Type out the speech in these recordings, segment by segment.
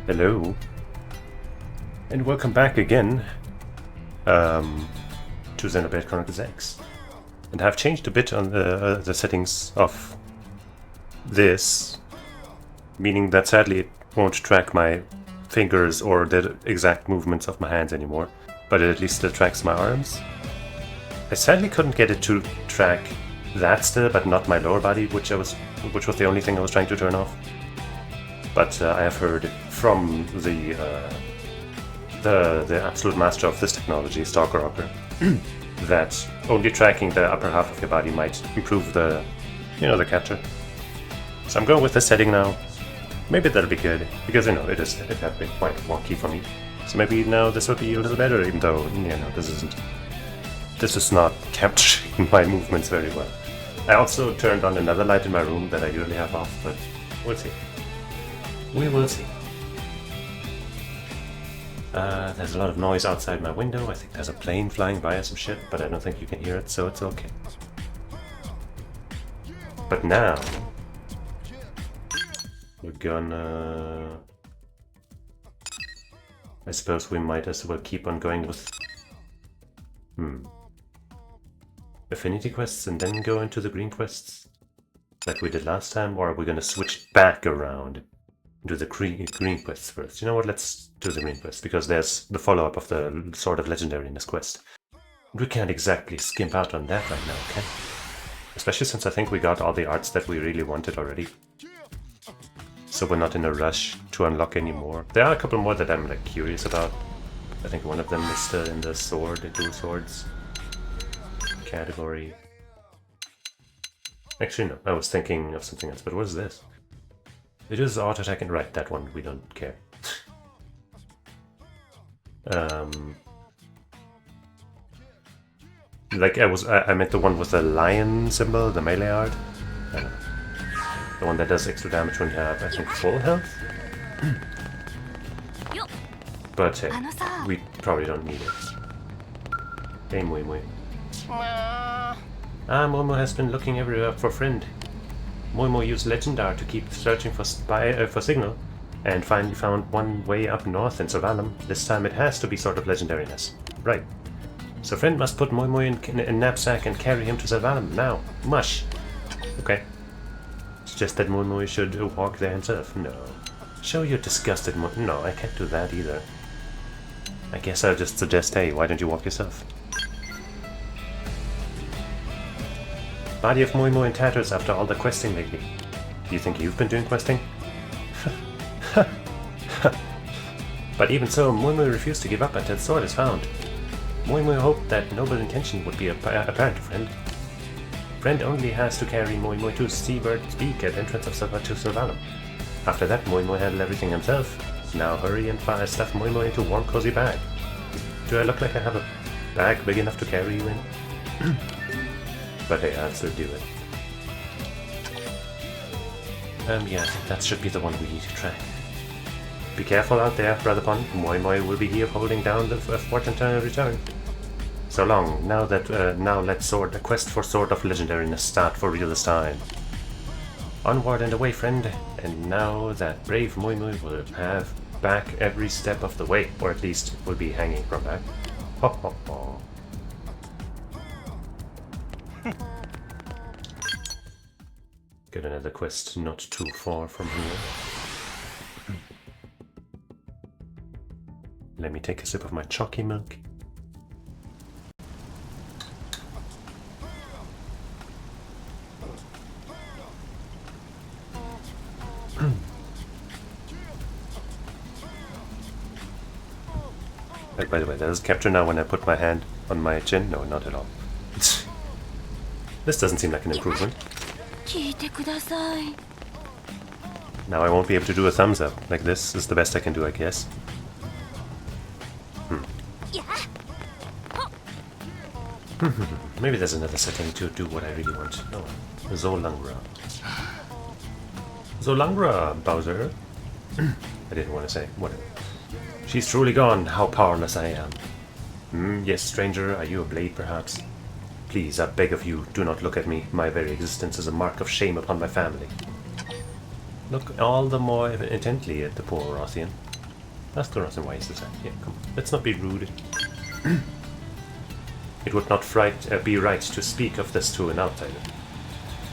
Hello, and welcome back again to Xenoblade Chronicles X. And I've changed a bit on the settings of this, meaning that sadly it won't track my fingers or the exact movements of my hands anymore, but it at least still tracks my arms. I sadly couldn't get it to track that still, but not my lower body, which was the only thing I was trying to turn off. But I have heard from the absolute master of this technology, Stalker Rocker, that only tracking the upper half of your body might improve the capture. So I'm going with this setting now. Maybe that'll be good, because it had been quite wonky for me. So maybe now this will be a little better, even though this is not capturing my movements very well. I also turned on another light in my room that I usually have off, but we'll see. We will see. There's a lot of noise outside my window. I think there's a plane flying by or some shit, but I don't think you can hear it, so it's okay. But now we're gonna... I suppose we might as well keep on going with affinity quests and then go into the green quests like we did last time, or are we gonna switch back around? Do the green quests first. You know what, let's do the green quest, because there's the follow-up of the Sword of Legendariness quest. We can't exactly skimp out on that right now, can we? Especially since I think we got all the arts that we really wanted already. So we're not in a rush to unlock any more. There are a couple more that I'm curious about. I think one of them is still in the dual swords category. Actually no, I was thinking of something else, but what is this? It is auto attack and right, that one we don't care. I meant the one with the lion symbol, the melee art. The one that does extra damage when you have, I think, full health. But hey, we probably don't need it. Hey, Mui Mui. Momo has been looking everywhere for friend. Moimo used Legendar to keep searching for signal, and finally found one way up north in Servalum. This time it has to be Sword of Legendariness. Right. So friend must put Moimo in a knapsack and carry him to Servalum now. Mush. Okay. Suggest that Moimo should walk there himself. No. Show you're disgusted, No, I can't do that either. I guess I'll just suggest, hey, why don't you walk yourself? Body of Moimo in tatters after all the questing lately. Do you think you've been doing questing? But even so, Moimo refused to give up until sword is found. Moimo hoped that noble intention would be apparent to friend. Friend only has to carry Moimo to Seabird's Peak at entrance of Servalum. After that, Moimo handled everything himself. Now hurry and stuff Moimo into warm cozy bag. Do I look like I have a bag big enough to carry you in? But hey, I'll still do it. Yeah, I think that should be the one we need to track. Be careful out there, Brother Pond. Moi Moi will be here holding down the fort until return. So long. Now let the quest for Sword of Legendariness start for real this time. Onward and away, friend. And now that brave Moi Moi will have back every step of the way, or at least will be hanging from back. Ho ho ho. Get another quest not too far from here. Let me take a sip of my chalky milk. By the way, does it capture now when I put my hand on my chin? No, not at all. This doesn't seem like an improvement. Now I won't be able to do a thumbs up. Like this is the best I can do, I guess. Maybe there's another setting to do what I really want. Oh, Zolangra. Zolangra, Bowser. I didn't want to say. Whatever. She's truly gone. How powerless I am. Yes, stranger. Are you a blade, perhaps? Please, I beg of you, do not look at me. My very existence is a mark of shame upon my family. Look all the more intently at the poor Rothian. Ask the Rotten why is this? Yeah, come on. Let's not be rude. It would not be right to speak of this to an outsider.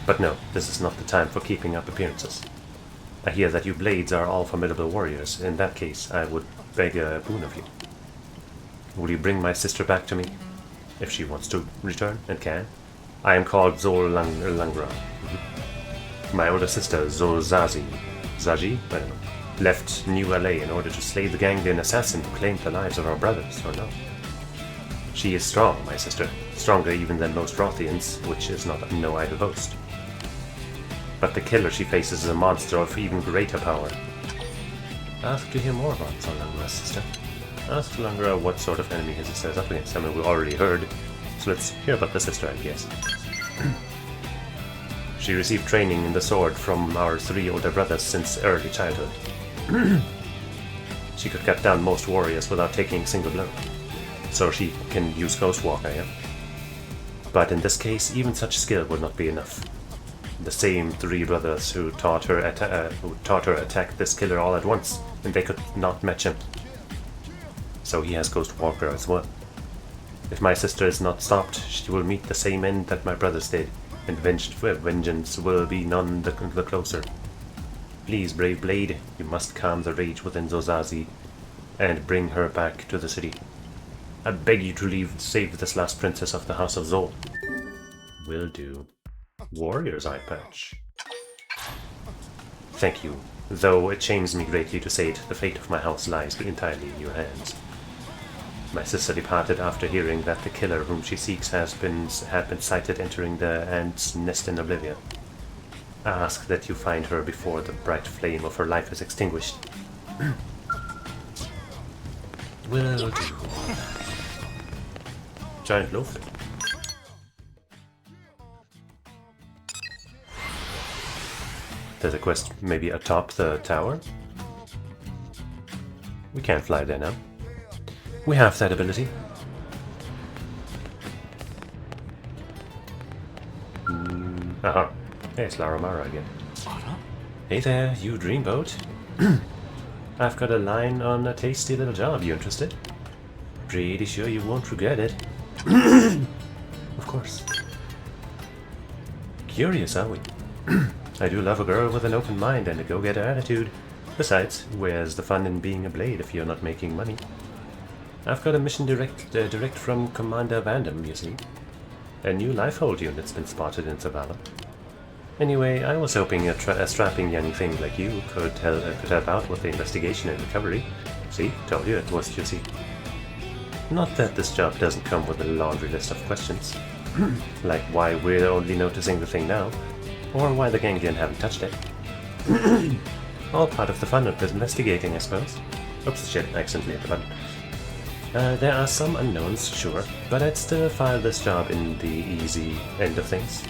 But no, this is not the time for keeping up appearances. I hear that you Blades are all formidable warriors. In that case, I would beg a boon of you. Will you bring my sister back to me? If she wants to return and can. I am called Zol Langra. My older sister, Zaji, I don't know, left New LA in order to slay the Ganglion assassin who claimed the lives of our brothers, or no? She is strong, my sister. Stronger even than most Rothians, which is not no idle boast. But the killer she faces is a monster of even greater power. Ask to hear more about Zolangra's sister. Ask Zolangra what sort of enemy his sister is up against. I mean, we already heard, so let's hear about the sister, I guess. She received training in the sword from our 3 older brothers since early childhood. She could cut down most warriors without taking a single blow. So she can use Ghostwalker, yeah? But in this case, even such skill would not be enough. The same 3 brothers who taught her attack this killer all at once, and they could not match him. So he has Ghostwalker as well. If my sister is not stopped, she will meet the same end that my brothers did, and vengeance will be none the closer. Please, brave Blade, you must calm the rage within Zozazi, and bring her back to the city. I beg you to save this last princess of the House of Zol. Will do. Warrior's eye patch. Thank you, though it shames me greatly to say it, the fate of my house lies entirely in your hands. My sister departed after hearing that the killer whom she seeks had been sighted entering the ant's nest in Oblivion. I ask that you find her before the bright flame of her life is extinguished. Will do. Giant loaf. There's a quest maybe atop the tower? We can't fly there now. We have that ability. Aha. Hey, it's Laramara again. Hey there, you dreamboat. I've got a line on a tasty little job. You interested? Pretty sure you won't regret it. Of course. Curious, are we? I do love a girl with an open mind and a go-getter attitude. Besides, where's the fun in being a blade if you're not making money? I've got a mission direct from Commander Vandam, you see. A new Lifehold unit's been spotted in Zavala. Anyway, I was hoping a strapping young thing like you could help out with the investigation and recovery. See, told you it was juicy. Not that this job doesn't come with a laundry list of questions. Like why we're only noticing the thing now, or why the Ganglion haven't touched it. All part of the fun of investigating, I suppose. Oops, shit, I accidentally hit the button. There are some unknowns, sure, but I'd still file this job in the easy end of things.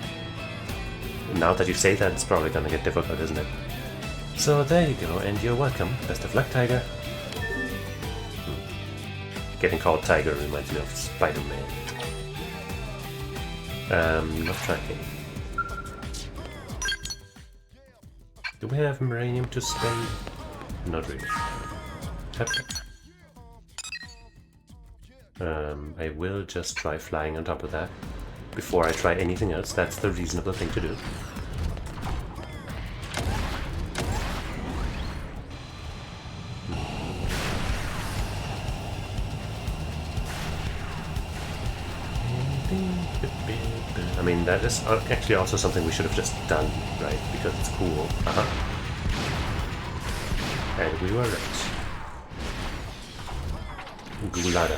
Now that you say that, it's probably gonna get difficult, isn't it? So there you go, and you're welcome. Best of luck, Tiger. Getting called Tiger reminds me of Spider-Man. Not tracking. Do we have Maranium to spend? Not really. I will just try flying on top of that. Before I try anything else, that's the reasonable thing to do. I mean, that is actually also something we should have just done, right? Because it's cool. And we were right. Gulada.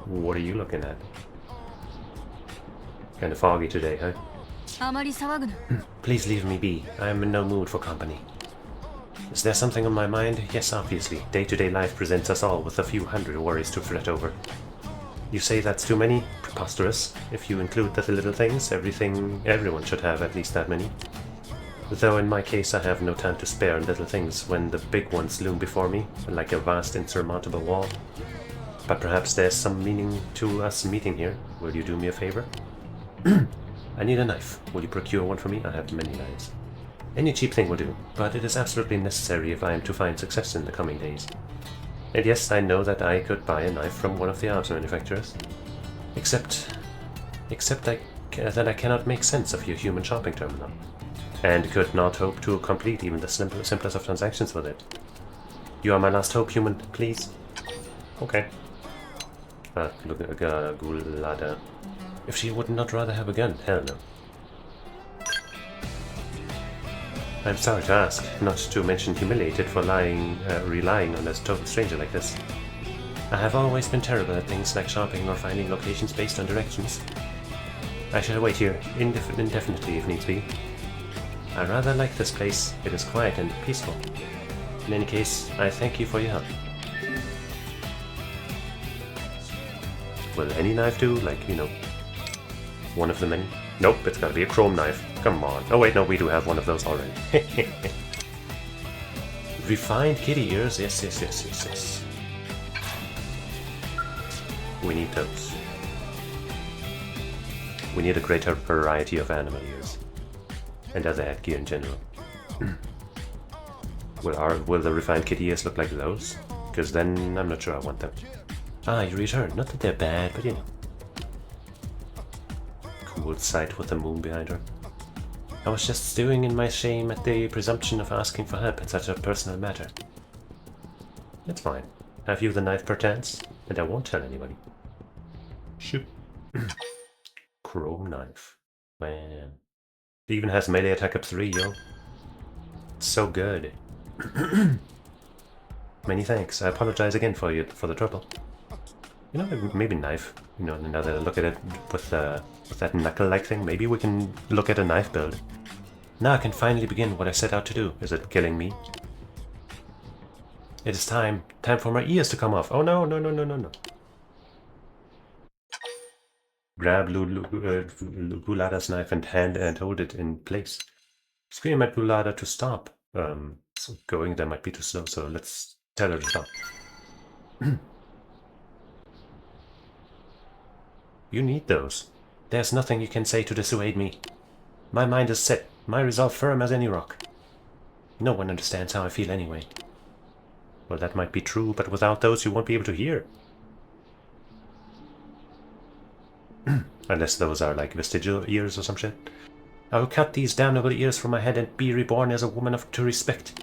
What are you looking at? Kinda foggy today, huh? Please leave me be. I am in no mood for company. Is there something on my mind? Yes, obviously. Day-to-day life presents us all with a few hundred worries to fret over. You say that's too many? Preposterous. If you include the little things, everyone should have at least that many. Though in my case I have no time to spare on little things when the big ones loom before me, like a vast insurmountable wall. But perhaps there's some meaning to us meeting here. Will you do me a favor? I need a knife. Will you procure one for me? I have many knives. Any cheap thing will do, but it is absolutely necessary if I am to find success in the coming days. And yes, I know that I could buy a knife from one of the arms manufacturers. Except that I cannot make sense of your human shopping terminal, and could not hope to complete even the simplest of transactions with it. You are my last hope, human, please. Okay. Look at Gulada. If she would not rather have a gun, hell no. I'm sorry to ask, not to mention humiliated for relying on a total stranger like this. I have always been terrible at things like shopping or finding locations based on directions. I shall wait here, indefinitely if needs be. I rather like this place. It is quiet and peaceful. In any case, I thank you for your help. Will any knife do? Like, you know, one of the many? Nope, it's gotta be a chrome knife. Come on. Oh wait, no, we do have one of those already. Refined kitty ears? Yes. We need those. We need a greater variety of animal ears. And other headgear in general. Will the refined kitty ears look like those? Because then I'm not sure I want them. Ah, you returned. Not that they're bad, but you know. Cool sight with the moon behind her. I was just stewing in my shame at the presumption of asking for help in such a personal matter. It's fine. Have you the knife perchance? And I won't tell anybody. Shoot. Chrome knife. Man. It even has melee attack up 3, yo. So good. Many thanks. I apologize again for the trouble. You know, maybe knife. You know, now that I look at it with that knuckle-like thing, maybe we can look at a knife build. Now I can finally begin what I set out to do. Is it killing me? It is time. Time for my ears to come off. Oh no. Grab Gulada's knife and hold it in place. Scream at Gulada to stop. So going there might be too slow, so let's tell her to stop. You need those. There's nothing you can say to dissuade me. My mind is set, my resolve firm as any rock. No one understands how I feel anyway. Well, that might be true, but without those you won't be able to hear. Unless those are like vestigial ears or some shit. I will cut these damnable ears from my head and be reborn as a woman to respect.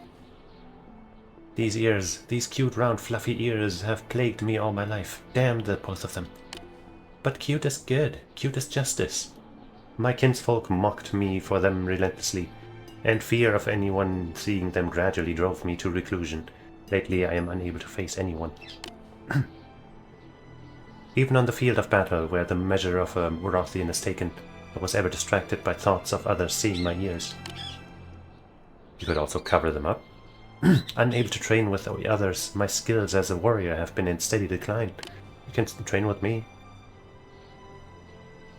These ears, these cute round fluffy ears have plagued me all my life. Damn the both of them. But cute is good, cute is justice. My kinsfolk mocked me for them relentlessly, and fear of anyone seeing them gradually drove me to reclusion. Lately I am unable to face anyone. Even on the field of battle, where the measure of a Rothian is taken, I was ever distracted by thoughts of others seeing my ears. You could also cover them up. Unable to train with the others, my skills as a warrior have been in steady decline. You can train with me.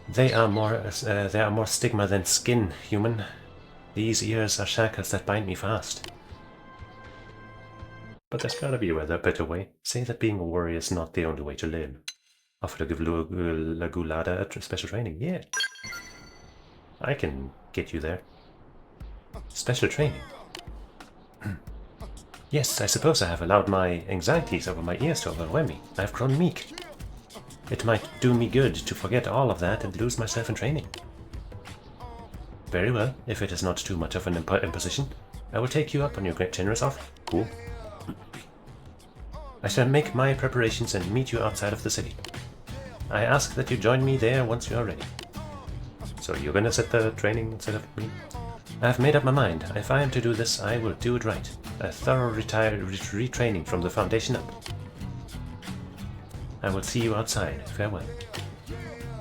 They are more stigma than skin, human. These ears are shackles that bind me fast. But there's gotta be a better way. Say that being a warrior is not the only way to live. Offer to give Gulada a special training. Yeah. I can get you there. Special training. Yes, I suppose I have allowed my anxieties over my ears to overwhelm me. I have grown meek. It might do me good to forget all of that and lose myself in training. Very well, if it is not too much of an imposition, I will take you up on your great generous offer. Cool. I shall make my preparations and meet you outside of the city. I ask that you join me there once you are ready. So you're gonna set the training instead of me? I have made up my mind. If I am to do this, I will do it right. A thorough retraining from the foundation up. I will see you outside. Farewell.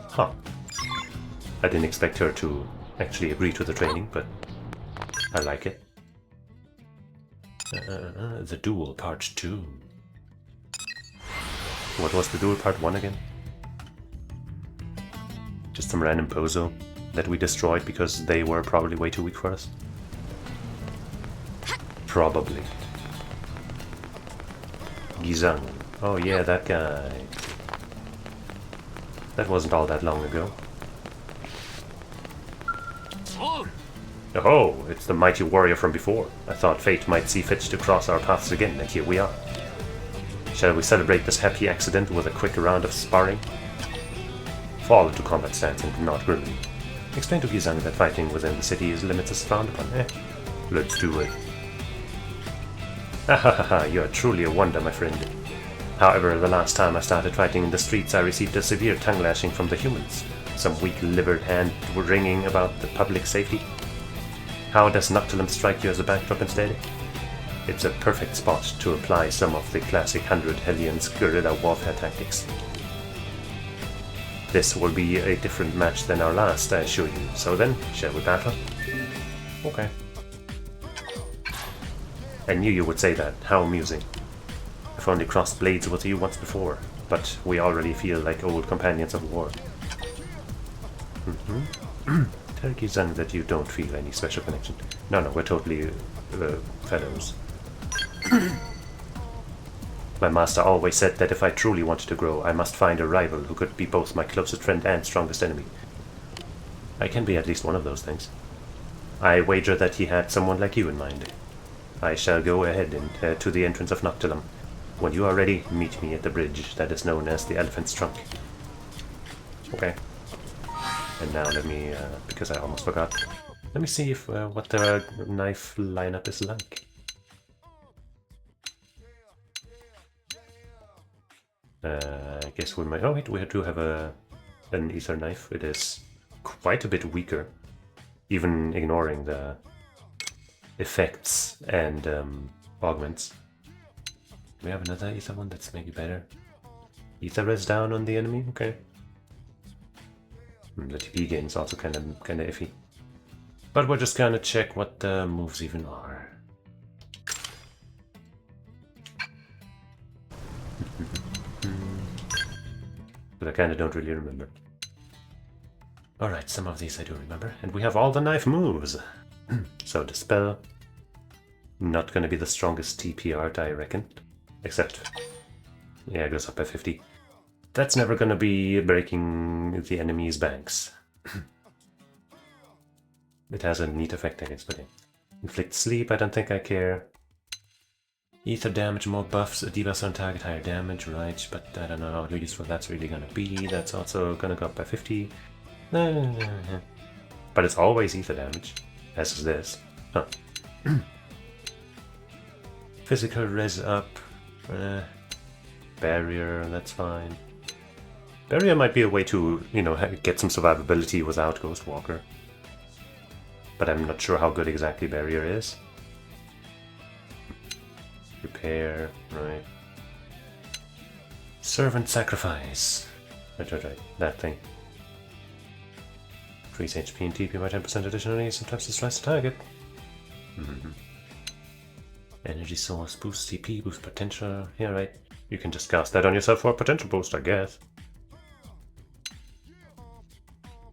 Huh. I didn't expect her to actually agree to the training, but I like it. The Duel Part 2. What was the Duel Part 1 again? Just some random pozo that we destroyed because they were probably way too weak for us. Probably. Gizang. Oh yeah, that guy. That wasn't all that long ago. Oh, it's the mighty warrior from before. I thought fate might see fit to cross our paths again, and here we are. Shall we celebrate this happy accident with a quick round of sparring? Fall into combat stance and nod grimly. Explain to Gizang that fighting within the city's limits is frowned upon. Let's do it. Ha, you are truly a wonder, my friend. However, the last time I started fighting in the streets, I received a severe tongue lashing from the humans. Some weak-livered hand ringing about the public safety. How does Noctilum strike you as a backdrop instead? It's a perfect spot to apply some of the classic 100 Hellions guerrilla warfare tactics. This will be a different match than our last, I assure you. So then, shall we battle? Okay. I knew you would say that. How amusing. I've only crossed blades with you once before, but we already feel like old companions of war. Tell Gizang that you don't feel any special connection. No, we're totally fellows. My master always said that if I truly wanted to grow, I must find a rival who could be both my closest friend and strongest enemy. I can be at least one of those things. I wager that he had someone like you in mind. I shall go ahead and to the entrance of Noctilum. When you are ready, meet me at the bridge that is known as the Elephant's Trunk. Okay. And now let me, because I almost forgot, let me see if what the knife lineup is like. I guess we might... Oh wait, we do have an ether knife. It is quite a bit weaker, even ignoring the effects and augments. Do we have another ether one that's maybe better? Ether res down on the enemy? Okay. The TP gain is also kind of iffy. But we're just gonna check what the moves even are. But I kind of don't really remember. Alright, some of these I do remember. And we have all the knife moves! So, Dispel. Not gonna be the strongest TP art, I reckon. Except... yeah, it goes up by 50. That's never gonna be breaking the enemy's banks. It has a neat effect, I guess, but yeah. Inflict sleep, I don't think I care. Ether damage, more buffs, debuffs on target, higher damage, right, but I don't know how useful that's really gonna be. That's also gonna go up by 50. But it's always ether damage, as is this. Huh. Physical res up. Barrier, that's fine. Barrier might be a way to, you know, get some survivability without Ghostwalker. But I'm not sure how good exactly Barrier is. Repair, right. Servant Sacrifice. Right, that thing. Increase HP and TP by 10% additionally, sometimes destroys the target. Energy source, boost TP, boost potential. Yeah, right. You can just cast that on yourself for a potential boost, I guess.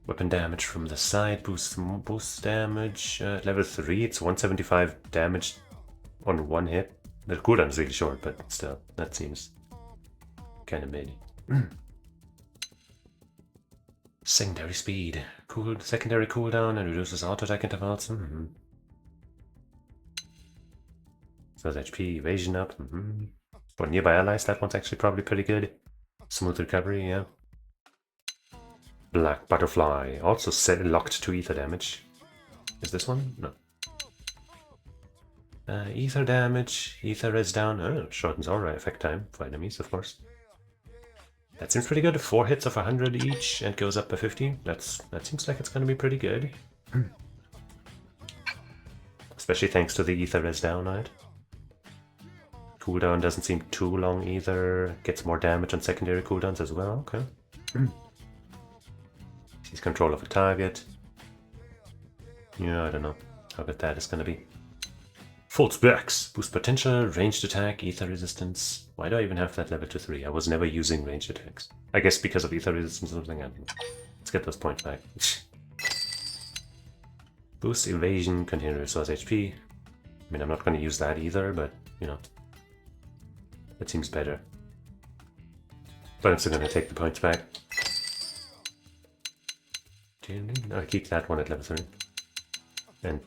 Weapon damage from the side, boost damage. Level 3, it's 175 damage on one hit. The cooldown is really short, but still, that seems kind of mid. Secondary speed. Secondary cooldown and reduces auto attack intervals. So HP, evasion up. For nearby allies, that one's actually probably pretty good. Smooth recovery, yeah. Black Butterfly, also set locked to ether damage. Is this one? No. Ether damage, ether is down. Oh, shortens aura effect time for enemies, of course. That seems pretty good. 4 hits of 100 each and goes up by 50. That seems like it's going to be pretty good. Especially thanks to the ether is down on it. Cooldown doesn't seem too long either. Gets more damage on secondary cooldowns as well. Okay. Sees control of a target. Yeah, I don't know how good that is going to be. Full specs! Boost potential, ranged attack, ether resistance. Why do I even have that level to 3? I was never using ranged attacks. I guess because of ether resistance or something. I don't know. Let's get those points back. Boost evasion, continue to resource HP. I mean, I'm not going to use that either, but, you know. That seems better. But I'm still going to take the points back. I keep that one at level 3. And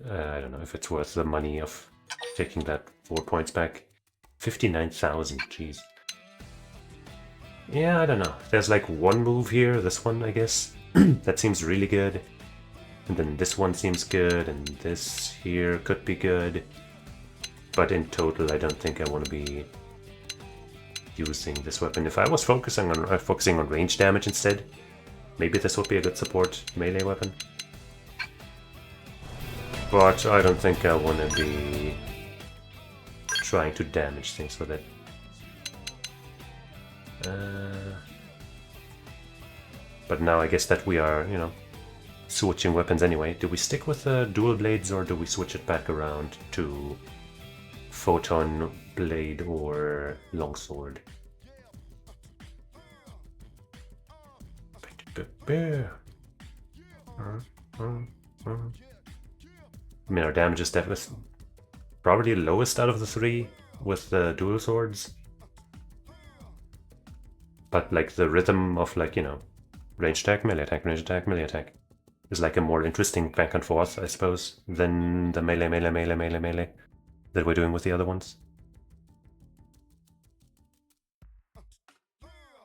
I don't know if it's worth the money of taking that 4 points back. 59,000, jeez. Yeah, I don't know. There's like one move here, this one, I guess. That seems really good. And then this one seems good, and this here could be good. But in total, I don't think I want to be using this weapon. If I was focusing on range damage instead, maybe this would be a good support melee weapon. But I don't think I want to be trying to damage things with it. But now I guess that we are, you know, switching weapons anyway. Do we stick with the dual blades or do we switch it back around to photon blade or longsword? I mean, our damage is definitely probably the lowest out of the three with the dual swords. But like the rhythm of, like, you know, range attack, melee attack, range attack, melee attack is like a more interesting back and forth, I suppose, than the melee that we're doing with the other ones.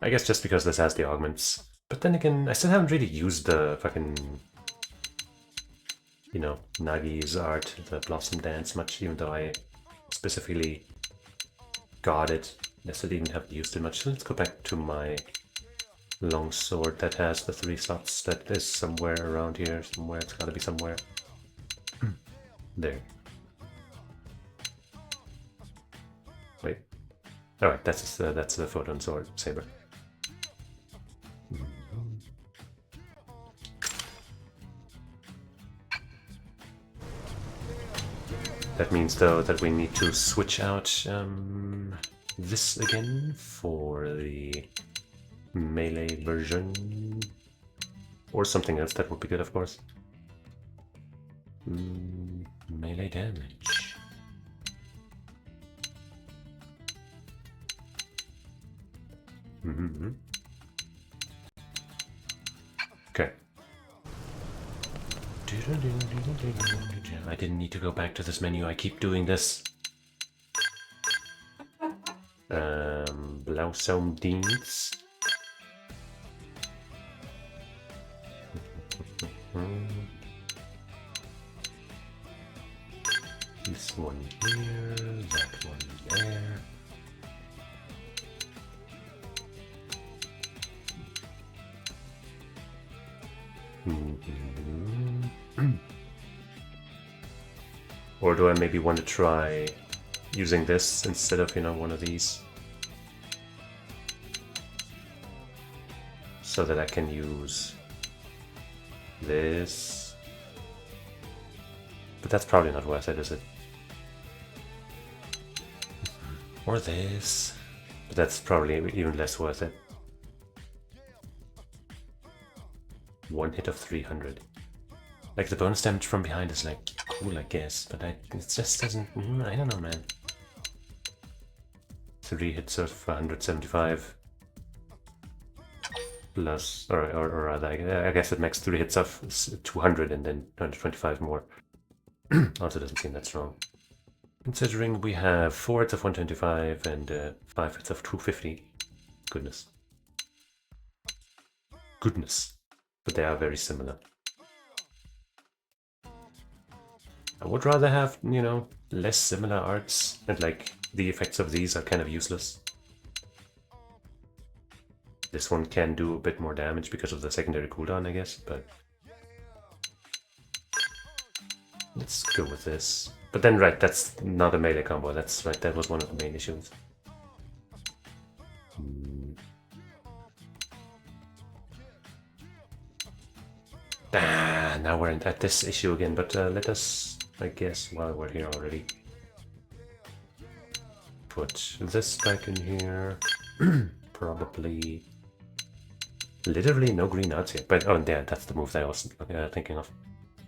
I guess just because this has the augments. But then again, I still haven't really used the fucking, you know, Nagi's art, the Blossom Dance, much, even though I specifically got it. I still even haven't used it much. So let's go back to my longsword that has the 3 slots. That is somewhere around here. Somewhere, it's gotta be somewhere. There. Wait. Alright, that's the photon sword saber. That means, though, that we need to switch out this again for the melee version. Or something else that would be good, of course. Melee damage. Okay. I didn't need to go back to this menu, I keep doing this. Blausaumdienst. This one here, that one there. Or do I maybe want to try using this instead of, you know, one of these? So that I can use this. But that's probably not worth it, is it? Or this. But that's probably even less worth it. 1 hit of 300. Like, the bonus damage from behind is like cool, I guess, but it just doesn't. I don't know, man. 3 hits of 175 plus, or rather, I guess it makes 3 hits of 200 and then 125 more. Also doesn't seem that strong. Considering we have 4 hits of 125 and 5 hits of 250. Goodness. Goodness. But they are very similar. I would rather have, you know, less similar arts, and like the effects of these are kind of useless. This one can do a bit more damage because of the secondary cooldown, I guess, but let's go with this. But then, right, that's not a melee combo. That's right, that was one of the main issues. Now we're at this issue again, but let us, I guess, while we're here already, put this back in here. Probably. Literally no green arts yet, but oh yeah, that's the move that I was thinking of.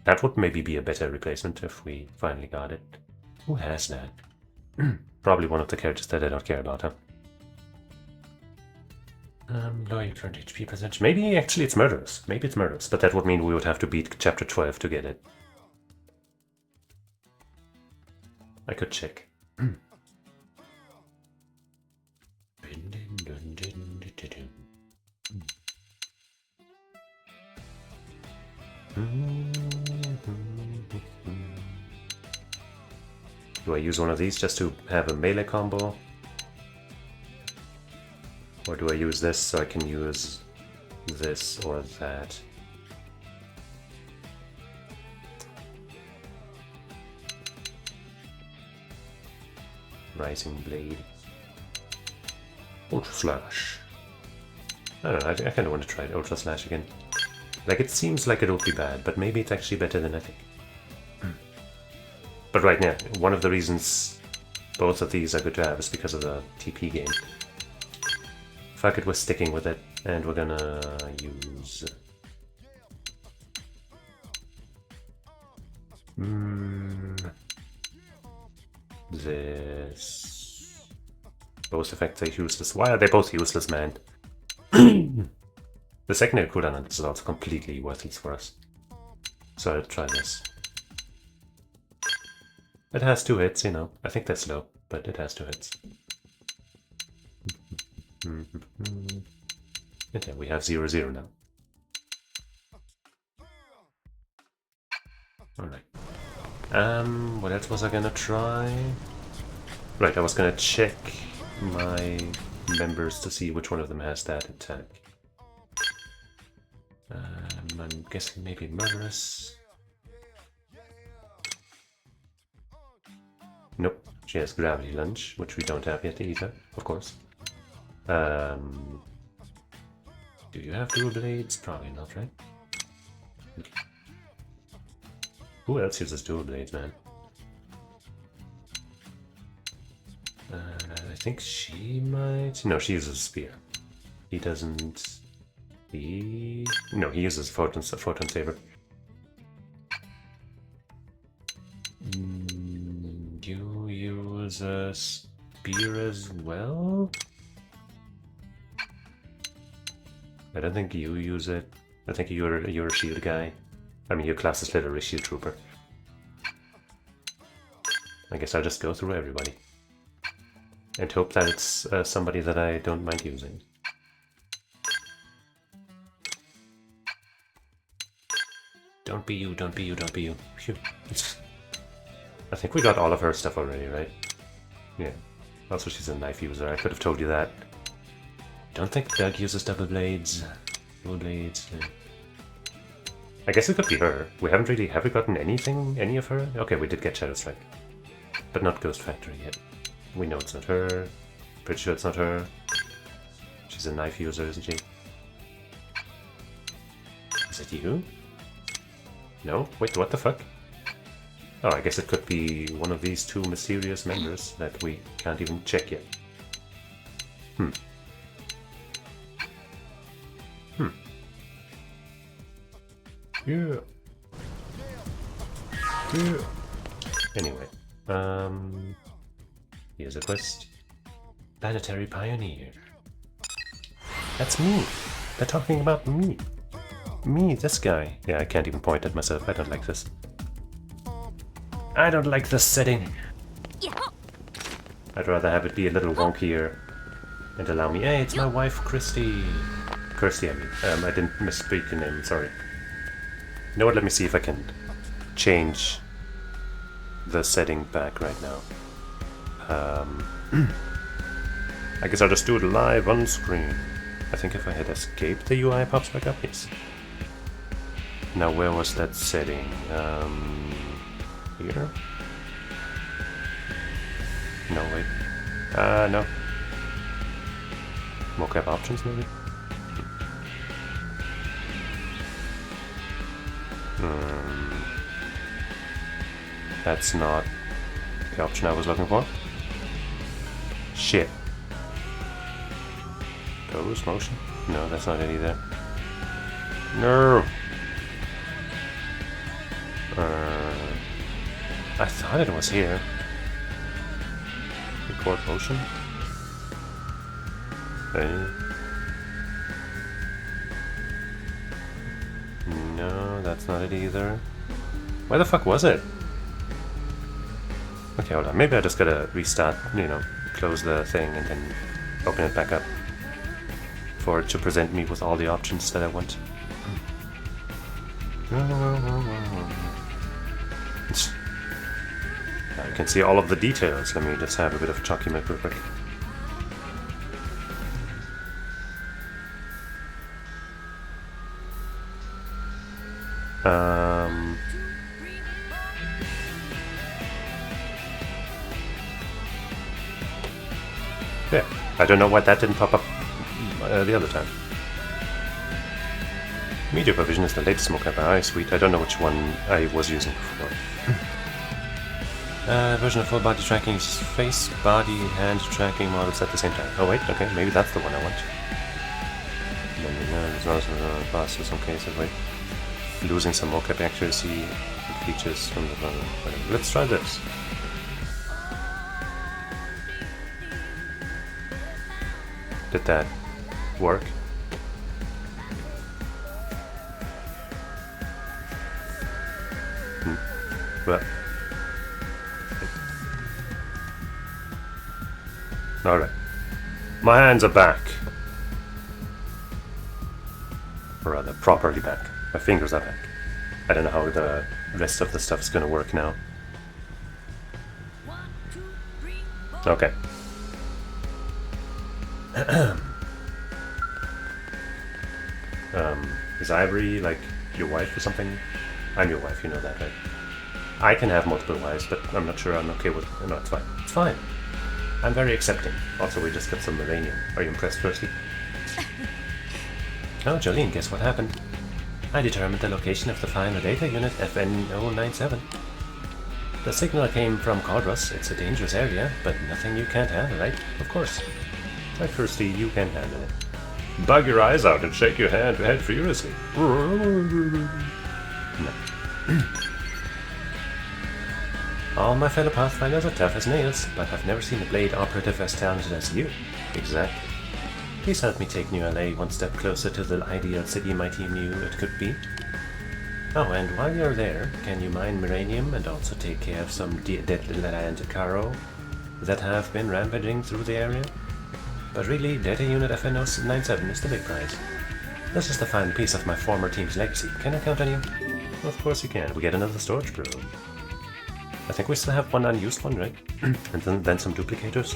That would maybe be a better replacement if we finally got it. Who has that? Probably one of the characters that I don't care about, huh? Lower current HP percentage. Maybe actually it's Murderous. Maybe it's Murderous, but that would mean we would have to beat chapter 12 to get it. I could check. Do I use one of these just to have a melee combo? Or do I use this so I can use this or that? Rising Blade. Ultra Slash. I don't know, I kind of want to try Ultra Slash again. Like, it seems like it'll be bad, but maybe it's actually better than I think. But right now, one of the reasons both of these are good to have is because of the TP game. Fuck it, we're sticking with it, and we're gonna use... this... Both effects are useless. Why are they both useless, man? The secondary cooldown on this is also completely worthless for us. So I'll try this. It has 2 hits, you know. I think that's low, but it has 2 hits. And then we have 0-0 now. Alright. What else was I gonna try? Right, I was gonna check my members to see which one of them has that attack. I'm guessing maybe Murderous. Nope, she has Gravity Lunge, which we don't have yet either, of course. Do you have dual blades? Probably not, right? Who else uses dual blades, man? I think she might... No, she uses a spear. He doesn't... No, he uses Photon Saber. You use a spear as well? I don't think you use it. I think you're a shield guy. I mean, your class is literally shield trooper. I guess I'll just go through everybody. And hope that it's somebody that I don't mind using. Don't be you, don't be you, don't be you. Phew. I think we got all of her stuff already, right? Yeah. Also, she's a knife user. I could have told you that. Don't think Doug uses double blades. Dual blades. I guess it could be her. We haven't really... Have we gotten anything? Any of her? Okay, we did get Shadow Strike. But not Ghost Factory yet. We know it's not her. Pretty sure it's not her. She's a knife user, isn't she? Is it you? No? Wait, what the fuck? Oh, I guess it could be one of these 2 mysterious members that we can't even check yet. Yeah. Yeah. Anyway, here's a quest. Planetary Pioneer. That's me. They're talking about me. Me, this guy. Yeah, I can't even point at myself. I don't like this. I don't like this setting. I'd rather have it be a little wonkier and allow me. Hey, it's my wife, Kirsty. Kirsty, I mean. I didn't misspeak your name. Sorry. You know what? Let me see if I can change the setting back right now. I guess I'll just do it live on screen. I think if I hit escape, the UI pops back up. Yes. Now, where was that setting? Here? No, wait. No. Mocap options, maybe? That's not the option I was looking for. Shit. Pose motion? No, that's not it either. No! I thought it was here. Record motion? No, that's not it either. Where the fuck was it? Okay, hold on. Maybe I just gotta restart, close the thing and then open it back up for it to present me with all the options that I want. Now you can see all of the details. Let me just have a bit of chocolate real quick. Yeah, I don't know why that didn't pop up the other time. Media Provision is the latest mocap. Ah, sweet. I don't know which one I was using before. Version of full body tracking is face, body, hand tracking models at the same time. Oh wait, okay, maybe that's the one I want. There's also boss in some cases. Wait, losing some mocap accuracy features from the whatever. Let's try this. Did that work? Well. Alright. My hands are back. Or rather, properly back. My fingers are back. I don't know how the rest of the stuff is gonna work now. Okay. Is Ivory like your wife or something? I'm your wife, you know that, right? I can have multiple wives, but I'm not sure I'm okay with... No, it's fine. It's fine. I'm very accepting. Also, we just got some uranium. Are you impressed, firstly? Oh, Jolene, guess what happened? I determined the location of the final data unit, FN097. The signal came from Caldros. It's a dangerous area, but nothing you can't handle, right? Of course. Try firstly, you can handle it. Bug your eyes out and shake your head furiously. No. All my fellow Pathfinders are tough as nails, but I've never seen a Blade operative as talented as you. Exactly. Please help me take New LA one step closer to the ideal city my team knew it could be. Oh, and while you're there, can you mine Miranium and also take care of some dead land Caro that have been rampaging through the area? But really, Data Unit FN097 is the big prize. This is the final piece of my former team's legacy. Can I count on you? Of course you can. We get another storage probe. I think we still have one unused one, right? And then some duplicators.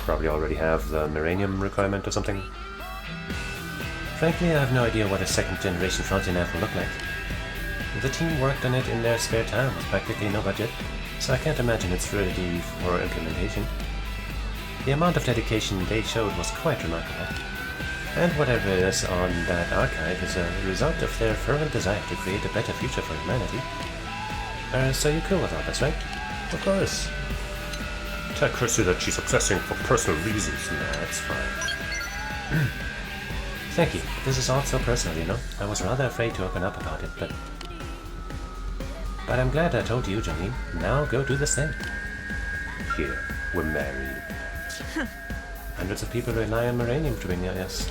Probably already have the Miranium requirement or something. Frankly, I have no idea what a second-generation frontier nav will look like. The team worked on it in their spare time with practically no budget, so I can't imagine it's ready for implementation. The amount of dedication they showed was quite remarkable, and whatever is on that archive is a result of their fervent desire to create a better future for humanity. So you're cool with all this, right? Of course. Tell Kirsty that she's obsessing for personal reasons. Nah, that's fine. Thank you. This is all so personal, you know. I was rather afraid to open up about it, but I'm glad I told you, Jolene. Now go do this thing. Here, we're married. Hundreds of people rely on Miranium to bring us.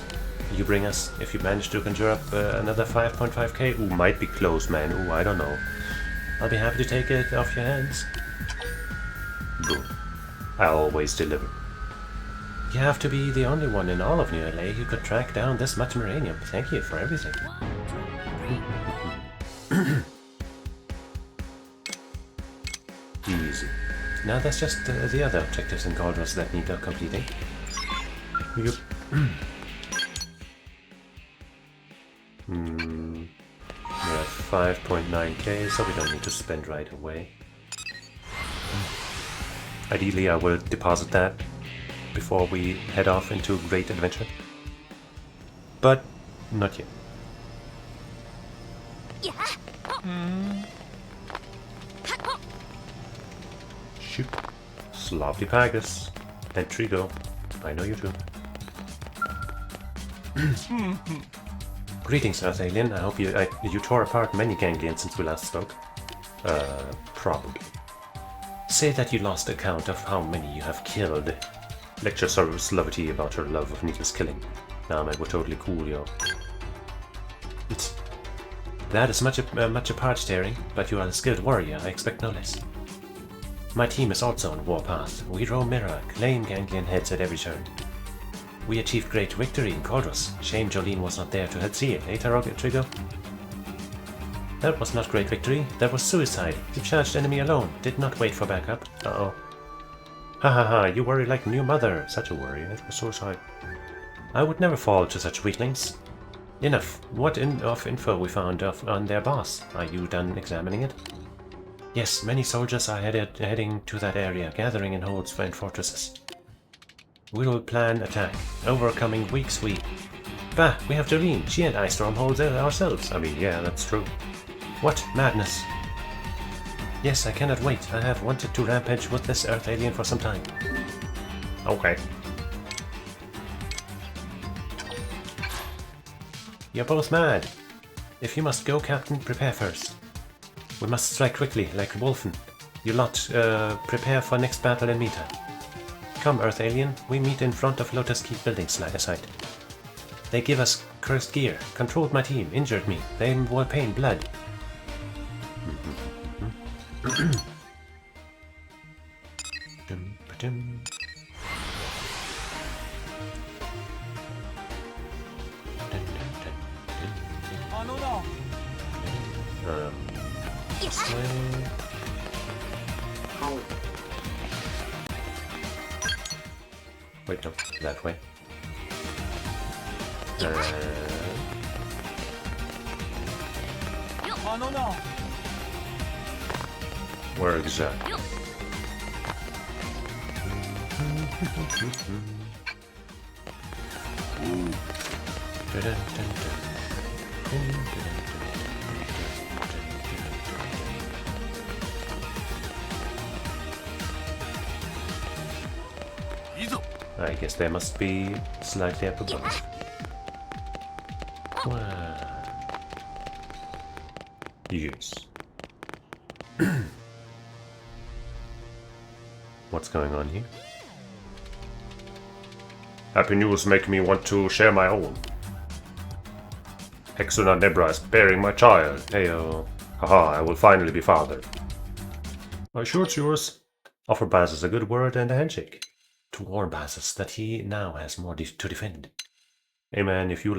You bring us if you manage to conjure up another 5.5k. Ooh, might be close, man. Ooh, I don't know. I'll be happy to take it off your hands. Boom. I always deliver. You have to be the only one in all of New LA who could track down this much Miranium. Thank you for everything. Easy. Now that's just the other objectives in Caldros that need completing. Yep. We're at 5.9k, so we don't need to spend right away. Ideally, I will deposit that before we head off into Great Adventure. But not yet. Shoot. Sloppy Pagus. And Trigo. I know you too. Greetings, Earth Alien. I hope you tore apart many ganglions since we last spoke. Probably. Say that you lost account of how many you have killed. Lecture Sorrow's levity about her love of needless killing. Nah, man, we're totally cool, yo. That is much apart, Terry, but you are a skilled warrior, I expect no less. My team is also on warpath. We roam mirror, claim ganglion heads at every turn. We achieved great victory in Cordros. Shame Jolene was not there to help see it, eh, Trigger? That was not great victory, that was suicide. You charged enemy alone, did not wait for backup. Uh-oh. Ha ha ha, you worry like new mother. Such a worry, it was suicide. I would never fall to such weaklings. Enough. What of info we found on their boss? Are you done examining it? Yes, many soldiers are heading to that area, gathering in holds in fortresses. We will plan attack, overcoming weak sweep. Bah, we have Jolene. She and I storm holds ourselves. I mean, yeah, that's true. What madness? Yes, I cannot wait. I have wanted to rampage with this Earth alien for some time. Okay. You're both mad. If you must go, Captain, prepare first. We must strike quickly, like Wolfen. You lot, prepare for next battle and meet her. Come, Earth alien, we meet in front of Lotus Keep building site. They give us cursed gear, controlled my team, injured me. They were paying blood. This way. Wait, no, that way. Where exactly? I guess they must be slightly up above. Yes. What's going on here? Happy news make me want to share my own. Hexuna Nebra is bearing my child. Heyo. Haha, I will finally be fathered. My shirt's yours. Offer Bazos a good word and a handshake. To warn Bazos that he now has more to defend. Hey man, if you're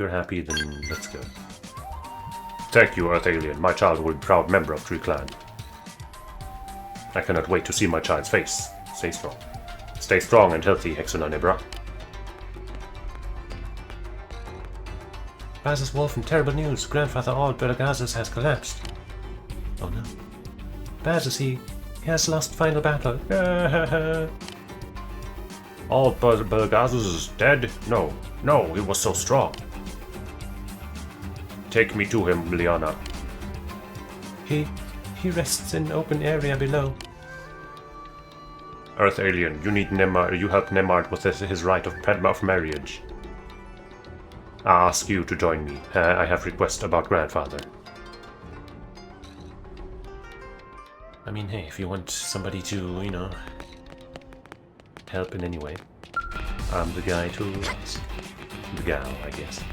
happy, then let's go. Thank you, Earth Alien. My child will be a proud member of Tree Clan. I cannot wait to see my child's face. Stay strong. Stay strong and healthy, Hexuna Nebra. Bazos Wolfen, terrible news. Grandfather Ald Belagazos has collapsed. Oh no. Bazos, he has lost final battle. Ald Belagazos is dead? No, no, he was so strong. Take me to him, Liana. He rests in open area below. Earth Alien, you need Nemard. You help Nemard with his right of marriage. I ask you to join me. I have request about grandfather. I mean, hey, if you want somebody to, you know, help in any way, I'm the guy to ask. The gal, I guess.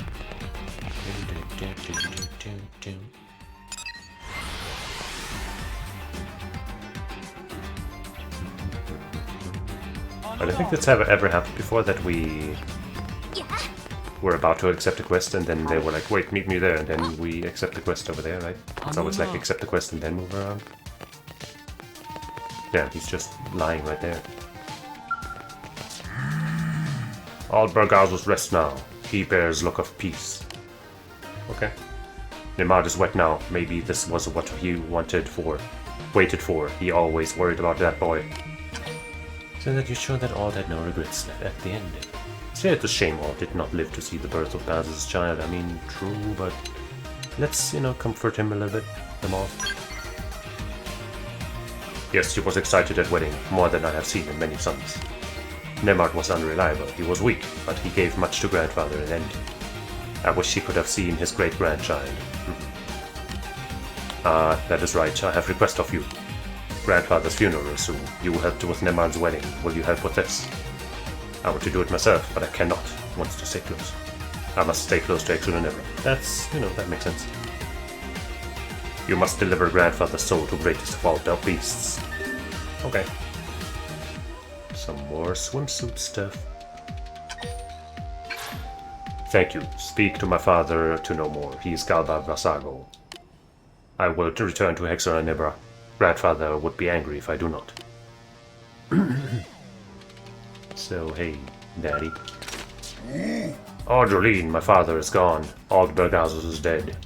I don't think that's ever happened before, that we were about to accept a quest and then they were like, wait, meet me there, and then we accept the quest over there, right? It's always like accept the quest and then move around. Yeah, he's just lying right there. All Bergazos rest now. He bears look of peace. Okay. Nemard is wet now. Maybe this was what he waited for. He always worried about that boy. So that you show that Ald had no regrets at the end. See, it's a shame Ald did not live to see the birth of Baz's child. I mean, true, but let's, you know, comfort him a little bit. Them all. Yes, he was excited at wedding, more than I have seen in many sons. Nemard was unreliable. He was weak, but he gave much to grandfather in end. I wish he could have seen his great-grandchild. That is right. I have request of you. Grandfather's funeral is soon. You helped with Nemard's wedding. Will you help with this? I want to do it myself, but I cannot. wants to stay close. I must stay close to Xenoblade. That's, that makes sense. You must deliver grandfather's soul to greatest of all beasts. Okay. Some more swimsuit stuff. Thank you. Speak to my father to know more. He is Galba Vasago. I will return to Xenoblade. Grandfather would be angry if I do not. So, hey, Daddy. Audreyline, my father is gone. Aldbergazos is dead.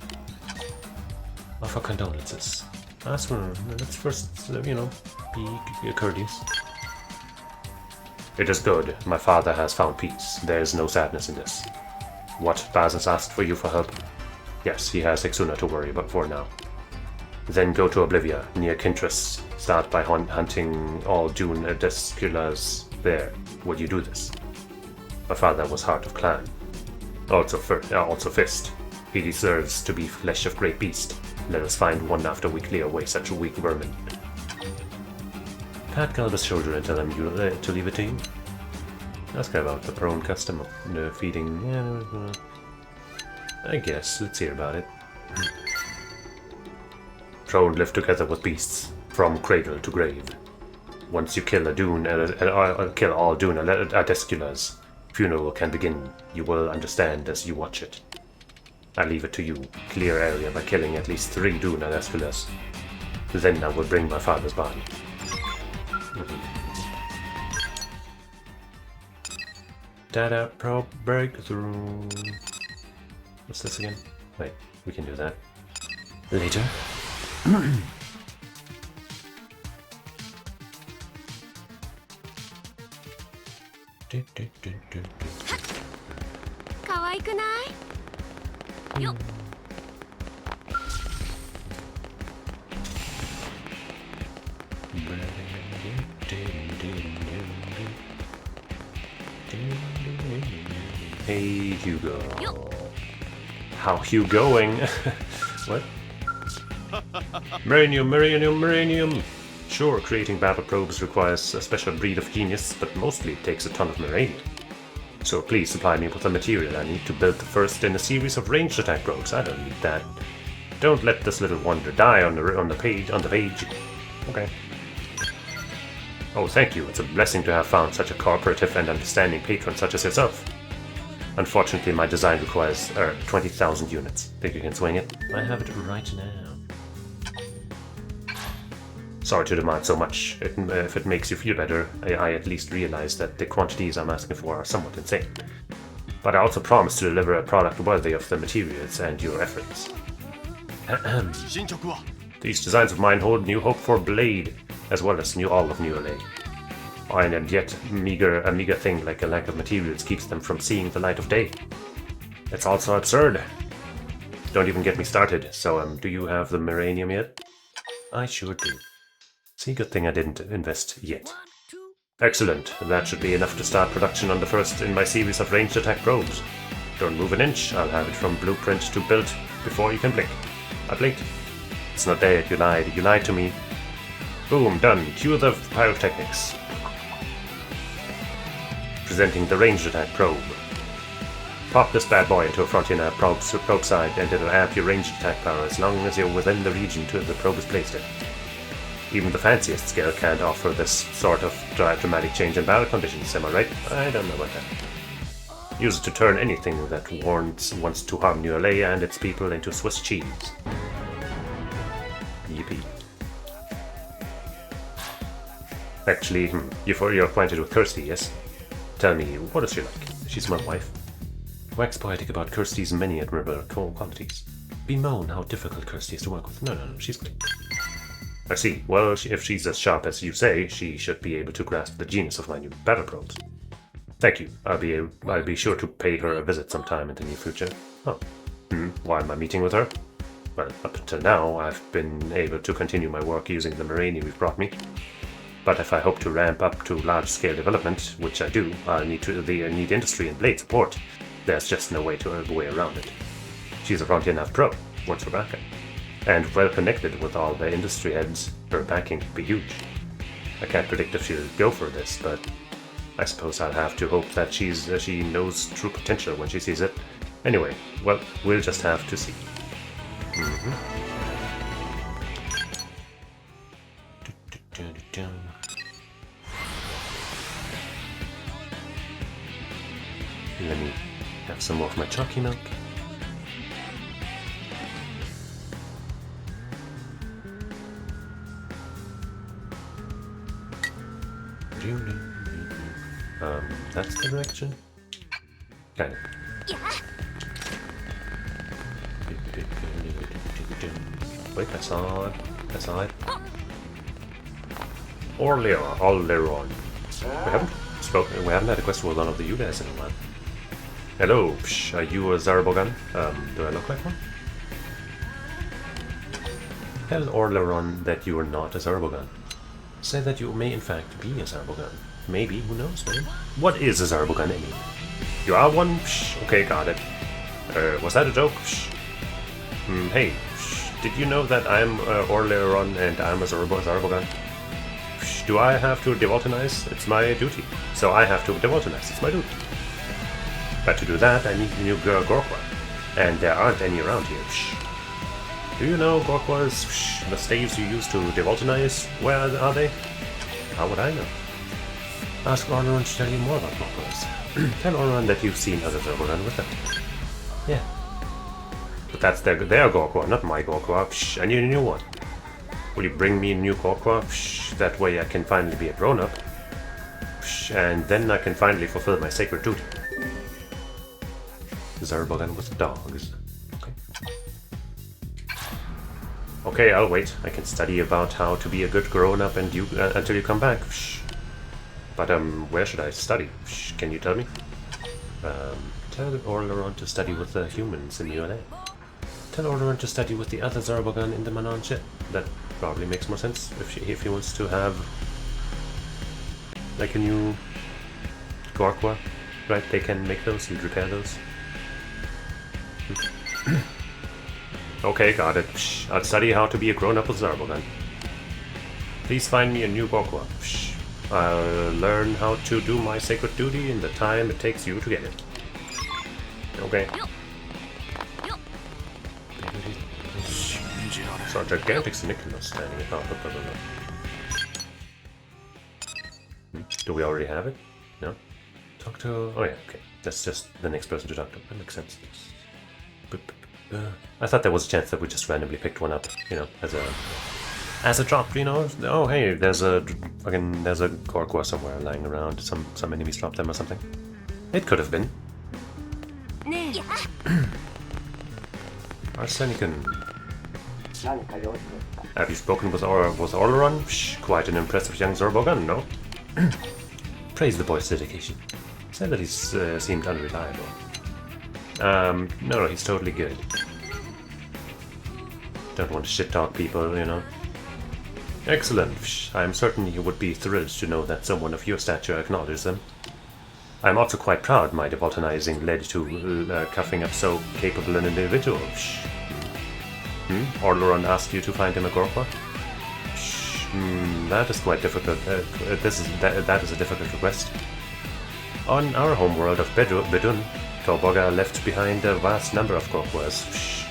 Offer condolences. Let's first, be courteous. It is good. My father has found peace. There is no sadness in this. What? Bazins asked for you for help? Yes, he has Xuna to worry about for now. Then go to Oblivia, near Kintras. Start by hunting all Dune Adesculas there. Would you do this? My father was Heart of Clan. Also Fist. He deserves to be flesh of great beast. Let us find one after we clear away such a weak vermin. Pat Galba's shoulder and tell him to leave it to you. Ask about the prone custom of feeding. Yeah, I guess. Let's hear about it. Prone live together with beasts, from cradle to grave. Once you kill a Dune, kill all Dune Adesculas, funeral can begin. You will understand as you watch it. I leave it to you. Clear area by killing at least 3 Dune Adesculas. Then I will bring my father's body. Data probe breakthrough. What's this again? Wait, we can do that later. Hey, Hugo. How you going? What? Marinium! Sure, creating battle probes requires a special breed of genius, but mostly it takes a ton of marinium. So please supply me with the material I need to build the first in a series of ranged attack probes. I don't need that. Don't let this little wonder die on the page. Okay. Oh, thank you. It's a blessing to have found such a cooperative and understanding patron such as yourself. Unfortunately, my design requires 20,000 units. Think you can swing it? I have it right now. Sorry to demand so much. If it makes you feel better, I at least realize that the quantities I'm asking for are somewhat insane. But I also promise to deliver a product worthy of the materials and your efforts. These designs of mine hold new hope for Blade, as well as all of New LA. And yet, a meager thing like a lack of materials keeps them from seeing the light of day. It's also absurd. Don't even get me started. So, do you have the marinium yet? I sure do. See, good thing I didn't invest yet. Excellent. That should be enough to start production on the first in my series of ranged attack probes. Don't move an inch. I'll have it from blueprint to built before you can blink. I blinked. It's not there. You lied. You lied to me. Boom, done. Cue the pyrotechnics. Presenting the ranged attack probe. Pop this bad boy into a Frontier probe side and it'll amp your ranged attack power as long as you're within the region to the probe is placed in. Even the fanciest scale can't offer this sort of dramatic change in battle conditions, am I right? I don't know about that. Use it to turn anything that wants to harm New LA and its people into Swiss cheese. Yippee. Actually, you're acquainted with Kirsty, yes? Tell me, what is she like? She's my wife. Wax poetic about Kirsty's many admirable qualities. Bemoan how difficult Kirsty is to work with. No, she's great. I see. Well, if she's as sharp as you say, she should be able to grasp the genius of my new battle probes. Thank you. I'll be sure to pay her a visit sometime in the near future. Oh. Why am I meeting with her? Well, up until now, I've been able to continue my work using the marine you've brought me. But if I hope to ramp up to large-scale development, which I do, I'll need industry and blade support. There's just no way around it. She's a Frontier Nav Pro. What's her backup? And well connected with all the industry heads, her backing could be huge. I can't predict if she'll go for this, but I suppose I'll have to hope that she knows true potential when she sees it. Anyway, well, we'll just have to see. Let me have some more of my chalky milk. That's the direction? Kind of. Wait, I saw it. Orleron. We haven't had a question with one of the you guys in a while. Hello, are you a Zarabogan? Do I look like one? Tell Orleron that you are not a Zarabogan. Say that you may in fact be a Zarabogan. Maybe, who knows, man? What is a Zarabogan anyway? You are one? Okay, got it. Was that a joke? Hey, did you know that I'm Orleron and I'm a Zarabogan? Do I have to devoltanize? It's my duty. So I have to devoltanize, it's my duty. But to do that, I need a new Gorqua. And there aren't any around here. Do you know Gorquas? The staves you use to devoltanize? Where are they? How would I know? Ask Orleron to tell you more about Gorquas. Tell Orleron that you've seen other Zarabogan with them. Yeah. But that's their Gorqua, not my Gorqua. I need a new one. Will you bring me a new Gorqua? That way I can finally be a grown-up. And then I can finally fulfill my sacred duty. Zarabogan with dogs. Okay. Okay, I'll wait. I can study about how to be a good grown-up and you until you come back. But where should I study? Can you tell me? Tell Orleron to study with the humans in ULA. Tell Orleron to study with the other Zarabogan in the Manon ship. That probably makes more sense if he wants to have like a new Gorqua, right? They can make those, he'll repair those. Okay, got it. I'll study how to be a grown-up with Zarabogan. Please find me a new Gorqua. I'll learn how to do my sacred duty in the time it takes you to get it. Okay. So a gigantic Nicholas standing above. Do we already have it? No? Talk to... Oh yeah, okay. That's just the next person to talk to. That makes sense. I thought there was a chance that we just randomly picked one up, you know, as a drop, you know. Oh hey, there's a Gorqua somewhere lying around. Some enemies dropped them or something. It could have been. Arsenican. Have you spoken with Orleron? Quite an impressive young Zarabogan, no? Praise the boy's dedication. Said that he's seemed unreliable. No, he's totally good. Don't want to shit-talk people, you know. Excellent. I am certain you would be thrilled to know that someone of your stature acknowledges them. I am also quite proud my devoltanizing led to cuffing up so capable an individual. Orleron asked you to find him a Gorqua? That is quite difficult. That is a difficult request. On our homeworld of Bedun, Torboga left behind a vast number of Gorquas.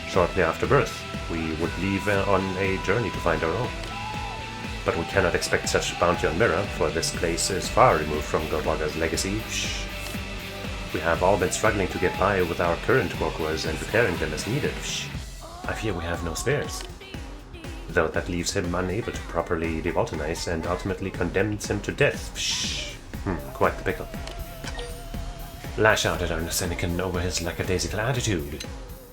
Shortly after birth, we would leave on a journey to find our own. But we cannot expect such bounty on Mirror, for this place is far removed from Gorboga's legacy. We have all been struggling to get by with our current Gorquas and repairing them as needed. I fear we have no spares. Though that leaves him unable to properly devoltanize and ultimately condemns him to death. Quite the pickle. Lash out at Arnesenican over his lackadaisical attitude.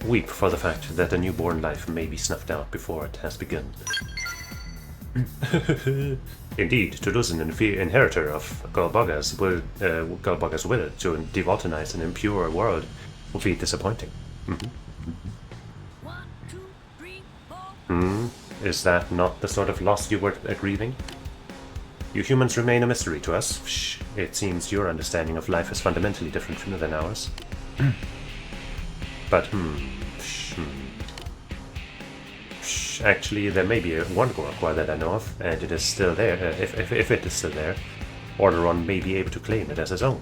Weep for the fact that a newborn life may be snuffed out before it has begun. Indeed, to lose an inheritor of Golboga's will to devoltanize an impure world will be disappointing. Is that not the sort of loss you were grieving? You humans remain a mystery to us. It seems your understanding of life is fundamentally different than ours. But, actually, there may be one Gorqua that I know of, and it is still there, if it is still there. Orleron may be able to claim it as his own.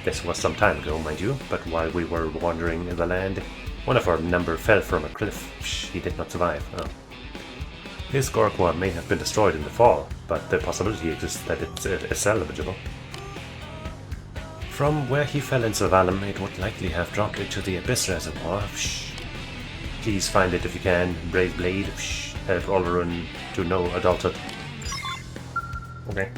This was some time ago, mind you, but while we were wandering in the land, one of our number fell from a cliff. He did not survive. Oh. His Gorkwa may have been destroyed in the fall, but the possibility exists that it's salvageable. From where he fell in Sylvalum, it would likely have dropped into the Abyss Reservoir. Please find it if you can, Brave Blade. Help Orleron to know adulthood. Okay.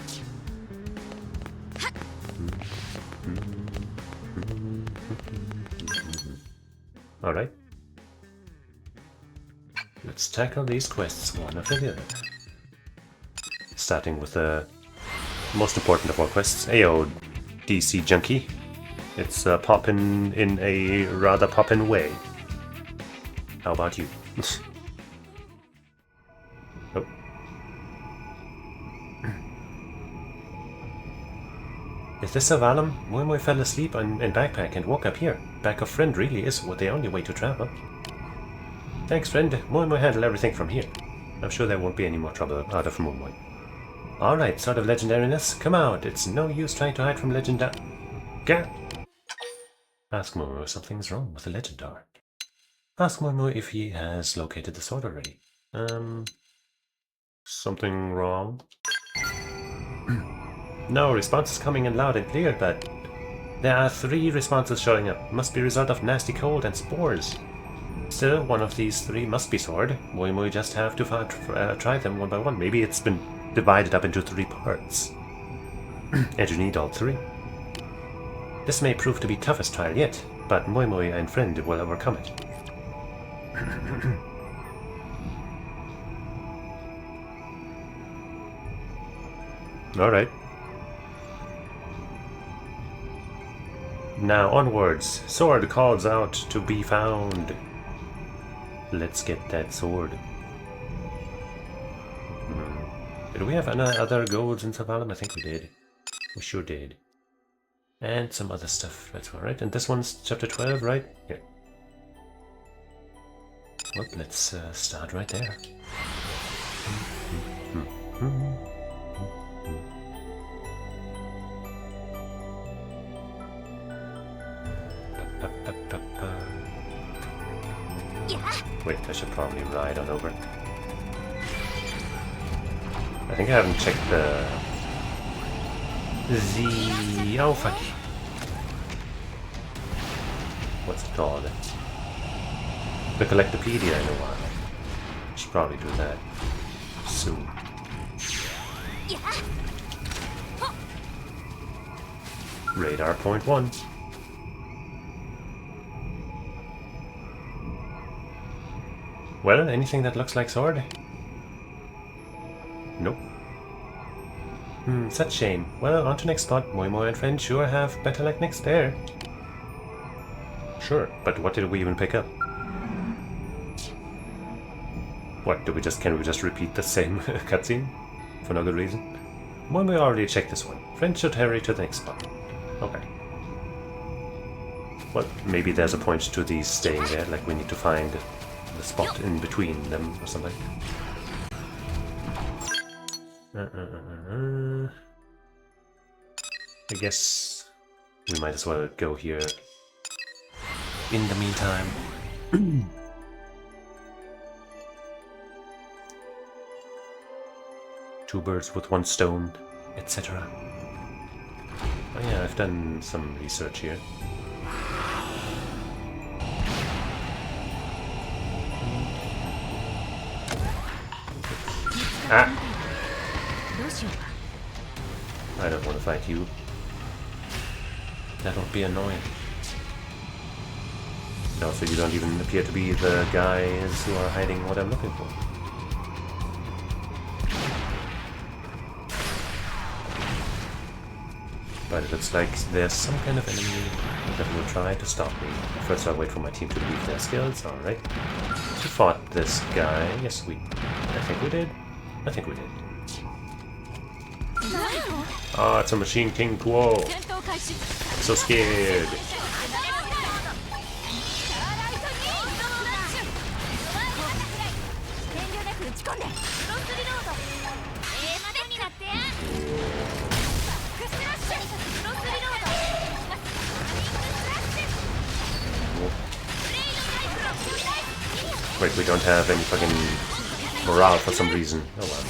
Alright. Let's tackle these quests one after the other. Starting with the most important of all quests. Ayo, DC Junkie. It's poppin' in a rather poppin' way. How about you? Oh. Is this Sylvalum? Moimoi fell asleep in backpack and woke up here. Back of friend really is the only way to travel. Thanks, friend. Moimoi handle everything from here. I'm sure there won't be any more trouble out of Moimoi. Alright, sort of legendariness, come out. It's no use trying to hide from Legendar. Gah! Ask Moimoi if something's wrong with the Legendar. Ask Moimoi if he has located the sword already. Something wrong? No, response is coming in loud and clear, but there are 3 responses showing up. Must be a result of nasty cold and spores. Still, one of these 3 must be sword. Moimoi just have to try them one by one. Maybe it's been divided up into 3 parts. And you need all 3. This may prove to be toughest trial yet, but Moimoi and friend will overcome it. Alright. Now onwards. Sword calls out to be found. Let's get that sword. Did we have any other golds in Sylvalum? I think we did. We sure did. And some other stuff. That's alright. And this one's chapter 12, right? Yeah. Well, let's start right there. Wait, I should probably ride on over. I think I haven't checked the... Oh, fuck. What's it called? The Collectopedia in a while. Should probably do that soon. Radar point 1. Well, anything that looks like sword? Nope. Such shame. Well, on to next spot. Moimoi and friend sure have better luck next there. Sure, but what did we even pick up? What, can we just repeat the same cutscene? For no good reason? Moimoi already checked this one. Friend should hurry to the next spot. Okay. Well, maybe there's a point to these staying there, like we need to find the spot in between them or something. I guess we might as well go here in the meantime. 2 birds with 1 stone, etc. Oh yeah, I've done some research here. Ah! I don't want to fight you. That would be annoying. Also, you don't even appear to be the guys who are hiding what I'm looking for. But it looks like there's some kind of enemy that will try to stop me. First I'll wait for my team to leave their skills, alright. We fought this guy, yes I think we did. I think we did. Ah, it's a Machine King Quo. I'm so scared. Wait, we don't have any fucking morale for some reason. Oh well.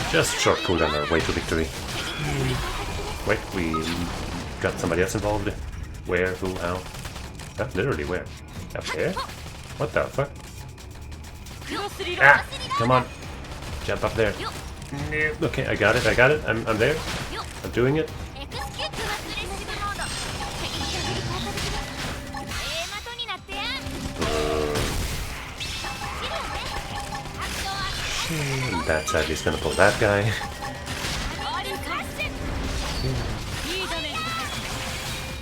Just short cooldown our way to victory. Wait, we got somebody else involved. Where? Who? How? Literally where? Up there? What the fuck? Ah! Come on! Jump up there. Okay, I got it, I'm there. I'm doing it. That sadly is gonna pull that guy.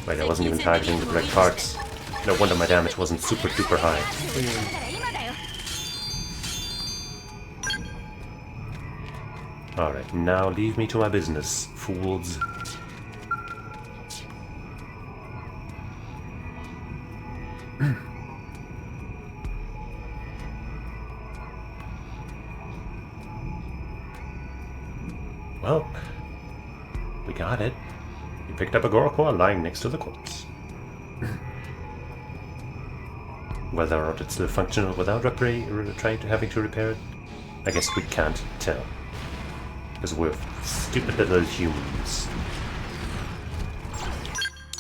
Wait, I wasn't even targeting the correct parts. No wonder my damage wasn't super duper high. Alright, now leave me to my business, fools. Well, we got it. We picked up a Goroqua lying next to the corpse. Whether or not it's still functional without having to repair it, I guess we can't tell. Because we're stupid little humans.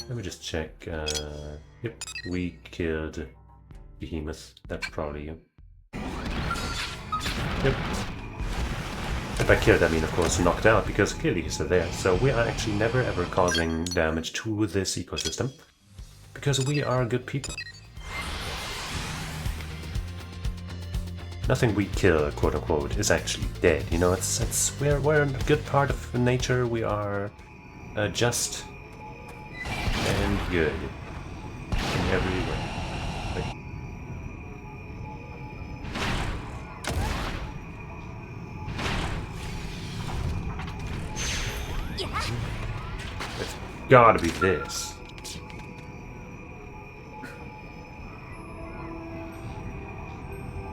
Let me just check. Yep, we killed Behemoth. That's probably you. Yep. And by killed, I mean, of course, knocked out, because clearly he's still there. So we are actually never ever causing damage to this ecosystem, because we are good people. Nothing we kill, quote unquote, is actually dead. You know, we're a good part of nature. We are just and good in every way. It's gotta be this.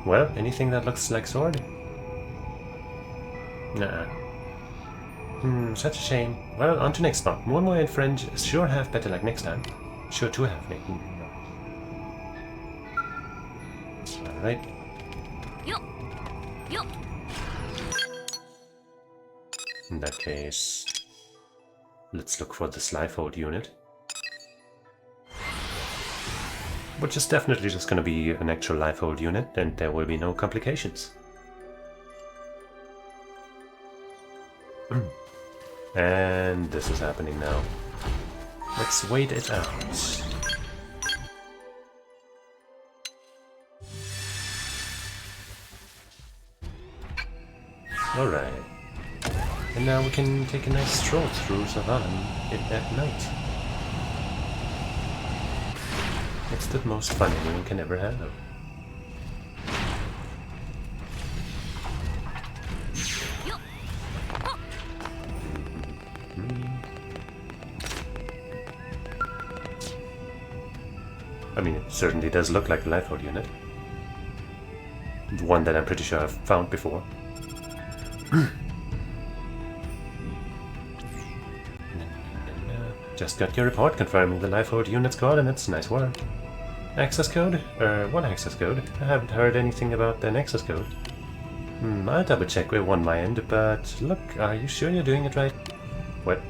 Well, anything that looks like sword? Nah. Such a shame. Well, on to next spot. One more infringe. Sure have better luck next time. Sure to have me. Alright. In that case, let's look for this Lifehold unit. Which is definitely just going to be an actual Lifehold unit, and there will be no complications. And this is happening now. Let's wait it out. Alright. And now we can take a nice stroll through Savannah at night. It's the most fun anyone can ever have. I mean, it certainly does look like a Lifehold unit. One that I'm pretty sure I've found before. Just got your report confirming the Lifehold unit's coordinates. Nice work. Access code? What access code? I haven't heard anything about the access code. I'll double check with one my end, but look, are you sure you're doing it right? What?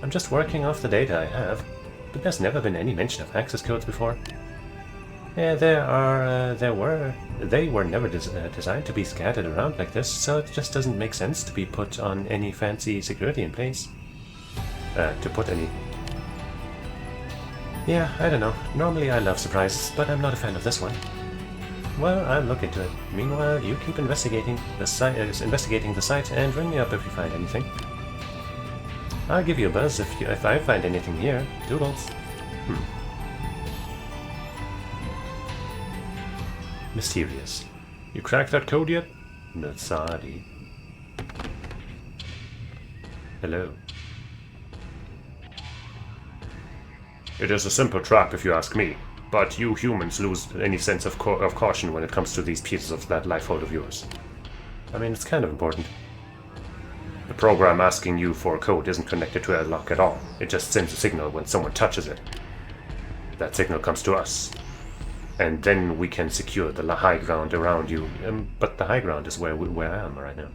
I'm just working off the data I have, but there's never been any mention of access codes before. Yeah, they were never designed to be scattered around like this, so it just doesn't make sense to be put on any fancy security in place. To put any... Yeah, I don't know. Normally I love surprises, but I'm not a fan of this one. Well, I'll look into it. Meanwhile, you keep investigating the site, and ring me up if you find anything. I'll give you a buzz if I find anything here. Doodles. Mysterious. You cracked that code yet? Natsadi. Hello. It is a simple trap if you ask me, but you humans lose any sense of caution when it comes to these pieces of that Lifehold of yours. I mean, it's kind of important. The program asking you for a code isn't connected to a lock at all. It just sends a signal when someone touches it. That signal comes to us. and then we can secure the high ground around you. But the high ground is where I am right now.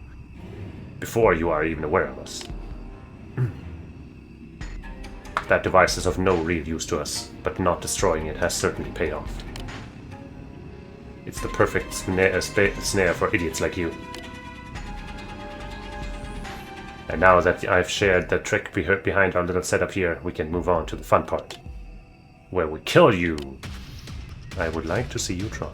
Before you are even aware of us. That device is of no real use to us, but not destroying it has certainly paid off. It's the perfect snare for idiots like you. And now that I've shared the trick behind our little setup here, we can move on to the fun part. Where we kill you. I would like to see you try.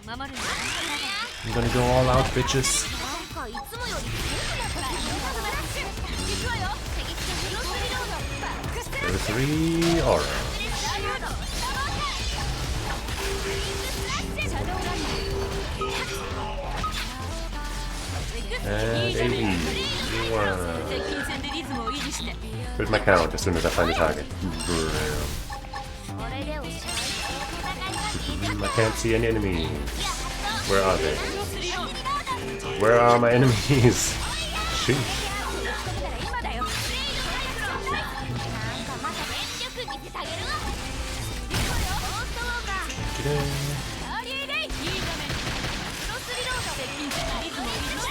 I'm gonna go all out, bitches. There are 3 aura. And AV. Where's my count as soon as I find the target? I can't see any enemies. Where are they? Where are my enemies? Sheesh.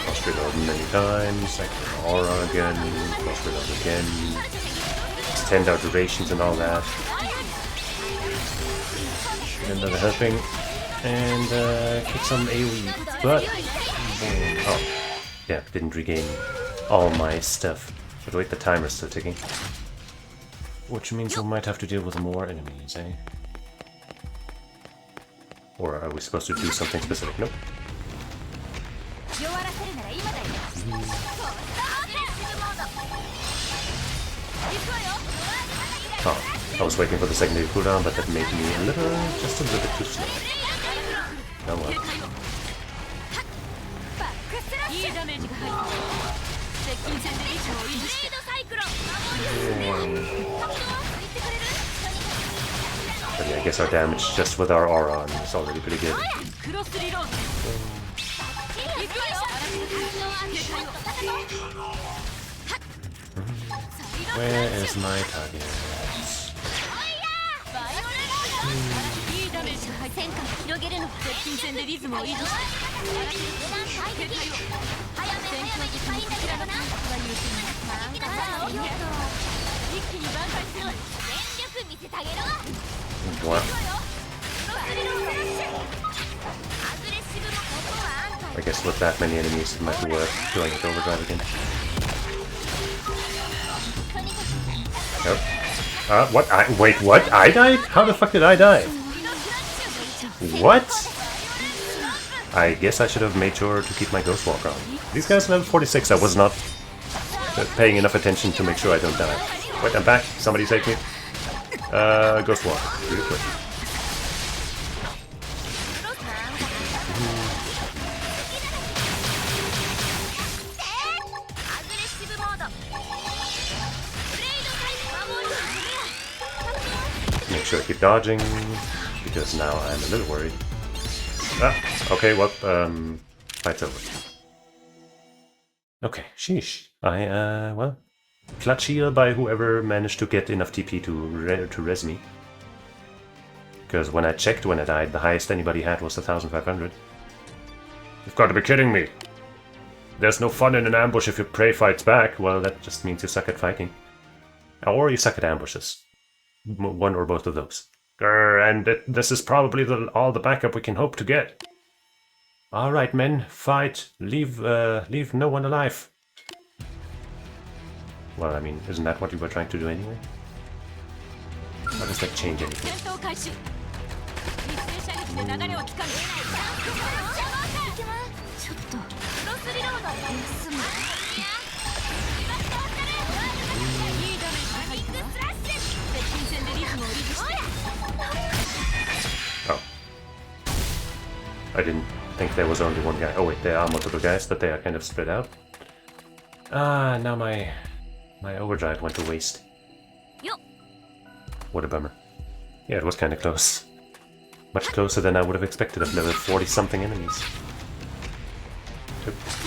Cross reload many times, I can aura again, cross reload again, extend our durations and all that. Another helping, and kick some AoE, but... oh, yeah, didn't regain all my stuff. But wait, the timer's still ticking. Which means we might have to deal with more enemies, eh? Or are we supposed to do something specific? Nope. Oh, I was waiting for the secondary cooldown, but that made me just a little bit too slow. Oh well. But yeah, I guess our damage just with our aura on is already pretty good. Where is my target? What? I guess with that many enemies it might be worth doing it overdrive again. Nope. What? Wait, what? I died? How the fuck did I die? What? I guess I should have made sure to keep my Ghost Walker on. These guys are level 46. I was not paying enough attention to make sure I don't die. Wait, I'm back. Somebody save me. Ghost Walker. Really quick. Make sure I keep dodging, because now I'm a little worried. Ah, okay, well, fight's over. Okay, sheesh. Well, clutch heal by whoever managed to get enough TP to res me. Because when I checked when I died, the highest anybody had was 1,500. You've got to be kidding me! There's no fun in an ambush if your prey fights back. Well, that just means you suck at fighting. Or you suck at ambushes. One or both of those. And this is probably all the backup we can hope to get. Alright, men, fight. Leave no one alive. Well, I mean, isn't that what you were trying to do anyway? How does that change anything? Oh. I didn't think there was only one guy. Oh wait, there are multiple guys, but they are kind of spread out. Ah, now my overdrive went to waste. What a bummer. Yeah, it was kind of close. Much closer than I would have expected of level 40-something enemies.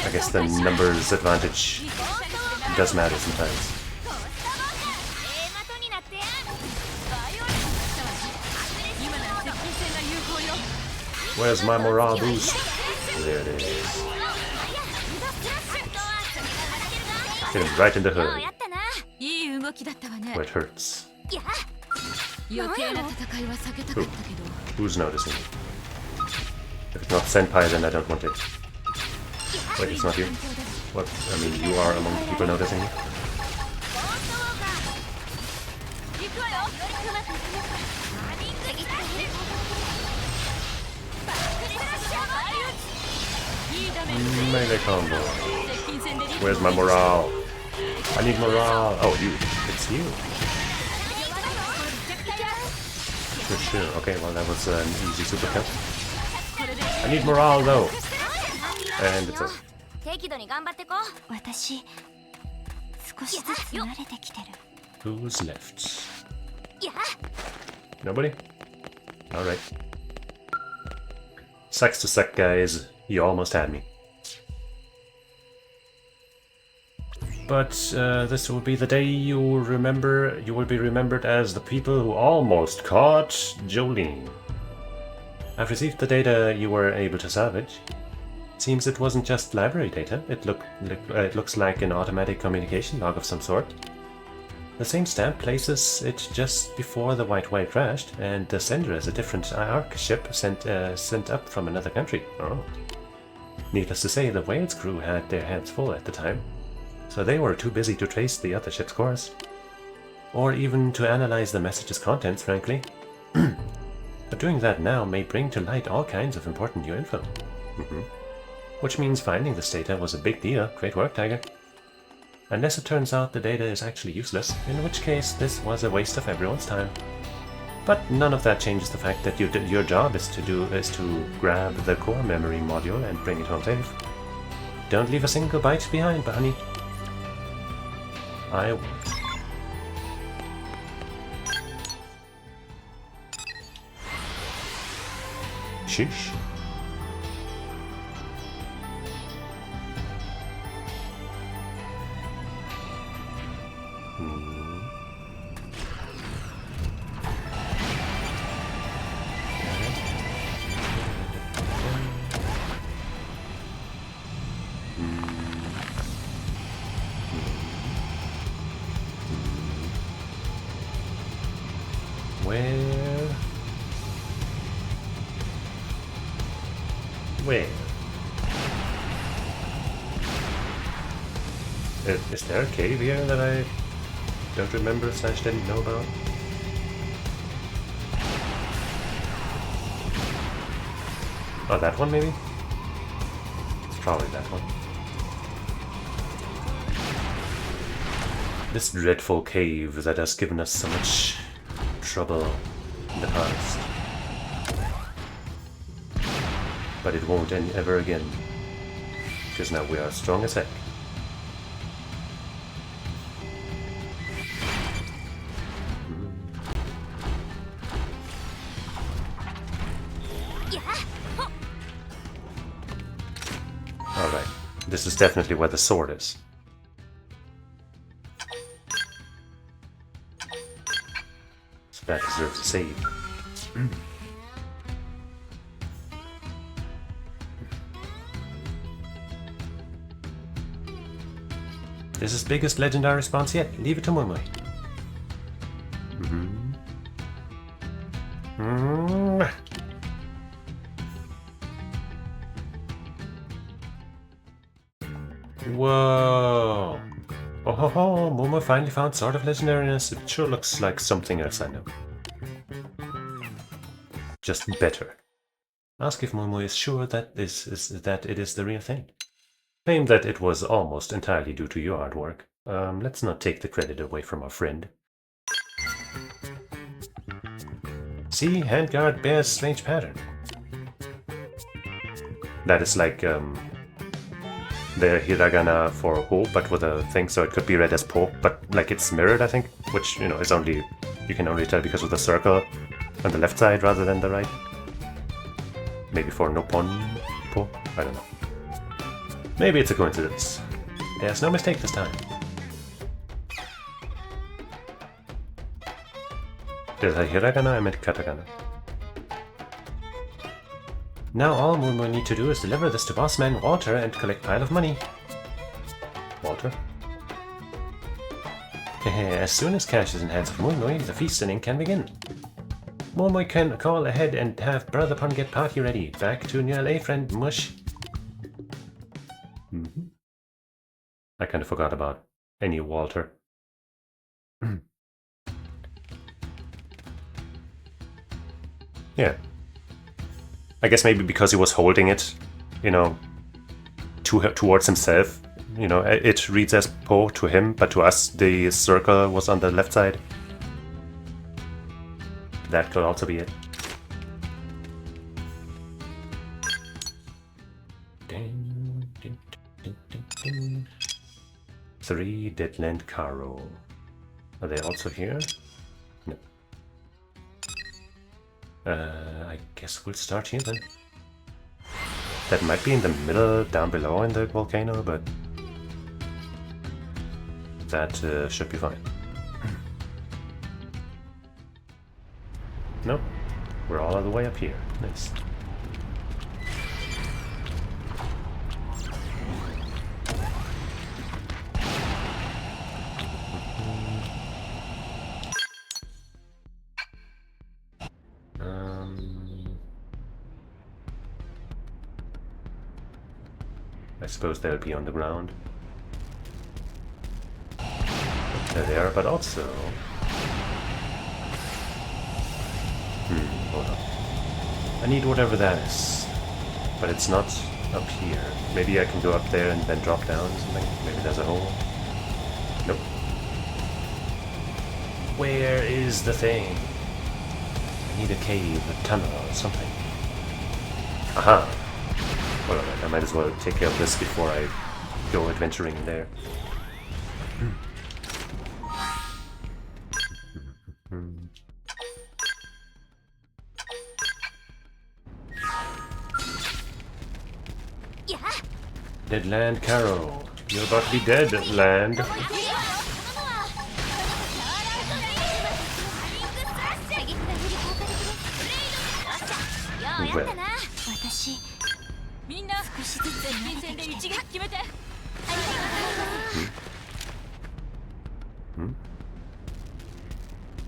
I guess the numbers advantage does matter sometimes. Where's my morale boost? There it is. Hit him right in the hood. Where it hurts. Ooh. Who's noticing? If it's not Senpai, then I don't want it. Wait, it's not you? What? I mean, you are among the people noticing me? Melee combo. Where's my morale? I need morale. Oh, you. It's you. For sure. Okay, well, that was an easy super kill. I need morale, though. And it's us. Who's left? Nobody? Alright. Sucks to suck, guys. You almost had me. But this will be the day you will be remembered as the people who almost caught Jolene. I've received the data you were able to salvage. It seems it wasn't just library data. It looks like an automatic communication log of some sort. The same stamp places it just before the White Whale crashed, and the sender is a different Ark ship sent up from another country. Oh. Needless to say, the Whale's crew had their hands full at the time, so they were too busy to trace the other ship's course. Or even to analyze the message's contents, frankly. But doing that now may bring to light all kinds of important new info. Which means finding this data was a big deal. Great work, Tiger. Unless it turns out the data is actually useless, in which case this was a waste of everyone's time. But none of that changes the fact that your job is to grab the core memory module and bring it home safe. Don't leave a single byte behind, Bunny. I won't. Sheesh. Where? Is there a cave here that I don't remember / didn't know about? Oh, that one maybe? It's probably that one. This dreadful cave that has given us so much trouble in the past. But it won't end ever again, because now we are strong as heck. Alright, this is definitely where the sword is. So that deserves a save. This is biggest legendary response yet. Leave it to Moimoi. Whoa! Oh ho ho! Momo finally found Sword of Legendariness. It sure looks like something else I know. Just better. Ask if Momo is sure that it is the real thing. Claim that it was almost entirely due to your artwork. Let's not take the credit away from our friend. See, handguard bears strange pattern. That is like the hiragana for ho, but with a thing, so it could be read as po, but like it's mirrored, I think, which, you know, is only, you can only tell because of the circle on the left side rather than the right. Maybe for Noppon po? I don't know. Maybe it's a coincidence. There's no mistake this time. Did I hiragana? I meant katakana. Now all Moonmoon need to do is deliver this to Bossman Walter and collect pile of money. Walter? As soon as cash is in hands of Moonmoon, the feasting can begin. Moonmoon can call ahead and have Brother Pun get party ready. Back to New LA friend Mush. I kind of forgot about any Walter. Yeah. I guess maybe because he was holding it, you know, towards himself. You know, it reads as Po to him, but to us the circle was on the left side. That could also be it. Three Deadland Caro. Are they also here? No. I guess we'll start here then. That might be in the middle, down below in the volcano, but that should be fine. No, we're all the way up here. Nice. I suppose they'll be on the ground. There they are, but also... hold on. I need whatever that is. But it's not up here. Maybe I can go up there and then drop down or something? Maybe there's a hole? Nope. Where is the thing? I need a cave, a tunnel, or something. Aha! Well, I might as well take care of this before I go adventuring in there. Deadland Caro. You're about to be dead, land. Well.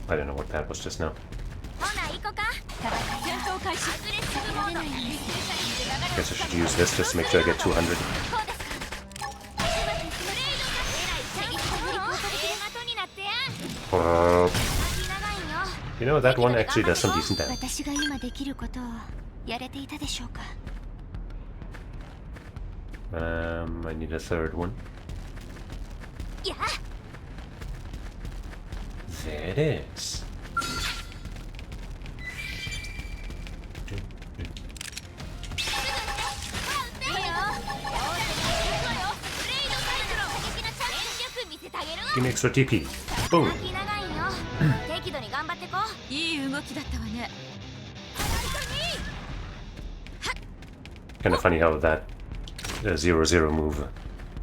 I don't know what that was just now. Guess I should use this just to make sure I get 200. You know, that one actually does some decent damage. I need a third one. There it is. Give me extra TP. Boom. Kind of funny how that 0-0 move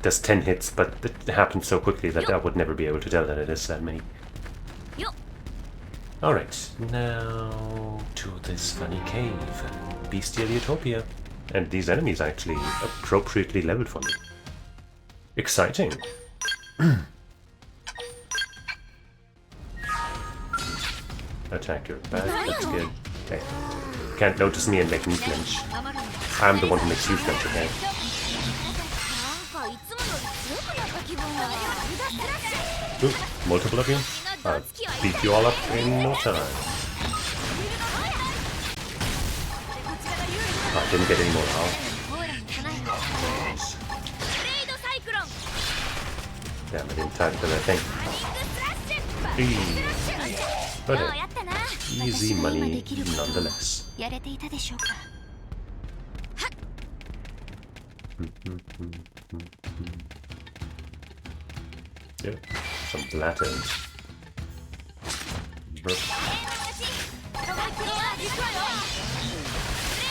does 10 hits, but it happens so quickly that I would never be able to tell that it is that many. Alright, now to this funny cave. Bestial Utopia. And these enemies are actually appropriately leveled for me. Exciting. Attack your back, that's good. Okay. Can't notice me and make me flinch. I'm the one who makes you flinch, okay? Ooh, multiple of you? I'll beat you all up in no time. Oh, I didn't get any more health. Damn, I didn't target that thing. But easy money nonetheless. Yeah, some blatters.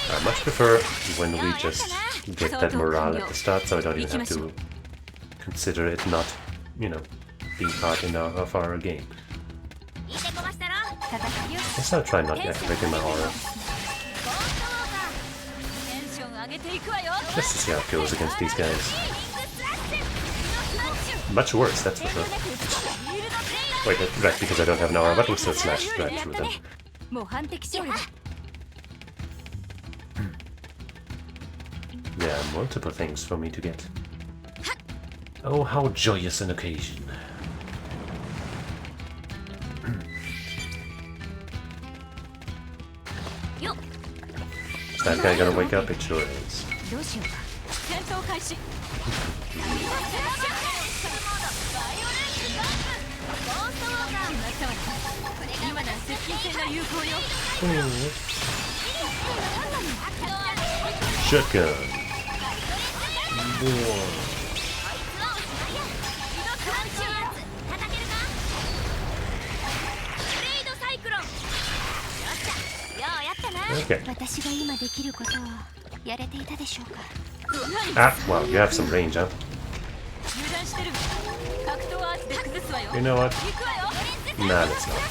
I much prefer when we just get that morale at the start, so I don't even have to consider it not, you know, being part of our game. Guess I'll try not activating my aura. Just to see how it goes against these guys. Much worse, that's for sure. Wait, right, because I don't have an aura, but we'll still slash right through them. Yeah, multiple things for me to get. Oh, how joyous an occasion. Is that guy gonna wake up? It sure is. Shotgun. Whoa. Okay. Ah, well, you have some range, huh? You know what? Nah, let's not.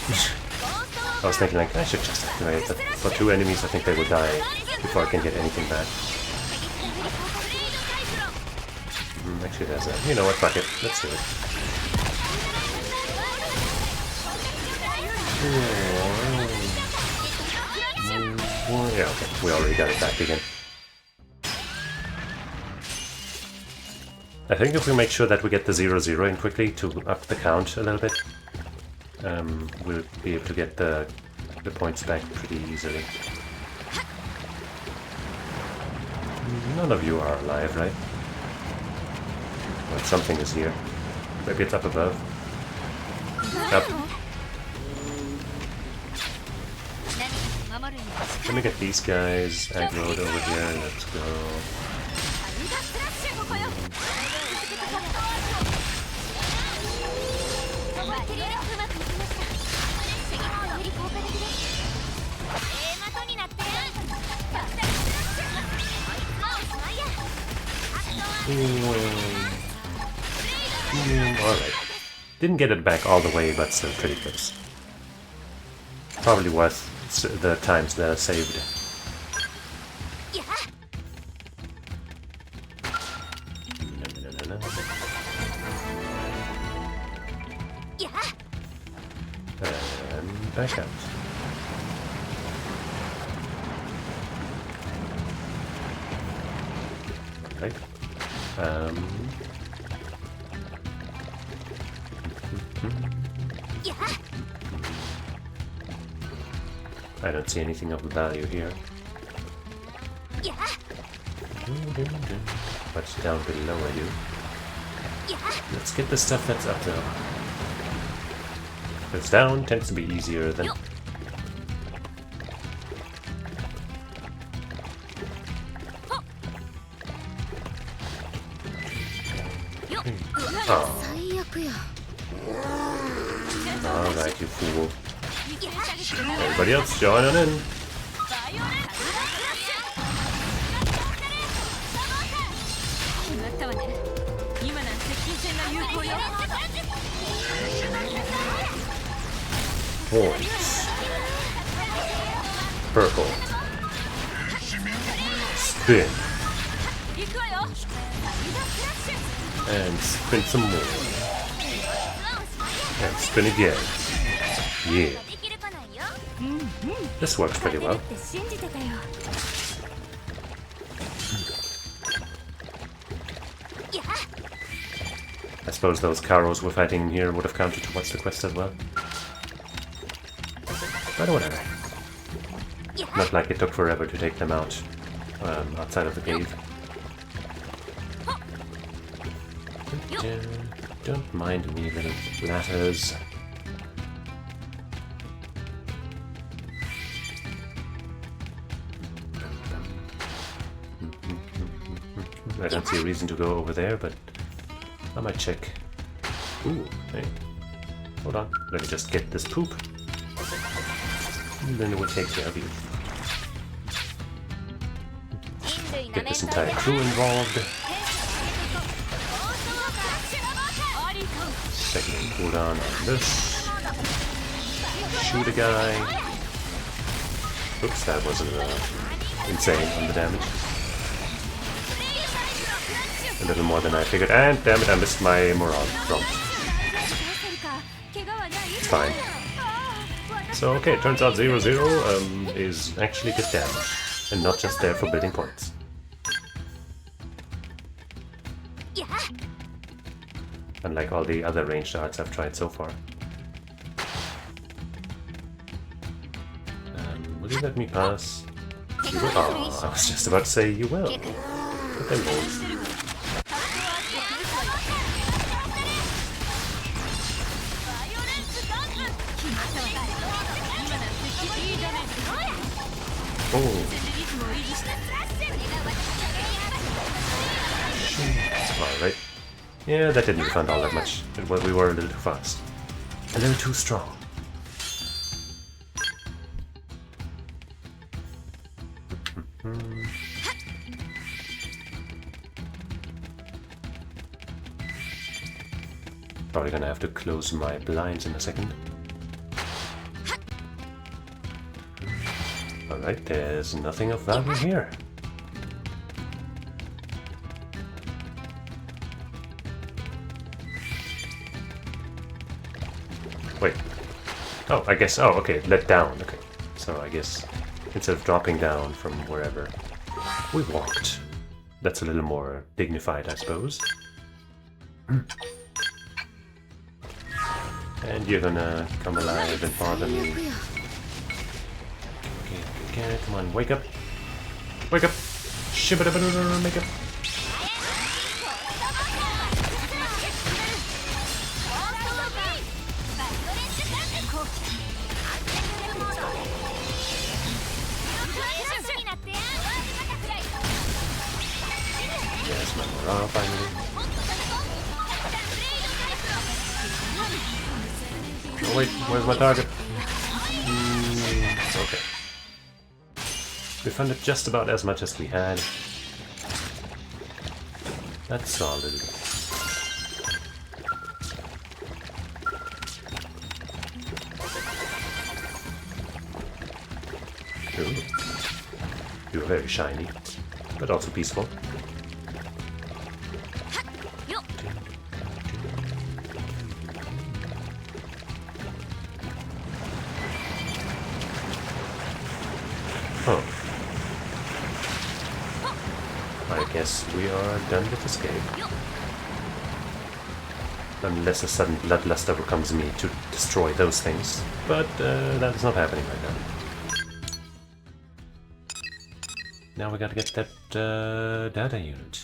I was thinking, like, I should just activate it, but for 2 enemies, I think they will die before I can get anything back. Actually, there's a... You know what? Fuck it. Let's do it. Yeah, okay. We already got it back again. I think if we make sure that we get the 0-0 in quickly to up the count a little bit, we'll be able to get the points back pretty easily. None of you are alive, right? Well, something is here. Maybe it's up above. Up. Let me get these guys aggroed over here. Let's go. Alright. Didn't get it back all the way, but still pretty close. Probably worth the times that are saved. And back out. Right. I don't see anything of value here. What's down below I do? Let's get the stuff that's up there. What's down tends to be easier than... Oh. Alright, you fool. Everybody else, join on in. Points. Purple. Spin. And spin some more. And spin again. Yeah. This works pretty well. I suppose those Karos we're fighting here would have counted towards the quest as well. But whatever. Not like it took forever to take them out outside of the cave. Don't mind me, little blatters. I don't see a reason to go over there, but I might check. Ooh, hey. Hold on. Let me just get this poop. And then we'll take care of you. Get this entire crew involved. Second cooldown on this. shoot a guy. Oops, that was insane on the damage. A little more than I figured. And damn it, I missed my morale prompt. It's fine. So okay, it turns out 0-0 is actually good damage. And not just there for building points. Unlike all the other ranged arts I've tried so far. Will you let me pass? You will? Oh, I was just about to say you will. But then won't. Oh. Alright. Yeah, that didn't defend all that much. We were a little too fast. A little too strong. Probably gonna have to close my blinds in a second. Alright, there's nothing of value here. Wait. Oh, I guess. Oh, okay. Let down. Okay. So I guess instead of dropping down from wherever, we walked. That's a little more dignified, I suppose. And you're gonna come alive and bother me. Okay, come on, wake up. Wake up. Shibba-dabba-dabba, make up. Yes, my morale finally. Oh wait, where's my target? Okay. We funded just about as much as we had. That's solid. Ooh. You're very shiny, but also peaceful. Oh. I guess we are done with escape. Unless a sudden bloodlust overcomes me to destroy those things. But that is not happening right now. Now we gotta get that data unit.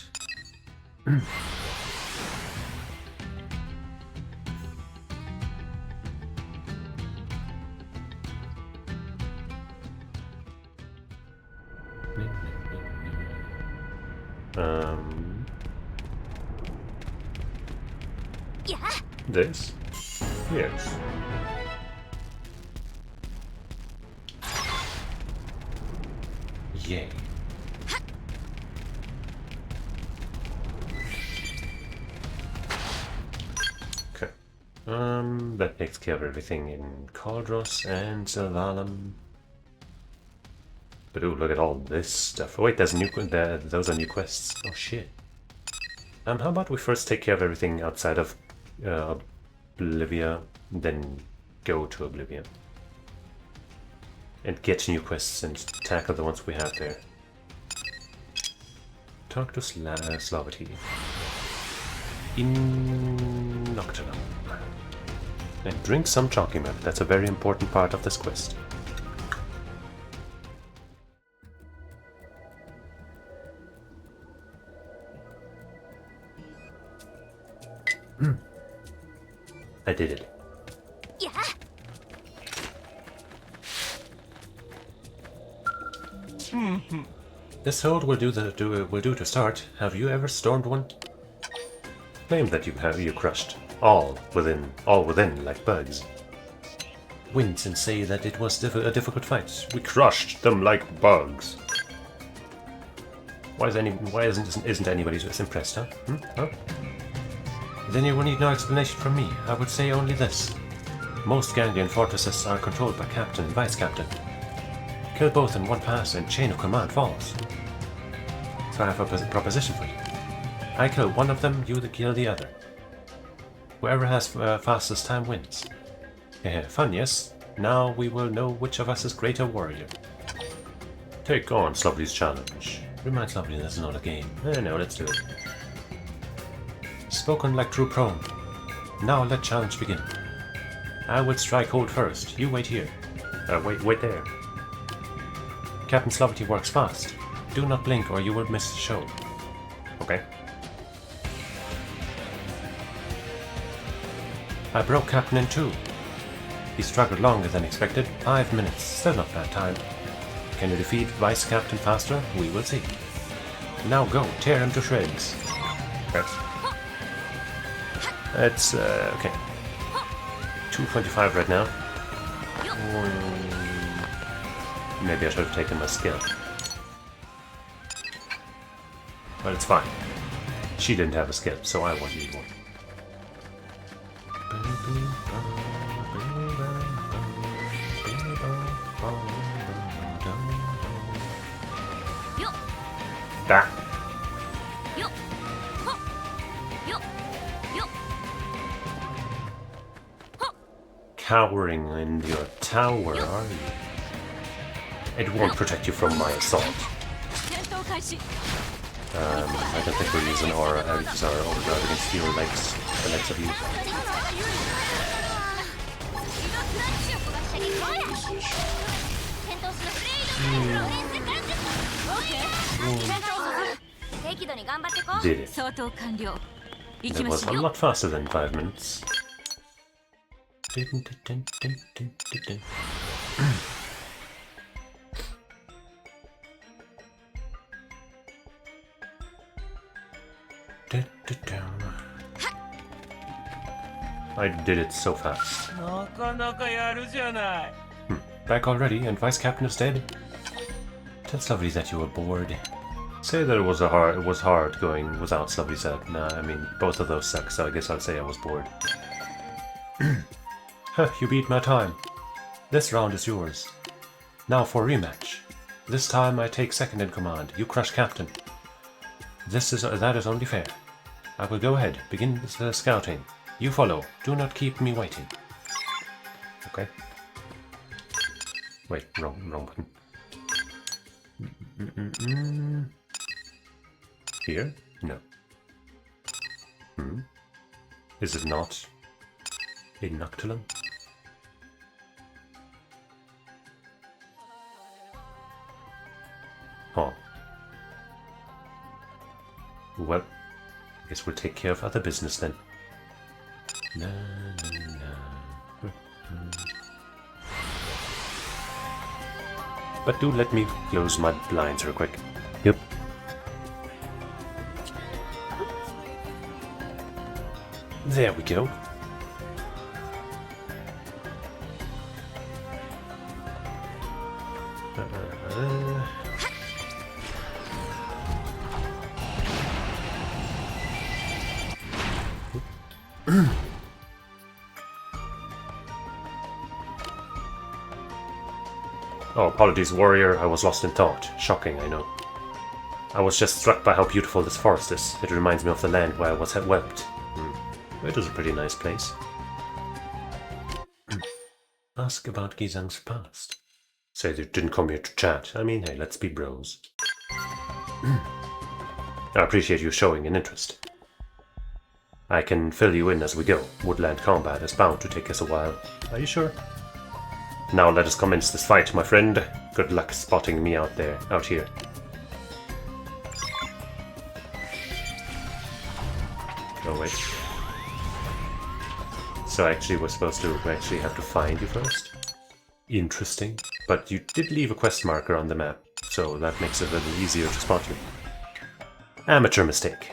This? Yes. Yay. Okay. That takes care of everything in Caldros and Sylvalum. But ooh, look at all this stuff. Oh, wait, there's new. Those are new quests. Oh shit. How about we first take care of everything outside of Oblivia, then go to Oblivia. And get new quests and tackle the ones we have there. Talk to Slavati. In Nocturnum. And drink some chalky milk. That's a very important part of this quest. I did it. Yeah. This hold will do to start. Have you ever stormed one? Claim that you crushed all within like bugs. Wince and say that it was a difficult fight. We crushed them like bugs. Why isn't anybody as impressed, huh? Huh? Then you will need no explanation from me. I would say only this. Most Ganglion fortresses are controlled by Captain and Vice Captain. Kill both in one pass and chain of command falls. So I have a proposition for you. I kill one of them, you kill the other. Whoever has fastest time wins. Fun, yes? Now we will know which of us is greater warrior. Take on Slovely's challenge. Remind Slovely that's not a game. No, let's do it. Spoken like true pro. Now let challenge begin. I will strike hold first. You wait here. Wait there. Captain Slovety works fast. Do not blink or you will miss the show. Okay. I broke Captain in two. He struggled longer than expected. 5 minutes. Still not bad time. Can you defeat Vice Captain faster? We will see. Now go. Tear him to shreds. Yes. It's, okay. 225 right now. Maybe I should have taken my skill. But it's fine. She didn't have a skill, so I won't need one. That. Cowering in your tower, are you? It won't protect you from my assault. I don't think we're using aura. I use our overdrive against your legs, the legs of you. Did it. That was a lot faster than 5 minutes. I did it so fast. Back already, and Vice Captain is dead? Tell Slovely that you were bored. Say that it was hard going without Slovely said. Nah, I mean, both of those suck, so I guess I'll say I was bored. Huh, you beat my time. This round is yours. Now for rematch. This time I take second in command. You crush Captain. That is only fair. I will go ahead. Begin the scouting. You follow. Do not keep me waiting. Okay. Wait, wrong button. Here? No. Is it not a Noctulum? Oh. Well, I guess we'll take care of other business then. Na, na, na. But do let me close my blinds real quick. Yep. There we go. Oh, apologies, warrior. I was lost in thought. Shocking, I know. I was just struck by how beautiful this forest is. It reminds me of the land where I was whelped. It was a pretty nice place. Ask about Gizang's past. Say they didn't come here to chat. I mean, hey, let's be bros. I appreciate you showing an interest. I can fill you in as we go. Woodland combat is bound to take us a while. Are you sure? Now let us commence this fight, my friend. Good luck spotting me out here. Oh wait. So actually we have to find you first? Interesting. But you did leave a quest marker on the map, so that makes it a little easier to spot you. Amateur mistake.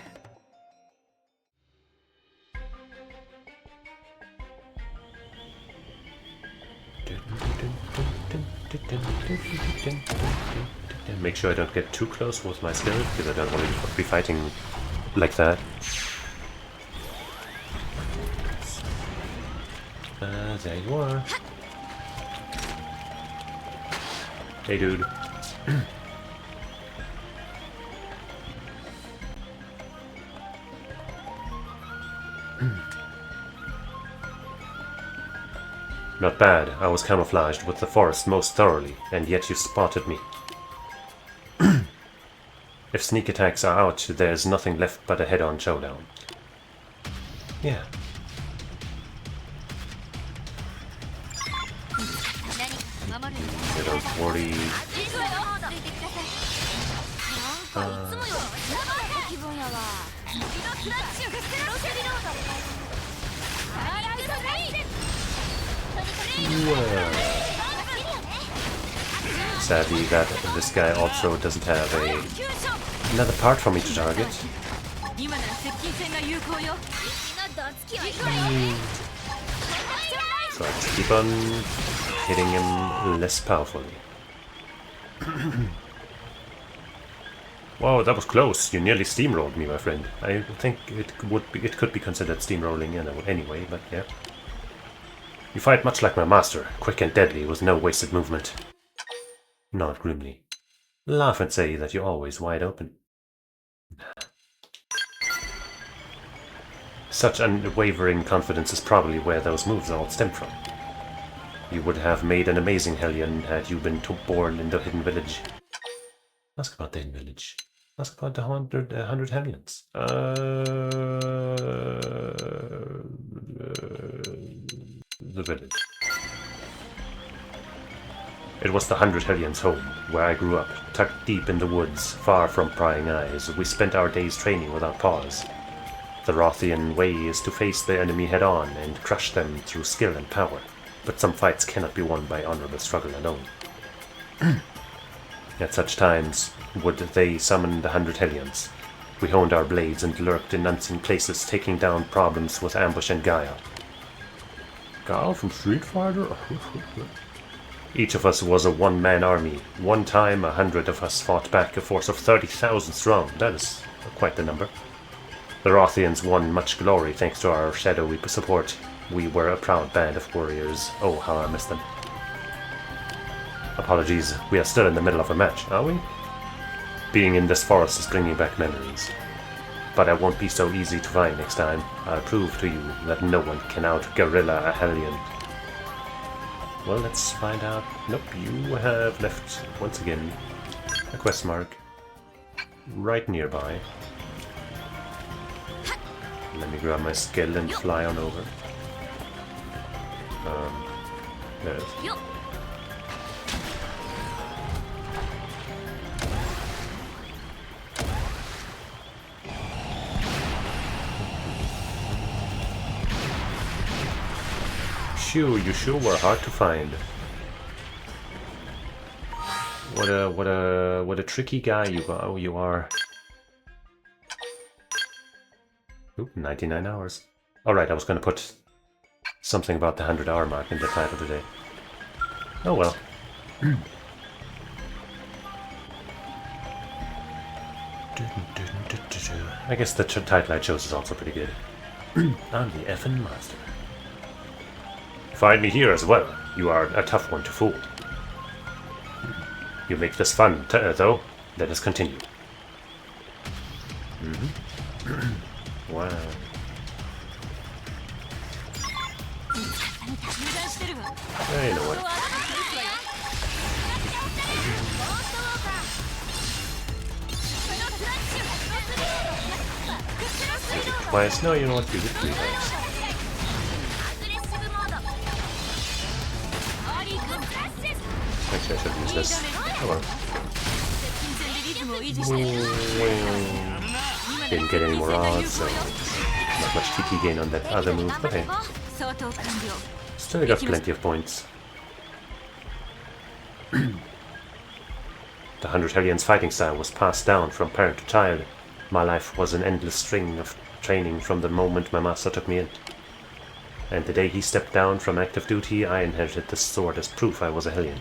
Make sure I don't get too close with my skill, because I don't want to be fighting like that. There you are. Hey, dude. Not bad. I was camouflaged with the forest most thoroughly, and yet you spotted me. If sneak attacks are out, there's nothing left but a head-on showdown. Yeah. Little 40. Sadly, this guy also doesn't have another part for me to target. So I just keep on hitting him less powerfully. Whoa, that was close. You nearly steamrolled me, my friend. I think it could be considered steamrolling anyway, but yeah. You fight much like my master, quick and deadly, with no wasted movement. Nod grimly. Laugh and say that you're always wide open. Such unwavering confidence is probably where those moves all stem from. You would have made an amazing Hellion had you been born in the Hidden Village. Ask about the Hidden Village. Ask about the 100 Hellions. The village. It was the 100 Hellions' home, where I grew up, tucked deep in the woods, far from prying eyes. We spent our days training without pause. The Rothian way is to face the enemy head-on and crush them through skill and power, but some fights cannot be won by honorable struggle alone. At such times would they summon the 100 Hellions. We honed our blades and lurked in unseen places, taking down problems with ambush and guile. Guile from Street Fighter? Each of us was a one-man army. One time, 100 of us fought back a force of 30,000 strong. That is quite the number. The Rothians won much glory thanks to our shadowy support. We were a proud band of warriors. Oh, how I miss them. Apologies, we are still in the middle of a match, are we? Being in this forest is bringing back memories. But I won't be so easy to find next time. I'll prove to you that no one can out-guerrilla a Hellion. Well, let's find out. Nope, you have left, once again, a quest mark right nearby. Let me grab my skill and fly on over. There it is. Phew, you sure were hard to find. What a tricky guy you are. Oop, 99 hours. Alright, I was gonna put something about the 100-hour mark in the title today. Oh well. I guess the title I chose is also pretty good. I'm the effing master. Find me here as well. You are a tough one to fool. You make this fun, though. Let us continue. Wow. You know what? Use it twice. No, you know what? Use it 3 times. Actually, I should use this. Oh well. Didn't get any more odds, so not much TP gain on that other move, but hey. Still got plenty of points. The 100 Hellions fighting style was passed down from parent to child. My life was an endless string of training from the moment my master took me in. And the day he stepped down from active duty, I inherited this sword as proof I was a Hellion.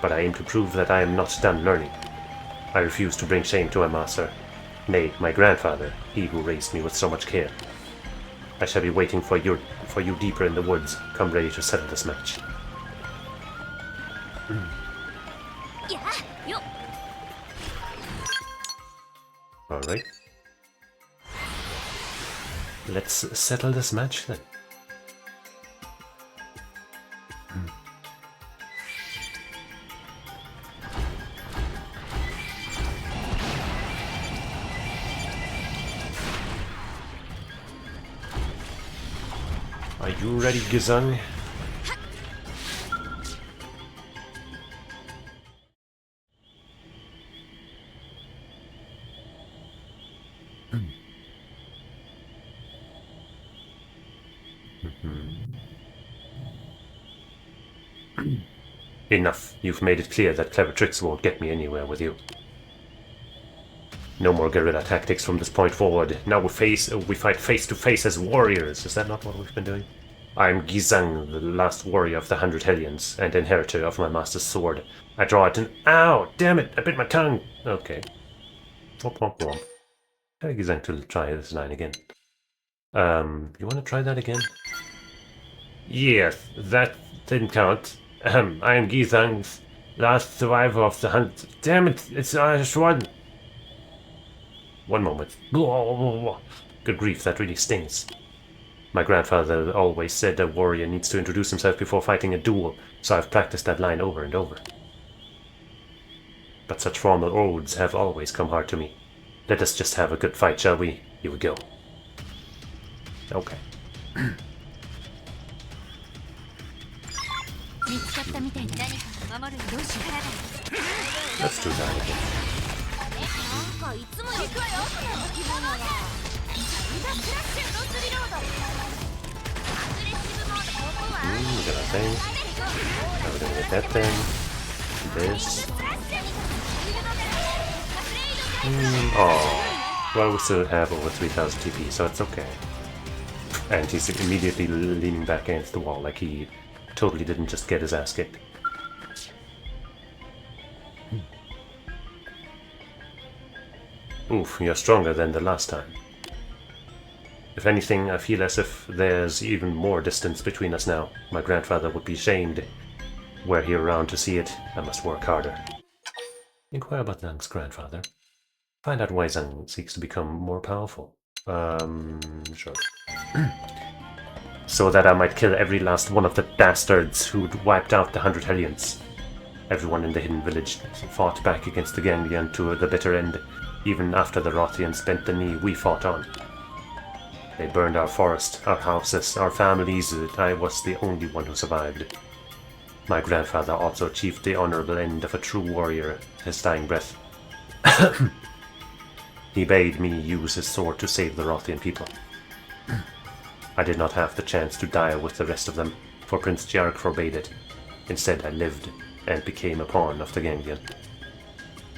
But I aim to prove that I am not done learning. I refuse to bring shame to my master. Nay, my grandfather, he who raised me with so much care. I shall be waiting for you deeper in the woods. Come ready to settle this match. Alright. Let's settle this match then. Are you ready, Gizang? Enough. You've made it clear that clever tricks won't get me anywhere with you. No more guerrilla tactics from this point forward. Now we fight face to face as warriors. Is that not what we've been doing? I am Gizang, the last warrior of the 100 Hellions, and inheritor of my master's sword. I draw it and... Ow! Damn it! I bit my tongue! Okay. Womp womp womp. Tell Gizang to try this line again. You want to try that again? Yes, that didn't count. I am Gizang's last survivor of the hunt. Damn it! It's just one. One moment. Good grief, that really stings. My grandfather always said a warrior needs to introduce himself before fighting a duel, so I've practiced that line over and over. But such formal oaths have always come hard to me. Let us just have a good fight, shall we? Here we go. Okay. Let's do that again. We got our thing. Now we're gonna get that thing. This. Oh. Well, we still have over 3000 TP, so it's okay. And he's immediately leaning back against the wall, like he totally didn't just get his ass kicked. Oof, you're stronger than the last time. If anything, I feel as if there's even more distance between us now. My grandfather would be ashamed. Were he around to see it, I must work harder. Inquire about Zhang's grandfather. Find out why Zhang seeks to become more powerful. Sure. So that I might kill every last one of the dastards who'd wiped out the 100 Hellions. Everyone in the hidden village fought back against the Ganglion to the bitter end, even after the Rothians spent the knee we fought on. They burned our forest, our houses, our families. I was the only one who survived. My grandfather also achieved the honorable end of a true warrior, his dying breath. He bade me use his sword to save the Rothian people. I did not have the chance to die with the rest of them, for Prince Jarek forbade it. Instead, I lived and became a pawn of the Ganglion.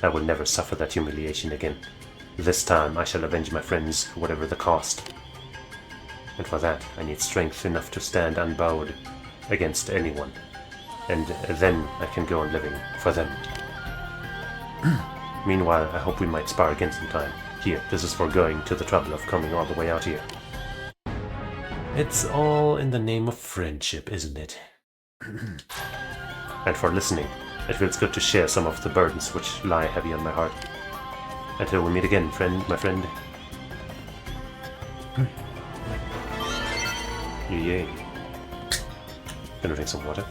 I will never suffer that humiliation again. This time I shall avenge my friends, whatever the cost. And for that, I need strength enough to stand unbowed against anyone. And then I can go on living for them. Meanwhile, I hope we might spar again sometime. Here, this is for going to the trouble of coming all the way out here. It's all in the name of friendship, isn't it? And for listening. It feels good to share some of the burdens which lie heavy on my heart. Until we meet again, my friend. Yay. Gonna drink some water.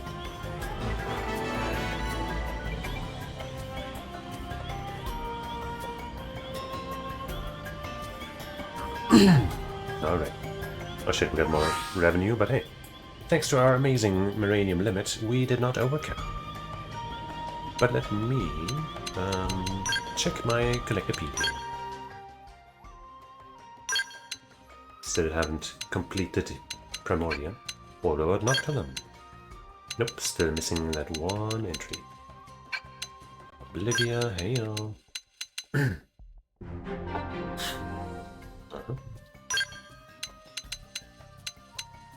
Alright. Oh shit, we got more revenue, but hey. Thanks to our amazing Miranium limit, we did not overkill. But let me check my collector people. Still haven't completed Primordia. Or not tell them. Nope, still missing that one entry. Oblivia, heyo.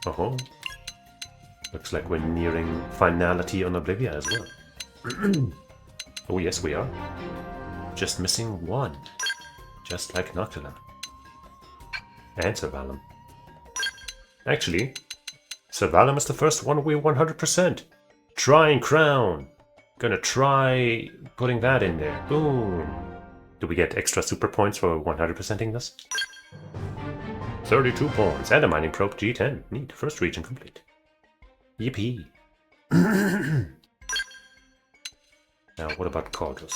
Oh, looks like we're nearing finality on Oblivia as well. Oh yes, we are. Just missing one. Just like Noctula. And Servalum. Actually, Savalum is the first one we 100%. Trying crown. Gonna try putting that in there. Boom. Do we get extra super points for 100%ing this? 32 points and a mining probe G10. Neat. First region complete. Yippee. Now, what about Cauldrus?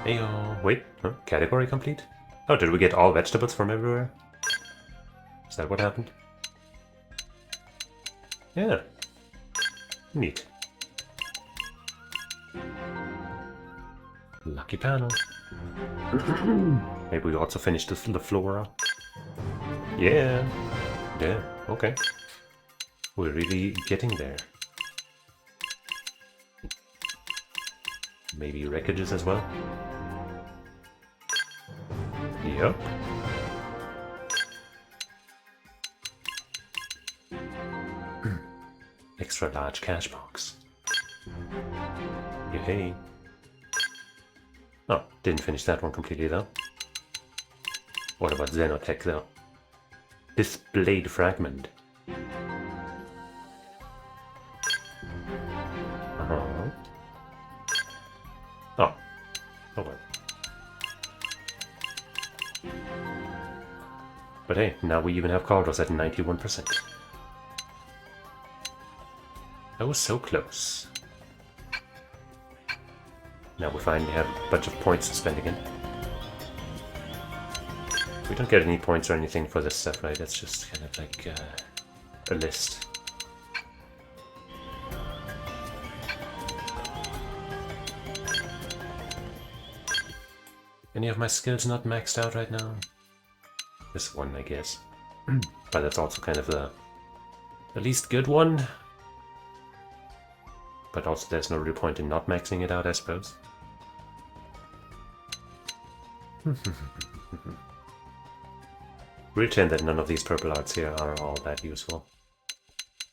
Ayo. Wait, huh? Category complete? Oh, did we get all vegetables from everywhere? Is that what happened? Yeah. Neat. Lucky panel. Maybe we also finished the flora. Yeah. Yeah, okay. We're really getting there. Maybe wreckages as well? Yep. Extra large cash box. Hey. Oh, didn't finish that one completely though. What about Xenotech though? Displayed fragment. Oh. Oh well. But hey, now we even have Cauldrus at 91%. That was so close. Now we finally have a bunch of points to spend again. We don't get any points or anything for this stuff, right? That's just kind of like a list. Any of my skills not maxed out right now? This one, I guess. But that's also kind of the least good one. But also there's no real point in not maxing it out, I suppose. Real shame that none of these purple arts here are all that useful.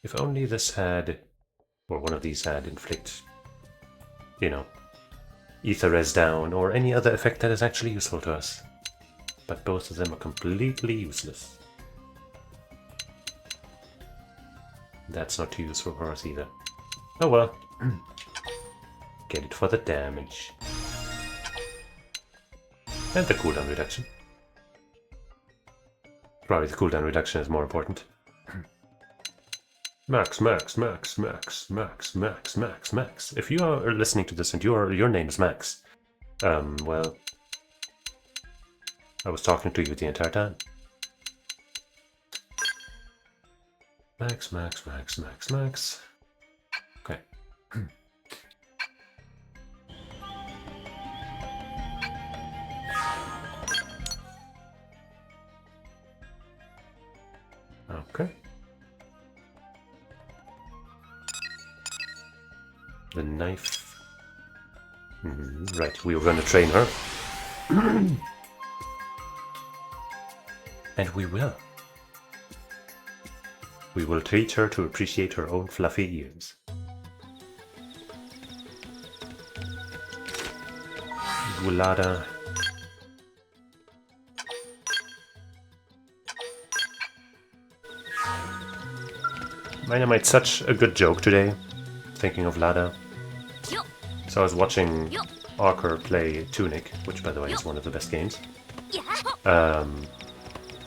If only this had, or one of these had inflict, you know, ether res down, or any other effect that is actually useful to us. But both of them are completely useless. That's not too useful for us either. Oh well. Get it for the damage. And the cooldown reduction. Probably the cooldown reduction is more important. Max, max, max, max, max, max, max, max. If you are listening to this and your name is Max, well, I was talking to you the entire time. Max, max, max, max, max. Okay. Okay. The knife. Right, we were going to train her. And we will. We will teach her to appreciate her own fluffy ears. Gulada. Mine made such a good joke today, thinking of Lada. So I was watching Archer play Tunic, which by the way is one of the best games.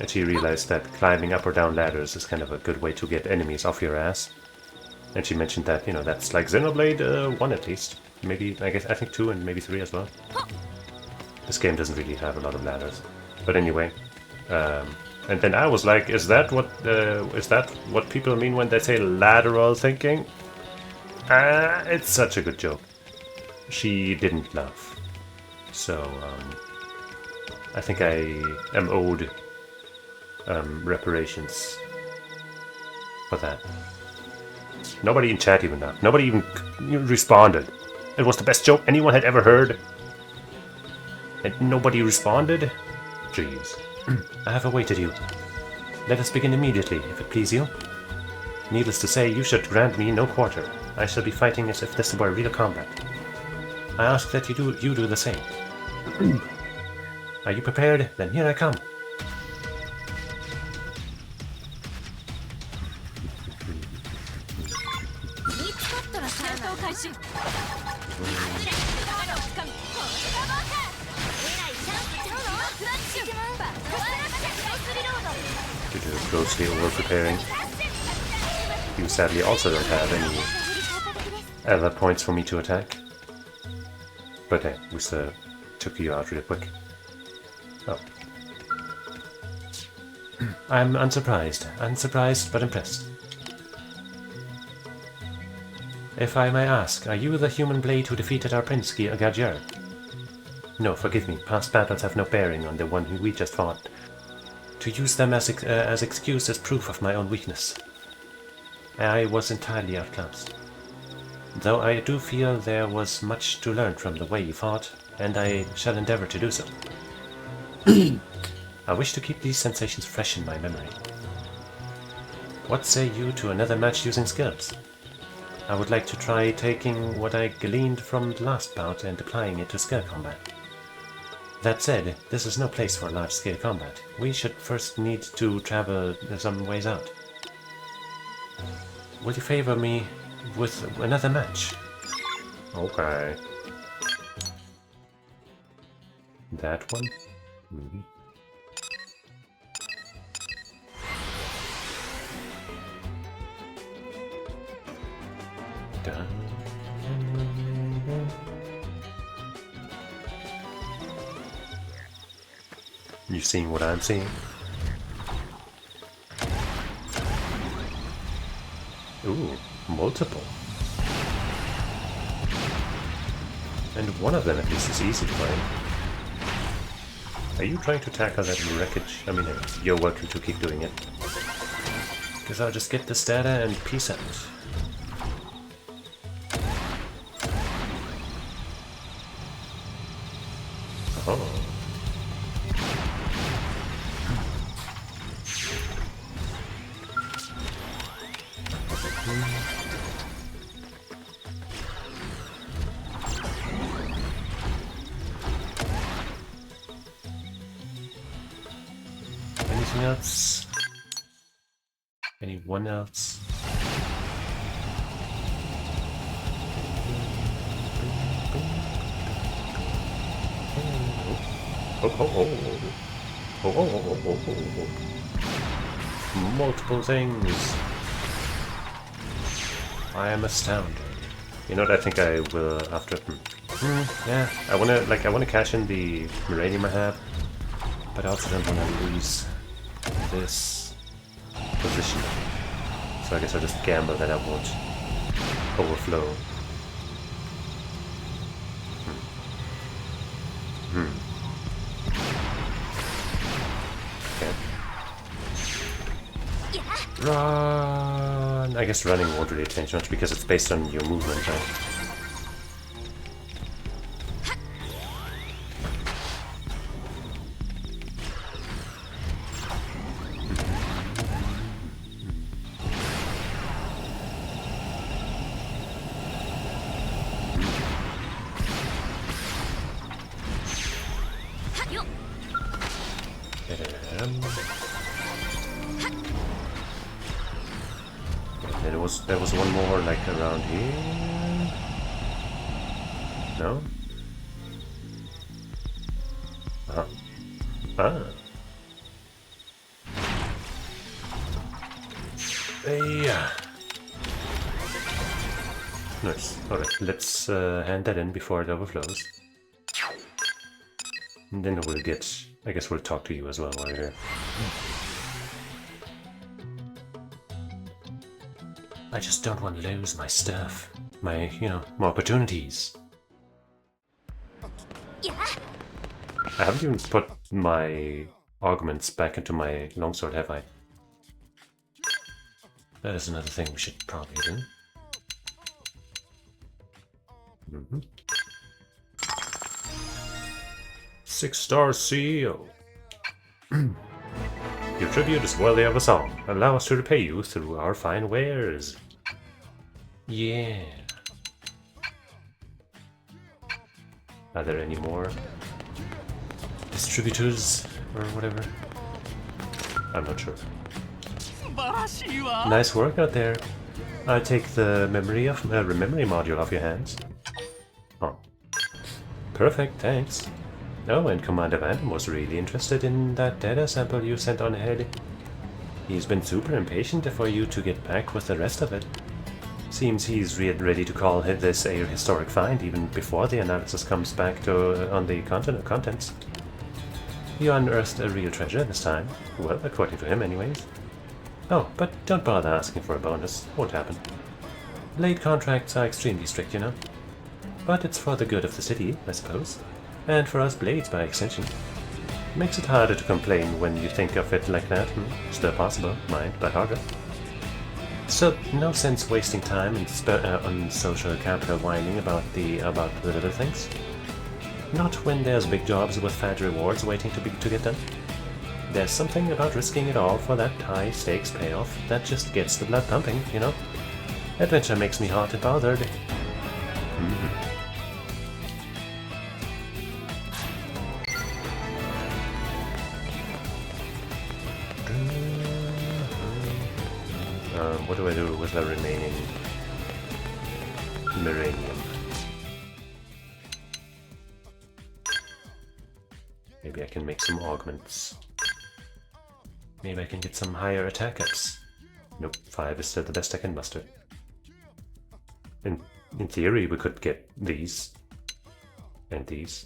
And she realized that climbing up or down ladders is kind of a good way to get enemies off your ass. And she mentioned that, you know, that's like Xenoblade 1 at least. Maybe, I think 2 and maybe 3 as well. This game doesn't really have a lot of ladders. But anyway, and then I was like, is that what people mean when they say lateral thinking? It's such a good joke. She didn't laugh. So, I think I am owed reparations for that. Nobody in chat even laughed. Nobody even responded. It was the best joke anyone had ever heard. And nobody responded? Jeez. I have awaited you. Let us begin immediately, if it please you. Needless to say, you should grant me no quarter. I shall be fighting as if this were real combat. I ask that you do the same. Are you prepared? Then here I come. Due to grossly over-preparing. You sadly also don't have any other points for me to attack. But hey, we took you out real quick. Oh. I'm unsurprised. Unsurprised, but impressed. If I may ask, are you the human blade who defeated our prince, Gajir? No, forgive me. Past battles have no bearing on the one who we just fought. To use them as excuse is proof of my own weakness. I was entirely outclassed. Though I do feel there was much to learn from the way you fought, and I shall endeavor to do so. I wish to keep these sensations fresh in my memory. What say you to another match using skills? I would like to try taking what I gleaned from the last bout and applying it to skill combat. That said, this is no place for large-scale combat. We should first need to travel some ways out. Will you favor me with another match? Okay. That one? Mm-hmm. Done. You seeing what I'm seeing? Ooh, multiple. And one of them at least is easy to find. Are you trying to tackle that wreckage? I mean, you're welcome to keep doing it. Because I'll just get this data and peace out. Oh. Anything else? Anyone else? Multiple things. I am astounded. You know what? I think I will after. Yeah, I wanna cash in the uranium I have, but I also don't wanna lose this position. So I guess I'll just gamble that I won't overflow. Run! I guess running won't really change much because it's based on your movement, right? There was one more like around here. No? Uh-huh. Ah. Yeah. Nice. Alright, let's hand that in before it overflows. And then we'll get... I guess we'll talk to you as well while you're here. I just don't want to lose my stuff. My, my opportunities. I haven't even put my augments back into my longsword, have I? That is another thing we should probably do. 6-star CEO. Your tribute is worthy of a song. Allow us to repay you through our fine wares. Yeah. Are there any more distributors or whatever. I'm not sure. Nice work out there. I'll take the memory module off your hands. Oh. Perfect, thanks. Oh, and Commander Vandam was really interested in that data sample you sent on ahead. He's been super impatient for you to get back with the rest of it. Seems he's ready to call this a historic find even before the analysis comes back on the contents. You unearthed a real treasure this time. Well, according to him anyways. Oh, but don't bother asking for a bonus. Won't happen. Blade contracts are extremely strict, you know. But it's for the good of the city, I suppose. And for us blades by extension. Makes it harder to complain when you think of it like that. Still possible, mind, but harder. So, no sense wasting time on social capital whining about the little things. Not when there's big jobs with fat rewards waiting to get done. There's something about risking it all for that high-stakes payoff that just gets the blood pumping, you know? Adventure makes me hot and bothered. What do I do with the remaining Miranium? Maybe I can make some augments. Maybe I can get some higher attack ups. Nope, 5 is still the best I can muster. In theory, we could get these. And these.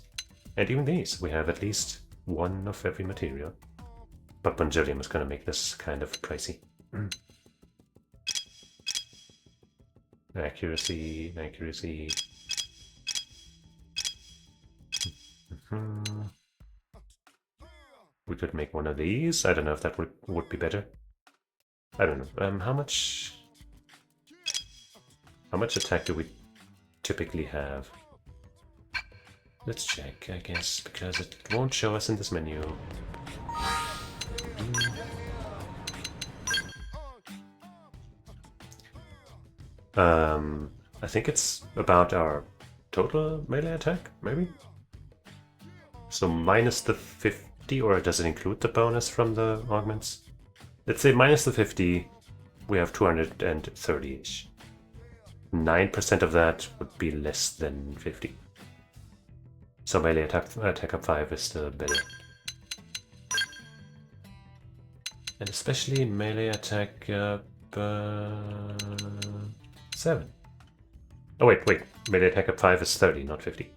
And even these. We have at least one of every material. But Bongilium is going to make this kind of pricey. Accuracy. We could make one of these. I don't know if that would be better. I don't know. How much attack do we typically have? Let's check, I guess, because it won't show us in this menu. I think it's about our total melee attack, maybe? So minus the 50, or does it include the bonus from the augments? Let's say minus the 50, we have 230-ish. 9% of that would be less than 50. So melee attack up 5 is still better. And especially melee attack up 7. Oh wait, melee attack up 5 is 30, not 50.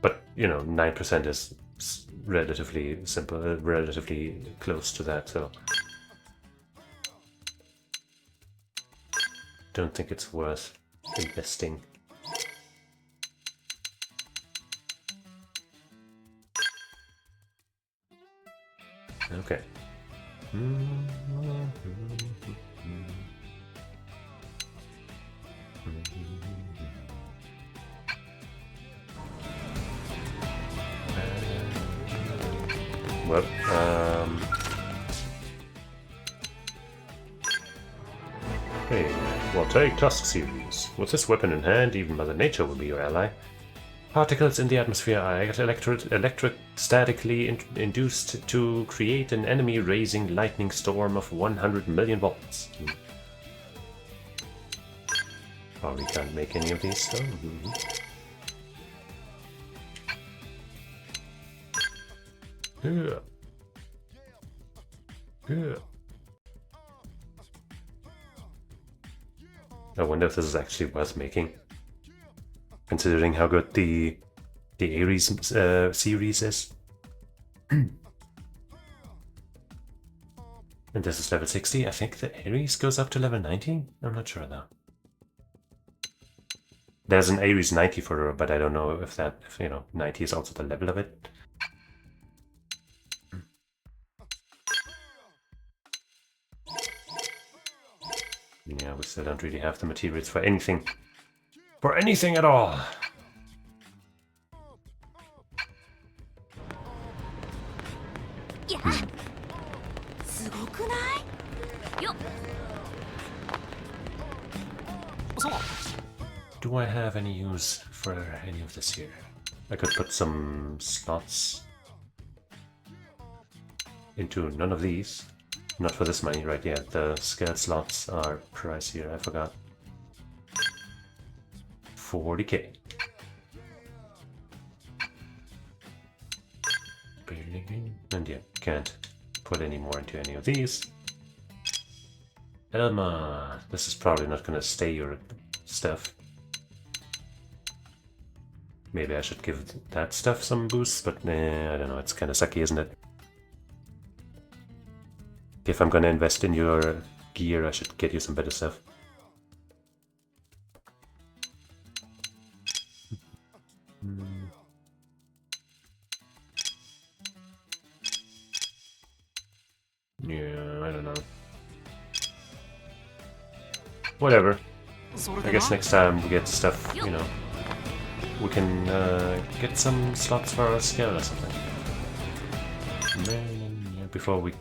But, you know, 9% is relatively simple, relatively close to that, so... Don't think it's worth investing. Okay. Well, hey, well, take Tusk series. With this weapon in hand, even Mother Nature will be your ally. Particles in the atmosphere are electrostatically induced to create an enemy-raising lightning storm of 100 million volts. Probably can't make any of these though. Yeah. I wonder if this is actually worth making, considering how good the Ares series is. And this is level 60. I think the Ares goes up to level 90. I'm not sure though. There's an Ares 90 for her, but I don't know if 90 is also the level of it. Yeah, we still don't really have the materials for anything. For anything at all! Do I have any use for any of this here? I could put some slots into none of these. Not for this money, right? Yeah, the scale slots are pricier, I forgot. 40k. And yeah, can't put any more into any of these. Elma, this is probably not gonna stay your stuff. Maybe I should give that stuff some boosts, but nah, I don't know, it's kinda sucky, isn't it? If I'm gonna invest in your gear, I should get you some better stuff. Yeah, I don't know. Whatever. I guess next time we get stuff, you know, we can get some slots for our skill or something. Then, before we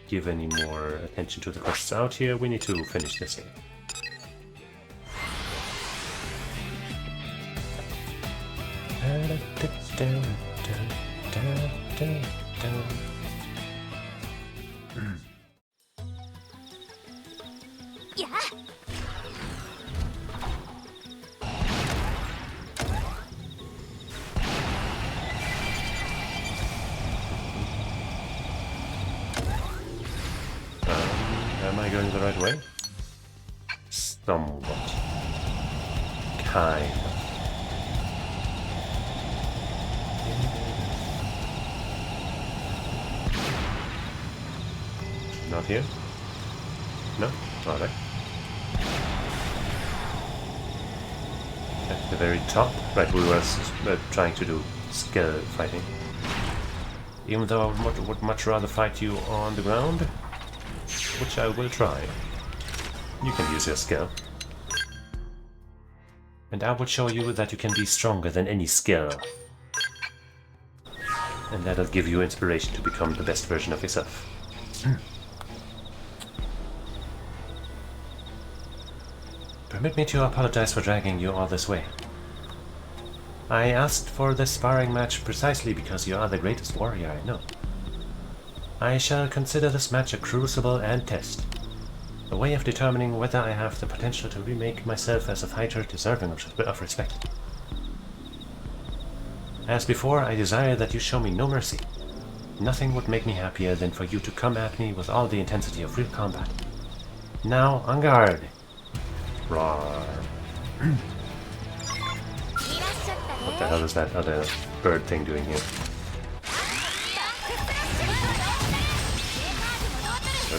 give any more attention to the quests out here, we need to finish this game. Am I going the right way? Somewhat. Kind of. Not here? No? Alright. At the very top? Right, we were trying to do skill fighting. Even though I would much rather fight you on the ground, which I will try. You can use your skill. And I will show you that you can be stronger than any skill. And that'll give you inspiration to become the best version of yourself. Permit me to apologize for dragging you all this way. I asked for this sparring match precisely because you are the greatest warrior I know. I shall consider this match a crucible and test. A way of determining whether I have the potential to remake myself as a fighter deserving of respect. As before, I desire that you show me no mercy. Nothing would make me happier than for you to come at me with all the intensity of real combat. Now, on guard! Roar. What the hell is that other bird thing doing here?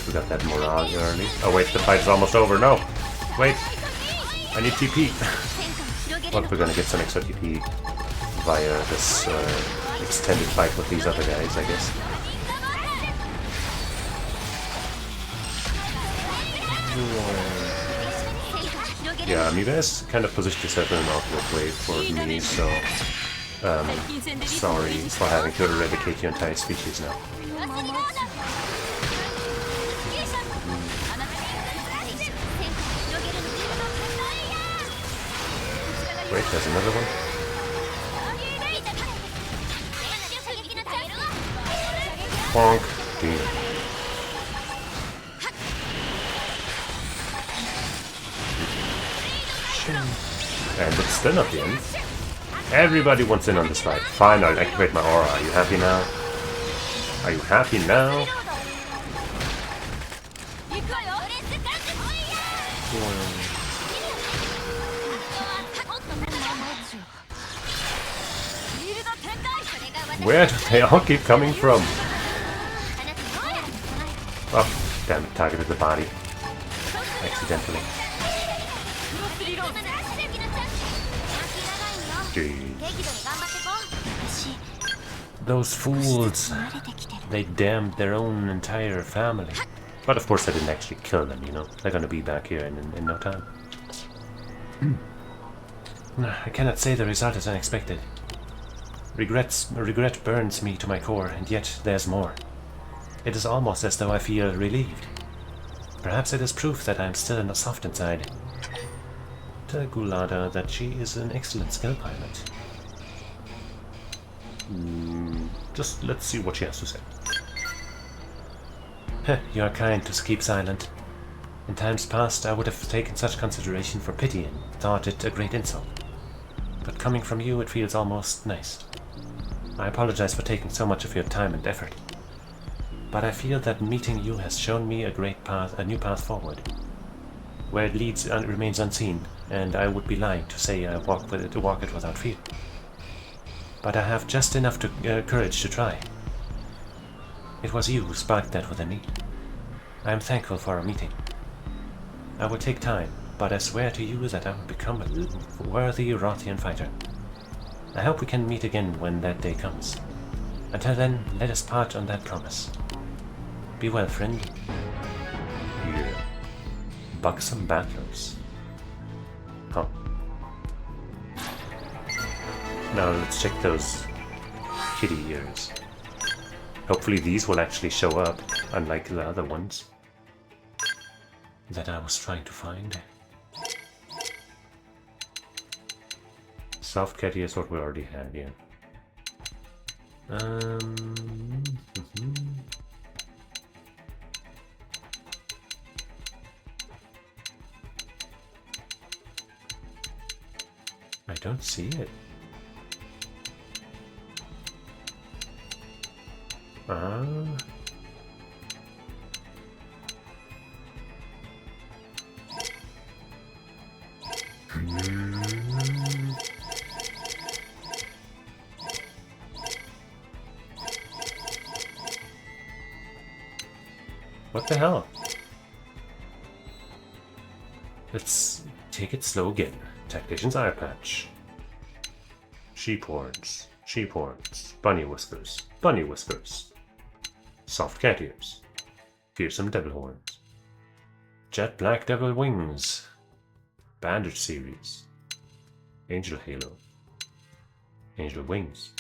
We got that morale early. Oh wait, the fight's almost over. No! Wait! I need TP! Well, we're gonna get some extra TP via this extended fight with these other guys, I guess. Yeah, you guys kind of positioned yourself in an awkward way for me, so sorry for having to eradicate your entire species now. Wait, there's another one. Bonk. Deal. And it's still not the end. Everybody wants in on this fight. Fine, I'll activate my aura. Are you happy now? Are you happy now? Where do they all keep coming from? Oh, damn it, targeted the body. Accidentally. Jeez. Those fools. They damned their own entire family. But of course I didn't actually kill them, you know. They're gonna be back here in no time. I cannot say the result is unexpected. Regret burns me to my core, and yet there's more. It is almost as though I feel relieved. Perhaps it is proof that I am still in the soft inside. Tell Gulada that she is an excellent skill pilot. Just let's see what she has to say. You are kind to keep silent. In times past, I would have taken such consideration for pity and thought it a great insult. But coming from you, it feels almost nice. I apologize for taking so much of your time and effort. But I feel that meeting you has shown me a new path forward. Where it leads remains unseen, and I would be lying to say I walk it without fear. But I have just enough courage to try. It was you who sparked that within me. I am thankful for our meeting. I will take time, but I swear to you that I will become a worthy Rothian fighter. I hope we can meet again when that day comes. Until then, let us part on that promise. Be well, friend. Yeah. Buxom battlers. Huh. Now let's check those kitty ears. Hopefully these will actually show up, unlike the other ones that I was trying to find. Soft cat ears, what we already had here. I don't see it. What the hell? Let's take it slow again. Tactician's eye patch. Sheep horns. Sheep horns. Bunny whiskers. Bunny whiskers. Soft cat ears. Fearsome devil horns. Jet black devil wings. Bandage series. Angel halo. Angel wings.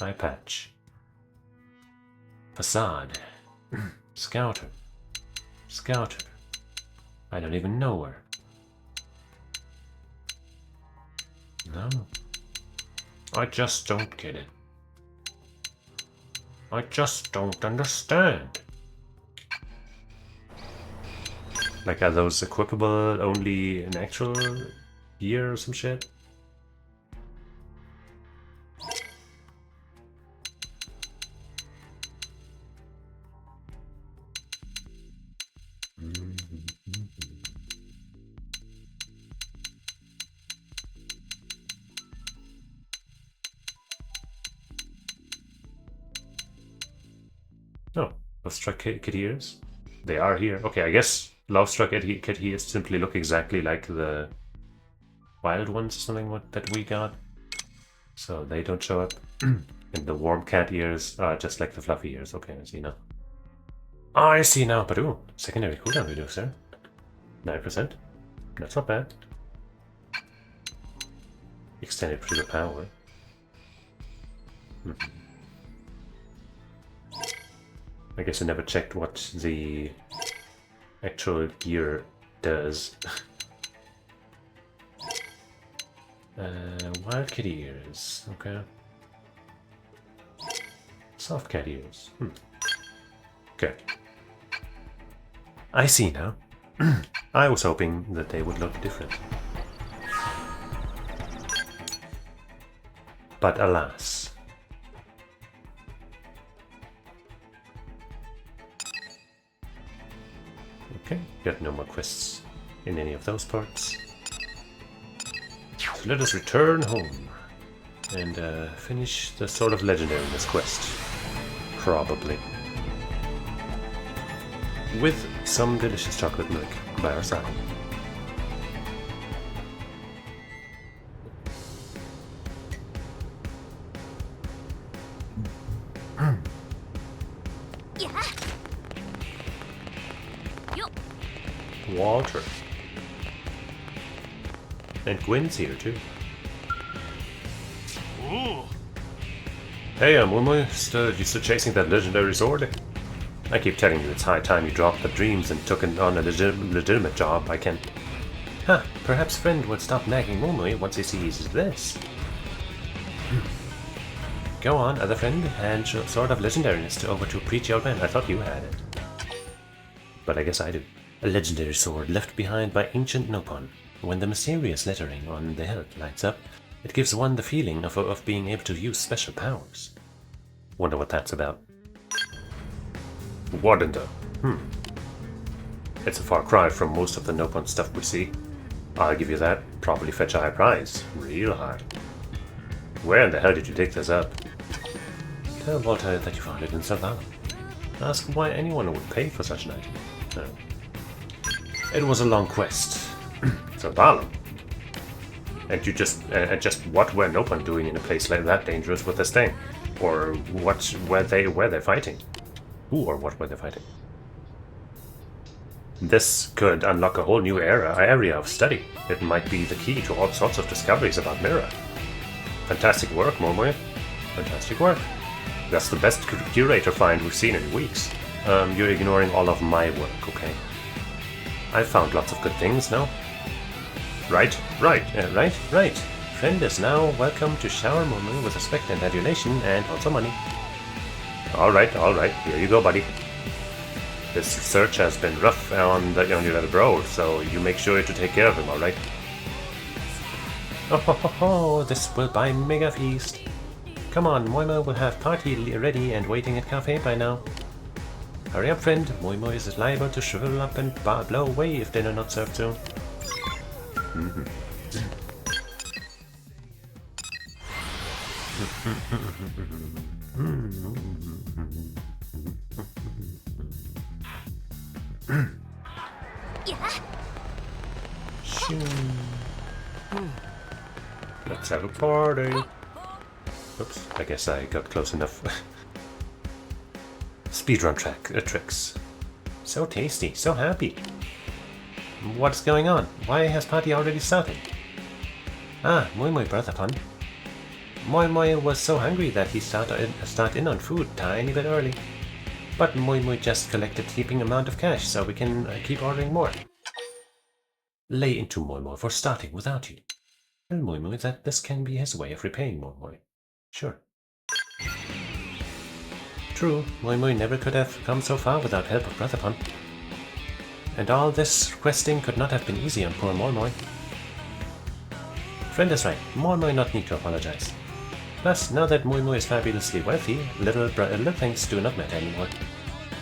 Eye patch. Facade. Scouter. Scouter. I don't even know her. No. I just don't get it. I just don't understand. Like, are those equipable only in actual year or some shit? Oh, Love-struck kid ears? They are here. Okay, I guess Love-struck kid ears simply look exactly like the wild ones or something that we got. So they don't show up. And the warm cat ears are just like the fluffy ears. Okay, I see now. I see now, but ooh, secondary cooldown reducer. 9%. That's not bad. Extended trigger power. I guess I never checked what the actual gear does. Wild cat ears, okay. Soft cat ears. Okay. I see now. I was hoping that they would look different. But alas. Okay, got no more quests in any of those parts. So let us return home and finish the Sword of Legendariness quest. Probably. With some delicious chocolate milk by our side. Water. And Gwen's here too. Ooh. Hey, I'm almost used to chasing that legendary sword. I keep telling you it's high time you dropped the dreams and took on a legitimate job. I can... Huh, perhaps friend would stop nagging Momoe once he sees this. Go on, other friend, and Sword of Legendariness over to Preachy Old Man. I thought you had it. But I guess I do. A legendary sword left behind by ancient Nopon. When the mysterious lettering on the hilt lights up, it gives one the feeling of being able to use special powers. Wonder what that's about. Wardender. It's a far cry from most of the Nopon stuff we see. I'll give you that. Probably fetch a high price. Real high. Where in the hell did you dig this up? Tell Walter that you found it in Salvalum. Ask why anyone would pay for such an item. No. It was a long quest. Salvalum? And you just what were Nopon doing in a place like that dangerous with this thing? Or what were they fighting? Who or what were they fighting? This could unlock a whole new area of study. It might be the key to all sorts of discoveries about Mira. Fantastic work, Momoy. Fantastic work. That's the best curator find we've seen in weeks. You're ignoring all of my work, okay? I've found lots of good things now. Right. Friend is now welcome to shower Momoy with respect and adulation and also money. Alright, here you go, buddy. This search has been rough on your little bro, so you make sure to take care of him, alright? Oh, this will buy mega feast. Come on, Moimo will have party ready and waiting at cafe by now. Hurry up, friend. Moimo is liable to shrivel up and blow away if dinner not served soon. Let's have a party. Oops, I guess I got close enough. Speedrun tricks. So tasty, so happy. What's going on? Why has party already started? Ah, Moi brother pun. Moi was so hungry that he started in on food tiny bit early. But Moi just collected heaping amount of cash so we can keep ordering more. Lay into Moi for starting without you. Tell Moi that this can be his way of repaying Moi. Sure. True, Moi never could have come so far without help of Brother Pun. And all this questing could not have been easy on poor Moi. Friend is right, Moi not need to apologize. Plus, now that Moi is fabulously wealthy, little things do not matter anymore.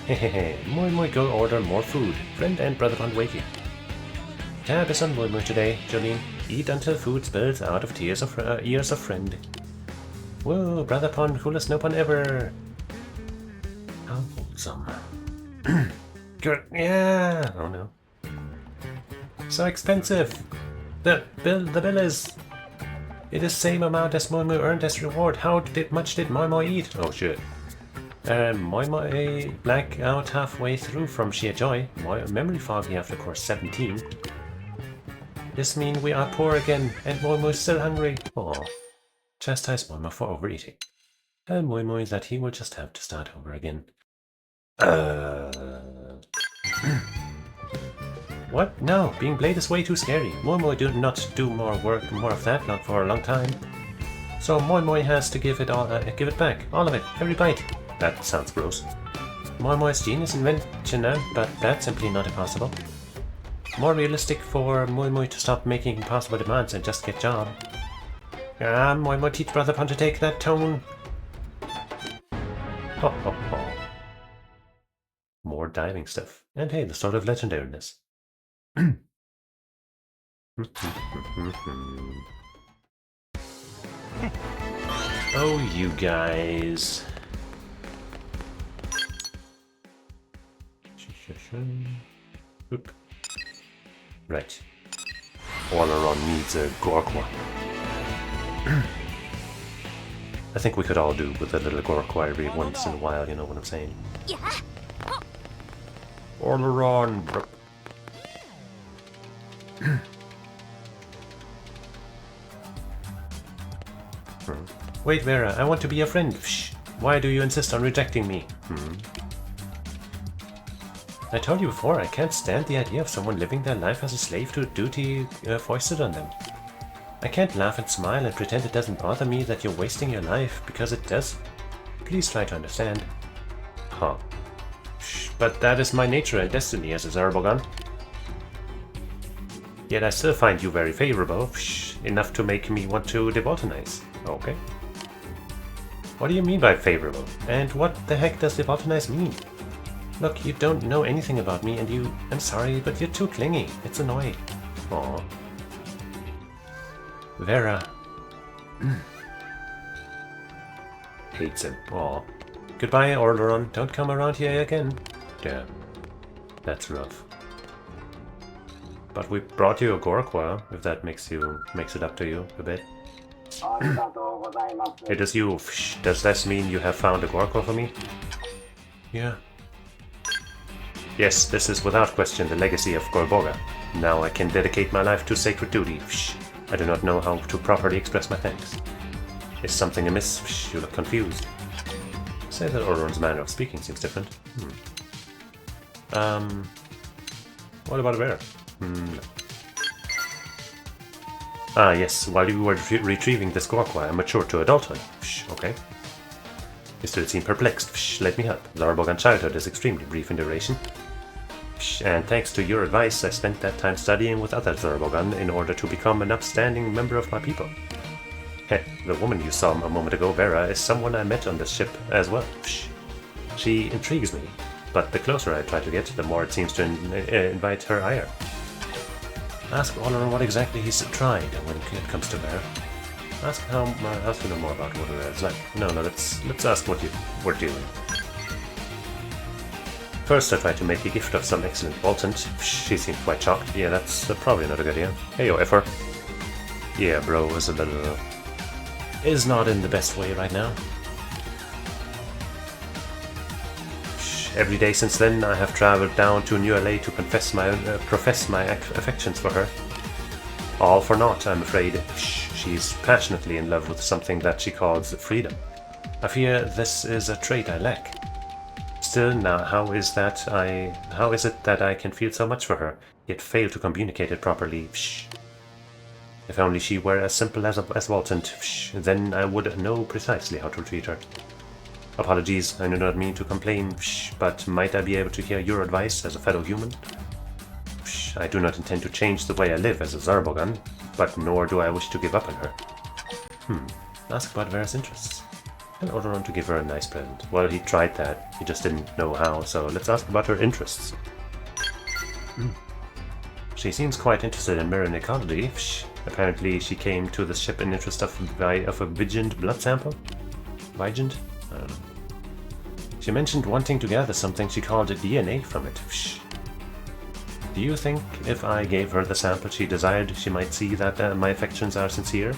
Hehehe, Moi go order more food. Friend and Brother Pun waiting. Tab is on Moi today, Jolene. Eat until food spills out of ears of friend. Whoa, Brother Pun, coolest Nopon ever! How wholesome. Good, yeah! Oh no. So expensive! The bill is... It is same amount as Moi earned as reward. How much did Moi eat? Oh shit. Moi black out halfway through from sheer joy. Memory foggy after course 17. This means we are poor again, and Moi is still hungry. Oh. Chastise Moi for overeating. Tell Moi that he will just have to start over again. What? No, being Blade is way too scary. Moi do not do more of that, not for a long time. So Moi has to give it back, all of it, every bite. That sounds gross. Moi's genius invention, but that's simply not impossible. More realistic for Moi to stop making impossible demands and just get job. Ah, Moi teach Brother Pun to take that tone. Ho ho ho. More diving stuff. And hey, the Sword of Legendariness. Oh, you guys. Oop. Right. Oleron needs a Gorkwa. I think we could all do with a little Gorkwa every once in a while, you know what I'm saying? Yeah. Oleron. Wait, Vera, I want to be your friend. Shh. Why do you insist on rejecting me? I told you before, I can't stand the idea of someone living their life as a slave to a duty foisted on them. I can't laugh and smile and pretend it doesn't bother me that you're wasting your life, because it does. Please try to understand. Huh. But that is my nature and destiny as a Zerbogan. Yet I still find you very favorable, enough to make me want to debotanize. Okay. What do you mean by favorable? And what the heck does debotanize mean? Look, you don't know anything about me and I'm sorry, but you're too clingy. It's annoying. Aww. Vera. Hates him. Aw. Goodbye, Orleron. Don't come around here again. Damn. That's rough. But we brought you a Gorqua, if that makes it up to you a bit. It is you. Does this mean you have found a Gorqua for me? Yeah. Yes, this is without question the legacy of Gorboga. Now I can dedicate my life to sacred duty. I do not know how to properly express my thanks. Is something amiss? You look confused. Say that Orron's manner of speaking seems different. What about a bear? No. Ah, yes, while you were retrieving this Gorqua, I matured to adulthood. Okay. You still seem perplexed. Let me help. Zarbogan childhood is extremely brief in duration. And thanks to your advice, I spent that time studying with other Zarbogan in order to become an upstanding member of my people. Heh, the woman you saw a moment ago, Vera, is someone I met on this ship as well. She intrigues me, but the closer I try to get, the more it seems to invite her ire. Ask Orleron what exactly he's tried when it comes to Vera. Ask to know more about what it is like. No, let's ask what you were doing. First, I tried to make a gift of some excellent Voltant. She seemed quite shocked. Yeah, that's probably not a good idea. Hey, yo, Effer. Yeah, bro is a little... is not in the best way right now. Every day since then, I have traveled down to New LA to profess my affections for her. All for naught, I'm afraid. She's passionately in love with something that she calls freedom. I fear this is a trait I lack. Still, now, how is it that I can feel so much for her, yet fail to communicate it properly? If only she were as simple as Voltant, then I would know precisely how to treat her. Apologies, I do not mean to complain, but might I be able to hear your advice as a fellow human? I do not intend to change the way I live as a Zarbogan, but nor do I wish to give up on her. Ask about Vera's interests. Tell Orleron to give her a nice present. Well, he tried that, he just didn't know how, so let's ask about her interests. She seems quite interested in marine ecology. Apparently she came to the ship in interest of a Vigent blood sample? Vigent? I don't know. She mentioned wanting to gather something she called DNA from it. Do you think if I gave her the sample she desired, she might see that my affections are sincere?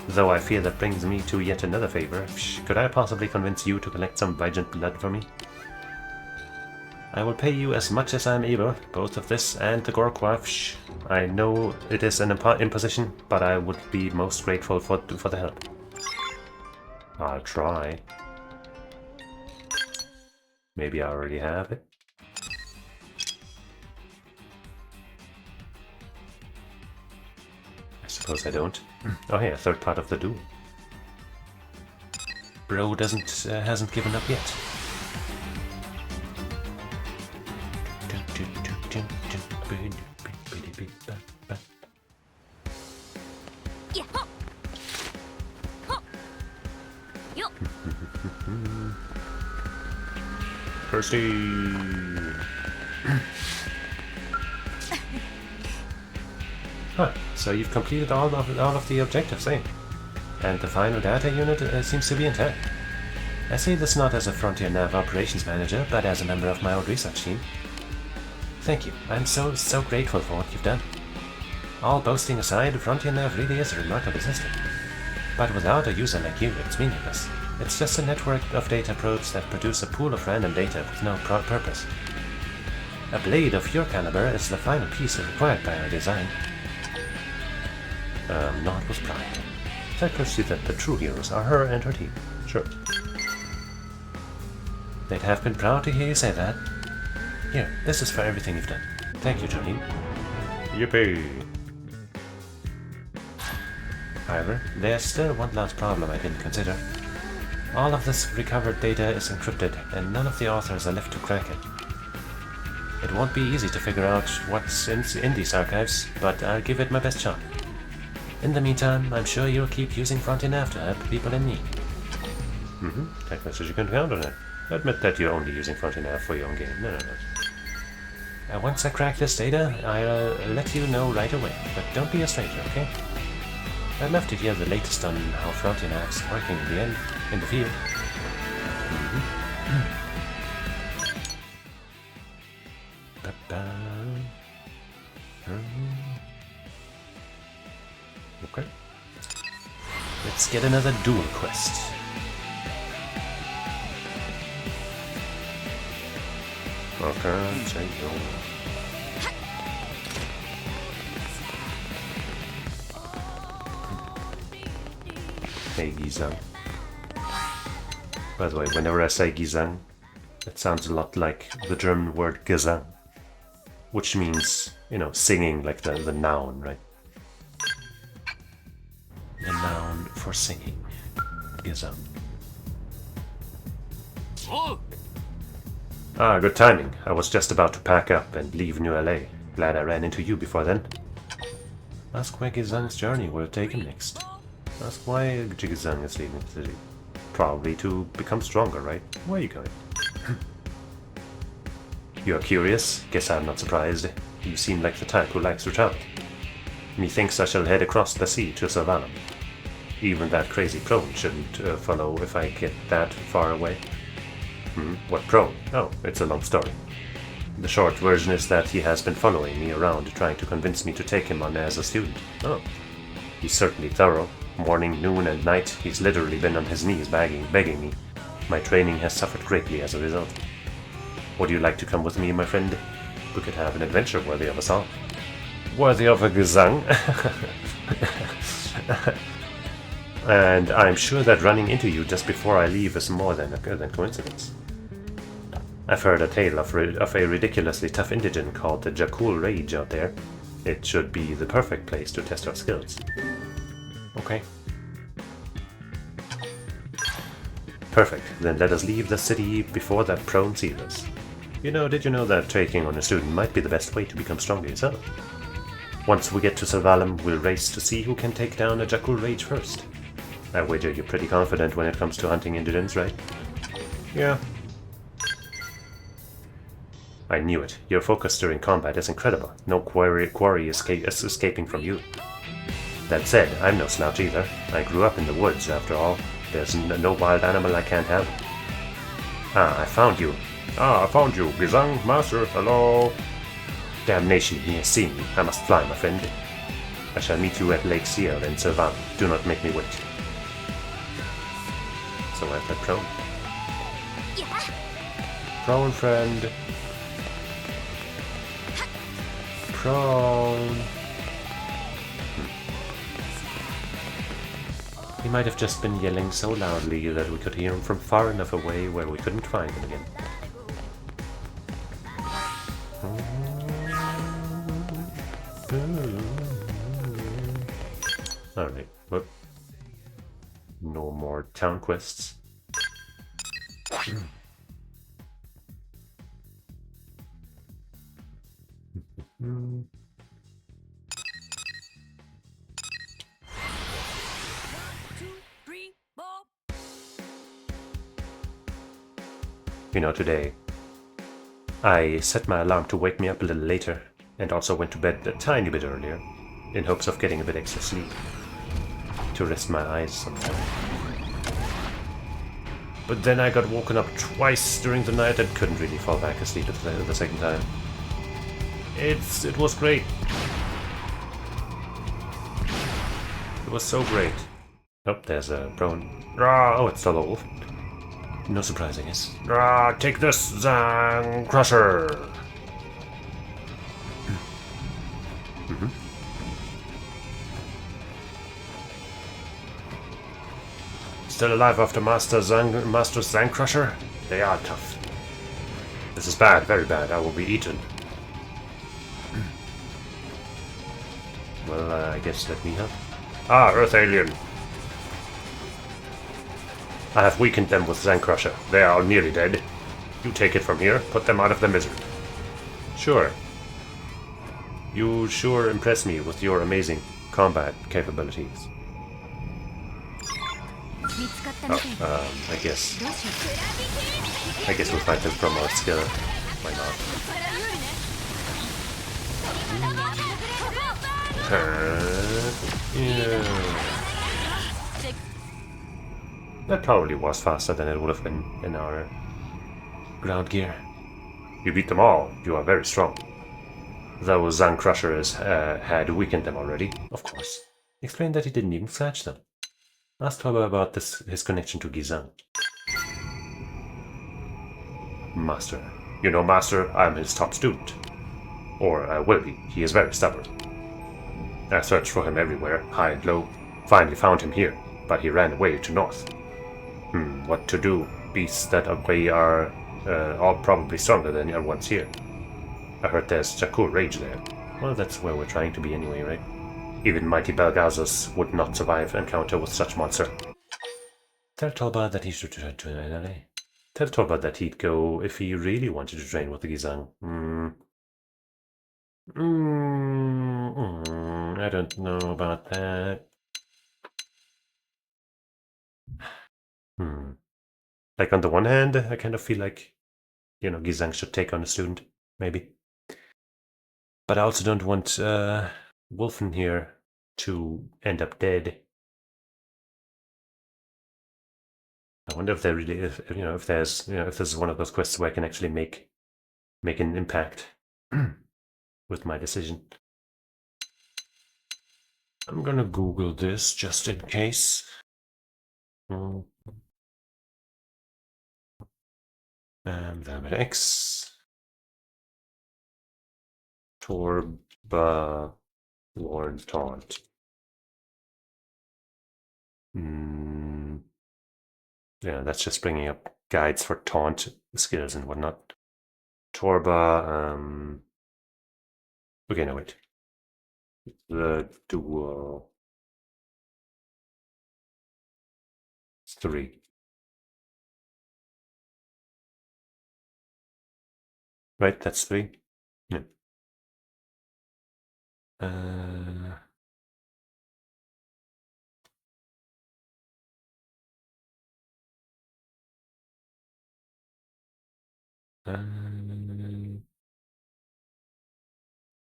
Though I fear that brings me to yet another favor. Could I possibly convince you to collect some Vigent blood for me? I will pay you as much as I am able, both of this and the Gorqua. I know it is an imposition, but I would be most grateful for the help. I'll try. Maybe I already have it. I suppose I don't. Oh hey, a third part of the duel. Bro hasn't given up yet. Kirsty! Huh, so you've completed all of the objectives, eh? And the final data unit seems to be intact. I say this not as a Frontier Nav operations manager, but as a member of my old research team. Thank you. I'm so grateful for what you've done. All boasting aside, Frontier Nav really is a remarkable system. But without a user like you, it's meaningless. It's just a network of data probes that produce a pool of random data with no purpose. A blade of your caliber is the final piece required by our design. Not with pride. Tell Kirsty that the true heroes are her and her team. Sure. They'd have been proud to hear you say that. Here, this is for everything you've done. Thank you, Jolene. Yippee! However, there's still one last problem I didn't consider. All of this recovered data is encrypted, and none of the authors are left to crack it. It won't be easy to figure out what's in these archives, but I'll give it my best shot. In the meantime, I'm sure you'll keep using Frontier to help people in need. Text message, you can count on it. Admit that you're only using Frontier for your own game. No. Once I crack this data, I'll let you know right away, but don't be a stranger, okay? I'd love to hear the latest on how Frontinav's working in the field. Okay. Let's get another duel quest. Okay, say no. Hey, Gizang. By the way, whenever I say Gizang, it sounds a lot like the German word Gesang, which means, you know, singing, like the noun, right? The noun for singing. Gesang. Ah, good timing. I was just about to pack up and leave New LA. Glad I ran into you before then. Ask where Gesang's journey will take him next. Ask why Gesang is leaving the city. Probably to become stronger, right? Where are you going? You're curious? Guess I'm not surprised. You seem like the type who likes to travel. Methinks I shall head across the sea to Savalam. Even that crazy prone shouldn't follow if I get that far away. What prone? Oh, it's a long story. The short version is that he has been following me around, trying to convince me to take him on as a student. Oh. He's certainly thorough. Morning, noon, and night, he's literally been on his knees begging me. My training has suffered greatly as a result. Would you like to come with me, my friend? We could have an adventure worthy of a song. Worthy of a Gesang? And I'm sure that running into you just before I leave is more than coincidence. I've heard a tale of a ridiculously tough indigent called the Jakul Rage out there. It should be the perfect place to test our skills. Okay. Perfect. Then let us leave the city before that prone sees us. Did you know that taking on a student might be the best way to become stronger yourself? Once we get to Savalam, we'll race to see who can take down a Jakul Rage first. I wager you're pretty confident when it comes to hunting indigents, right? Yeah. I knew it. Your focus during combat is incredible. No quarry escaping from you. That said, I'm no slouch either. I grew up in the woods, after all. There's no wild animal I can't handle. I found you. I found you. Gesang, master, hello. Damnation, he has seen me. I must fly, my friend. I shall meet you at Lake Seal in Sylvan. Do not make me wait. So I've got prone. Prone, friend. Prone. He might have just been yelling so loudly that we could hear him from far enough away where we couldn't find him again. Alright, well, no more town quests. Today, I set my alarm to wake me up a little later, and also went to bed a tiny bit earlier, in hopes of getting a bit extra sleep, to rest my eyes sometime. But then I got woken up twice during the night and couldn't really fall back asleep at the second time. It was great. It was so great. Oh, there's a prone. Oh, it's the wolf. No surprise, I guess. Take this, Zang Crusher! Still alive after Master Zang Crusher? They are tough. This is bad, very bad. I will be eaten. Well, I guess let me help. Ah, Earth Alien. I have weakened them with Zen Crusher. They are nearly dead. You take it from here, put them out of their misery. Sure. You sure impress me with your amazing combat capabilities. Oh, I guess we'll fight them from our skill. Why not? Yeah. That probably was faster than it would have been in our ground gear. You beat them all. You are very strong. Though Zang Crusher had weakened them already, of course. Explained that he didn't even scratch them. Asked Toba about his connection to Gizang. Master. You know, Master, I'm his top student. Or I will be. He is very stubborn. I searched for him everywhere, high and low. Finally found him here, but he ran away to north. What to do? Beasts that way are all probably stronger than your ones here. I heard there's Jakku Rage there. Well, that's where we're trying to be anyway, right? Even mighty Belgazas would not survive encounter with such monster. Tell Tolba that he should return to NLA. Tell Tolba that he'd go if he really wanted to train with the Gizang. I don't know about that. Like, on the one hand, I kind of feel like, you know, Gizang should take on a student, maybe. But I also don't want Wolfen here to end up dead. I wonder if there really, if there's, if this is one of those quests where I can actually make an impact with my decision. I'm gonna Google this just in case. X Torba Lord Taunt. Yeah, that's just bringing up guides for taunt skills and whatnot. Torba, okay, no, wait. The dual 3. Right, that's 3. Yeah.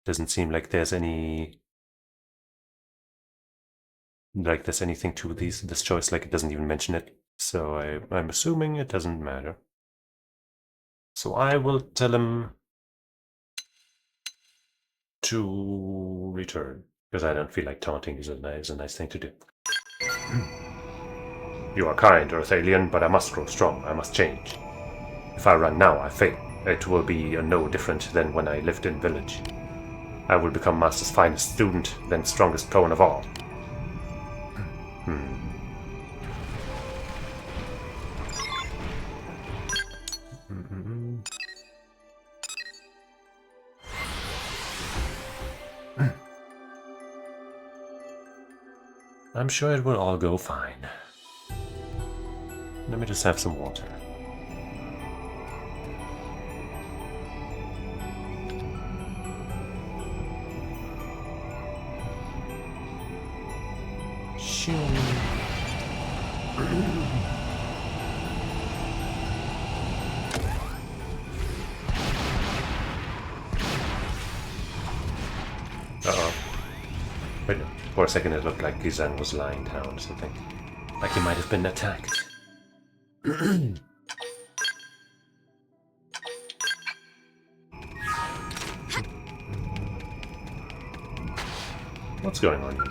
Doesn't seem like there's any there's anything to this choice, like it doesn't even mention it. So I'm assuming it doesn't matter. So I will tell him to return, because I don't feel like taunting is a nice thing to do. You are kind, Earth Alien, but I must grow strong. I must change. If I run now, I fail. It will be no different than when I lived in village. I will become Master's finest student, then strongest clone of all. I'm sure it will all go fine. Let me just have some water. Uh-oh. Wait, no. For a second it looked like Gizan was lying down or something. Like he might have been attacked. What's going on here?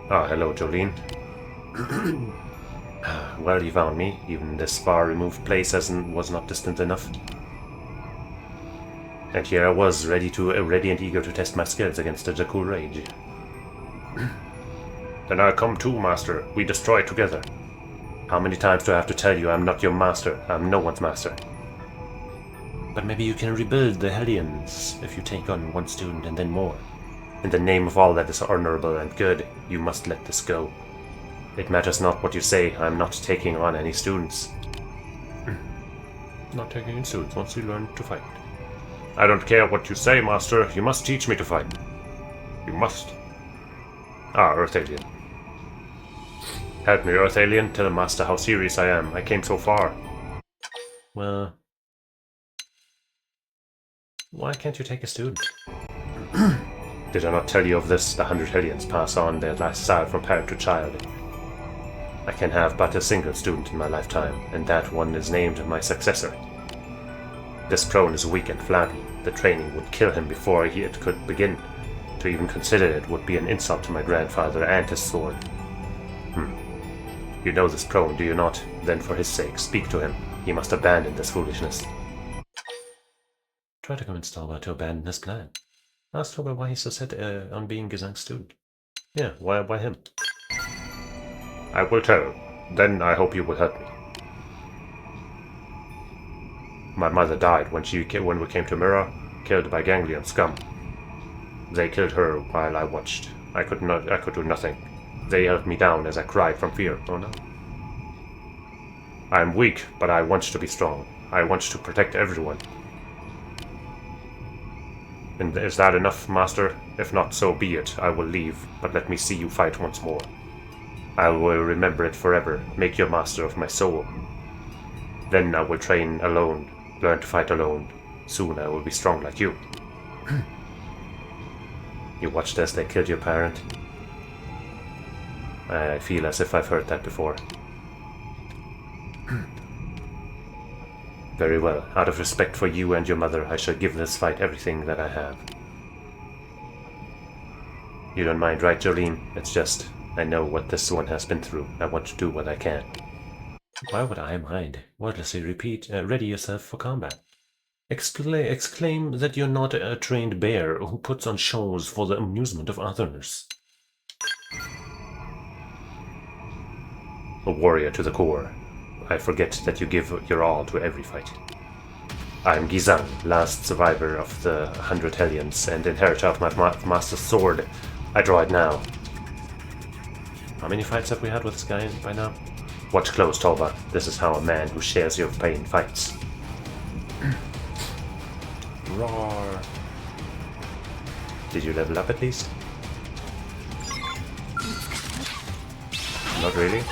Ah, hello, Jolene. Well, you found me. Even this far-removed place was not distant enough. And here I was, ready and eager to test my skills against the Jakku Rage. Then I come too, Master. We destroy together. How many times do I have to tell you I'm not your master? I'm no one's master. But maybe you can rebuild the Hellions if you take on one student and then more. In the name of all that is honorable and good, you must let this go. It matters not what you say, I am not taking on any students. Not taking in students once you learn to fight. I don't care what you say, Master. You must teach me to fight. You must. Ah, Earth Alien. Help me, Earth Alien. Tell the Master how serious I am. I came so far. Well... why can't you take a student? Did I not tell you of this? The 100 Hellions pass on their last style from parent to child. I can have but a single student in my lifetime, and that one is named my successor. This prone is weak and flabby. The training would kill him before it could begin. To even consider it would be an insult to my grandfather and his sword. You know this prone, do you not? Then for his sake, speak to him. He must abandon this foolishness. Try to convince Talba to abandon his plan. Ask Talba why he's so set on being Gizang's student. Yeah, why him? I will tell. Then I hope you will help me. My mother died when we came to Mira, killed by ganglion scum. They killed her while I watched. I could do nothing. They held me down as I cried from fear. Oh no. I am weak, but I want to be strong. I want to protect everyone. And is that enough, Master? If not, so be it. I will leave, but let me see you fight once more. I will remember it forever. Make you master of my soul. Then I will train alone, learn to fight alone. Soon I will be strong like you. You watched as they killed your parent? I feel as if I've heard that before. Very well. Out of respect for you and your mother, I shall give this fight everything that I have. You don't mind, right, Jolene? It's just, I know what this one has been through. I want to do what I can. Why would I mind? Wordlessly repeat, ready yourself for combat. Exclaim that you're not a trained bear who puts on shows for the amusement of others. A warrior to the core. I forget that you give your all to every fight. I am Gizang, last survivor of the 100 Hellions and inheritor of my master's sword. I draw it now. How many fights have we had with this guy by now? Watch close, Talba. This is how a man who shares your pain fights. Roar. Did you level up at least? Not really.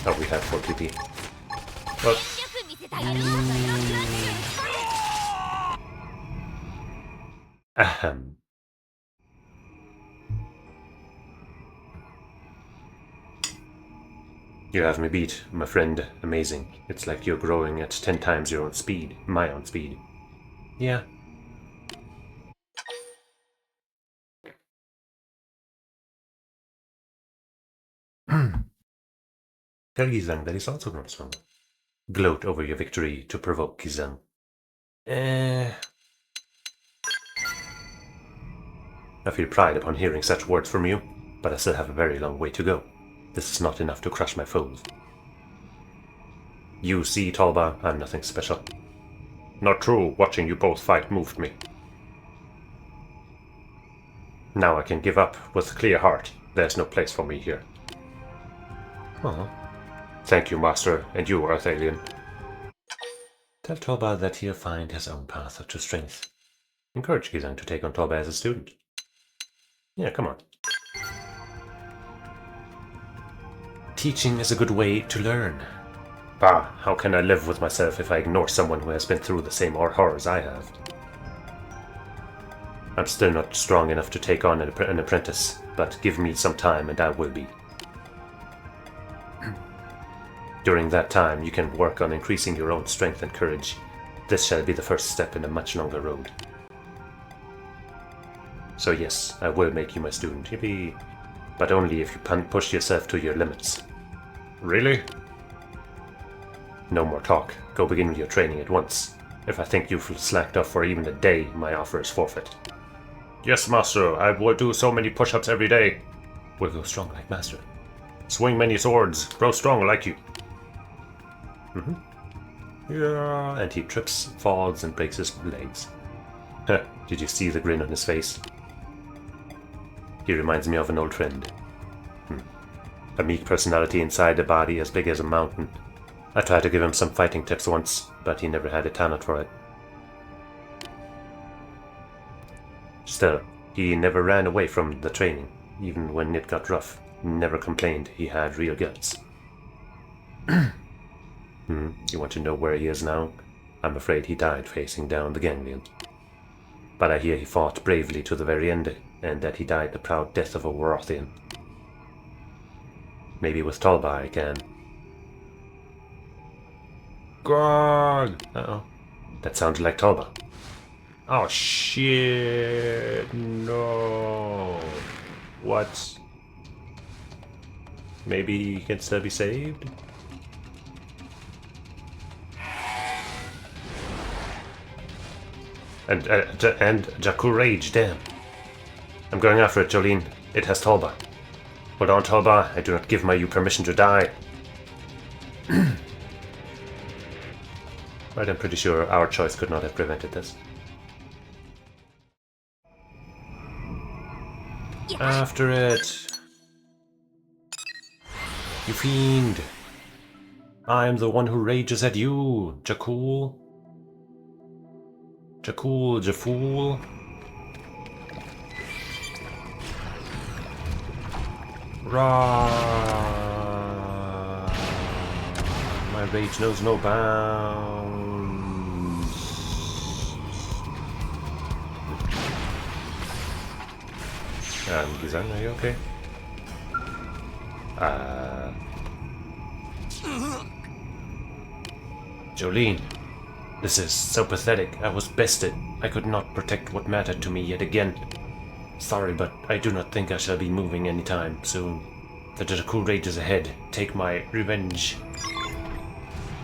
Oh, we have 4 PP. Well. Ahem. You have me beat, my friend. Amazing. It's like you're growing at 10 times your own speed. My own speed. Yeah. Tell Gizang that he's also grown stronger. Gloat over your victory to provoke Gizang. I feel pride upon hearing such words from you, but I still have a very long way to go. This is not enough to crush my foes. You see, Talba, I'm nothing special. Not true. Watching you both fight moved me. Now I can give up with a clear heart. There's no place for me here. Oh. Thank you, Master, and you, Earth Alien. Tell Talba that he'll find his own path to strength. Encourage Gizang to take on Talba as a student. Yeah, come on. Teaching is a good way to learn. Bah, how can I live with myself if I ignore someone who has been through the same horrors I have? I'm still not strong enough to take on an apprentice, but give me some time and I will be. During that time, you can work on increasing your own strength and courage. This shall be the first step in a much longer road. So yes, I will make you my student, yippee. But only if you push yourself to your limits. Really? No more talk. Go begin your training at once. If I think you've slacked off for even a day, my offer is forfeit. Yes, master, I will do so many push-ups every day. Will go strong like master. Swing many swords, grow strong like you. Yeah, and he trips, falls, and breaks his legs. Did you see the grin on his face? He reminds me of an old friend. A meek personality inside a body as big as a mountain. I tried to give him some fighting tips once, but he never had a talent for it. Still, he never ran away from the training, even when it got rough. He never complained. He had real guts. You want to know where he is now? I'm afraid he died facing down the ganglion. But I hear he fought bravely to the very end, and that he died the proud death of a Warothian. Maybe with Talba I can. God! Uh-oh. That sounded like Talba. Oh shit! No! What? Maybe he can still be saved? And Jakku Rage, damn. I'm going after it, Jolene. It has Talba. Hold on, Talba. I do not give you permission to die. Right, I'm pretty sure our choice could not have prevented this. After it. You fiend. I am the one who rages at you, Jakul. Jakul, Jafool. Rah! My rage knows no bounds. Gizan, are you okay? Jolene, this is so pathetic. I was bested. I could not protect what mattered to me yet again. Sorry, but I do not think I shall be moving anytime soon. The Jakku Rage is ahead. Take my revenge.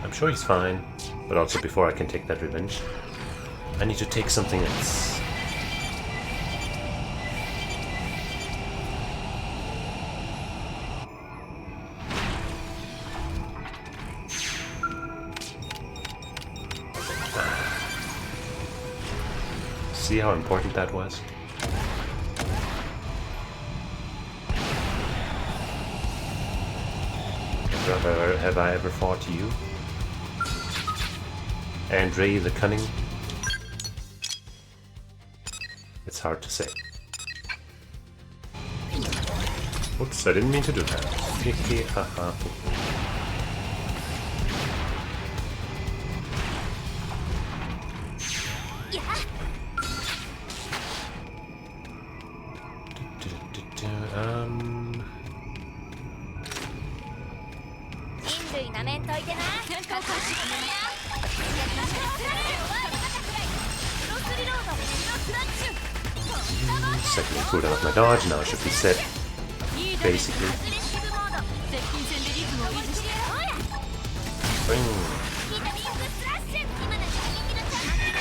I'm sure he's fine, but also before I can take that revenge, I need to take something else. See how important that was? Have I ever fought you? Andre the Cunning? It's hard to say. Oops, I didn't mean to do that. Hehe, haha. Second cooldown of my dodge, now I should be set. Basically.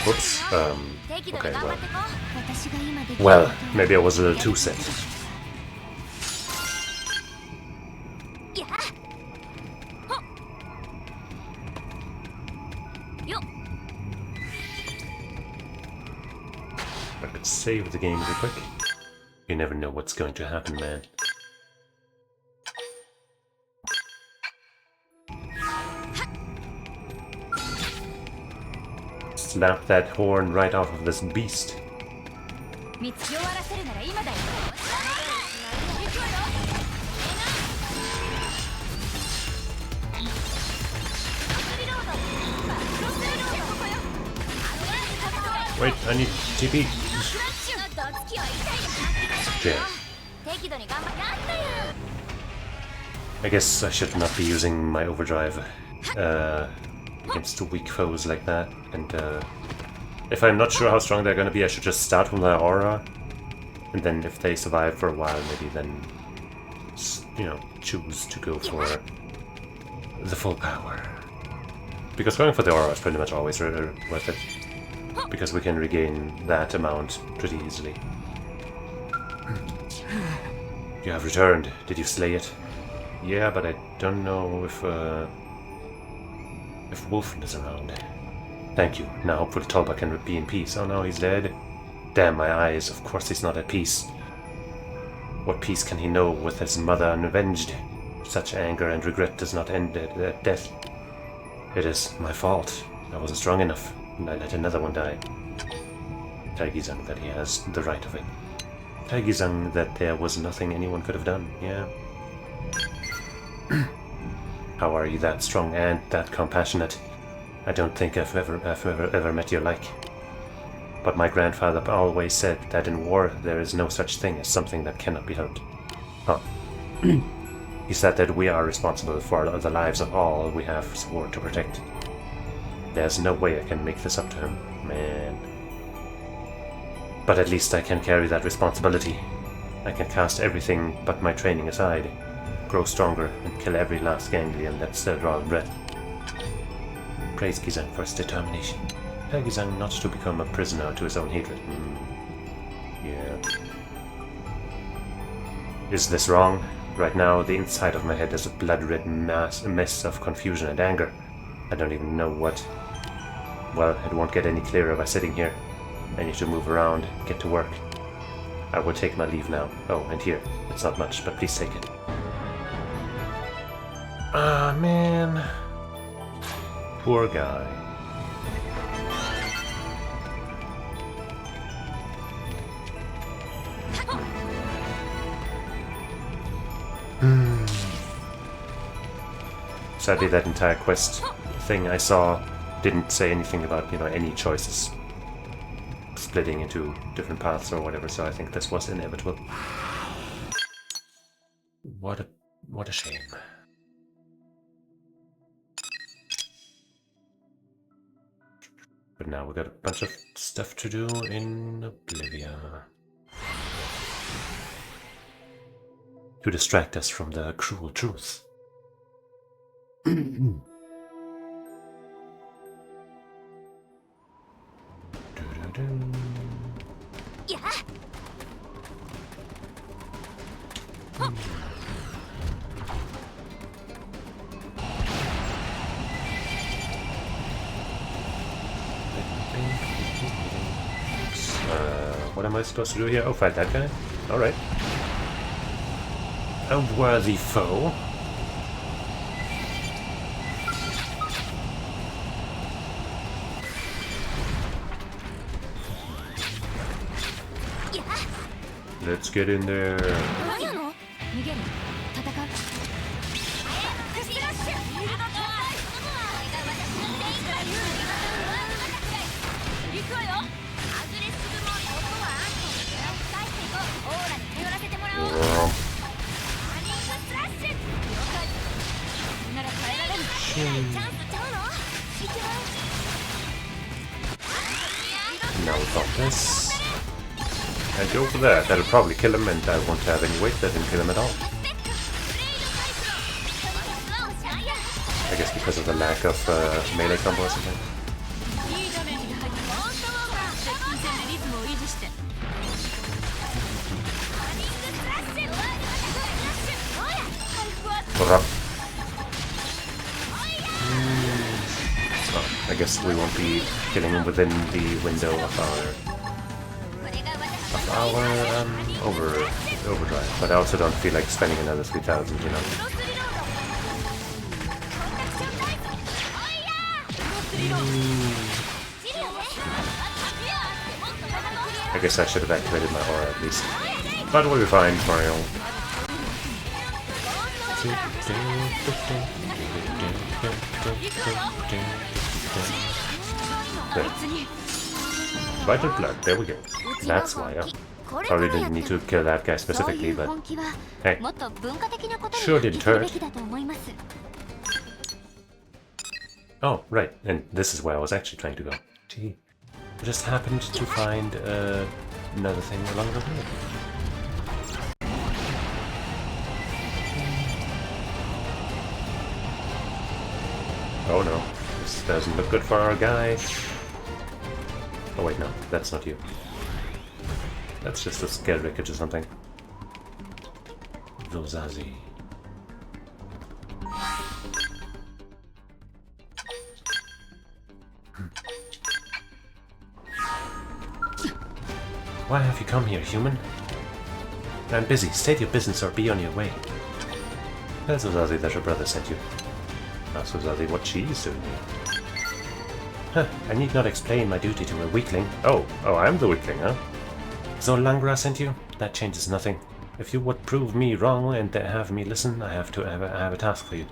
Whoops, okay, well. Well, maybe I was a little too set. I could save the game real quick. You never know what's going to happen, man. Slap that horn right off of this beast. Wait, I need TP. Yeah. I guess I should not be using my overdrive against weak foes like that. And if I'm not sure how strong they're gonna be, I should just start with my aura. And then if they survive for a while, maybe then, you know, choose to go for the full power. Because going for the aura is pretty much always worth it. Because we can regain that amount pretty easily. You have returned. Did you slay it? Yeah, but I don't know if Wolfen is around. Thank you. Now hopefully Tolba can be in peace. Oh no, he's dead. Damn my eyes. Of course he's not at peace. What peace can he know with his mother unavenged? Such anger and regret does not end at death. It is my fault. I wasn't strong enough, and I let another one die. Taigizang that he has the right of it. Taigizang that there was nothing anyone could have done, yeah. How are you that strong and that compassionate? I don't think I've ever met your like. But my grandfather always said that in war there is no such thing as something that cannot be helped. Huh. He said that we are responsible for the lives of all we have sworn to protect. There's no way I can make this up to him, man. But at least I can carry that responsibility. I can cast everything but my training aside, grow stronger, and kill every last ganglion that still draws breath. Praise Gizang for his determination. Tell Gizang not to become a prisoner to his own hatred. Yeah. Is this wrong? Right now, the inside of my head is a blood-red mess of confusion and anger. I don't even know what. Well, it won't get any clearer by sitting here. I need to move around, get to work. I will take my leave now. Oh, and here. It's not much, but please take it. Ah, man. Poor guy. Sadly, that entire quest thing I saw didn't say anything about, any choices splitting into different paths or whatever, so I think this was inevitable. What a shame. But now we got a bunch of stuff to do in Oblivia. To distract us from the cruel truth. What am I supposed to do here? Oh, fight that guy? Alright. A worthy foe. Let's get in there. Now we got this. And go for that. That'll probably kill him, and I won't have any weight that didn't kill him at all. I guess because of the lack of melee combo or something. Oh, I guess we won't be killing him within the window of our overdrive, but I also don't feel like spending another 3,000, I guess I should have activated my aura at least, but we'll be fine for now. There. Vital blood, there we go. That's why, probably didn't need to kill that guy specifically, but hey, sure didn't hurt. Oh, right, and this is where I was actually trying to go. Gee, I just happened to find another thing along the way. Oh no, This doesn't look good for our guy. Oh wait, no, that's not you. That's just a scale wreckage or something. Zozazi. Why have you come here, human? I'm busy. State your business or be on your way. Tell Zozazi that your brother sent you. Ask Zozazi what she is doing here. Huh, I need not explain my duty to a weakling. Oh, I'm the weakling, huh? Zolangra sent you? That changes nothing. If you would prove me wrong and have me listen, I have a task for you.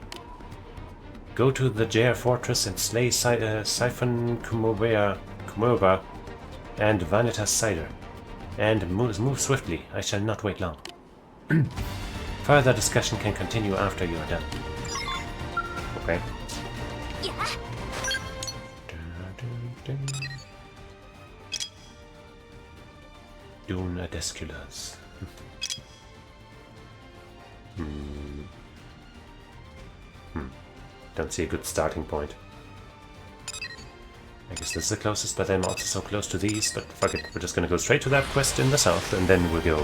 Go to the Jair Fortress and slay Siphon Kumova and Vanitas Cider. And move swiftly. I shall not wait long. Further discussion can continue after you are done. Okay. Dune Adesculas. Don't see a good starting point. I guess this is the closest, but I'm also so close to these, but fuck it, we're just gonna go straight to that quest in the south, and then we'll go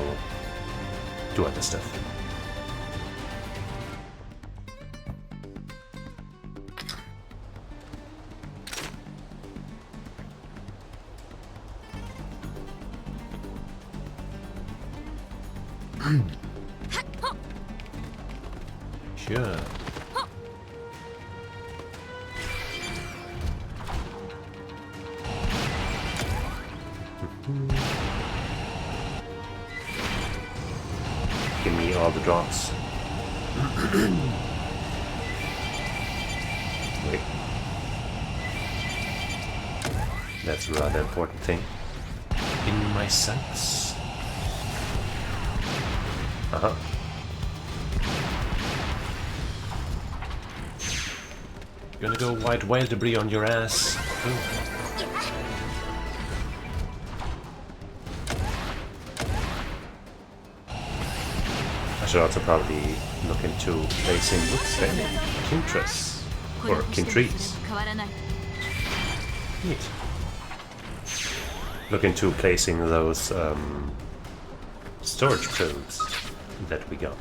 do other stuff. Sure. Give me all the drops. Wait. That's a rather important thing. In my sights. Uh-huh. Gonna go white whale debris on your ass. Ooh. I should also probably look into placing what's that? Kintress. Or Kintrees. Neat. Look into placing those storage probes that we got.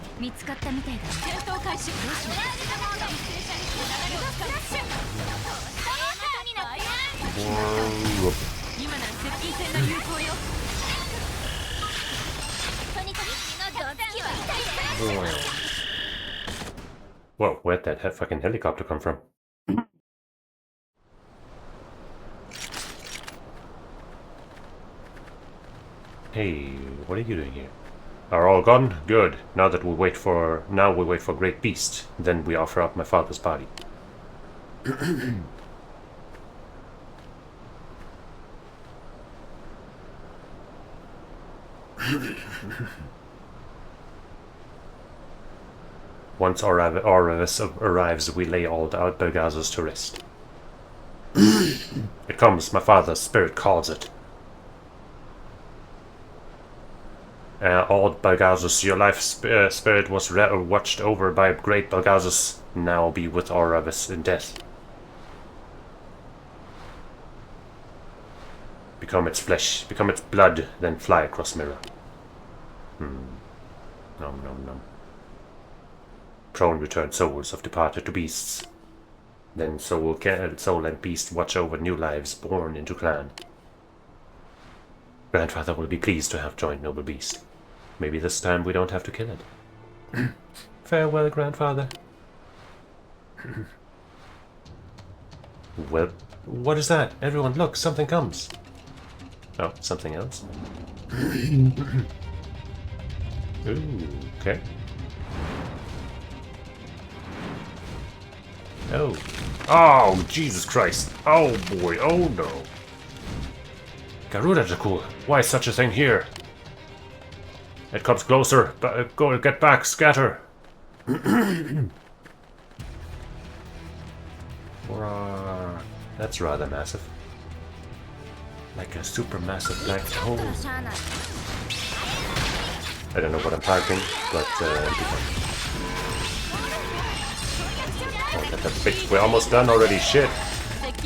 Whoa, where'd that fucking helicopter come from? Hey, what are you doing here? Are all gone? Good. Now we wait for Great Beast. Then we offer up my father's body. Once Oravis arrives, we lay all out Belgazos to rest. It comes, my father's spirit calls it. Old Belgazos, your life spirit was watched over by great Belgazos. Now be with Oravis in death. Become its flesh, become its blood, then fly across mirror. Nom nom nom. Prone returned souls of departed to beasts. Then soul and beast watch over new lives born into clan. Grandfather will be pleased to have joined noble beast. Maybe this time we don't have to kill it. Farewell, grandfather. Well, what is that? Everyone, look, something comes. Oh, something else? Ooh, okay. Oh. Oh, Jesus Christ. Oh boy, oh no. Garuda Jakul, why such a thing here? It comes closer. Go, get back, scatter. That's rather massive. Like a super-massive black hole. I don't know what I'm targeting, but it'll be fun. Oh, that bitch, we're almost done already, shit.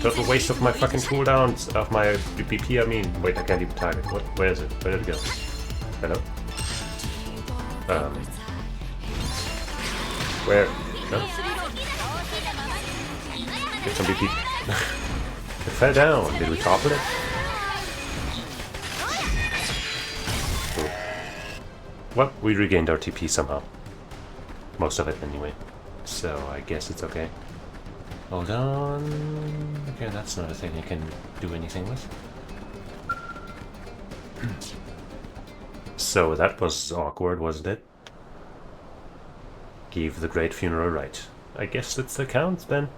Total waste of my fucking cooldowns, of my BP, I mean. Wait, I can't even target. What? Where is it? Where did it go? Hello? Where? No? Get some BP. It fell down. Did we topple it? Cool. Well, we regained our TP somehow. Most of it, anyway. So, I guess it's okay. Hold on. Okay, that's not a thing you can do anything with. So, that was awkward, wasn't it? Give the great funeral rite. I guess that's the count, then.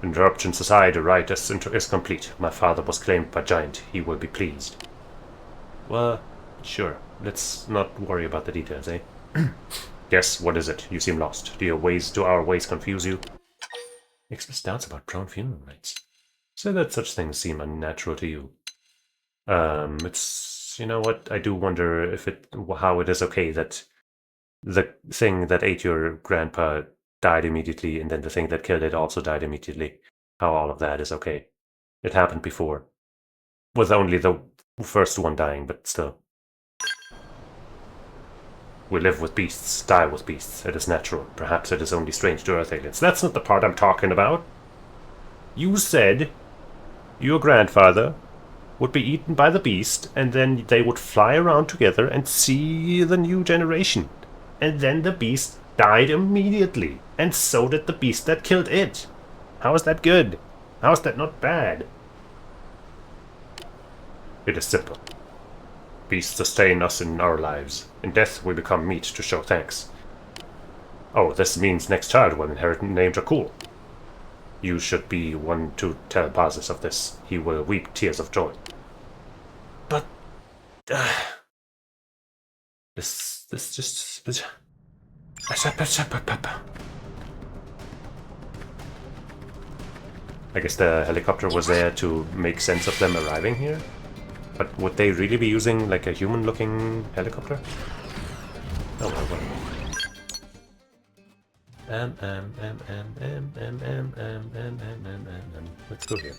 Interruptions aside, the rite is complete. My father was claimed by Giant. He will be pleased. Well, sure. Let's not worry about the details, eh? Yes, what is it? You seem lost. Do our ways confuse you? Express doubts about prone funeral rites. Say that such things seem unnatural to you. It's... You know what? I do wonder how it is okay that the thing that ate your grandpa died immediately, and then the thing that killed it also died immediately. How all of that is okay. It happened before. With only the first one dying, but still. We live with beasts, die with beasts. It is natural. Perhaps it is only strange to Earth aliens. That's not the part I'm talking about. You said your grandfather would be eaten by the beast, and then they would fly around together and see the new generation. And then the beast died immediately, and so did the beast that killed it. How is that good? How is that not bad? It is simple. Beasts sustain us in our lives. In death, we become meat to show thanks. Oh, this means next child will inherit named Jakul. You should be one to tell Bazis of this. He will weep tears of joy. But... This just... I guess the helicopter was there to make sense of them arriving here? But would they really be using like a human-looking helicopter? Oh well, whatever. Let's go here.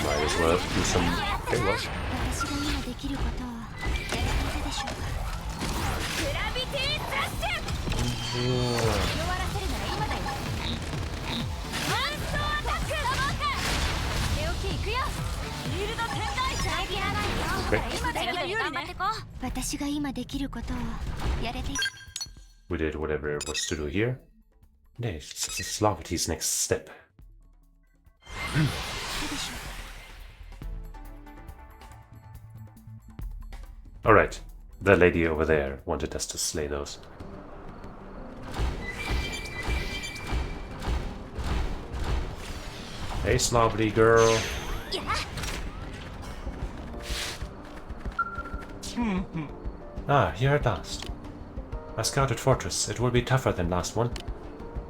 Might as well do some payload. We did whatever it was to do here. This is Slavity's next step. Alright, the lady over there wanted us to slay those. Hey, Slavity girl. Ah, here at last. A scouted fortress. It will be tougher than last one.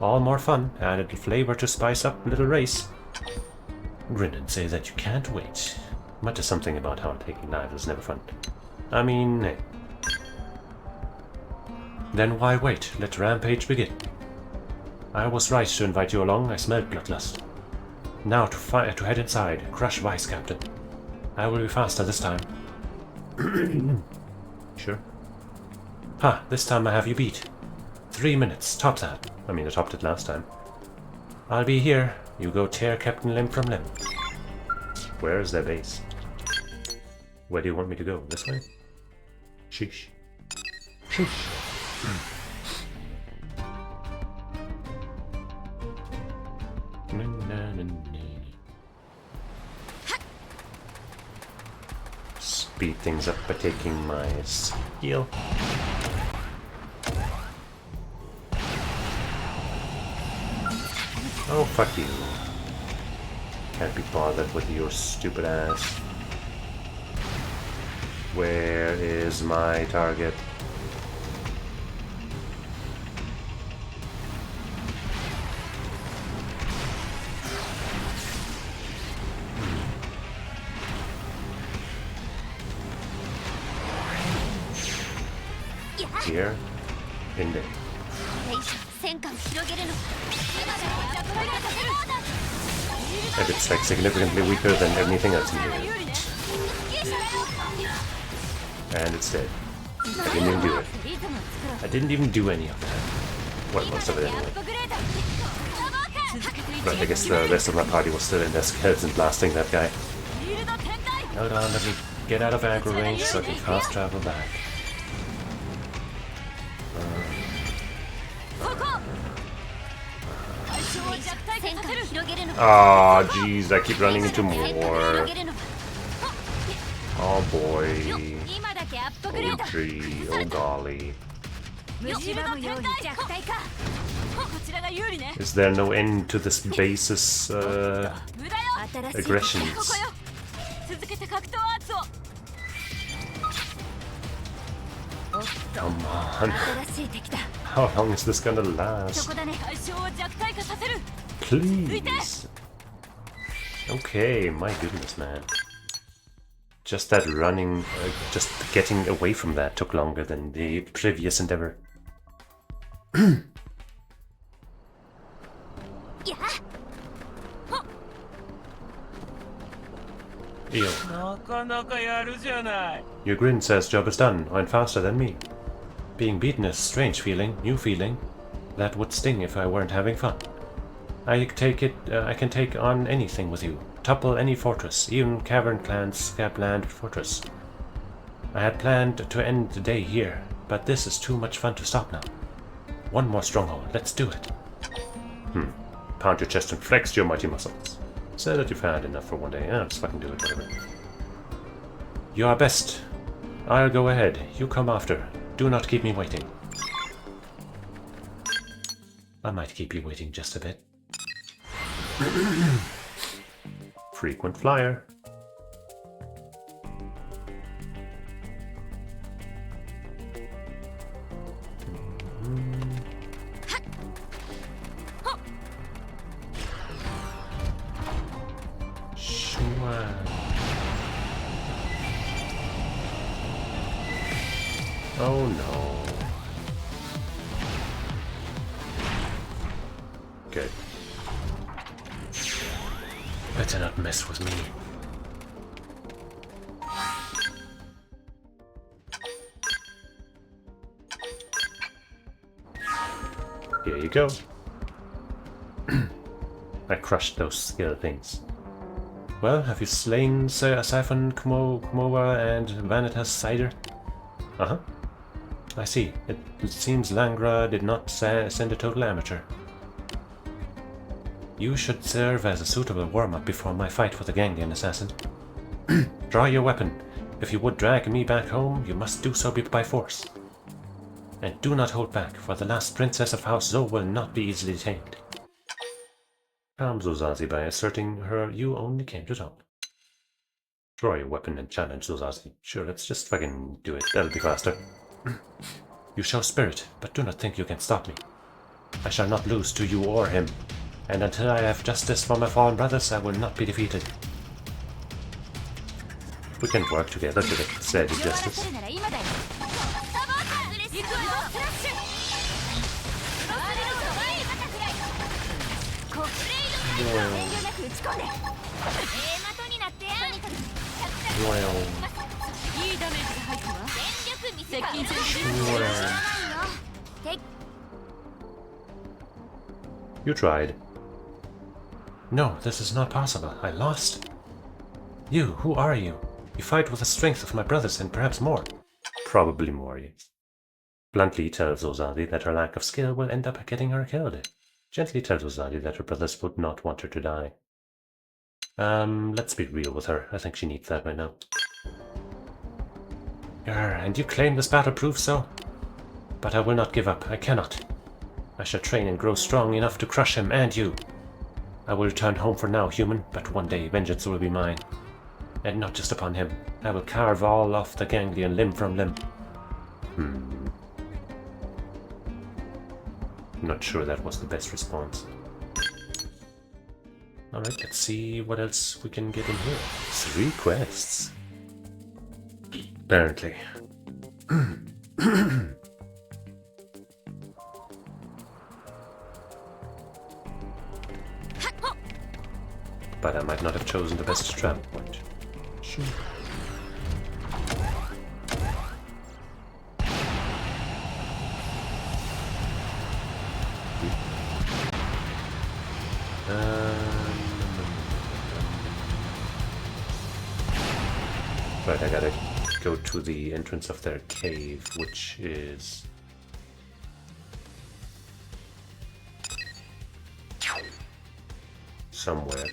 All more fun, added flavor to spice up little race. Grin and say that you can't wait. Mutter something about how taking lives is never fun. I mean, hey. Then why wait? Let rampage begin. I was right to invite you along. I smelled bloodlust. Now to head inside. Crush Vice Captain. I will be faster this time. Sure. Ha, this time I have you beat. 3 minutes, top that. I mean, I topped it last time. I'll be here. You go tear Captain limb from limb. Where is their base? Where do you want me to go? This way? Sheesh. Sheesh. Speed things up by taking my skill. Oh, fuck you. Can't be bothered with your stupid ass. Where is my target? here in there. And it's like significantly weaker than anything else in here. And it's dead. I didn't even do it. I didn't even do any of that. Well, most of it anyway. But I guess the rest of my party was still in their skeleton blasting that guy. Hold on, let me get out of aggro range so I can fast travel back. Oh, jeez, I keep running into more. Oh boy. Oh tree, oh golly. Is there no end to this base's aggressions? Come on. How long is this gonna last? Please. Okay, my goodness, man. Just that running, just getting away from that took longer than the previous endeavor. Ew. Your grin says job is done, went faster than me. Being beaten is a strange feeling, new feeling. That would sting if I weren't having fun. I can take on anything with you. Topple any fortress, even Cavern Clan's Scabland fortress. I had planned to end the day here, but this is too much fun to stop now. One more stronghold, let's do it. Pound your chest and flex your mighty muscles. Say that you've had enough for one day. Just fucking do it, whatever. You are best. I'll go ahead. You come after. Do not keep me waiting. I might keep you waiting just a bit. Frequent flyer. Oh no. Good. Better not mess with me. Here you go. I crushed those skill things. Well, have you slain Siphon, Kmoa, and Vanitas Cider? Uh-huh. I see. It seems Langra did not send a total amateur. You should serve as a suitable warm-up before my fight with the Ganglion assassin. Draw your weapon. If you would drag me back home, you must do so by force. And do not hold back, for the last princess of House Zou will not be easily tamed. Calm Zuzazi by asserting her you only came to talk. Draw your weapon and challenge Zuzazi. Sure, let's just fucking do it. That'll be faster. You show spirit, but do not think you can stop me. I shall not lose to you or him, and until I have justice for my fallen brothers, I will not be defeated. We can work together to get said justice. You tried. No, this is not possible. I lost. You, who are you? You fight with the strength of my brothers and perhaps more. Probably more, yes. Bluntly tells Ozadi that her lack of skill will end up getting her killed. Gently tells Ozadi that her brothers would not want her to die. Let's be real with her. I think she needs that right now. And you claim this battle proves so? But I will not give up. I cannot. I shall train and grow strong enough to crush him and you. I will return home for now, human, but one day vengeance will be mine. And not just upon him. I will carve all off the ganglion limb from limb. Not sure that was the best response. Alright, let's see what else we can get in here. 3 quests. Apparently. but I might not have chosen the best travel point. Sure. Right, I gotta go to the entrance of their cave, which is... somewhere.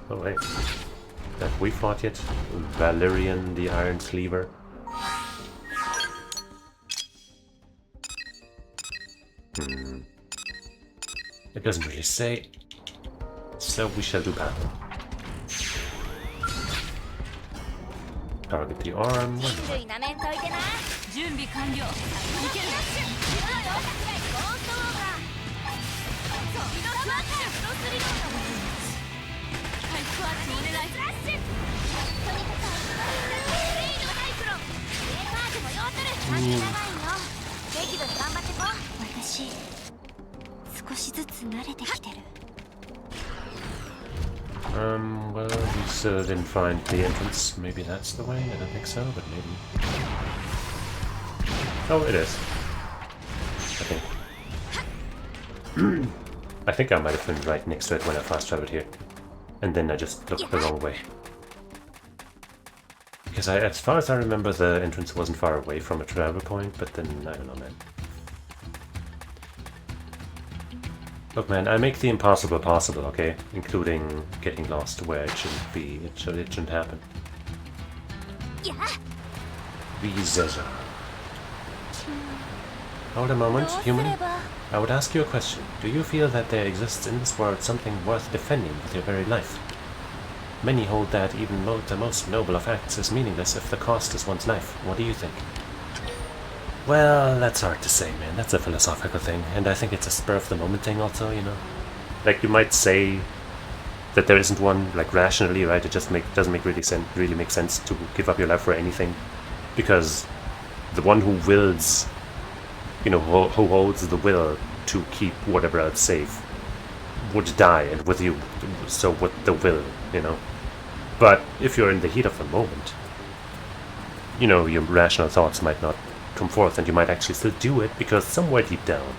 Oh wait, have we fought yet? Valerian the Iron Cleaver. It doesn't really say, so we shall do battle. Target the arm. Well, we still didn't find the entrance. Maybe that's the way? I don't think so, but maybe. Oh, it is. I think. I think I might have been right next to it when I fast traveled here. And then I just looked the wrong way. Because as far as I remember, the entrance wasn't far away from a travel point, but then, I don't know, man. Look, man, I make the impossible possible, okay? Including getting lost where it shouldn't be. It shouldn't happen. Xenoblade. Hold a moment, human. I would ask you a question. Do you feel that there exists in this world something worth defending with your very life? Many hold that even the most noble of acts is meaningless if the cost is one's life. What do you think? Well, that's hard to say, man. That's a philosophical thing, and I think it's a spur-of-the-moment thing also, you know? Like, you might say that there isn't one, like, rationally, right? It just doesn't really make sense to give up your life for anything, because the one who wills, you know, who holds the will to keep whatever else safe would die, and with you, so would the will, you know? But if you're in the heat of the moment, you know, your rational thoughts might not come forth, and you might actually still do it because somewhere deep down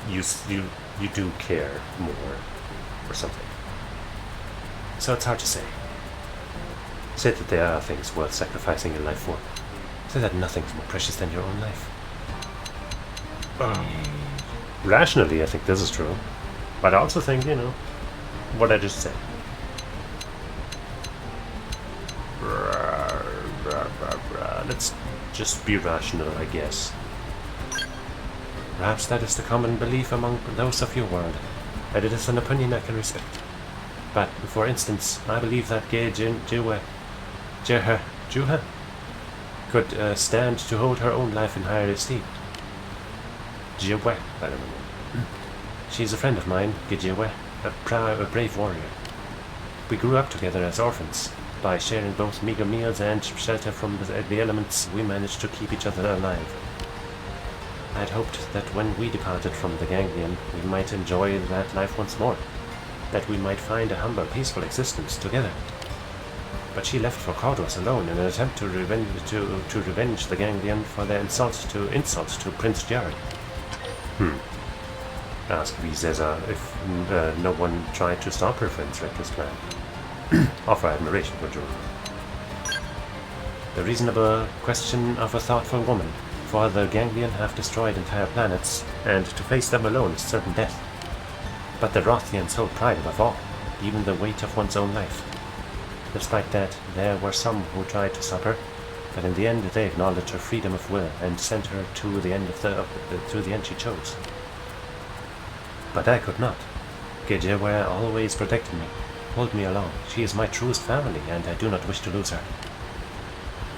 you do care more or something. So it's hard to say. Say that there are things worth sacrificing your life for. Say that nothing's more precious than your own life. Rationally, I think this is true, but I also think, you know, what I just said. Let's just be rational, I guess. Perhaps that is the common belief among those of your world, and it is an opinion I can respect. But, for instance, I believe that Juha could stand to hold her own life in higher esteem. Jiwe, I don't know. She's a friend of mine, Gijiwe, a brave warrior. We grew up together as orphans. By sharing both meager meals and shelter from the elements, we managed to keep each other alive. I'd hoped that when we departed from the ganglion, we might enjoy that life once more. That we might find a humble, peaceful existence together. But she left for Cordros alone in an attempt to revenge the ganglion for their insult to Prince Jared. Ask Vizeza if no one tried to stop her friend's reckless plan. Offer admiration for June. The reasonable question of a thoughtful woman, for the ganglion have destroyed entire planets, and to face them alone is certain death. But the Rothians hold pride above all, even the weight of one's own life. Despite that, there were some who tried to stop her, but in the end they acknowledged her freedom of will and sent her to the end to the end she chose. But I could not. Gejewe always protected me. Hold me along. She is my truest family, and I do not wish to lose her.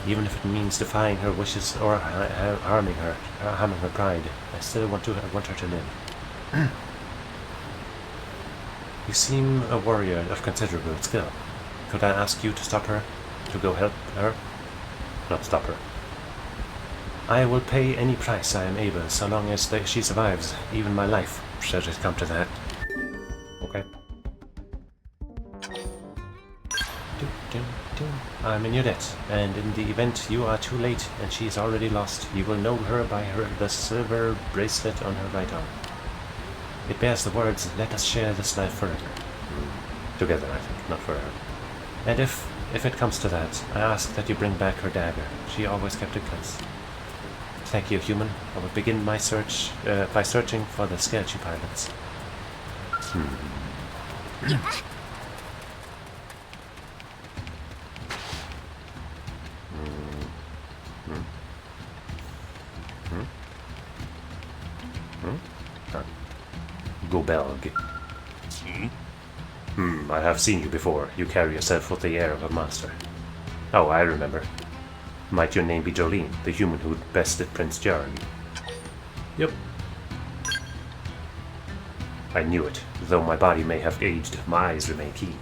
Even if it means defying her wishes or harming her pride, I still want her to live. You seem a warrior of considerable skill. Could I ask you to stop her? To go help her? Not stop her. I will pay any price I am able, so long as she survives, even my life, should it come to that. Okay. I'm in your debt, and in the event you are too late and she is already lost, you will know her by the silver bracelet on her right arm. It bears the words, "Let us share this life forever." Together, I think, not forever. And if it comes to that, I ask that you bring back her dagger. She always kept it close. Thank you, human. I will begin my search by searching for the sketchy pilots. Gobelg. I have seen you before. You carry yourself with the air of a master. Oh, I remember. Might your name be Jolene, the human who bested Prince Jarl? Yep. I knew it. Though my body may have aged, my eyes remain keen.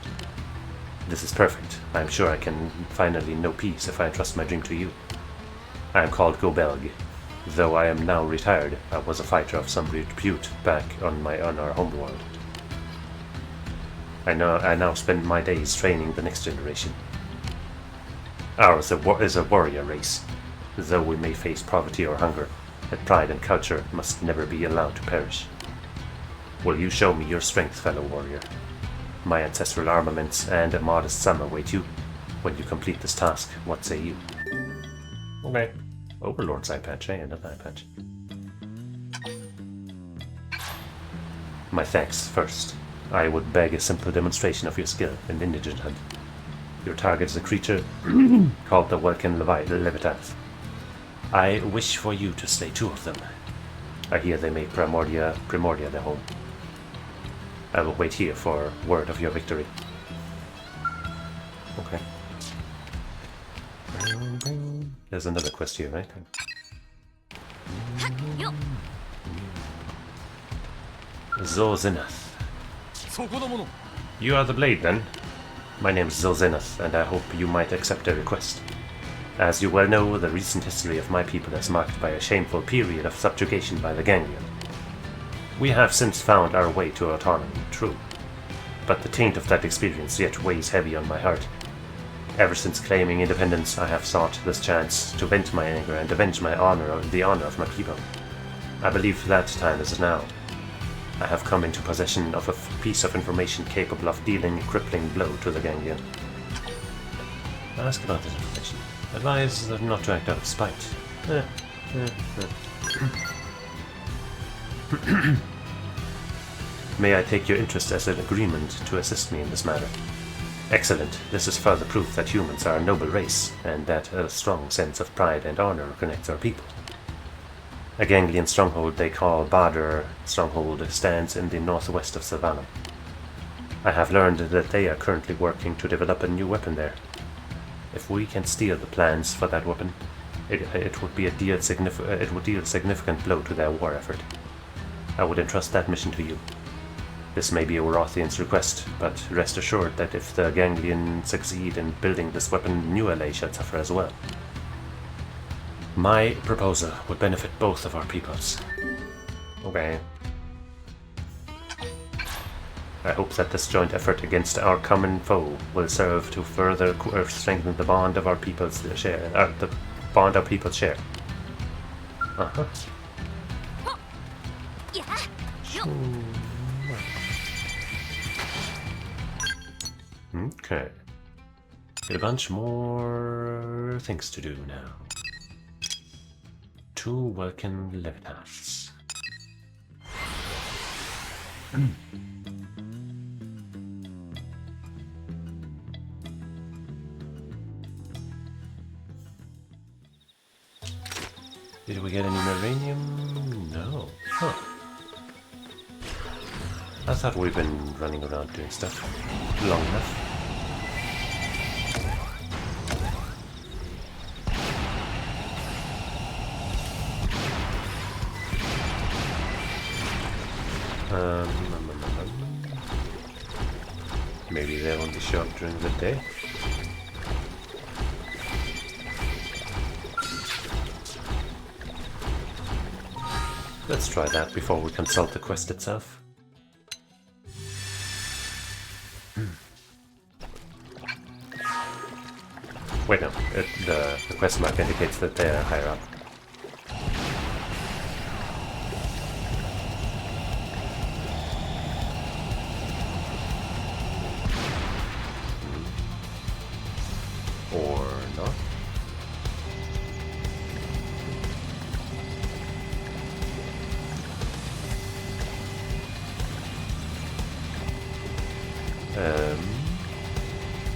This is perfect. I am sure I can finally know peace if I entrust my dream to you. I am called Gobelg. Though I am now retired, I was a fighter of some repute back on our homeworld. I now spend my days training the next generation. Ours is a warrior race. Though we may face poverty or hunger, that pride and culture must never be allowed to perish. Will you show me your strength, fellow warrior? My ancestral armaments and a modest sum await you. When you complete this task, what say you? Okay. Overlord's eye patch, another eye patch. My thanks first. I would beg a simple demonstration of your skill in indigent hunt. Your target is a creature called the Welkin Levitath. I wish for you to slay 2 of them. I hear they make Primordia their home. I will wait here for word of your victory. Okay. There's another quest here, right? Zolzinath. You are the blade, then? My name is Zolzinath, and I hope you might accept a request. As you well know, the recent history of my people is marked by a shameful period of subjugation by the Ganglion. We have since found our way to autonomy, true. But the taint of that experience yet weighs heavy on my heart. Ever since claiming independence, I have sought this chance to vent my anger and avenge the honor of my people. I believe that time is now. I have come into possession of a piece of information capable of dealing a crippling blow to the Ganglion. Ask about this information. Advise them not to act out of spite. May I take your interest as an agreement to assist me in this matter? Excellent. This is further proof that humans are a noble race, and that a strong sense of pride and honor connects our people. A Ganglion stronghold they call Badr Stronghold stands in the northwest of Savannah. I have learned that they are currently working to develop a new weapon there. If we can steal the plans for that weapon, it would deal a significant blow to their war effort. I would entrust that mission to you. This may be Orothian's request, but rest assured that if the Ganglion succeed in building this weapon, New LA shall suffer as well. My proposal would benefit both of our peoples. Okay. I hope that this joint effort against our common foe will serve to further strengthen the bond of our peoples share. The bond our peoples share. Uh-huh. Sure. Okay. Got a bunch more things to do now. 2 Welkin Levitaths. Did we get any Maranium? No. Huh. I thought we've been running around doing stuff long enough. Maybe they only show up during the day. Let's try that before we consult the quest itself. Wait, no, the quest mark indicates that they are higher up. Or not?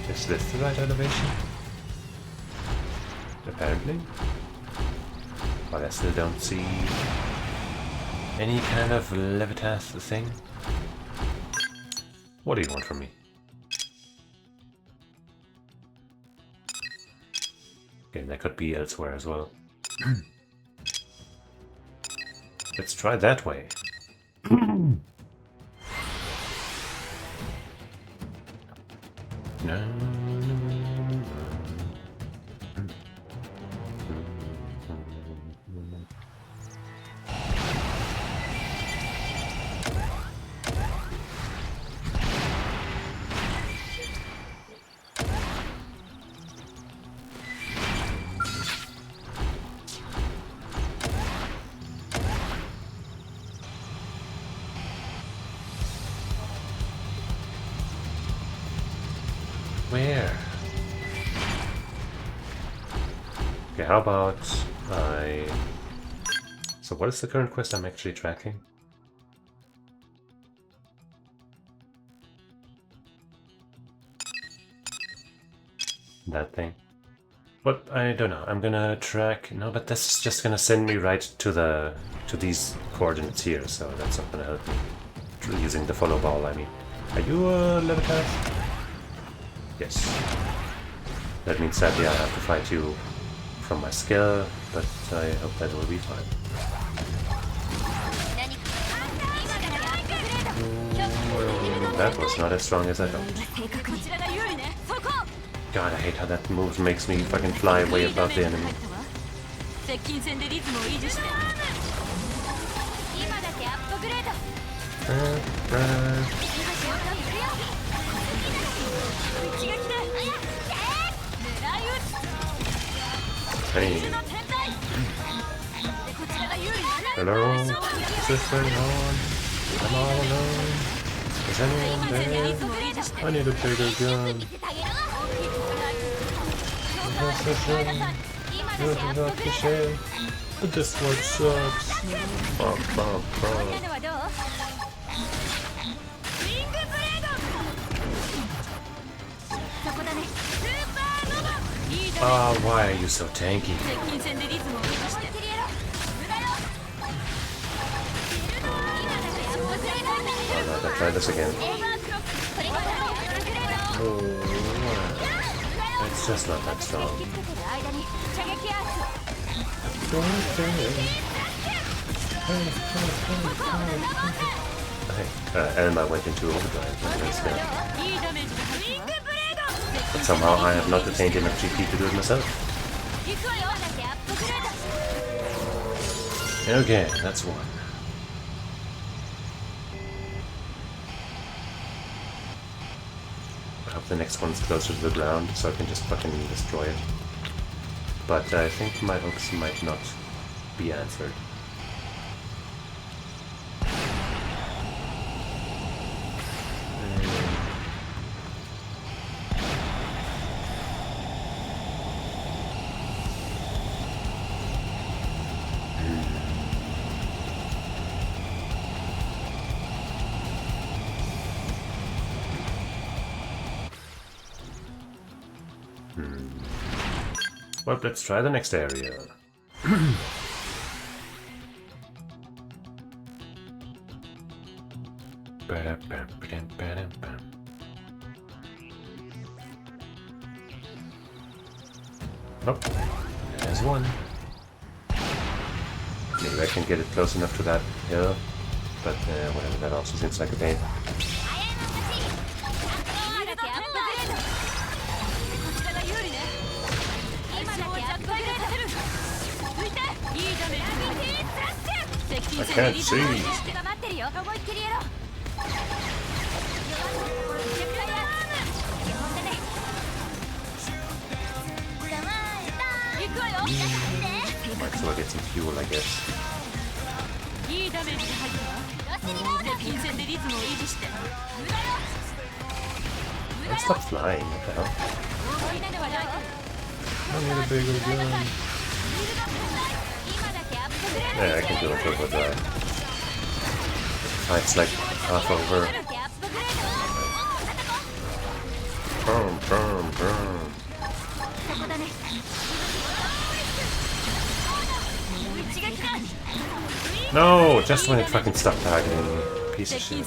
Is this the right elevation? Apparently. But I still don't see any kind of levitas thing. What do you want from me? Okay, that could be elsewhere as well. Let's try that way. No. Where? Okay, how about I... So what is the current quest I'm actually tracking? That thing. But I don't know. I'm gonna track... No, but this is just gonna send me right to these coordinates here, so that's not gonna help me. Using the follow ball, I mean. Are you a Levitas? Yes. That means sadly I have to fight you from my skill, but I hope that will be fine. That was not as strong as I thought. God, I hate how that move makes me fucking fly way above the enemy. Hey. Hello? Is this going on? I'm all alone. Is anyone there? I need a bigger gun. But this one sucks. Ah, why are you so tanky? Alright, I'll try this again. Oh, it's just not that strong. Elma went into overdrive when I snapped. But somehow I have not attained enough GP to do it myself. Okay, that's one. I hope the next one's closer to the ground so I can just fucking destroy it. But I think my hopes might not be answered. Well, let's try the next area. Oh, there's one. Maybe I can get it close enough to that hill. but whatever, that also seems like a pain. I can't see. Might as well get some fuel, I guess. Don't stop flying, what the hell? I need a bigger gun. Yeah, I can do a turbo drive. It's like half over. Boom, boom, boom. No, just when it fucking stopped targeting me. Piece of shit.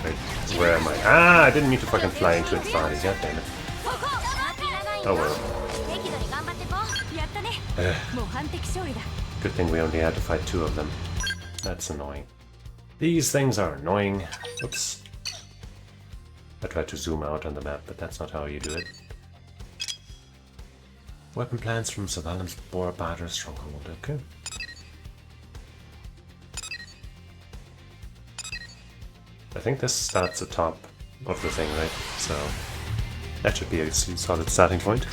Wait, where am I? Ah, I didn't mean to fucking fly into its body, god damn it. Oh well. Good thing we only had to fight 2 of them. That's annoying. These things are annoying. Oops. I tried to zoom out on the map, but that's not how you do it. Weapon plans from Savalan's Boar Batter Stronghold, okay. I think this starts at the top of the thing, right? So that should be a solid starting point.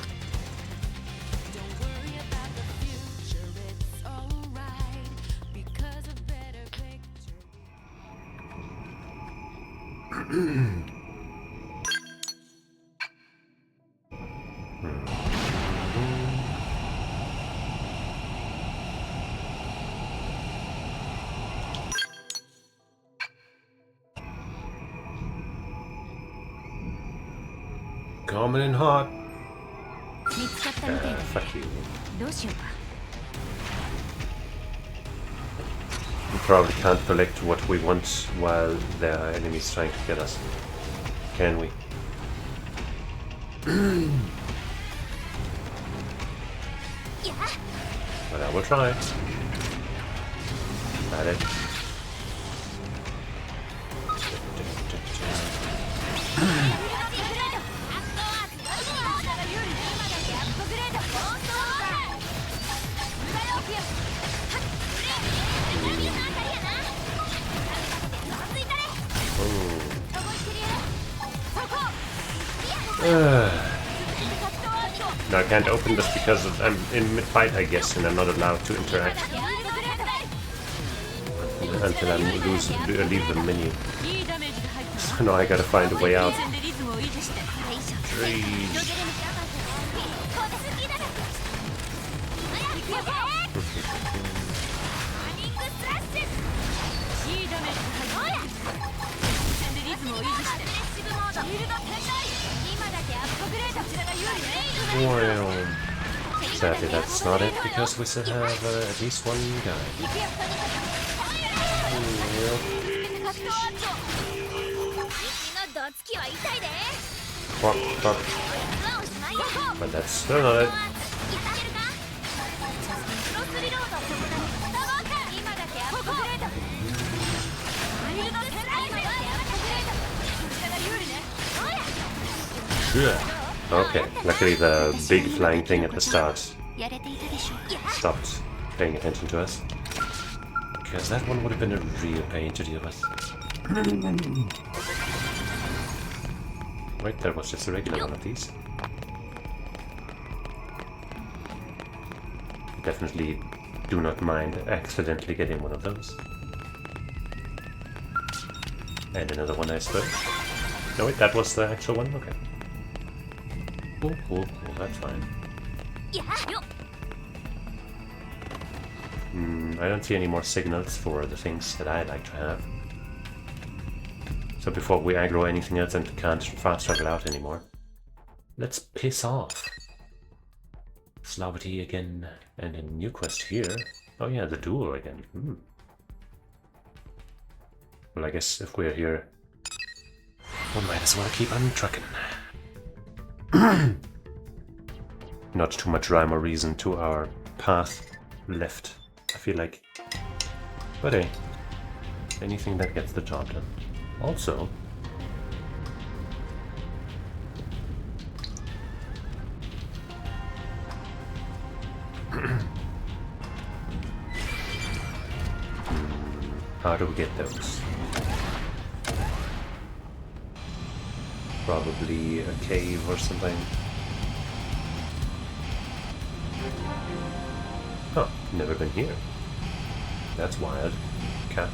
Coming in hot. Fuck you. We probably can't collect what we want while there are enemies trying to get us. Can we? But I will try. Got it. Now I can't open this because I'm in mid-fight, I guess, and I'm not allowed to interact until I leave the menu. So now I gotta find a way out. Trees. Well, sadly that's not it, because we still have at least one guy. Fuck, fuck. But that's still not it. Sure. Okay, luckily the big flying thing at the start stopped paying attention to us. Because that one would have been a real pain to deal with. Wait, there was just a regular one of these. Definitely do not mind accidentally getting one of those. And another one, I suppose. No, wait, that was the actual one? Okay. Cool, cool, cool, that's fine. I don't see any more signals for the things that I'd like to have. So before we aggro anything else and can't fast travel out anymore, let's piss off. Slavity again, and a new quest here. Oh yeah, the duel again. Well, I guess if we're here, we might as well keep on trucking. Not too much rhyme or reason to our path left, I feel like. But hey, anything that gets the job done. Also, how do we get those? Probably a cave or something. Huh, never been here. That's wild. Okay.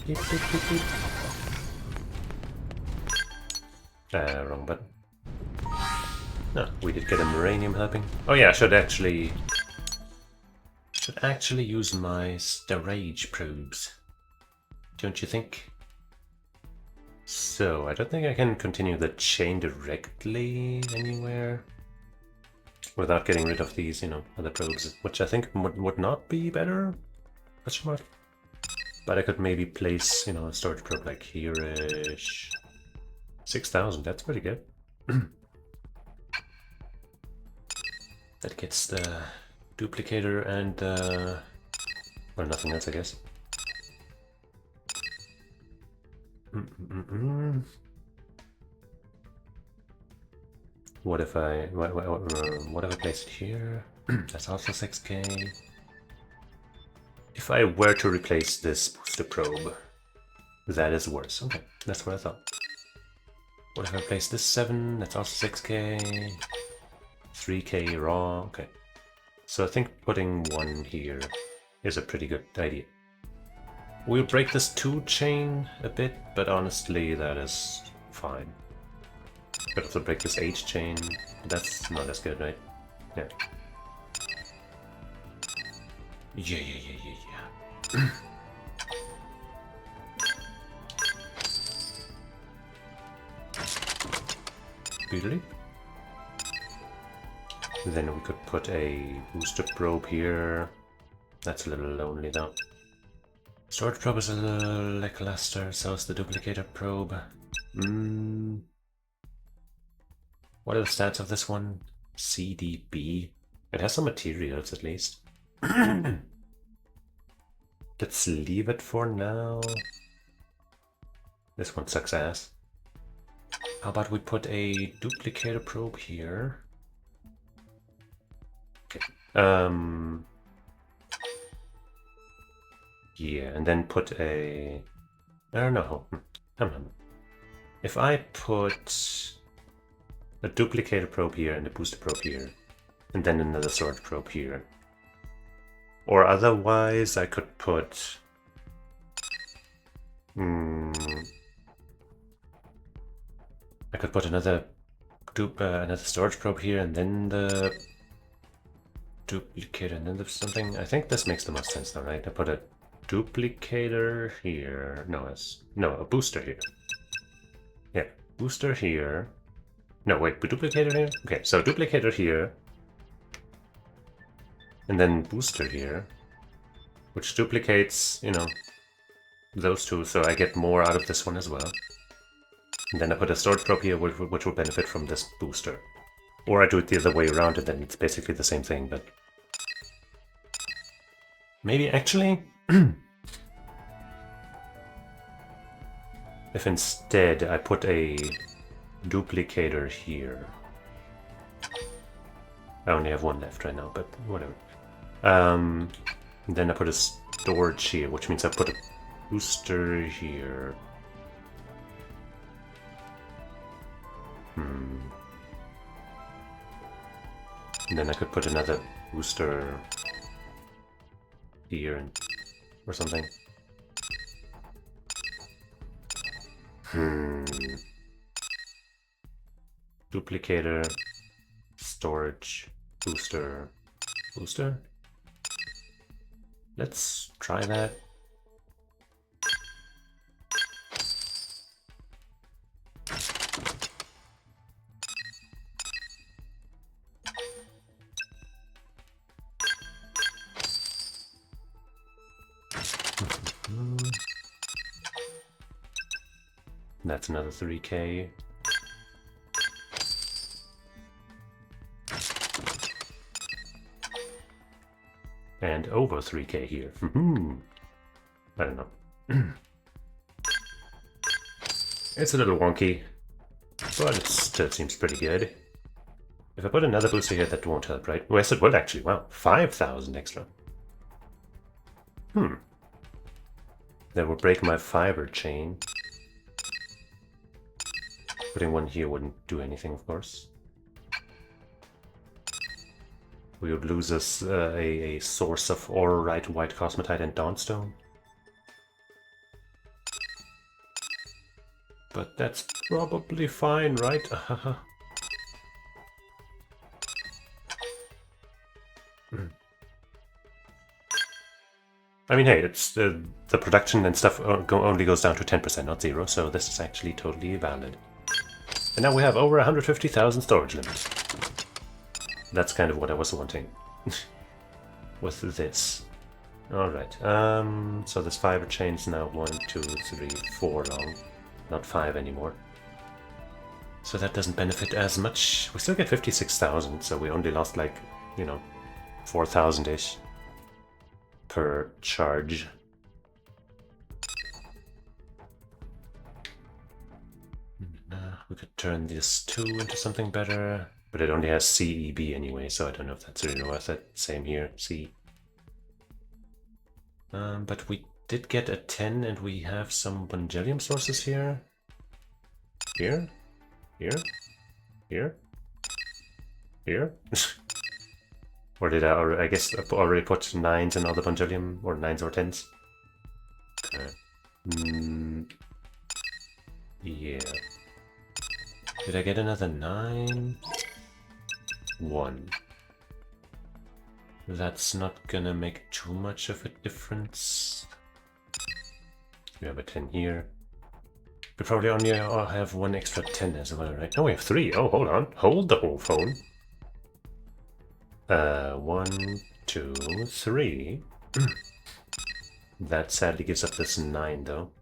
Beep, beep, beep, beep. Wrong button. No, we did get a uranium helping. Oh yeah, I should actually use my storage probes. Don't you think? So, I don't think I can continue the chain directly anywhere without getting rid of these, other probes, which I think would not be better? Question mark. But I could maybe place, a storage probe like here-ish. 6,000, that's pretty good. That gets the duplicator and, well, nothing else, I guess. What if I place it here? That's also 6k. If I were to replace this booster probe, that is worse. Okay, that's what I thought. What if I place this 7? That's also 6k. 3k raw. Okay. So I think putting 1 here is a pretty good idea. We'll break this 2 chain a bit, but honestly that is fine. Could also break this H chain. That's not as good, right? Yeah. Yeah. Beedly. Then we could put a booster probe here. That's a little lonely though. Storage probe is a little lackluster, so is the duplicator probe. What are the stats of this one? CDB. It has some materials at least. Let's leave it for now. This one sucks ass. How about we put a duplicator probe here? Okay. Yeah, and then put a... I don't know. If I put a duplicator probe here and a booster probe here, and then another storage probe here. Or otherwise, I could put... I could put another storage probe here, and then the duplicator, and then something. I think this makes the most sense though, right? I put a duplicator here. No, a booster here. Yeah, booster here. No, wait, duplicator here? Okay, so duplicator here. And then booster here. Which duplicates, those two, so I get more out of this one as well. And then I put a storage probe here, which will benefit from this booster. Or I do it the other way around, and then it's basically the same thing, but... Maybe, actually... if instead I put a duplicator here. I only have 1 left right now, but whatever. Then I put a storage here, which means I put a booster here. And then I could put another booster here or something. Duplicator, storage, booster, booster. Let's try that. That's another 3k. And over 3k here. I don't know. It's a little wonky, but it still seems pretty good. If I put another booster here, that won't help, right? Well, yes, it would actually. Wow, 5,000 extra. That would break my fiber chain. Putting one here wouldn't do anything, of course. We would lose us a source of Aurorite, White Cosmetite, and Dawnstone. But that's probably fine, right? I mean, hey, it's the production and stuff only goes down to 10%, not 0, so this is actually totally valid. And now we have over 150,000 storage limit. That's kind of what I was wanting with this. Alright, so this fiber chain's now 1, 2, 3, 4 long, not 5 anymore. So that doesn't benefit as much. We still get 56,000, so we only lost like, 4,000-ish per charge. We could turn this 2 into something better, but it only has CEB anyway, so I don't know if that's really worth it. Same here, C. But we did get a 10, and we have some Bungelium sources here. Here? Here? Here? Here? Or did I guess I already put 9s in all the Bungelium, or 9s or 10s? Okay. Yeah. Did I get another 9? 1. That's not gonna make too much of a difference. We have a 10 here. We probably only have one extra 10 as well, right? No, we have 3. Oh, hold on. Hold the whole phone. 1, 2, 3. That sadly gives up this 9, though.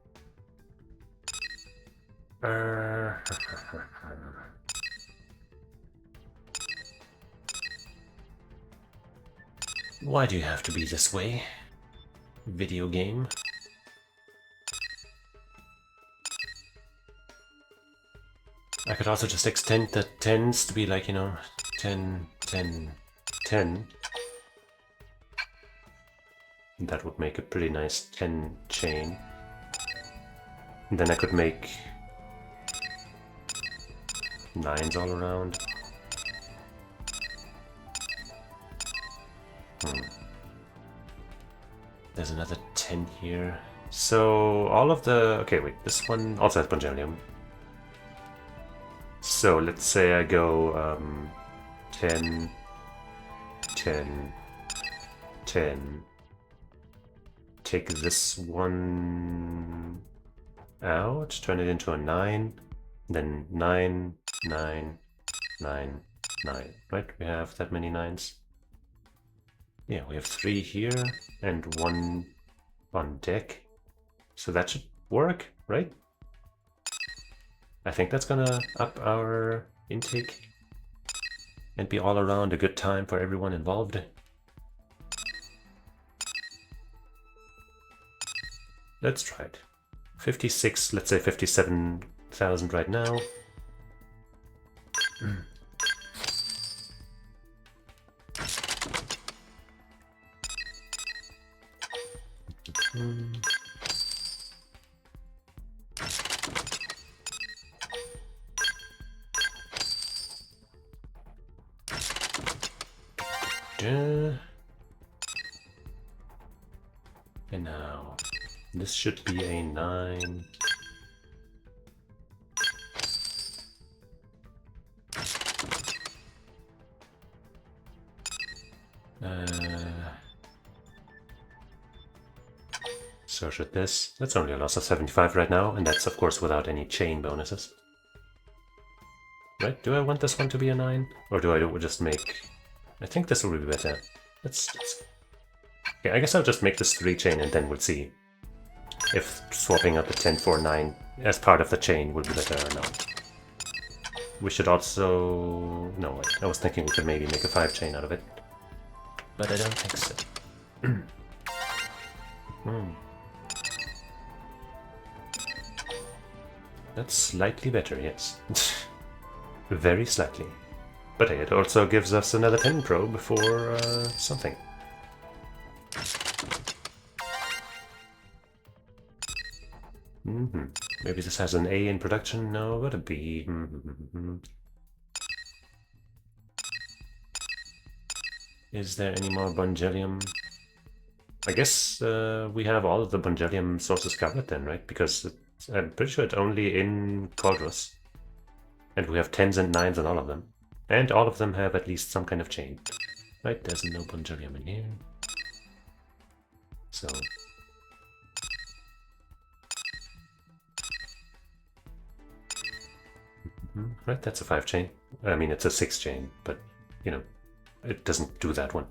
Why do you have to be this way? Video game. I could also just extend the 10s to be like, 10, 10, 10. That would make a pretty nice 10 chain. And then I could make 9s all around. There's another 10 here. So all of the... Okay, wait, this one also has Bungelium. So let's say I go 10, 10, 10. Take this one out, turn it into a 9, then 9, 9, 9, 9. Right? We have that many 9s. Yeah, we have 3 here and 1 on deck. So that should work, right? I think that's gonna up our intake and be all around a good time for everyone involved. Let's try it. 56, let's say 57,000 right now. And now, this should be a 9. So should this. That's only a loss of 75 right now, and that's of course without any chain bonuses. Right? Do I want this one to be a 9? Or do I just make... I think this will be better. Let's... Okay, I guess I'll just make this 3 chain and then we'll see if swapping out the 10 for 9 as part of the chain would be better or not. We should also... no, wait, I was thinking we could maybe make a 5 chain out of it. But I don't think so. That's slightly better, yes. Very slightly. But hey, it also gives us another 10 probe for something. Maybe this has an A in production? No, but a B. Is there any more Bungelium? I guess we have all of the Bungelium sources covered then, right? Because I'm pretty sure it's only in Quadrus. And we have 10s and 9s on all of them. And all of them have at least some kind of chain. Right, there's no Bungelium in here. So... right, that's a 5 chain. I mean, it's a 6 chain, but, you know, it doesn't do that one.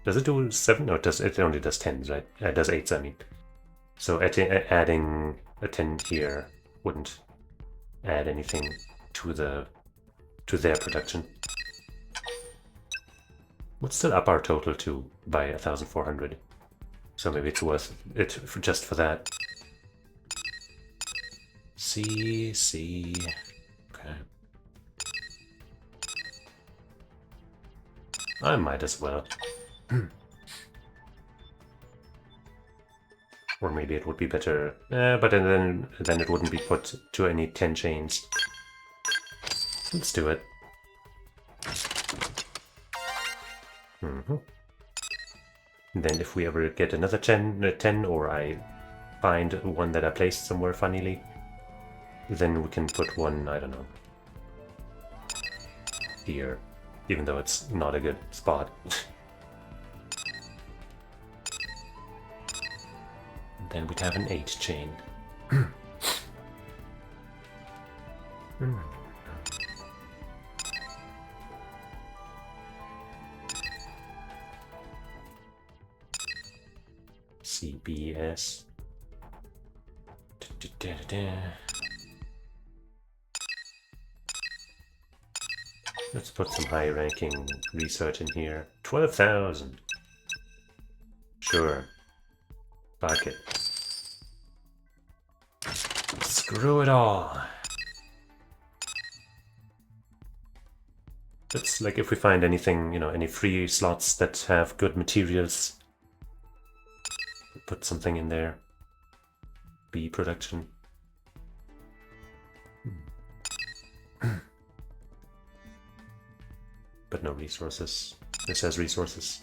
Does it do 7? No, it only does 10s, right? It does 8s, I mean. So adding a 10 here wouldn't add anything to their production. Would still up our total too by 1,400. So maybe it's worth it just for that. C. Okay. I might as well. Or maybe it would be better, but then it wouldn't be put to any 10 chains. Let's do it. Then if we ever get another 10 or I find one that I placed somewhere funnily, then we can put one, I don't know, here, even though it's not a good spot. Then we'd have an 8 chain. CBS. Let's put some high-ranking research in here. 12,000. Sure. Fuck it. Screw it all. It's like if we find anything, you know, any free slots that have good materials, put something in there. B production. But no resources. This has resources.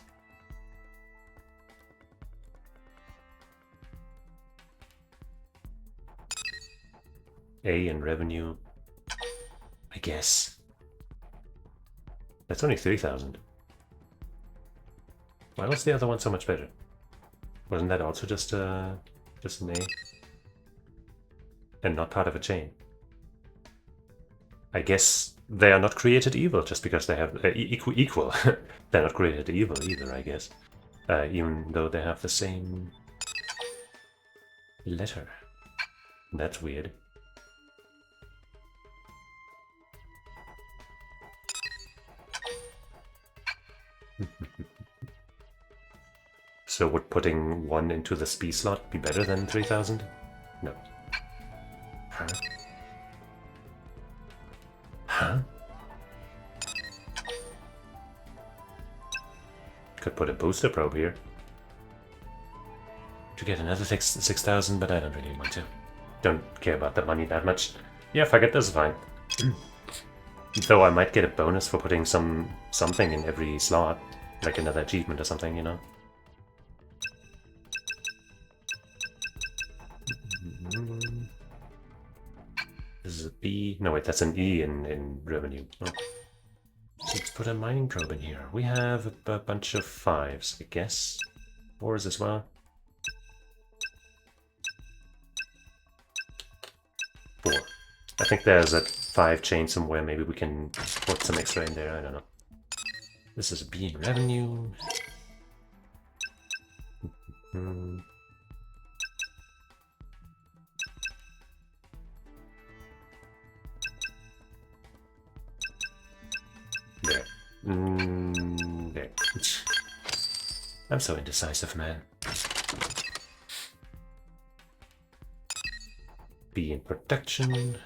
A in revenue, I guess. That's only 3,000. Why was the other one so much better? Wasn't that also just an A? And not part of a chain? I guess they are not created evil just because they have equal. They're not created evil either, I guess. Even though they have the same letter. That's weird. So would putting 1 into the SPE slot be better than 3,000? No. Huh? Huh? Could put a booster probe here. To get another 6,000, but I don't really want to. Don't care about the money that much. Yeah, fuck it, this is fine. Though I might get a bonus for putting something in every slot. Like another achievement or something, you know? This is a B. No, wait, that's an E in revenue. Oh. Let's put a mining probe in here. We have a bunch of 5s, I guess. 4s as well. 4. I think there's a 5 chain somewhere. Maybe we can put some extra in there. I don't know. This is a B in revenue. There. I'm so indecisive, man. Be in protection.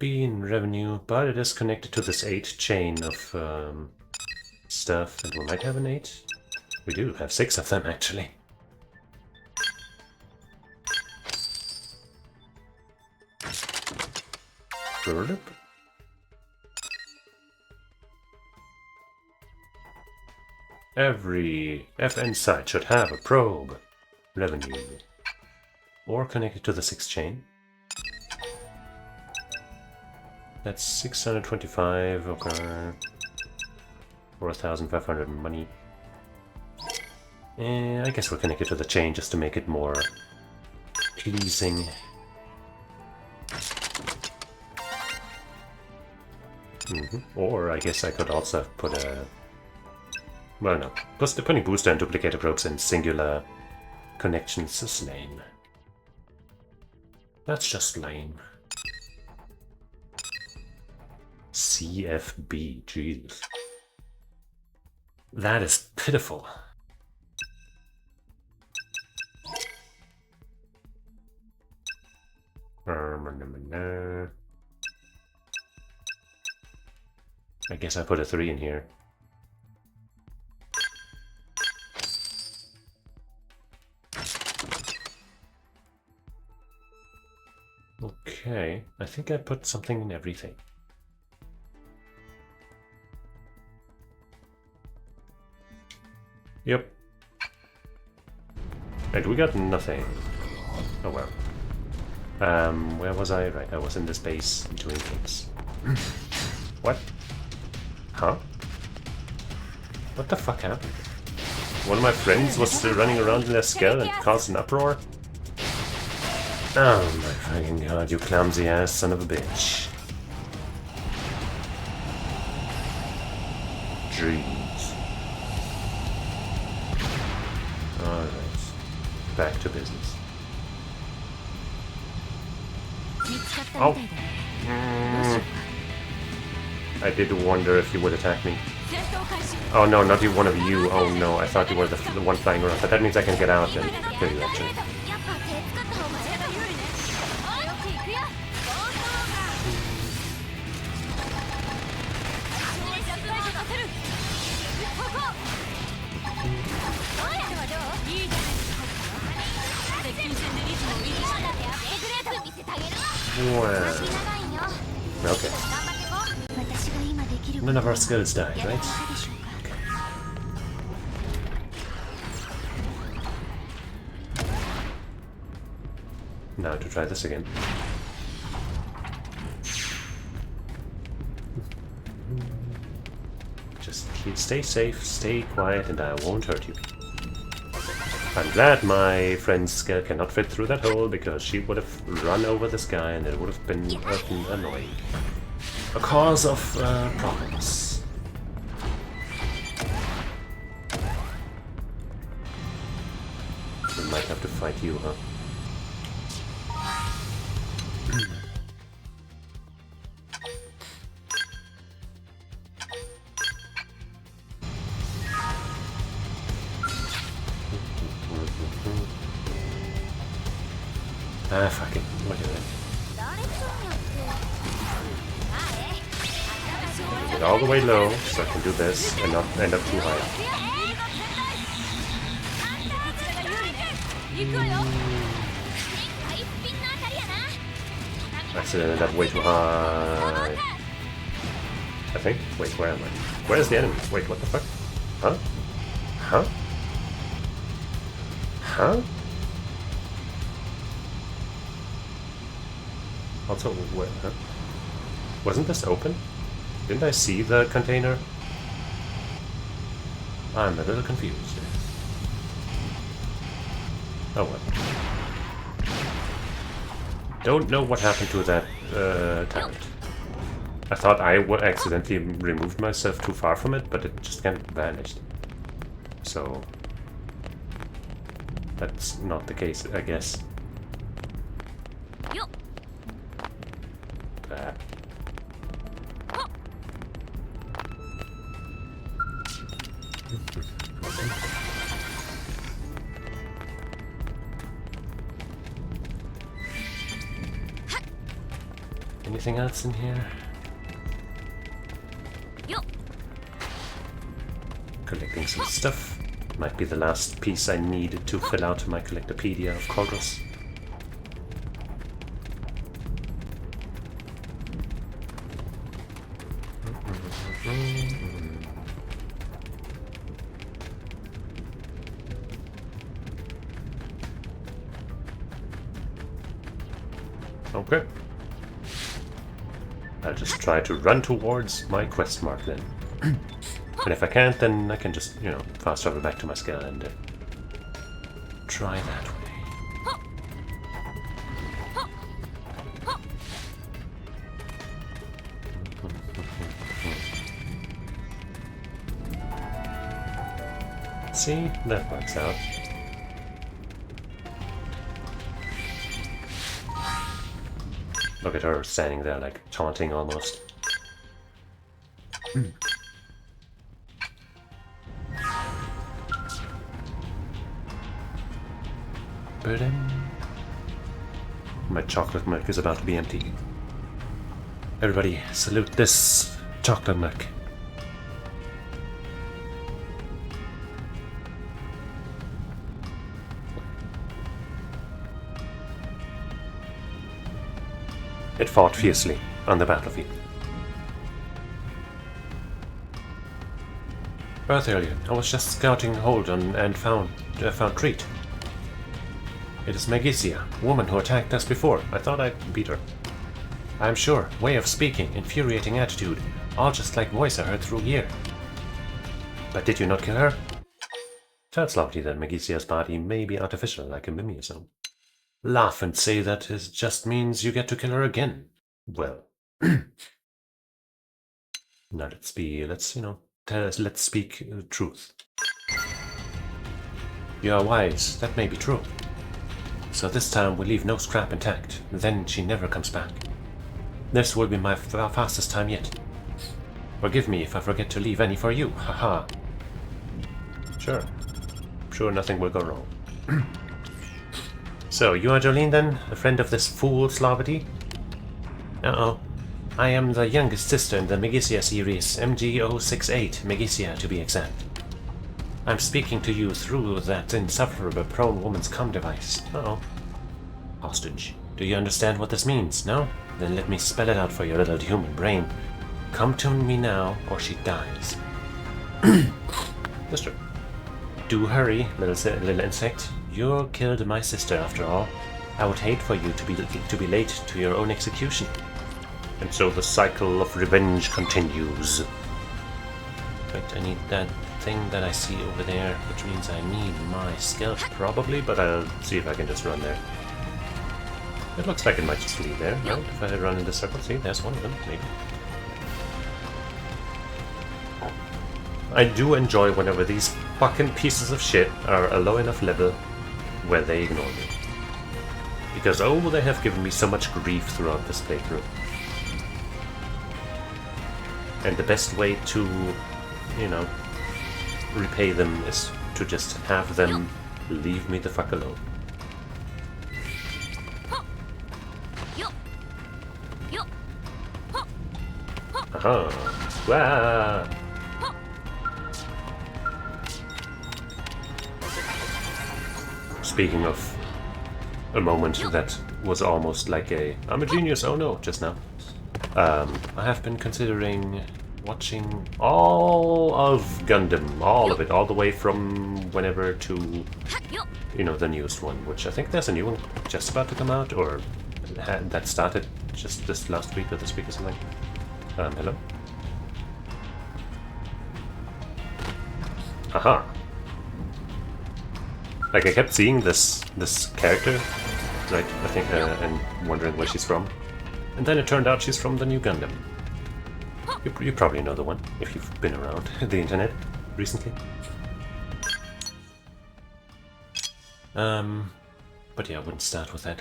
Be in revenue, but it is connected to this 8 chain of stuff, and we might have an 8. We do have 6 of them, actually. Burlip. Every FN site should have a probe. Revenue. Or connected to the 6 chain. That's 625, okay. 4,500 money. I guess we're connected to the chain just to make it more pleasing. Or I guess I could also have put a... Well, no. Putting booster and duplicator probes in singular connections is lame. That's just lame. CFB, Jesus. That is pitiful. I guess I put a 3 in here. Okay, I think I put something in everything. Yep. And we got nothing. Oh well. Where was I? Right, I was in this base doing things. What? Huh? What the fuck happened? One of my friends was still running around in their skull and caused an uproar? Oh my fucking god, you clumsy ass son of a bitch. Jeez. Alright. Back to business. Oh! I did wonder if you would attack me. Oh no, not one of you. Oh no, I thought you were the one flying around. But that means I can get out and kill you actually. Well, okay. None of our skills died, right? Okay. Now to try this again. Just stay safe, stay quiet, and I won't hurt you. I'm glad my friend's skill cannot fit through that hole, because she would have run over this guy and it would have been annoying. A cause of problems. We might have to fight you, huh? Ah, fuck it. What is it? Get all the way low, so I can do this and not end up too high. I still ended up way too high. I think. Wait, where am I? Where's the enemy? Wait, what the fuck? Huh? Huh? Huh? Also, where? Huh? Wasn't this open? Didn't I see the container? I'm a little confused. Oh well. Don't know what happened to that turret. I thought I accidentally removed myself too far from it, but it just kind of vanished. So, that's not the case, I guess. Anything else in here? Collecting some stuff. Might be the last piece I need to fill out my Collectopedia of Kogros. Okay. I'll just try to run towards my quest mark then. And if I can't, then I can just, you know, fast travel back to my skull and try that way. See? That works out. Look at her standing there, like, taunting almost. My chocolate milk is about to be empty. Everybody, salute this chocolate milk. It fought fiercely on the battlefield. Earth alien, I was just scouting hold on and found Treat. It is Megicia, woman who attacked us before. I thought I beat her. I am sure. Way of speaking, infuriating attitude, all just like voice I heard through here. But did you not kill her? Felt slightly that Megicia's body may be artificial, like a mimeosome. Laugh and say that it just means you get to kill her again. Well. Now let's speak truth. You are wise, that may be true. So this time we leave no scrap intact, then she never comes back. This will be my fastest time yet. Forgive me if I forget to leave any for you, haha. Sure. Sure nothing will go wrong. So, you are Jolene then? A friend of this fool Slavity? Uh-oh. I am the youngest sister in the Megicia series, MG068, Megicia to be exact. I'm speaking to you through that insufferable prone woman's comm device. Uh-oh. Hostage. Do you understand what this means, no? Then let me spell it out for your little human brain. Come to me now, or she dies. Sister. Do hurry, little insect. You killed my sister after all. I would hate for you to be late to your own execution. And so the cycle of revenge continues. Wait, I need that thing that I see over there, which means I need my scalp probably, but I'll see if I can just run there. It looks like it might just lead there, right? If I run in the circle, see, there's one of them, maybe. I do enjoy whenever these fucking pieces of shit are a low enough level where they ignore me. Because, oh, they have given me so much grief throughout this playthrough. And the best way to, you know, repay them is to just have them leave me the fuck alone. Aha! Wah! Speaking of a moment that was almost like a I'm a genius, oh no, just now. I have been considering watching all of Gundam, all of it, all the way from whenever to, you know, the newest one, which I think there's a new one just about to come out, or that started just this last week or this week or something. Hello? Aha! Like, I kept seeing this character, right, I think, and wondering where she's from. And then it turned out she's from the new Gundam. You probably know the one, if you've been around the internet recently. But yeah, I wouldn't start with that.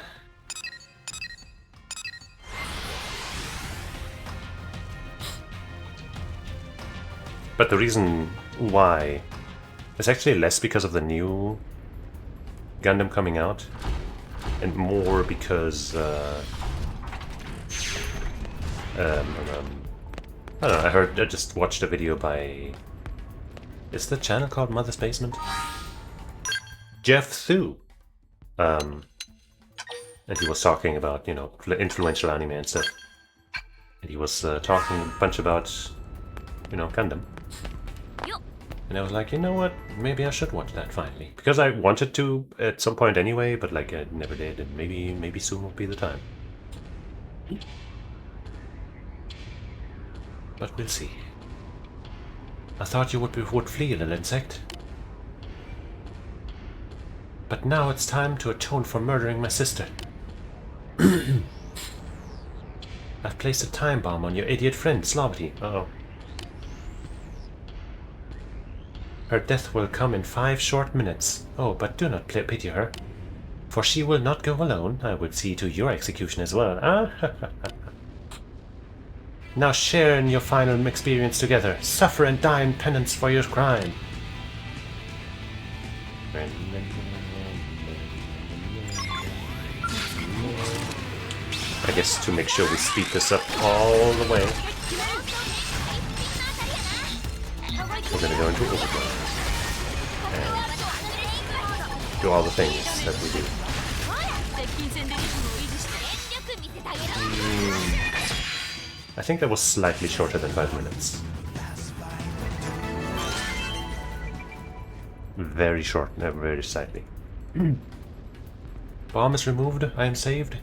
But the reason why is actually less because of the new Gundam coming out, and more because I don't know, I just watched a video by, is the channel called Mother's Basement? Jeff Thu. And he was talking about, you know, influential anime and stuff. And he was talking a bunch about, you know, Gundam. And I was like, you know what, maybe I should watch that finally. Because I wanted to at some point anyway, but like I never did, and maybe soon will be the time. But we'll see. I thought you would flee, little insect. But now it's time to atone for murdering my sister. I've placed a time bomb on your idiot friend, Slavati. Uh-oh. Her death will come in 5 short minutes. Oh, but do not pity her. For she will not go alone. I will see to your execution as well. Ah, now share in your final experience together. Suffer and die in penance for your crime. I guess to make sure we speed this up all the way, we're gonna go into overdrive and do all the things that we do. I think that was slightly shorter than 5 minutes. Very short, very slightly. Bomb is removed. I am saved.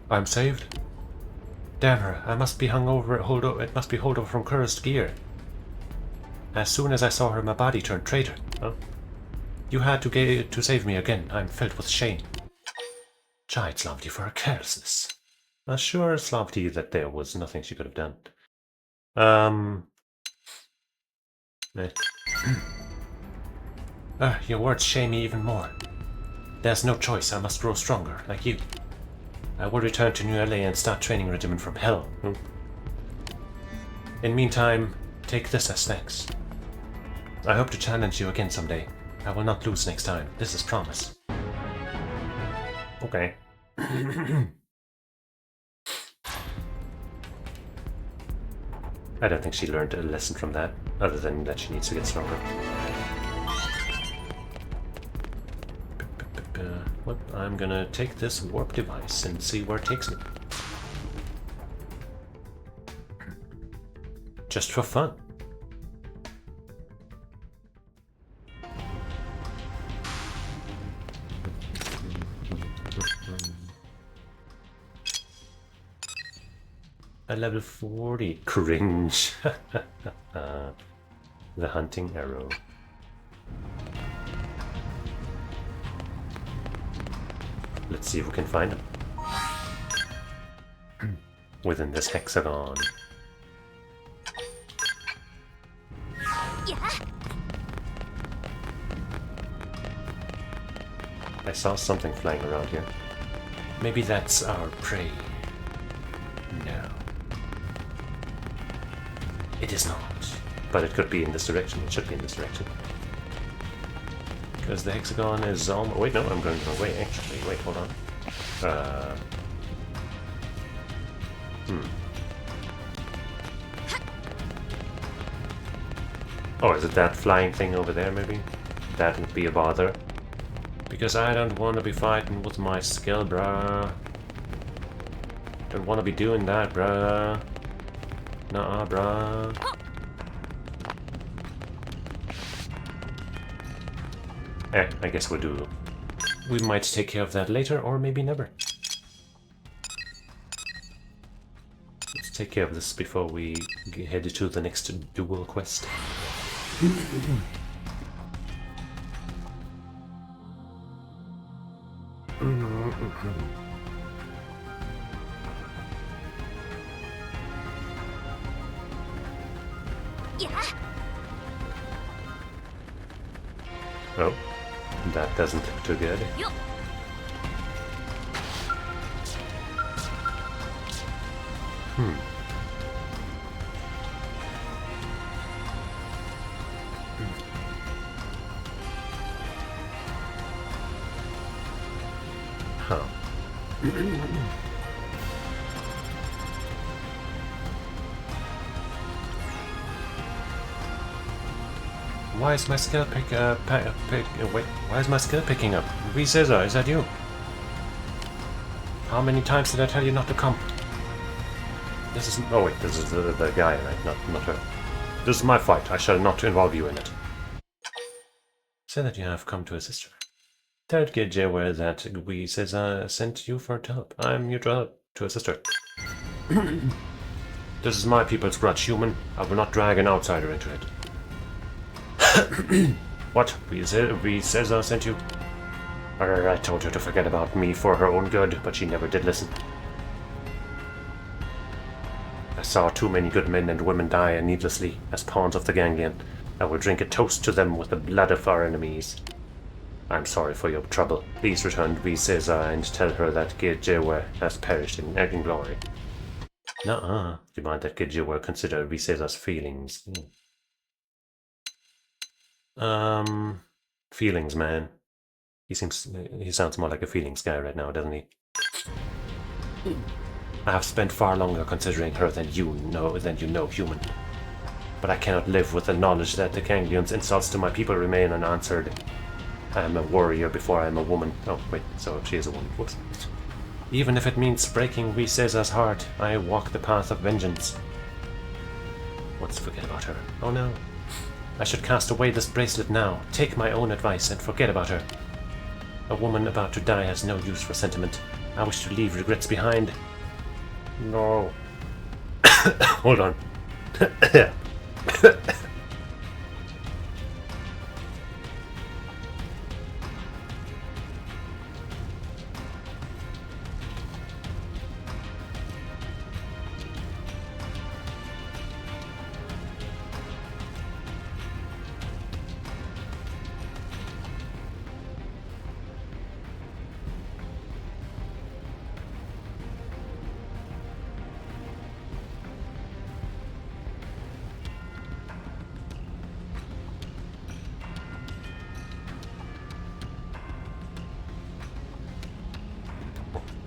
I am saved. Damn her! I must be it must be holdover from cursed gear. As soon as I saw her, my body turned traitor. Huh? You had to save me again. I am filled with shame. Chide Slavati for her carelessness. Assure Slavati that there was nothing she could have done. Your words shame me even more. There's no choice. I must grow stronger, like you. I will return to New LA and start training regimen from hell. In meantime, take this as thanks. I hope to challenge you again someday. I will not lose next time. This is promise. Okay. I don't think she learned a lesson from that, other than that she needs to get stronger. Well, I'm gonna take this warp device and see where it takes me. Just for fun. At level 40. Cringe. The hunting arrow. Let's see if we can find them. Within this hexagon. I saw something flying around here. Maybe that's our prey. No. It is not. But it could be in this direction. It should be in this direction. Because the hexagon is almost... Wait, no, I'm going the wrong way, actually. Wait, hold on. Oh, is it that flying thing over there, maybe? That would be a bother. Because I don't want to be fighting with my skill, bruh. Don't want to be doing that, bruh. Nuh-uh, bruh. I guess we'll do... We might take care of that later, or maybe never. Let's take care of this before we head to the next dual quest. Oh. That doesn't look too good. Huh. Why is my skill wait, why is my skill picking up? Caesar, is that you? How many times did I tell you not to come? This is... oh wait, this is the guy, right? Not her. This is my fight. I shall not involve you in it. Say that you have come to assist her. Tell Gidjeware that we Caesar sent you for help. I'm here to help to assist her. This is my people's grudge, human. I will not drag an outsider into it. What? We Caesar sent you? I told her to forget about me for her own good, but she never did listen. I saw too many good men and women die needlessly as pawns of the Ganglion. I will drink a toast to them with the blood of our enemies. I'm sorry for your trouble. Please return to Caesar and tell her that Gidjeware has perished in glory. Nuh-uh. Demand that Gidjeware consider Caesar's feelings. Feelings, man. He sounds more like a feelings guy right now, doesn't he? I have spent far longer considering her than you know, human. But I cannot live with the knowledge that the Ganglion's insults to my people remain unanswered. I am a warrior before I am a woman. Oh, wait, so she is a woman. Whoops. Even if it means breaking Caesar's heart, I walk the path of vengeance. Let's forget about her. Oh no. I should cast away this bracelet now, take my own advice, and forget about her. A woman about to die has no use for sentiment. I wish to leave regrets behind. No. Hold on.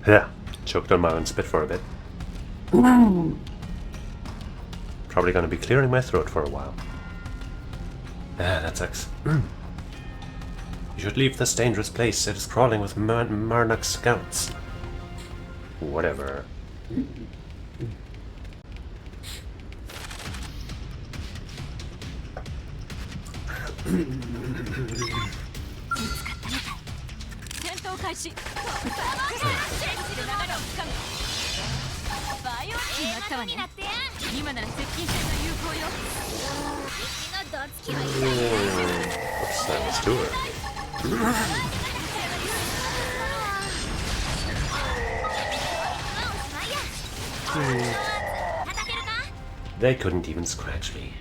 Yeah, choked on my own spit for a bit. Probably gonna be clearing my throat for a while. Ah, that sucks. You should leave this dangerous place. It is crawling with Marnuk's scouts. Whatever. Let's do it. They couldn't even scratch me.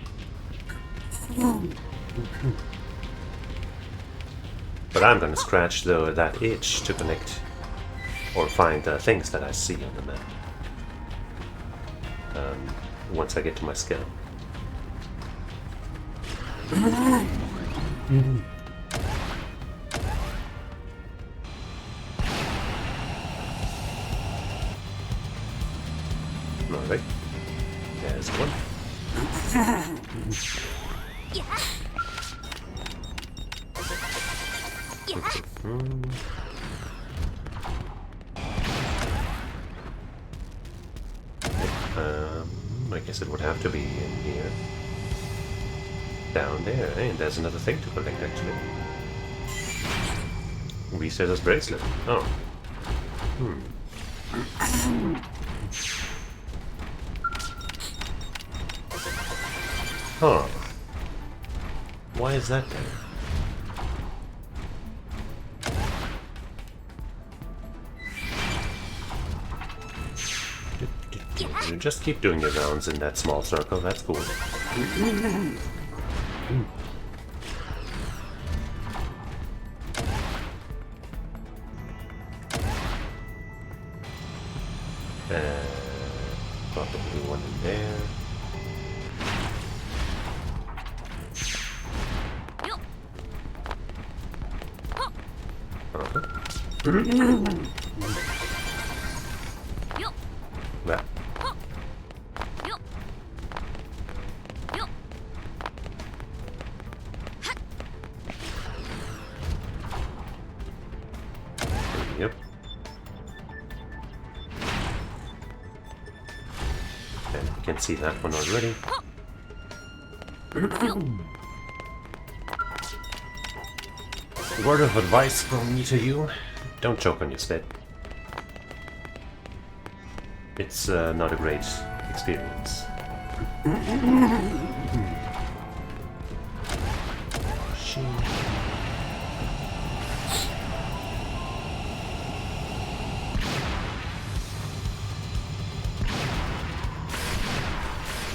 But I'm gonna scratch that itch to connect or find the things that I see on the map. Once I get to my skill. Alright. There's one. I guess it would have to be in here. Down there, and there's another thing to collect actually. Caesar's bracelet. Oh. Huh. Why is that there? You just keep doing your rounds in that small circle, that's cool. Probably one in there. Well. Yep. And you can see that one already. Word of advice from me to you, don't choke on your spit. It's not a great experience.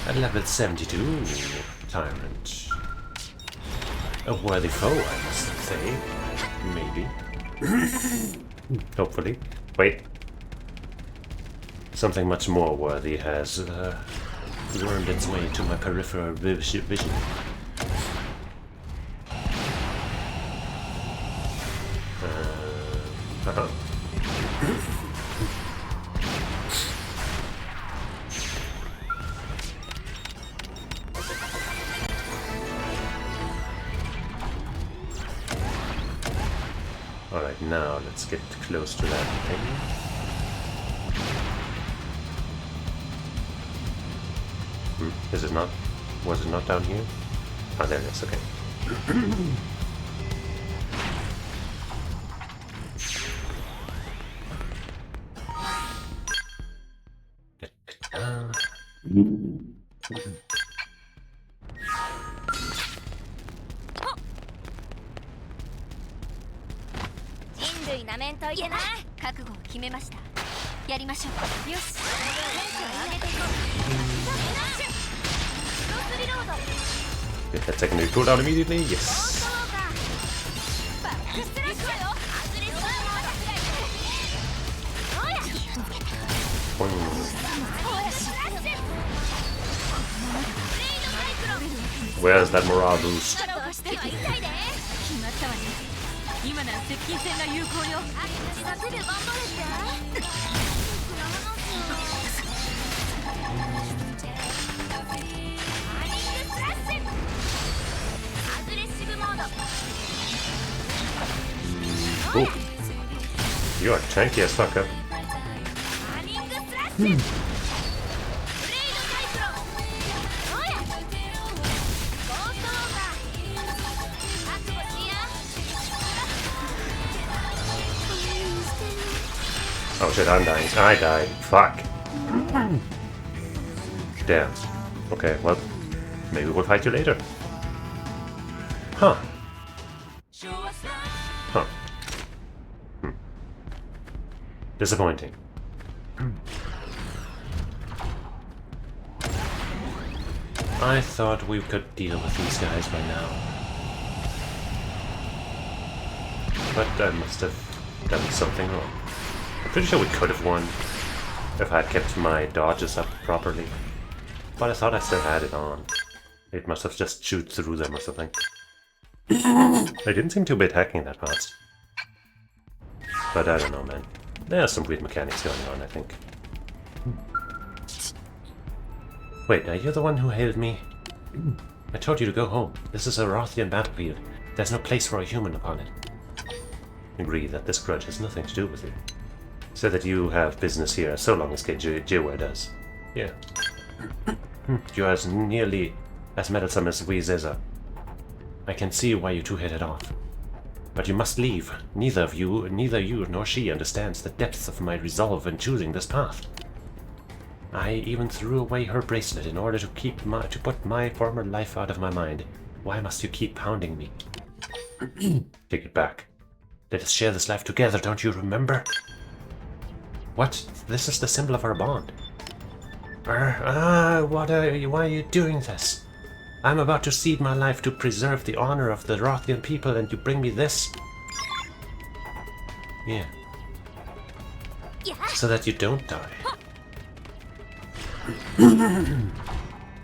At level 72, Tyrant. A worthy foe, I must say. Maybe. Hopefully. Wait. Something much more worthy has wormed its way to my peripheral vision. Alright, now let's get close to that thing. Is it not? Was it not down here? Oh, there it is, okay. Get that secondary cooldown immediately, yes. Where's that morale boost? Ooh. You are tanky as fuck up. Oh shit, I'm dying. I died. Fuck. Damn. Okay, well, maybe we'll fight you later. Huh. Huh. Disappointing. I thought we could deal with these guys by now. But I must have done something wrong. I'm pretty sure we could have won if I had kept my dodges up properly. But I thought I still had it on. It must have just chewed through them or something. I didn't seem to be attacking that fast. But I don't know, man. There's some weird mechanics going on, I think. Wait, are you the one who hailed me? I told you to go home. This is a Rothian battlefield. There's no place for a human upon it. Agree that this grudge has nothing to do with you. So that you have business here so long as Jiwa does. Yeah. You're as nearly as meddlesome as we Zeza. I can see why you two hit it off. But you must leave. Neither you nor she understands the depths of my resolve in choosing this path. I even threw away her bracelet in order to put my former life out of my mind. Why must you keep pounding me? Take it back. Let us share this life together, don't you remember? What? This is the symbol of our bond. Why are you doing this? I'm about to cede my life to preserve the honor of the Rothian people, and you bring me this? Yeah. So that you don't die.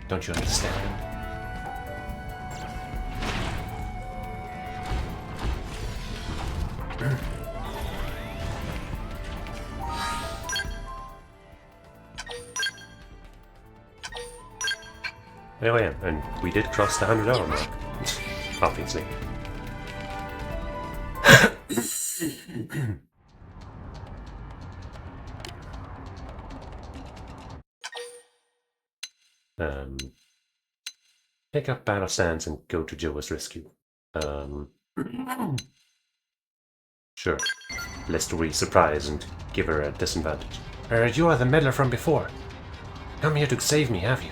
Don't you understand? There I am, and we did cross the 100-hour mark. Obviously. Pick up battle stands and go to Joa's rescue. Sure. Lest we surprise and give her a disadvantage. You are the meddler from before. Come here to save me, have you?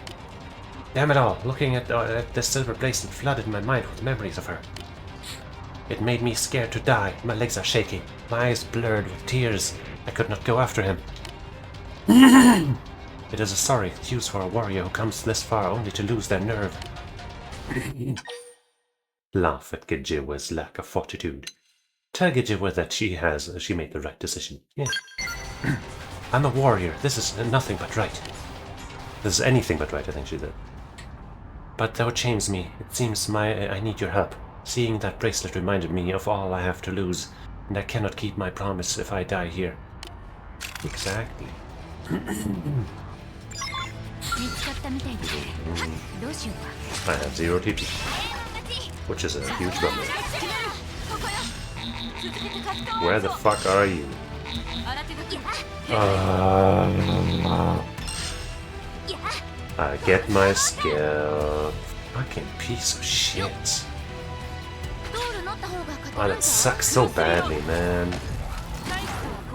Damn it all, looking at this silver bracelet flooded my mind with memories of her. It made me scared to die. My legs are shaking, my eyes blurred with tears. I could not go after him. It is a sorry excuse for a warrior who comes this far only to lose their nerve. Laugh at Gijiwa's lack of fortitude. Tell Gijiwa that she made the right decision. Yeah. I'm a warrior. This is nothing but right. This is anything but right, I think she said. But though it shames me, it seems I need your help. Seeing that bracelet reminded me of all I have to lose, and I cannot keep my promise if I die here. Exactly. I have 0 TP, which is a huge bummer. Where the fuck are you? I get my skill. Fucking piece of shit. Oh, that sucks so badly, man.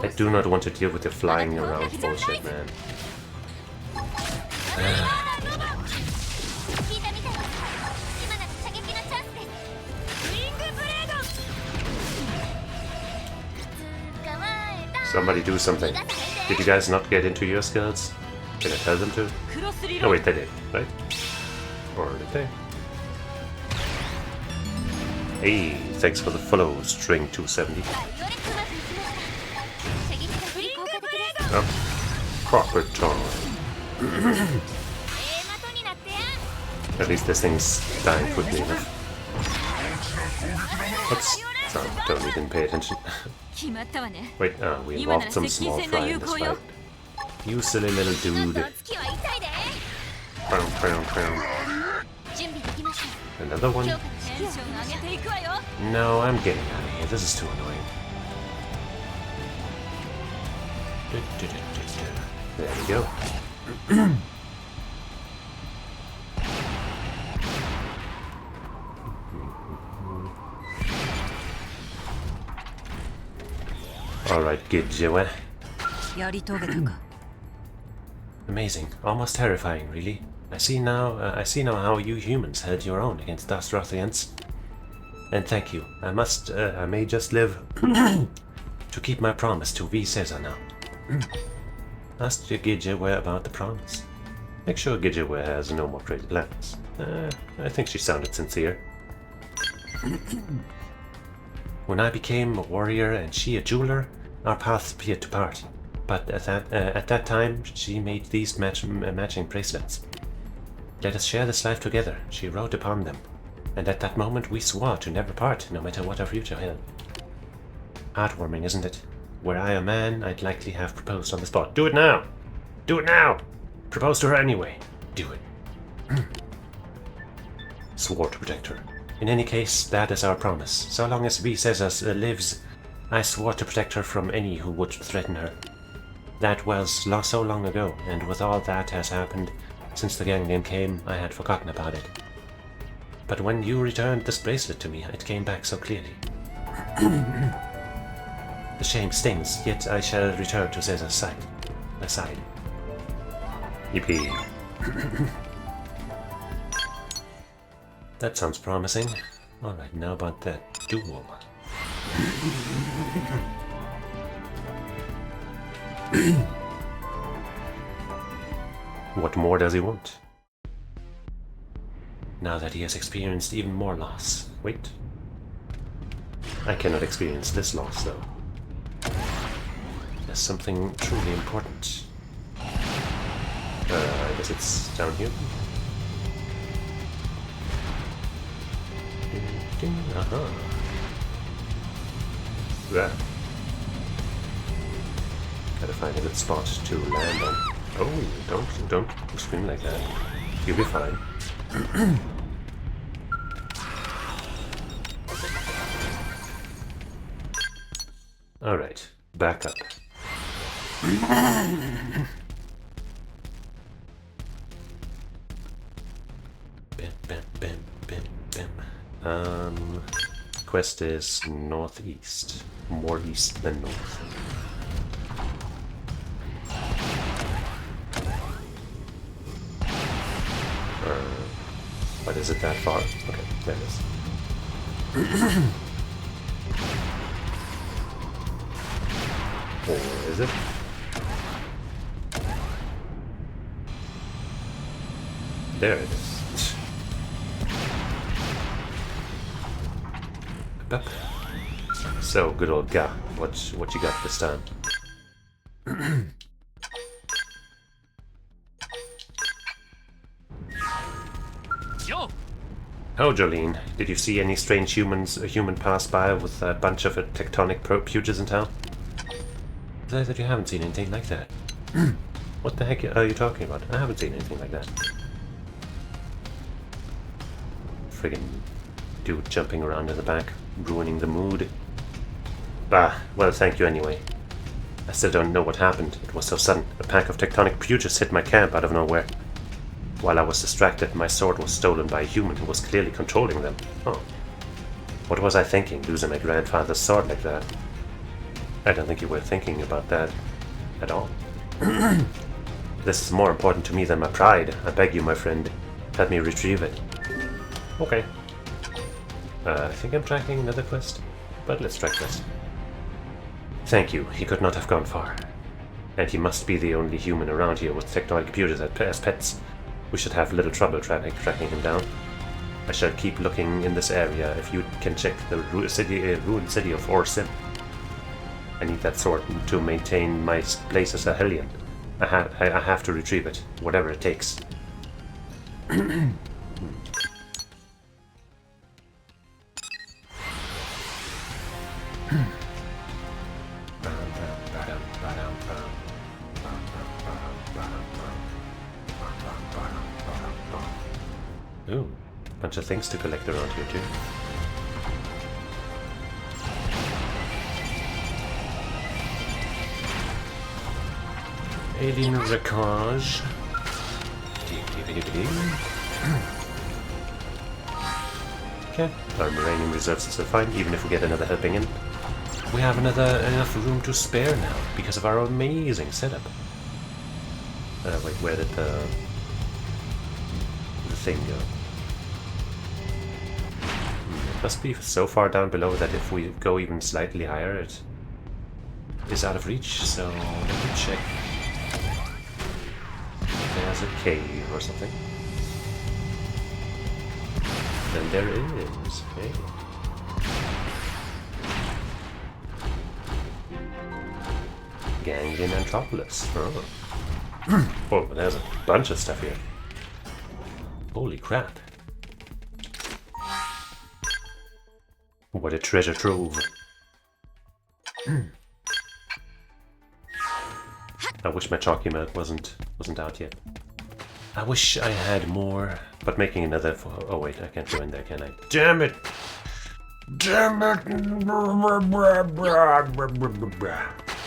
I do not want to deal with the flying around bullshit, man. Somebody do something. Did you guys not get into your skills? Did I tell them to? No, wait, they did, right? Or did they? Hey, thanks for the follow, string 270. Proper time. At least this thing's dying quickly enough. Oops. Sorry, totally didn't pay attention. Wait, we involved some small fry in this fight. You silly little dude. Another one? No, I'm getting out of here. This is too annoying. There we go. Alright, Gijiwa. Amazing, almost terrifying, really. I see now how you humans held your own against us Rothians. And thank you. I may just live to keep my promise to V. Caesar now. Ask Gijiwa about the promise. Make sure Gijiwa has no more crazy plans. I think she sounded sincere. When I became a warrior and she a jeweler, our paths appeared to part. But at that time, she made these matching bracelets. Let us share this life together, she wrote upon them. And at that moment we swore to never part, no matter what our future held. Heartwarming, isn't it? Were I a man, I'd likely have proposed on the spot. Do it now! Do it now! Propose to her anyway. Do it. Swore to protect her. In any case, that is our promise. So long as V. Caesar lives, I swore to protect her from any who would threaten her. That was so long ago, and with all that has happened since the Ganglion came, I had forgotten about it. But when you returned this bracelet to me, it came back so clearly. The shame stings, yet I shall return to Caesar's side. Yippee. That sounds promising. Alright, now about that duel. What more does he want? Now that he has experienced even more loss. Wait. I cannot experience this loss, though. There's something truly important. I guess it's down here. Uh-huh. Yeah. Gotta find a good spot to land on. Oh, don't scream like that. You'll be fine. Alright, back up. Quest is northeast. More east than north. But is it that far? Okay, there it is. Or is it? There it is. So, good old guy, what you got this time? Oh, Jolene, did you see any strange a human pass by with a bunch of tectonic puges in town? Glad that you haven't seen anything like that. What the heck are you talking about? I haven't seen anything like that. Friggin' dude jumping around in the back, ruining the mood. Bah, well, thank you anyway. I still don't know what happened. It was so sudden. A pack of tectonic puges hit my camp out of nowhere. While I was distracted, my sword was stolen by a human who was clearly controlling them. Oh. What was I thinking, losing my grandfather's sword like that? I don't think you were thinking about that at all. This is more important to me than my pride. I beg you, my friend. Help me retrieve it. Okay. I think I'm tracking another quest, but let's track this. Thank you. He could not have gone far. And he must be the only human around here with tectonic puges as pets. We should have little trouble tracking him down. I shall keep looking in this area if you can check the ruined city of Orsim. I need that sword to maintain my place as a Hellion. I have to retrieve it, whatever it takes. Ooh, bunch of things to collect around here too. Alien wreckage. Okay, our uranium reserves are still fine, even if we get another helping in. We have enough room to spare now because of our amazing setup. Wait, where did the thing go? It must be so far down below that if we go even slightly higher, it is out of reach. So let me check. There's a cave or something. And there is. Hey. Ganglion Anthropolis. Oh. Oh, there's a bunch of stuff here. Holy crap. What a treasure trove. I wish my chalky milk wasn't out yet. I wish I had more, but making another... Oh wait, I can't go in there, can I? Damn it! Damn it!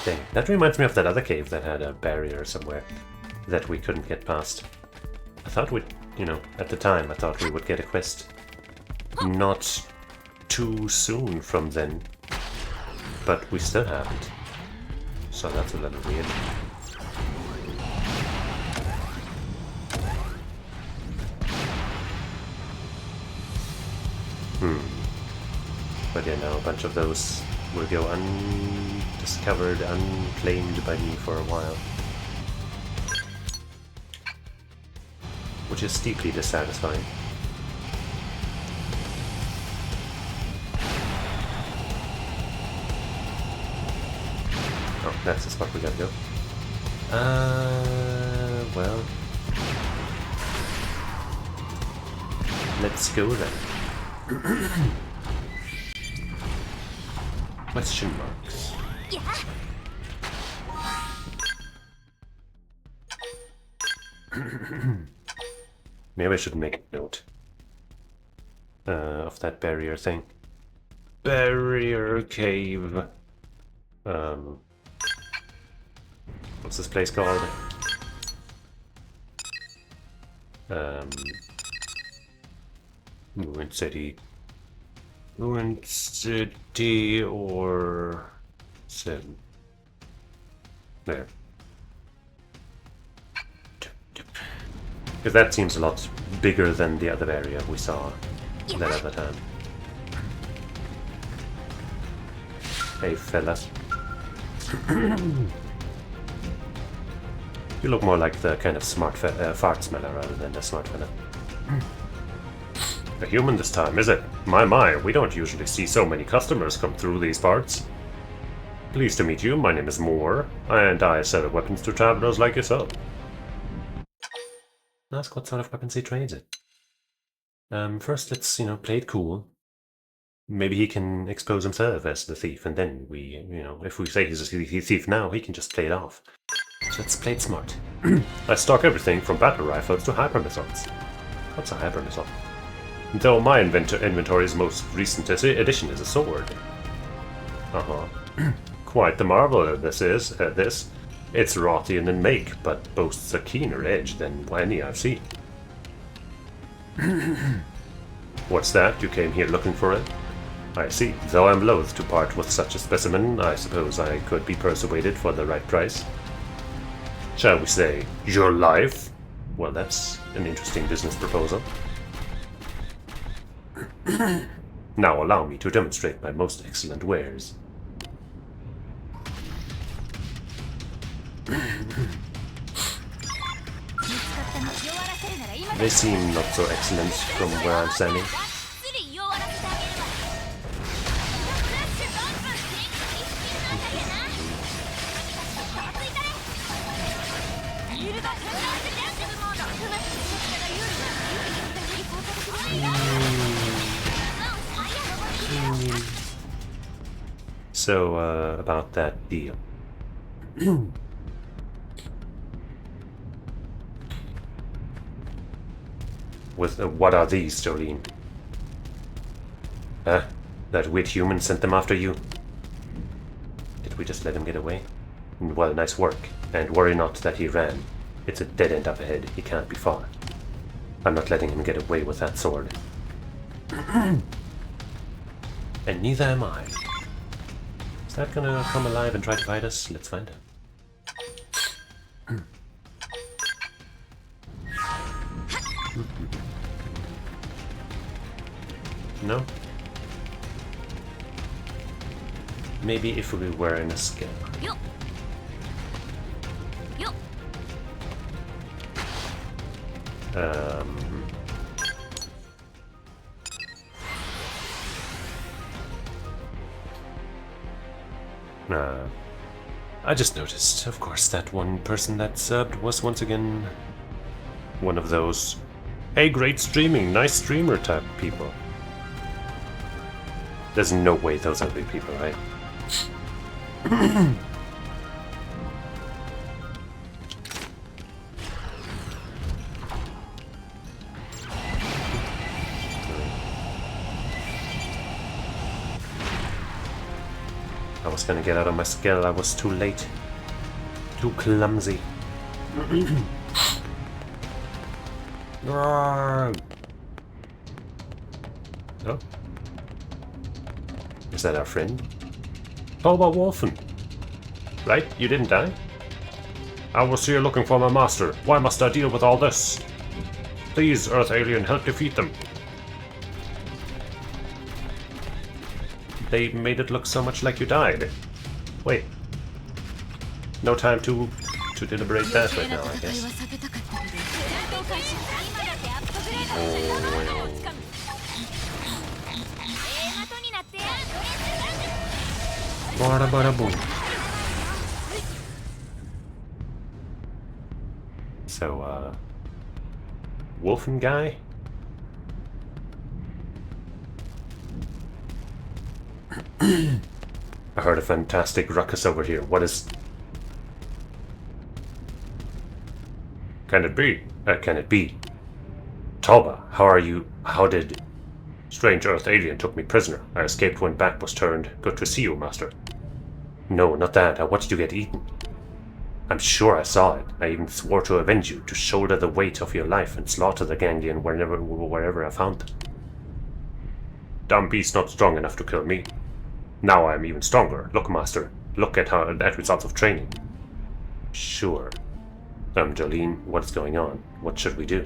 Dang, that reminds me of that other cave that had a barrier somewhere that we couldn't get past. I thought we'd, at the time, I thought we would get a quest not too soon from then, but we still haven't. So that's a little weird. But yeah, now a bunch of those will go undiscovered, unclaimed by me for a while. Which is deeply dissatisfying. Oh, that's the spot we gotta go. Well... let's go then. Question marks. Maybe I should make a note of that barrier thing. Barrier cave. What's this place called? Ruined City. Ruined City or Sim. There. Because that seems a lot bigger than the other area we saw that other time. Hey fellas. You look more like the kind of smart fart smeller rather than a smart fella. A human this time, is it? My, we don't usually see so many customers come through these parts. Pleased to meet you, my name is Moore, and I sell weapons to travelers like yourself. Ask what sort of weapons he trades it. First let's, play it cool. Maybe he can expose himself as the thief, and then we, if we say he's a thief now, he can just play it off. So let's play it smart. I stock everything from battle rifles to hyper missiles. What's a hyper missile? Though my inventory's most recent addition is a sword. Quite the marvel this is, It's Rothian in make, but boasts a keener edge than any I've seen. What's that? You came here looking for it? I see. Though I'm loath to part with such a specimen, I suppose I could be persuaded for the right price. Shall we say, your life? Well, that's an interesting business proposal. Now allow me to demonstrate my most excellent wares. They seem not so excellent from where I'm standing. So, about that deal. With what are these, Jolene? That weird human sent them after you? Did we just let him get away? Well, nice work. And worry not that he ran. It's a dead end up ahead. He can't be far. I'm not letting him get away with that sword. And neither am I. Is that gonna come alive and try to fight us? Let's find out. No? Maybe if we were in a skill. I just noticed, of course, that one person that subbed was once again one of those, hey, great streaming, nice streamer type people. There's no way those are the people, right? I was gonna get out of my skill, I was too late. Too clumsy. Oh. Is that our friend? Boba Wolfen. Right? You didn't die? I was here looking for my master. Why must I deal with all this? Please, Earth Alien, help defeat them. They made it look so much like you died. Wait. No time to deliberate that right now, I guess. Bada bada boom. So, Wolfen guy? I heard a fantastic ruckus over here. What is... Can it be? Can it be? Talba, how are you? How did... Strange Earth alien took me prisoner. I escaped when back was turned. Good to see you, Master. No, not that. What did you get eaten? I'm sure I saw it. I even swore to avenge you, to shoulder the weight of your life and slaughter the ganglion wherever I found them. Dumb beast not strong enough to kill me. Now I am even stronger. Look, Master. Look at results of training. Sure. Jolene, what's going on? What should we do?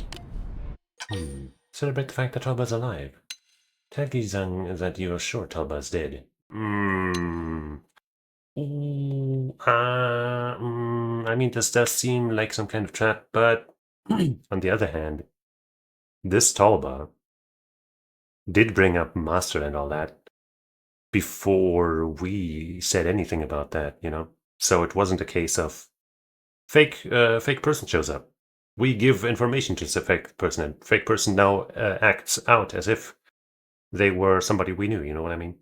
Celebrate the fact that Talba's alive. Tell Gizang that you're sure Talba's dead. I mean, this does seem like some kind of trap, but on the other hand, this Talba did bring up Master and all that before we said anything about that, you know? So it wasn't a case of fake person shows up. We give information to the fake person, and fake person now acts out as if they were somebody we knew, you know what I mean?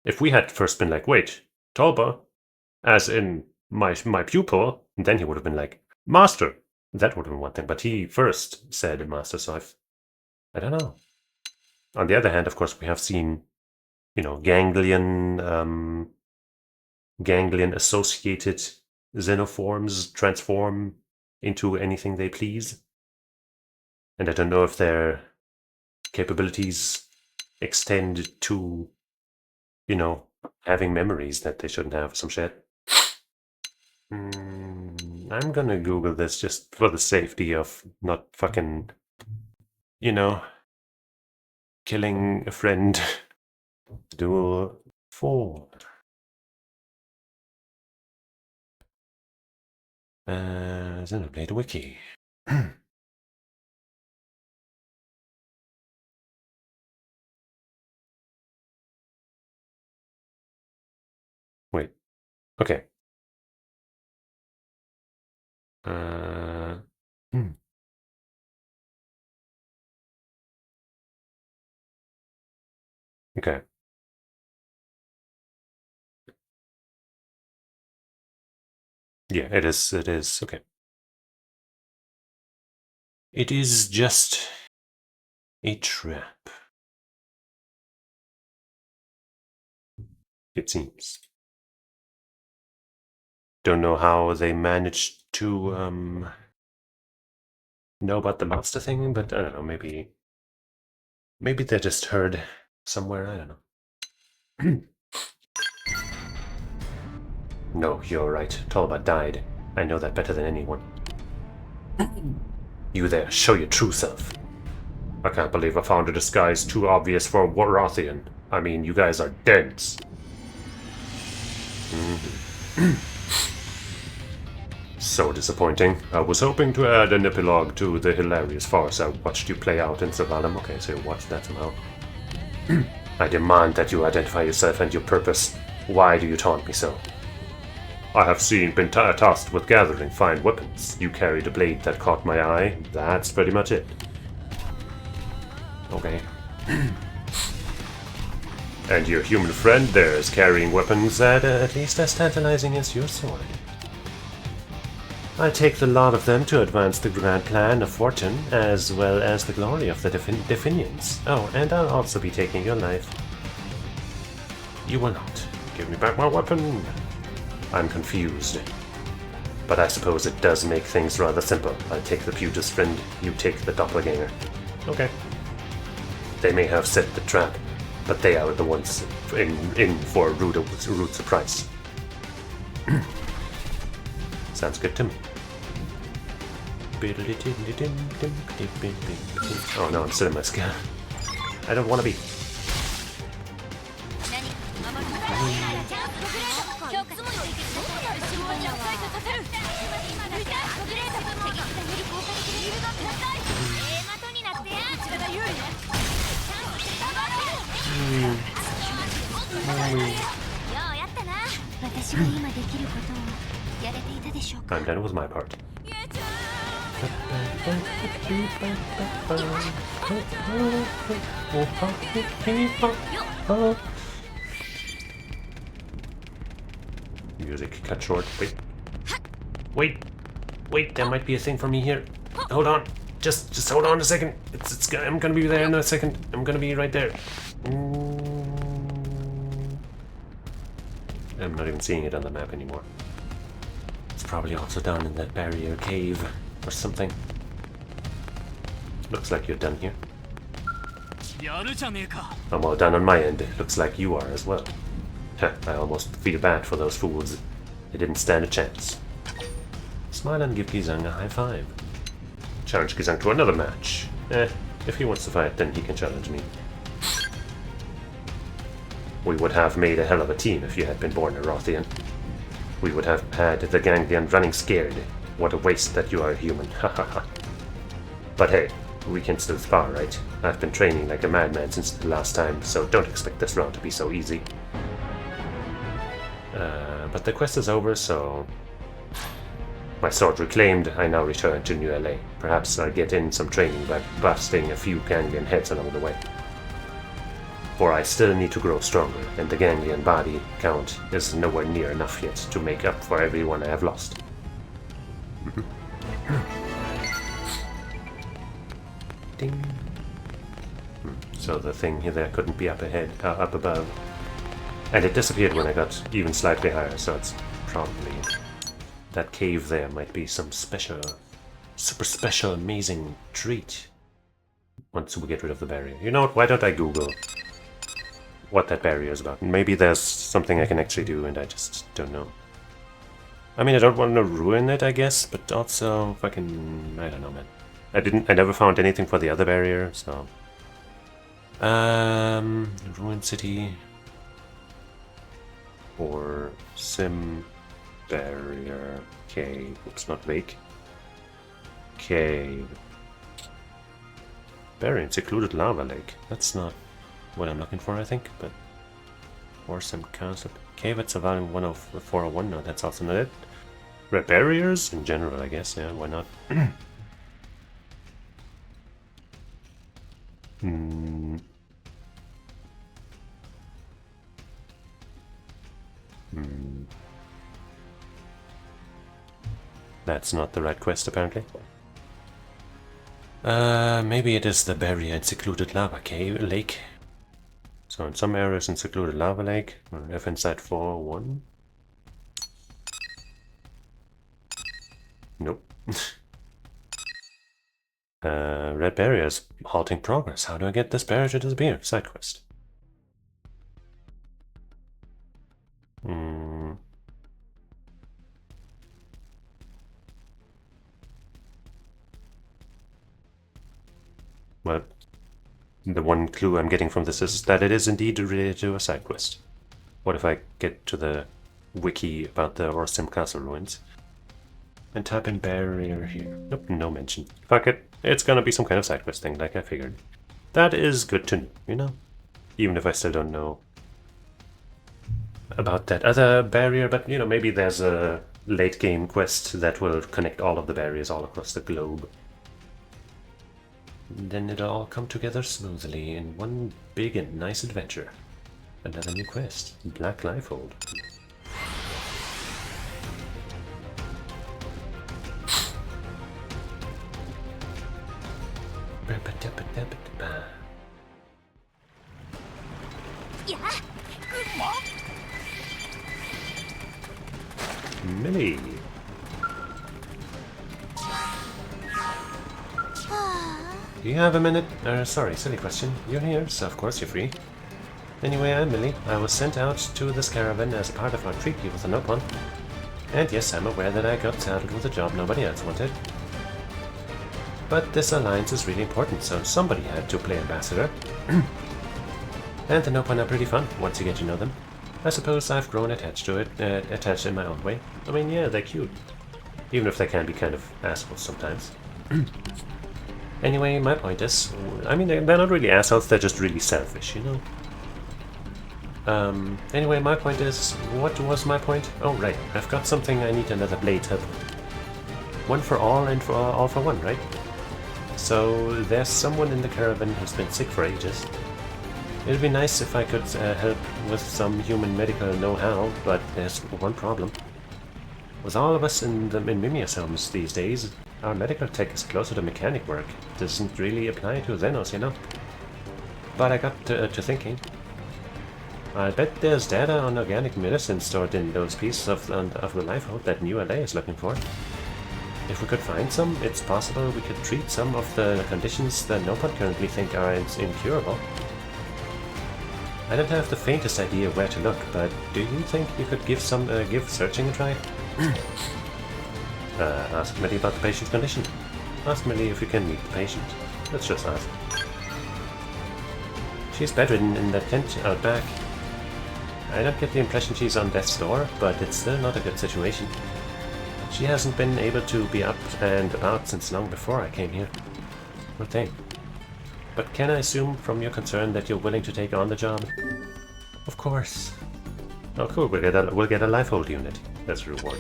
If we had first been like, wait, Talba, as in my pupil, then he would have been like, Master. That would have been one thing, but he first said Master, so I don't know. On the other hand, of course, we have seen, you know, ganglion associated xenoforms transform into anything they please. And I don't know if their capabilities extend to, you know, having memories that they shouldn't have, some shit. I'm gonna Google this just for the safety of not fucking, you know, killing a friend. Duel 4. Xenoblade Wiki. Wait. Okay. Okay. Yeah, it is. It is. Okay. It is just a trap. It seems. Don't know how they managed to know about the monster thing, but I don't know, maybe they just heard somewhere, I don't know. No, you're right. Talbot died. I know that better than anyone. You there, show your true self. I can't believe I found a disguise too obvious for a Warathian. I mean, you guys are dense. So disappointing. I was hoping to add an epilogue to the hilarious farce I watched you play out in Savalum. Okay, so you watched that somehow. I demand that you identify yourself and your purpose. Why do you taunt me so? I have been tasked with gathering fine weapons. You carried a blade that caught my eye. That's pretty much it. Okay. And your human friend there is carrying weapons that at least as tantalizing as your sword. I'll take the lot of them to advance the grand plan of fortune, as well as the glory of the Definians. Oh, and I'll also be taking your life. You will not. Give me back my weapon. I'm confused. But I suppose it does make things rather simple. I'll take the Putus friend, you take the doppelganger. Okay. They may have set the trap, but they are the ones in for a rude surprise. Sounds good to me. Oh no, I'm still in my skin. I don't want to be. I'm done with my part. music cut short. Wait, there might be a thing for me here. Hold on. Just hold on a second. I'm gonna be there in a second. I'm gonna be right there. I'm not even seeing it on the map anymore. It's probably also down in that barrier cave or something. Looks like you're done here. I'm all done on my end. Looks like you are as well. I almost feel bad for those fools. They didn't stand a chance. Smile and give Gizang a high five. Challenge Gizang to another match. If he wants to fight, then he can challenge me. We would have made a hell of a team if you had been born a Rothian. We would have had the Ganglion running scared. What a waste that you are a human. Hahaha. But hey, we can still spar, right? I've been training like a madman since the last time, so don't expect this round to be so easy. But the quest is over, so... My sword reclaimed, I now return to New LA. Perhaps I'll get in some training by busting a few ganglion heads along the way. For I still need to grow stronger, and the ganglion body count is nowhere near enough yet to make up for everyone I have lost. Ding. So the thing there couldn't be up ahead, up above. And it disappeared when I got even slightly higher, so it's probably... That cave there might be some special, super special, amazing treat. Once we get rid of the barrier. You know what, why don't I Google what that barrier is about? Maybe there's something I can actually do and I just don't know. I mean, I don't want to ruin it, I guess, but also fucking... I don't know, man. I never found anything for the other barrier, so... Ruined City... Or Sim... Barrier... Cave... Oops, not lake. Cave... Barrier and secluded lava lake. That's not what I'm looking for, I think, but... Or some concept... Cave at Volume 10401, no, that's also not it. Red barriers? In general, I guess, yeah, why not? That's not the right quest, apparently. Maybe it is the barrier in secluded lava cave lake. So in some areas in secluded lava lake, F inside 401. Nope. Red barriers halting progress. How do I get this barrier to disappear? Side quest. Well, the one clue I'm getting from this is that it is indeed related to a side quest. What if I get to the wiki about the Orsim Castle ruins and type in barrier here? Nope, no mention. Fuck it, it's gonna be some kind of side quest thing, like I figured. That is good to know, you know? Even if I still don't know about that other barrier, but you know, maybe there's a late game quest that will connect all of the barriers all across the globe. Then it'll all come together smoothly in one big and nice adventure. Another new quest, Black Lifehold. Millie! Do you have a minute? Sorry, silly question. You're here, so of course you're free. Anyway, I'm Millie. I was sent out to this caravan as a part of our treaty with the Nopon. And yes, I'm aware that I got saddled with a job nobody else wanted. But this alliance is really important, so somebody had to play ambassador. And the Nopon are pretty fun, once you get to know them. I suppose I've grown attached to it, attached in my own way. I mean, yeah, they're cute. Even if they can be kind of assholes sometimes. Anyway, my point is, I mean, they're not really assholes, they're just really selfish, you know? Anyway, my point is, what was my point? Oh, right, I've got something I need another blade hub. One for all and for all for one, right? So, there's someone in the caravan who's been sick for ages. It'd be nice if I could help with some human medical know-how, but there's one problem. With all of us in Mimia's homes these days, our medical tech is closer to mechanic work. It doesn't really apply to Xenos, you know. But I got to thinking. I bet there's data on organic medicine stored in those pieces of the lifeboat that New LA is looking for. If we could find some, it's possible we could treat some of the conditions that no one currently think are incurable. I don't have the faintest idea where to look, but do you think you could give searching a try? Ask Millie about the patient's condition. Ask Millie if you can meet the patient. Let's just ask. She's bedridden in that tent out back. I don't get the impression she's on death's door, but it's still not a good situation. She hasn't been able to be up and about since long before I came here. Poor thing. But can I assume from your concern that you're willing to take on the job? Of course. Oh cool, we'll get a lifehold unit. That's a reward.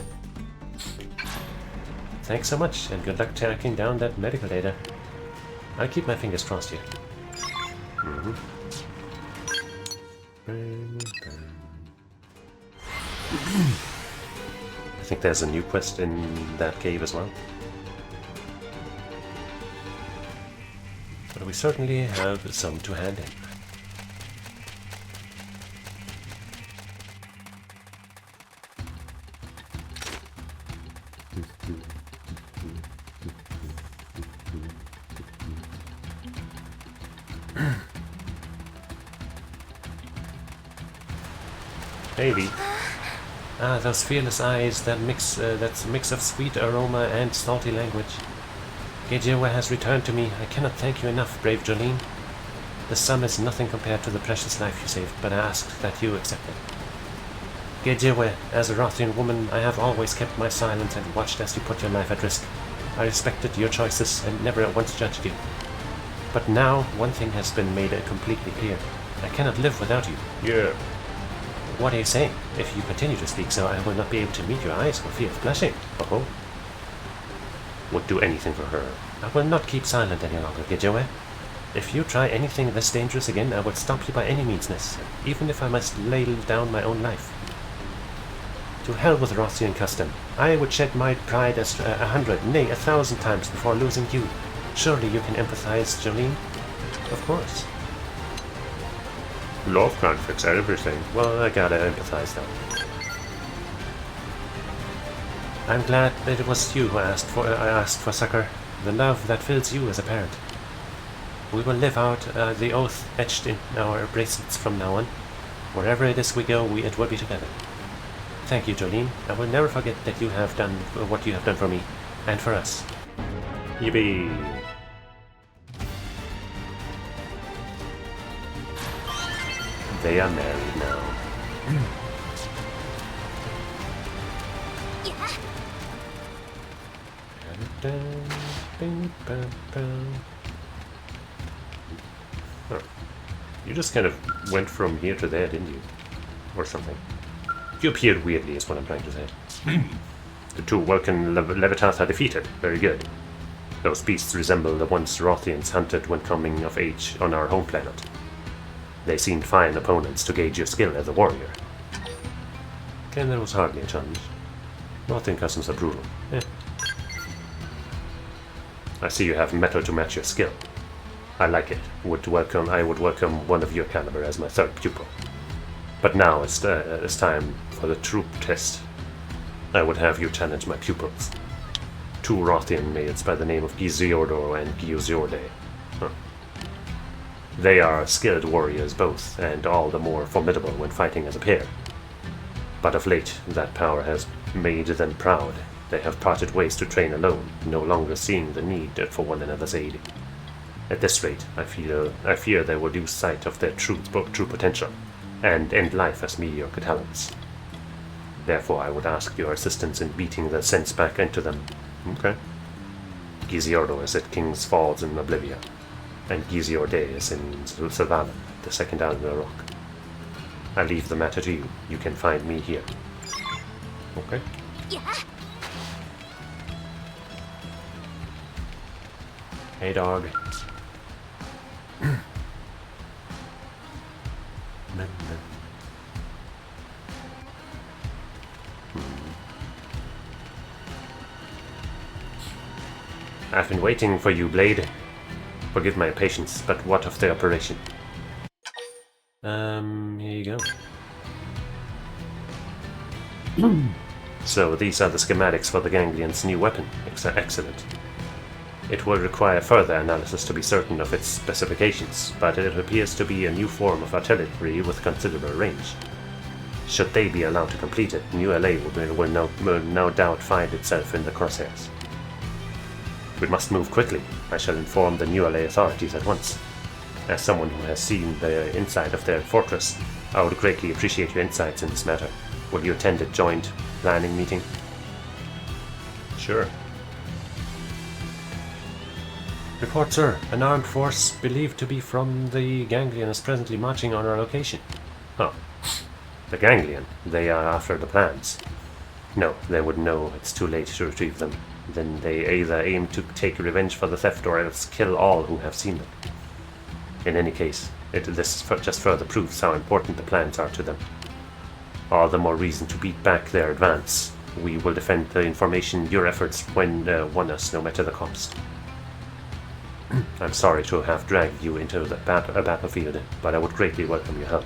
Thanks so much, and good luck tracking down that medical data. I'll keep my fingers crossed here. I think there's a new quest in that cave as well. But we certainly have some to hand in. Maybe. Ah, those fearless eyes, that mix of sweet aroma and salty language. Gejiwa has returned to me. I cannot thank you enough, brave Jolene. The sum is nothing compared to the precious life you saved, but I ask that you accept it. Gejiwa, as a Rothian woman, I have always kept my silence and watched as you put your life at risk. I respected your choices and never once judged you. But now, one thing has been made completely clear. I cannot live without you. Yeah. What are you saying? If you continue to speak so, I will not be able to meet your eyes for fear of blushing. Oh. Would do anything for her. I will not keep silent any longer, Gejiwa. If you try anything this dangerous again, I will stop you by any means necessary, even if I must lay down my own life. To hell with Rothian custom. I would shed my pride as 100, nay, 1,000 times before losing you. Surely you can empathize, Jolene? Of course. Love can't fix everything. Well, I gotta empathize though. I'm glad that it was you who asked for succor. The love that fills you as a parent. We will live out the oath etched in our bracelets from now on. Wherever it is we go, it will be together. Thank you, Jolene. I will never forget that you have done what you have done for me, and for us. Yippee! They are married now. Huh. You just kind of went from here to there, didn't you? Or something. You appeared weirdly, is what I'm trying to say. The two Vulcan Levitath are defeated. Very good. Those beasts resemble the ones Rothians hunted when coming of age on our home planet. They seemed fine opponents to gauge your skill as a warrior. And that was hardly a challenge. Rothian customs are brutal. I see you have metal to match your skill. I like it. I would welcome one of your caliber as my third pupil. But now it's time for the troop test. I would have you challenge my pupils. Two Rothian maids by the name of Giziordo and Giziorde. They are skilled warriors both, and all the more formidable when fighting as a pair. But of late, that power has made them proud. They have parted ways to train alone, no longer seeing the need for one another's aid. At this rate, I fear they will lose sight of their true potential, and end life as mediocre talents. Therefore, I would ask your assistance in beating the sense back into them. Okay. Giziordo is at King's Falls in Oblivia, and Giziorde is in Sylvanan, the second island of the rock. I leave the matter to you. You can find me here. Okay. Yeah. Hey, dog. been waiting for you, Blade. Forgive my impatience, but what of the operation? Here you go. So these are the schematics for the Ganglion's new weapon. Excellent. It will require further analysis to be certain of its specifications, but it appears to be a new form of artillery with considerable range. Should they be allowed to complete it, New LA will no doubt find itself in the crosshairs. We must move quickly. I shall inform the New LA authorities at once. As someone who has seen the inside of their fortress, I would greatly appreciate your insights in this matter. Will you attend a joint planning meeting? Sure. Report, sir. An armed force believed to be from the Ganglion is presently marching on our location. Oh. The Ganglion? They are after the plans. No, they would know it's too late to retrieve them. Then they either aim to take revenge for the theft or else kill all who have seen them. In any case, this just further proves how important the plans are to them. All the more reason to beat back their advance. We will defend the information your efforts won us no matter the cost. I'm sorry to have dragged you into a battlefield, but I would greatly welcome your help.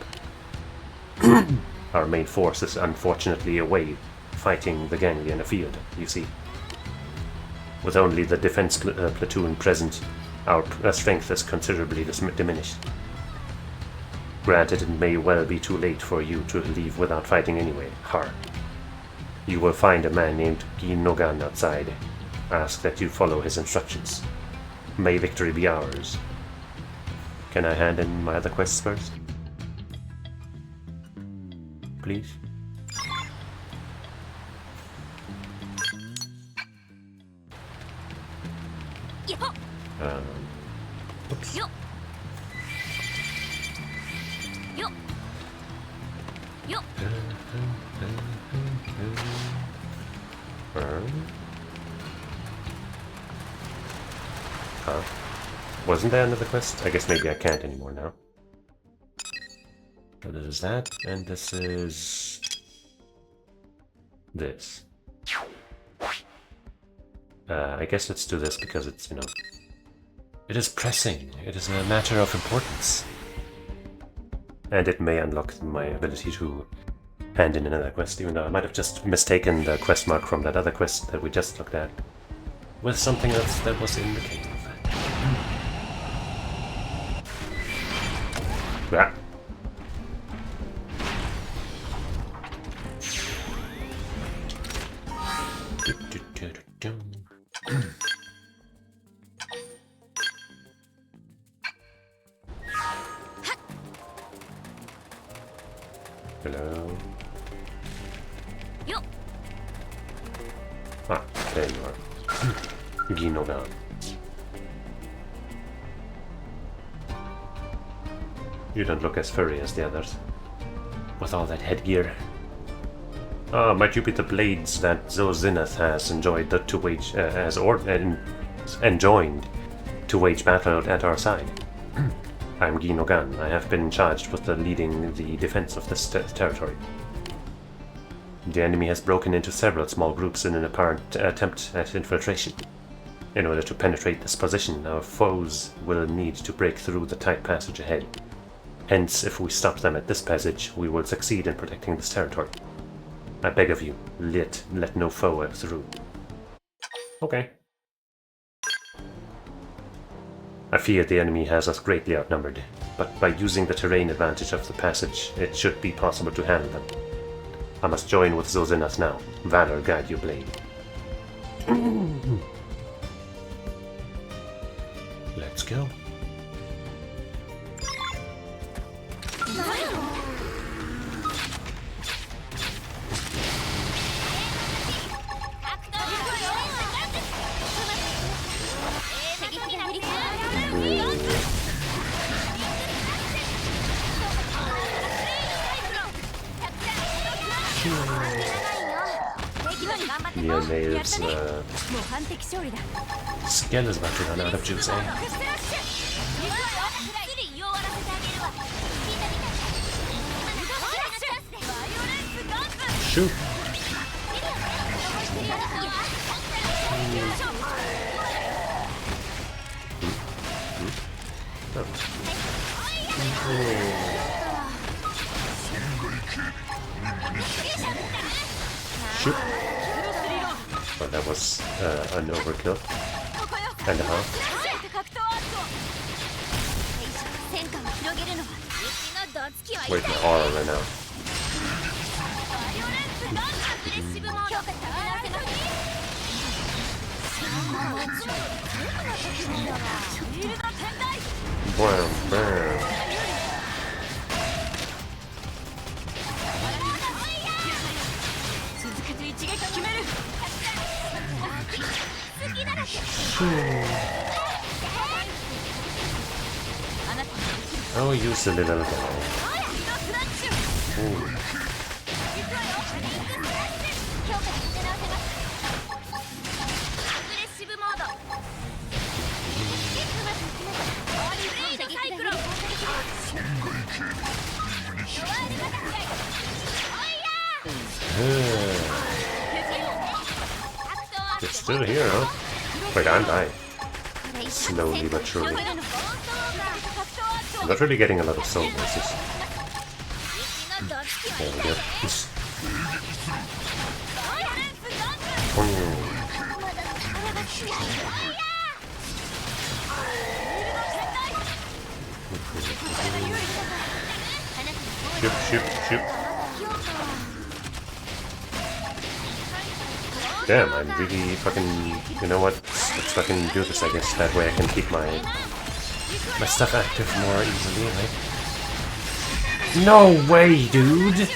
Our main force is unfortunately away, fighting the Ganglion afield, you see. With only the defense platoon present, our strength is considerably diminished. Granted, it may well be too late for you to leave without fighting anyway. Har. You will find a man named Ginogan outside. Ask that you follow his instructions. May victory be ours. Can I hand in my other quests first? Please? Oops. Huh? Wasn't there another quest? I guess maybe I can't anymore now. So this is that, and this is... this. I guess let's do this because it's, you know... it is pressing. It is a matter of importance. And it may unlock my ability to hand in another quest, even though I might have just mistaken the quest mark from that other quest that we just looked at with something else that was in the cave. Ah. Hello. Ah, there you are. Ginogan. You don't look as furry as the others. With all that headgear. Ah, might you be the blades that Xenoblade has enjoyed to wage enjoined to wage battle at our side? I'm Ginogan. I have been charged with leading the defense of this territory. The enemy has broken into several small groups in an apparent attempt at infiltration. In order to penetrate this position, our foes will need to break through the tight passage ahead. Hence, if we stop them at this passage, we will succeed in protecting this territory. I beg of you, let no foe through. Okay. I fear the enemy has us greatly outnumbered, but by using the terrain advantage of the passage, it should be possible to handle them. I must join with Xenoblade now. Valor guide your blade. Let's go. Neonave's skill is about to run out of juice, eh? Shoot! Oh. Shoot. But that was an overkill. And a half. Where's my aura right now? Bam, bam. Oh, use the little guy. Ooh. It's still here, huh? Wait, I'm dying. Slowly but surely. I'm not really getting a lot of soul versus. There we go. Shoot, shoot, shoot. Damn, I'm really fucking... You know what? Let's fucking do this, I guess. That way I can keep my stuff active more easily, right? No way, dude!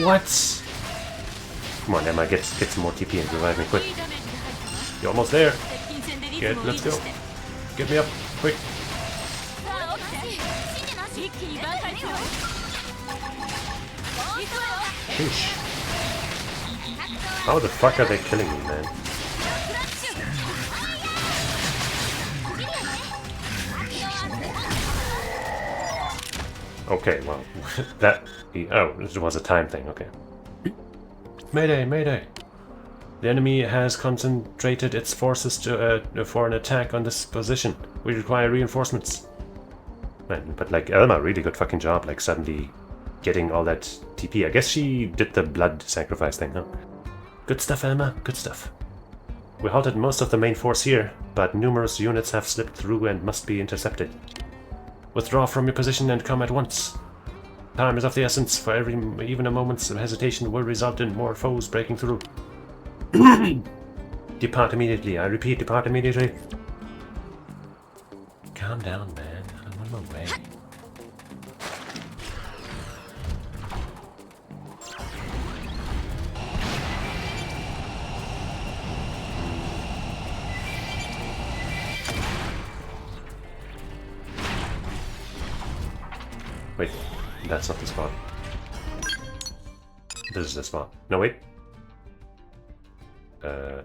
What? Come on, Emma, get some more TP and revive me quick. You're almost there. Let's go. Get me up, quick. Sheesh. How the fuck are they killing me, man? Okay, well, that... Oh, it was a time thing, okay. Mayday, mayday! The enemy has concentrated its forces for an attack on this position. We require reinforcements. Man, but like, Elma, really good fucking job, like suddenly getting all that TP. I guess she did the blood sacrifice thing, huh? Good stuff, Elma, good stuff. We halted most of the main force here, but numerous units have slipped through and must be intercepted. Withdraw from your position and come at once. Time is of the essence, for even a moment's hesitation will result in more foes breaking through. Depart immediately, I repeat, depart immediately. Calm down, man, I'm on my way. Wait, that's not the spot. This is the spot. No, wait. Huh?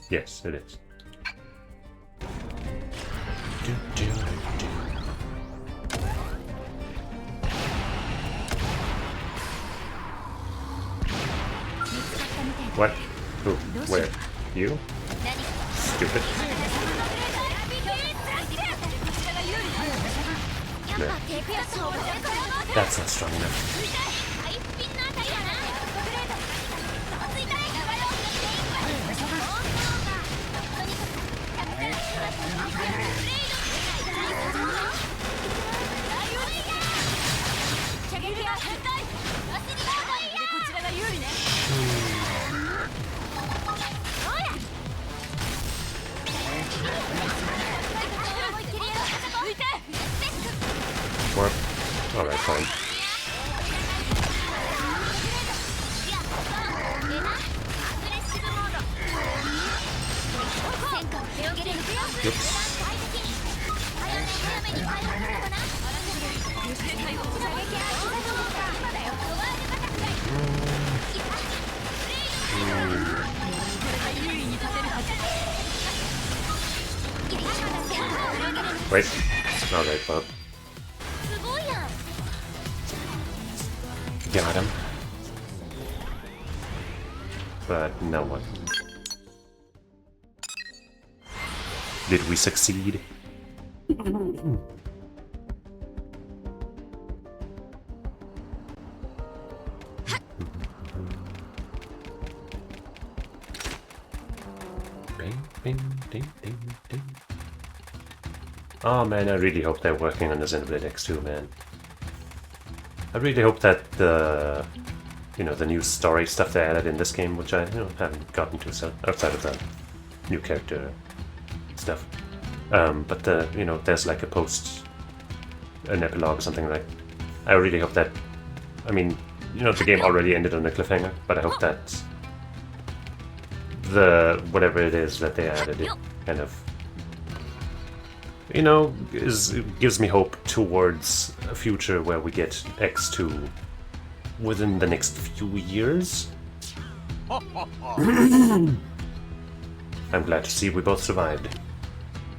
Yes, it is. What? Who? Where? You? Stupid. No. That's not strong enough. What? Alright, fine. Oops. Wait. Alright, well. Got him. But now what? Did we succeed? Oh man, I really hope they're working on the Xenoblade X2, man. I really hope that the new story stuff they added in this game, which I haven't gotten to so outside of the new character stuff. But there's like an epilogue or something, like. I really hope that. I mean, the game already ended on a cliffhanger, but I hope that the whatever it is that they added, it kind of gives me hope towards a future where we get X2 within the next few years. I'm glad to see we both survived.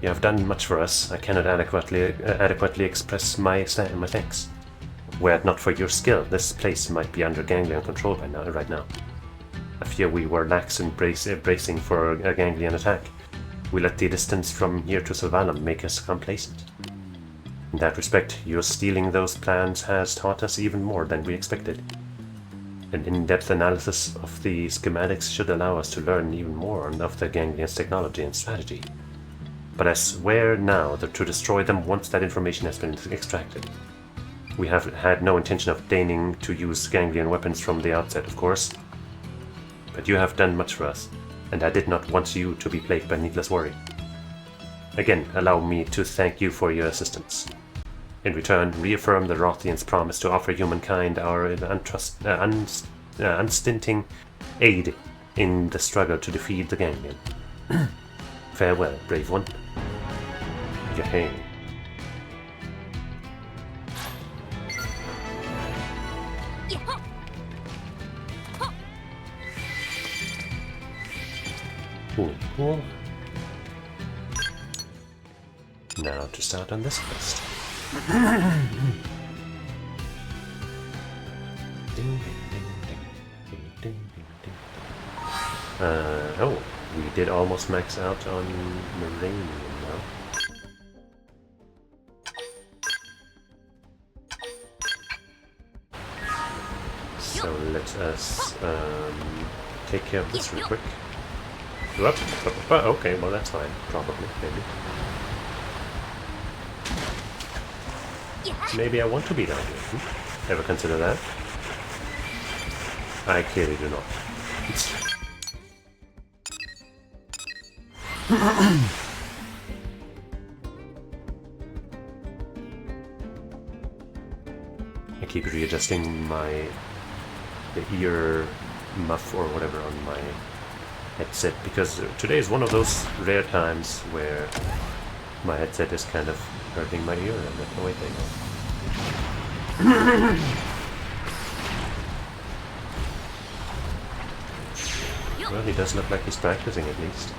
You have done much for us. I cannot adequately express my thanks. Were it not for your skill, this place might be under ganglion control right now. I fear we were lax in bracing for a ganglion attack. We let the distance from here to Sylvanum make us complacent. In that respect, your stealing those plans has taught us even more than we expected. An in-depth analysis of the schematics should allow us to learn even more of the ganglion's technology and strategy. But I swear now that to destroy them once that information has been extracted. We have had no intention of deigning to use ganglion weapons from the outset, of course. But you have done much for us, and I did not want you to be plagued by needless worry. Again, allow me to thank you for your assistance. In return, reaffirm the Rothians' promise to offer humankind our unstinting aid in the struggle to defeat the ganglion. Farewell, brave one. Yay. Cool. Now to start on this quest. Oh, we did almost max out on Maranium now. So let us take care of this real quick. Okay, well that's fine, probably, maybe. Maybe I want to be down here. Ever consider that? I clearly do not. I keep readjusting the ear muff or whatever on my headset, because today is one of those rare times where my headset is kind of hurting my ear. I'm like, oh wait, there you go. Well, he does look like he's practicing at least.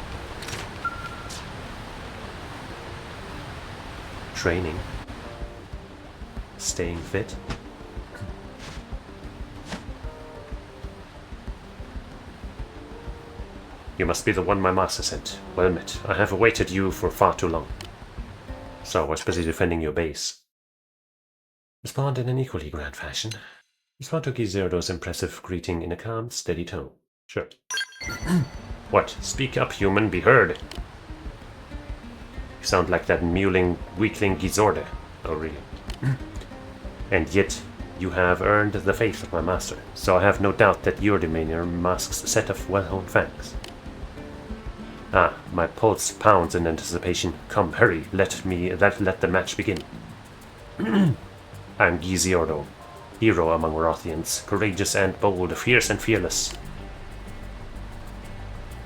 Training. Staying fit. You must be the one my master sent. Well met. I have awaited you for far too long. So I was busy defending your base. Respond in an equally grand fashion. Respond to Gizerdo's impressive greeting in a calm, steady tone. Sure. What? Speak up, human. Be heard. You sound like that mewling weakling Gizorde. Oh, really? And yet, you have earned the faith of my master, so I have no doubt that your demeanor masks a set of well-honed fangs. Ah, my pulse pounds in anticipation. Come, hurry, let the match begin. I am Giziordo, hero among Rothians, courageous and bold, fierce and fearless.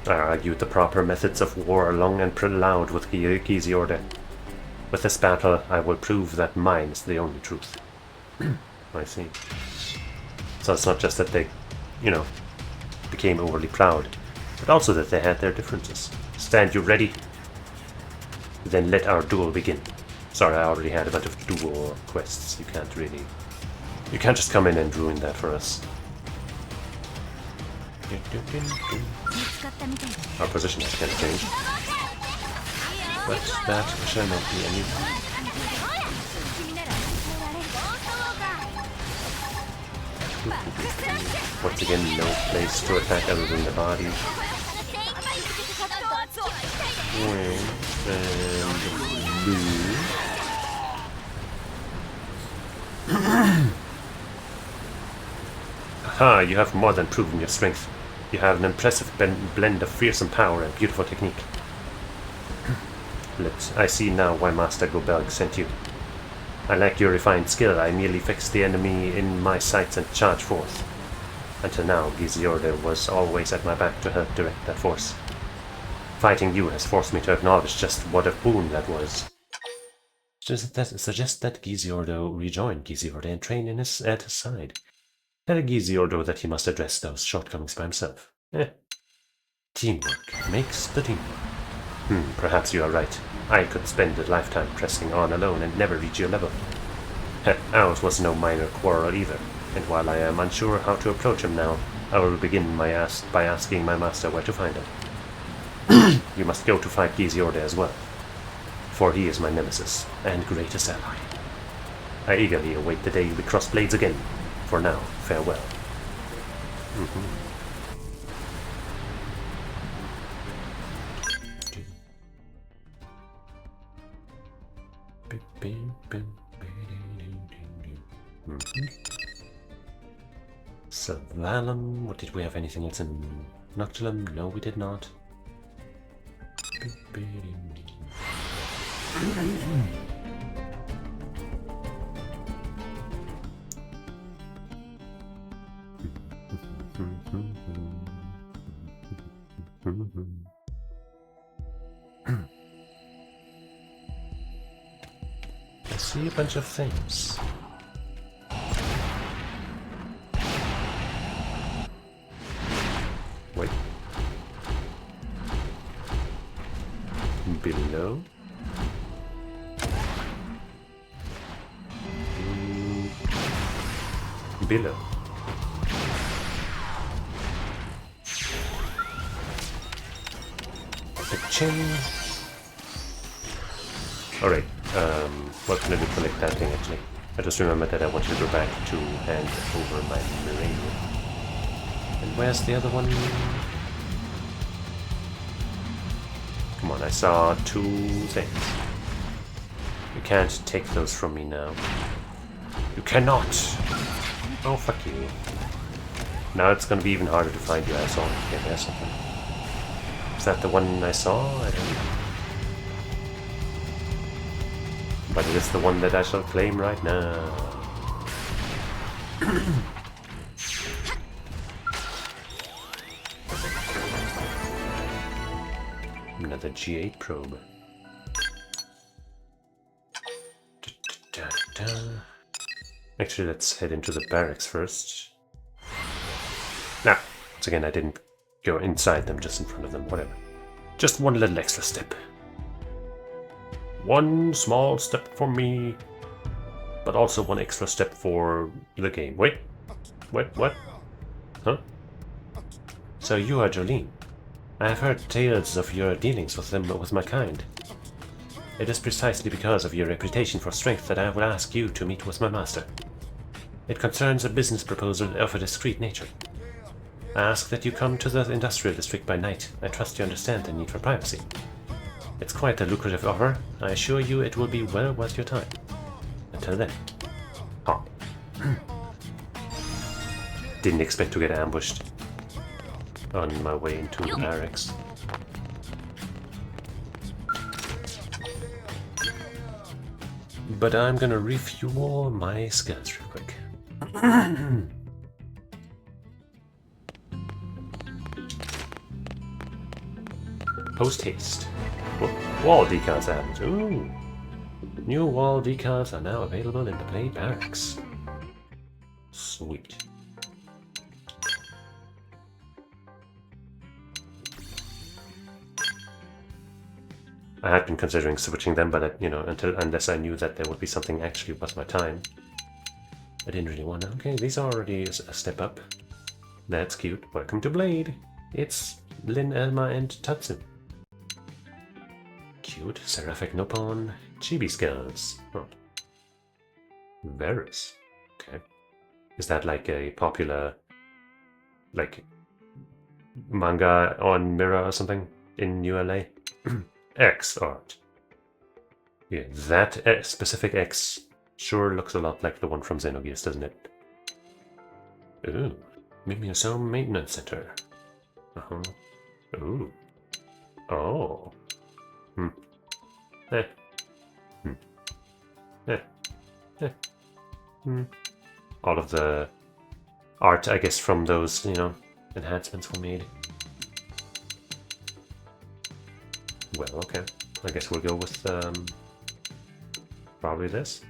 I argued the proper methods of war long and loud with Giziorde. With this battle, I will prove that mine is the only truth. I see. So it's not just that they, became overly proud, but also that they had their differences. Stand you ready? Then let our duel begin. Sorry, I already had a bunch of duel quests. You can't just come in and ruin that for us. Our position has kind of changed. But that shall not be any. Once again, no place to attack other than the body. And blue. Aha, you have more than proven your strength. You have an impressive blend of fearsome power and beautiful technique. I see now why Master Gobelg sent you. I lack your refined skill. I merely fixed the enemy in my sights and charged forth. Until now, Giziordo was always at my back to help direct that force. Fighting you has forced me to acknowledge just what a boon that was. Suggest that Giziordo rejoin Giziordo and train at his side. Tell Giziordo that he must address those shortcomings by himself. Teamwork makes the dream work. Perhaps you are right. I could spend a lifetime pressing on alone and never reach your level. Ours was no minor quarrel either, and while I am unsure how to approach him now, I will begin by asking my master where to find him. You must go to fight Giziordo as well, for he is my nemesis and greatest ally. I eagerly await the day we cross blades again. For now, farewell. Savalum, what did we have anything else in Noctilum? No, we did not. I see a bunch of things. Wait. Below? Below. Alright, what can I do to collect that thing actually? I just remembered that I wanted to go back to hand over my Mirania. And where's the other one? Come on, I saw 2 things. You can't take those from me now. You cannot! Oh, fuck you. Now it's gonna be even harder to find you, asshole. Okay, there's something. Is that the one I saw? I don't know. But it is the one that I shall claim right now. Another G8 probe. Actually, let's head into the barracks first. Now, once again, I didn't go inside them, just in front of them, whatever. Just one little extra step. One small step for me, but also one extra step for the game. Wait, what? Huh? So you are Jolene. I have heard tales of your dealings with my kind. It is precisely because of your reputation for strength that I will ask you to meet with my master. It concerns a business proposal of a discreet nature. I ask that you come to the industrial district by night. I trust you understand the need for privacy. It's quite a lucrative offer. I assure you it will be well worth your time. Until then. Oh. Didn't expect to get ambushed on my way into the barracks. But I'm gonna refuel my skills real quick. Post haste. Wall decals added. Ooh. New wall decals are now available in the Blade Barracks. Sweet. I had been considering switching them, but unless I knew that there would be something actually worth my time, I didn't really want to. Okay, these are already a step up. That's cute. Welcome to Blade. It's Lynn, Elma, and Tutson. Cute. cute. Seraphic Nopon. Chibi skills. Oh. Varus. Okay. Is that like a popular, like, manga on Mirror or something in ULA? X art. Yeah, that specific X sure looks a lot like the one from Xenogears, doesn't it? Ooh. Mimiosome Maintenance Center. Uh-huh. Ooh. Oh. Hmm. Eh. Hmm. Eh. Eh. Hmm. All of the art, I guess, from those, enhancements were made. Well, okay. I guess we'll go with, probably this.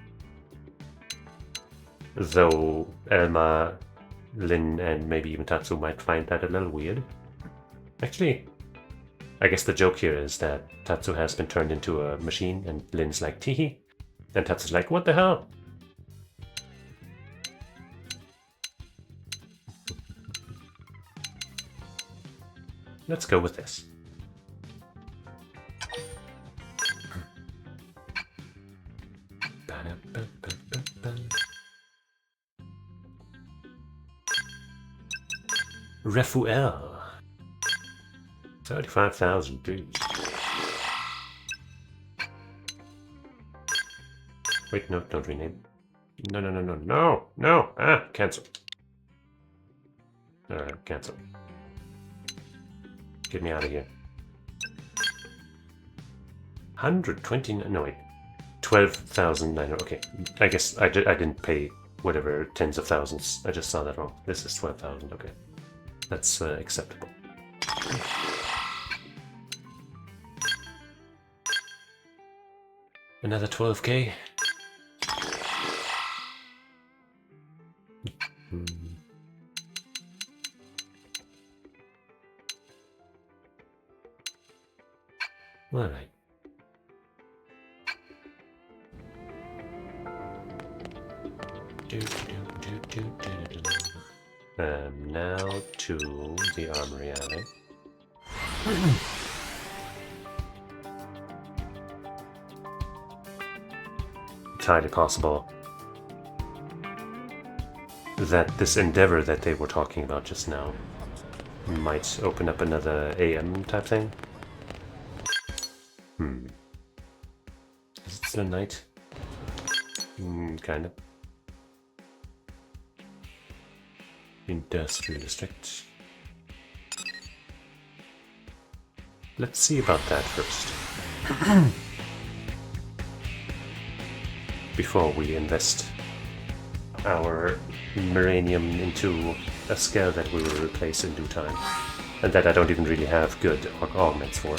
Though Elma, Lin, and maybe even Tatsu might find that a little weird. Actually, I guess the joke here is that Tatsu has been turned into a machine, and Lin's like, teehee. And Tatsu's like, what the hell? Let's go with this. Refuel. 35,000, dude. Wait, no, don't rename. No! Ah, cancel. Alright, cancel. Get me out of here. 129, no wait. 12,900, okay. I guess I didn't pay whatever tens of thousands. I just saw that wrong. This is 12,000, okay. That's acceptable. Another 12k. Alright. Now to the Armory Alley. It's highly possible that this endeavor that they were talking about just now might open up another AM type thing. Is it still night? Kind of. Industrial district. Let's see about that first. Before we invest our Miranium into a scale that we will replace in due time. And that I don't even really have good augments for.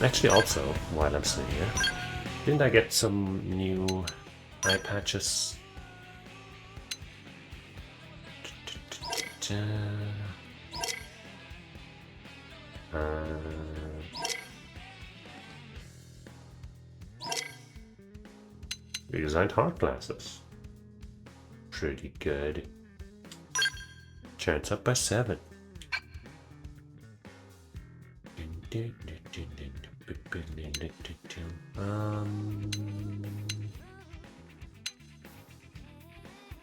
Actually also, while I'm sitting here, didn't I get some new eye patches? Redesigned heart glasses. Pretty good. Chance up by 7.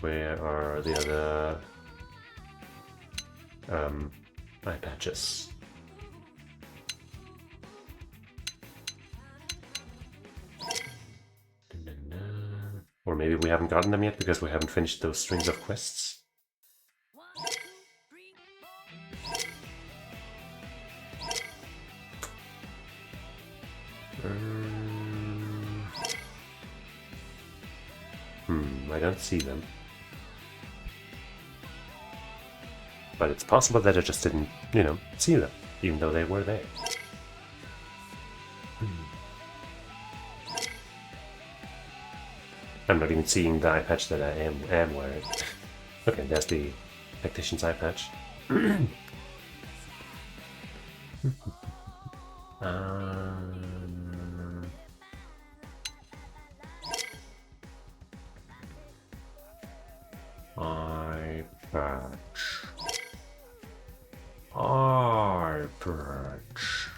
Where are the other eye patches? Or maybe we haven't gotten them yet because we haven't finished those strings of quests. I don't see them. But it's possible that I just didn't, see them, even though they were there. I'm not even seeing the eye patch that I am wearing. Okay, there's the Tactician's eye patch. Eye patch. Eye patch.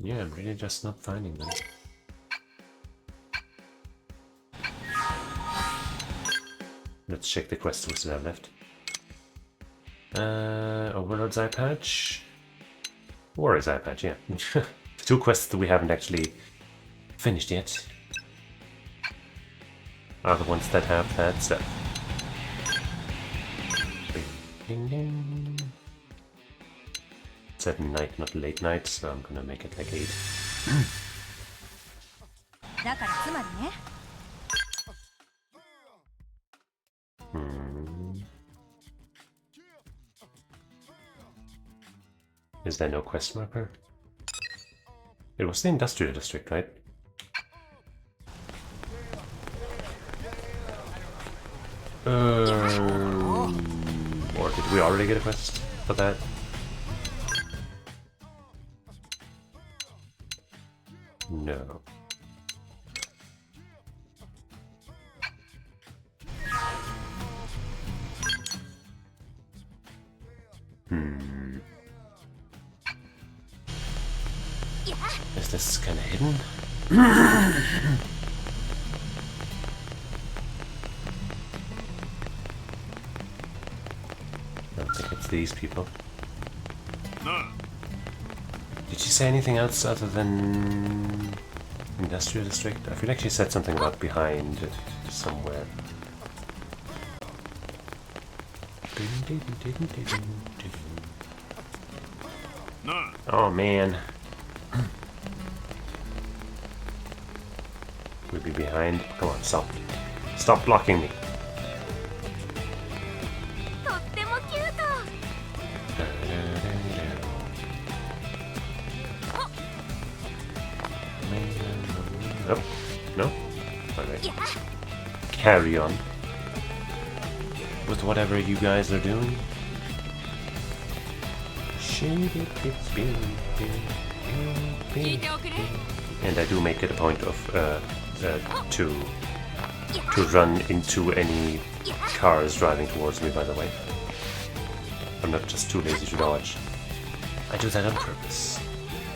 Yeah, I'm really just not finding them. Let's check the quests we still have left. Overlord's eye patch. Warrior's eye patch, yeah. 2 quests that we haven't actually finished yet are the ones that have that stuff. Ding, ding. It's at night, not late night, so I'm gonna make it like 8. Is there no quest marker? It was the industrial district, right? Or did we already get a quest for that? No. Is this kind of hidden? I don't think it's these people. No. Did she say anything else other than industrial district? I feel like she said something about behind it somewhere. No. Oh man. We'll be behind. Come on, stop. Stop blocking me. Oh, no? Alright. Carry on with whatever you guys are doing. And I do make it a point of to run into any cars driving towards me, by the way. I'm not just too lazy to dodge. I do that on purpose.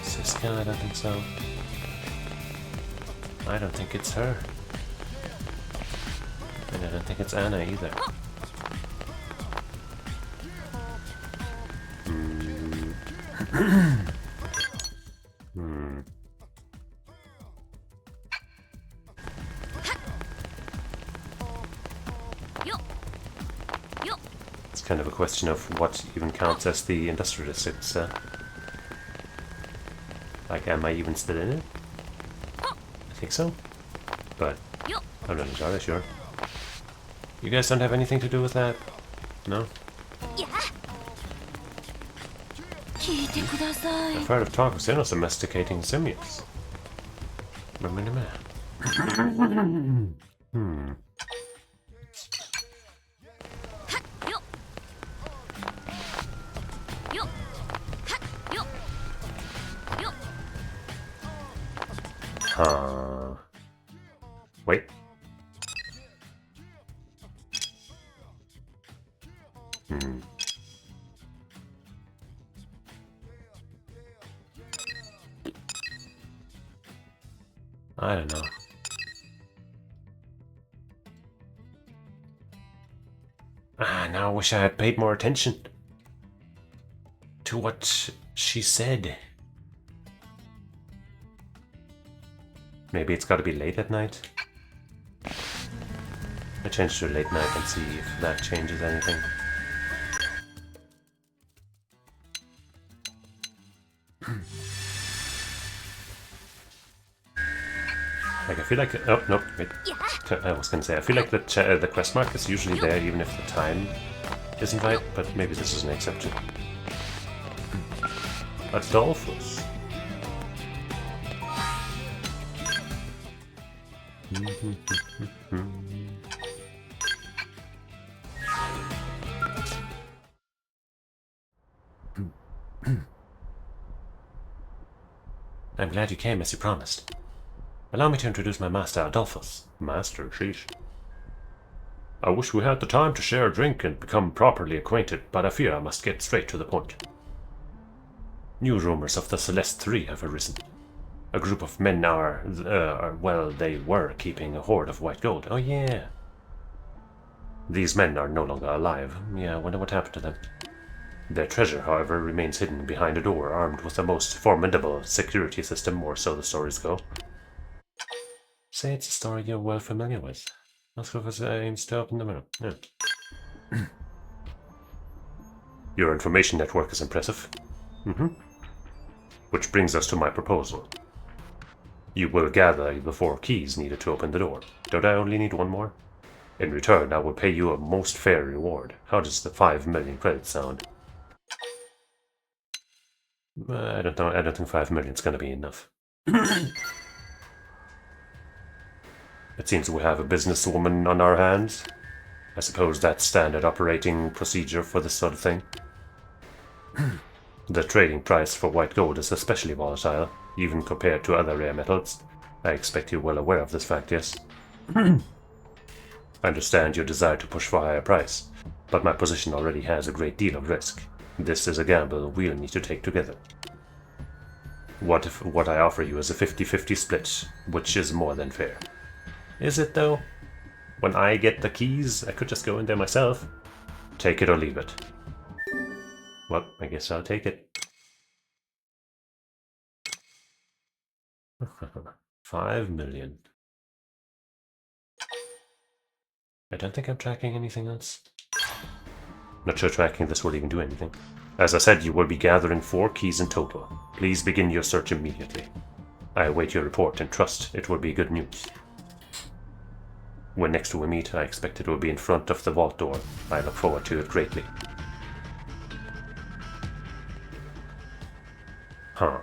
Siska, I don't think so. I don't think it's her. And I don't think it's Anna either. It's kind of a question of what even counts as the industrial district. Like, am I even still in it? I think so, but I'm not entirely sure. You guys don't have anything to do with that? No? I've heard of talk of Xenos domesticating simians. Wait. I don't know. Now I wish I had paid more attention to what she said. Maybe it's got to be late at night. I change to late night and see if that changes anything. Like, I feel like... Oh, no, wait. I was gonna say, I feel like the quest mark is usually there even if the time isn't right, but maybe this is an exception. Adolphus. I'm glad you came as you promised. Allow me to introduce my master, Adolphus. Master, sheesh. I wish we had the time to share a drink and become properly acquainted, but I fear I must get straight to the point. New rumors of the Celeste 3 have arisen. A group of men well, they were keeping a hoard of white gold. Oh yeah. These men are no longer alive. Yeah, I wonder what happened to them. Their treasure, however, remains hidden behind a door armed with the most formidable security system, or so the stories go. Say it's a story you're well familiar with. Ask if it aims to open the mirror. Yeah. Your information network is impressive. Which brings us to my proposal. You will gather the 4 keys needed to open the door. Don't I only need 1 more? In return, I will pay you a most fair reward. How does the 5 million credits sound? I don't know. I don't think 5 million is going to be enough. It seems we have a businesswoman on our hands. I suppose that's standard operating procedure for this sort of thing. The trading price for white gold is especially volatile, even compared to other rare metals. I expect you're well aware of this fact, yes? I understand your desire to push for a higher price, but my position already has a great deal of risk. This is a gamble we'll need to take together. What if what I offer you is a 50-50 split, which is more than fair? Is it though? When I get the keys, I could just go in there myself. Take it or leave it. Well, I guess I'll take it. 5 million. I don't think I'm tracking anything else. Not sure tracking this will even do anything. As I said, you will be gathering 4 keys in total. Please begin your search immediately. I await your report and trust it will be good news. When next we meet, I expect it will be in front of the vault door. I look forward to it greatly. Huh.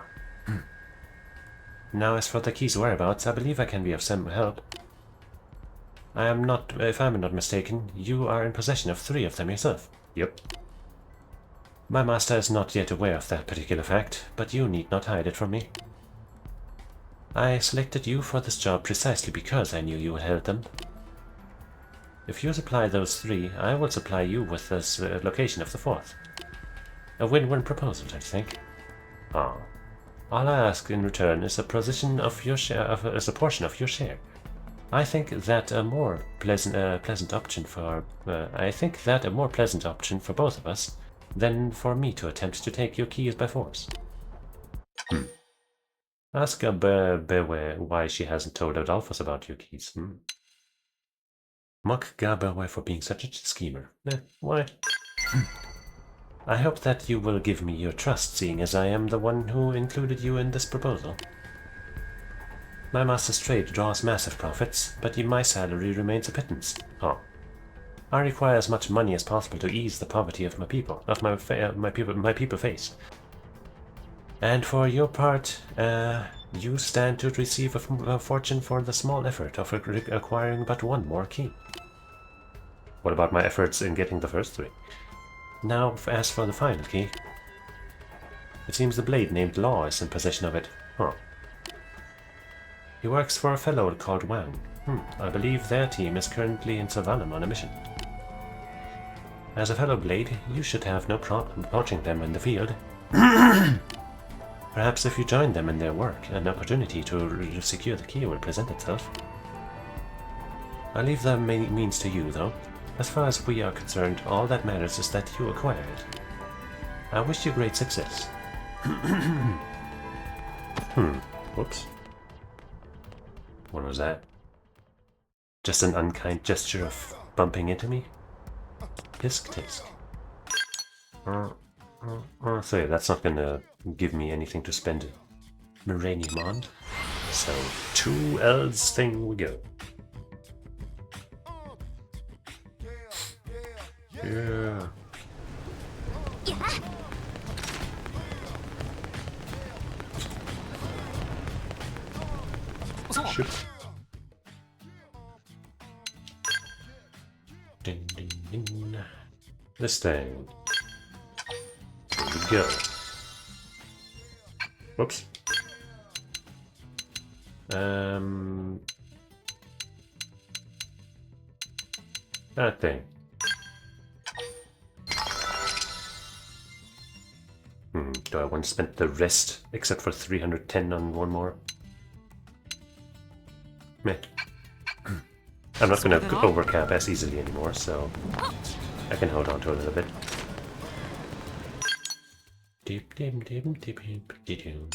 Now, as for the key's whereabouts, I believe I can be of some help. If I'm not mistaken, you are in possession of 3 of them yourself. Yep. My master is not yet aware of that particular fact, but you need not hide it from me. I selected you for this job precisely because I knew you would hold them. If you supply those 3, I will supply you with this location of the 4th. A win-win proposal, don't you think? Ah. All I ask in return is a portion of your share. I think that a more pleasant option for both of us than for me to attempt to take your keys by force. Ask Berwe why she hasn't told Adolphus about your keys. Mock Berwe for being such a schemer. Why? I hope that you will give me your trust, seeing as I am the one who included you in this proposal. My master's trade draws massive profits, but my salary remains a pittance. I require as much money as possible to ease the poverty of my people, my people face. And for your part, you stand to receive a fortune for the small effort of acquiring but 1 more key. What about my efforts in getting the first 3? Now, as for the final key, it seems the blade named Law is in possession of it. He works for a fellow called Wang. I believe their team is currently in Savanam on a mission. As a fellow blade, you should have no problem approaching them in the field. Perhaps if you join them in their work, an opportunity to secure the key will present itself. I'll leave the means to you, though. As far as we are concerned, all that matters is that you acquire it. I wish you great success. Whoops. What was that? Just an unkind gesture of bumping into me? Tisk tisk. So yeah, that's not gonna give me anything to spend Miranium on. So 2 L's thing we go. Yeah. Shoot. Ding, ding, ding. This thing. Here we go. Whoops. That thing. Do I want to spend the rest except for 310 on 1 more? Meh. I'm not going to overcap as easily anymore, so I can hold on to a little bit. Deep, deep, deep, deep, deep, deep.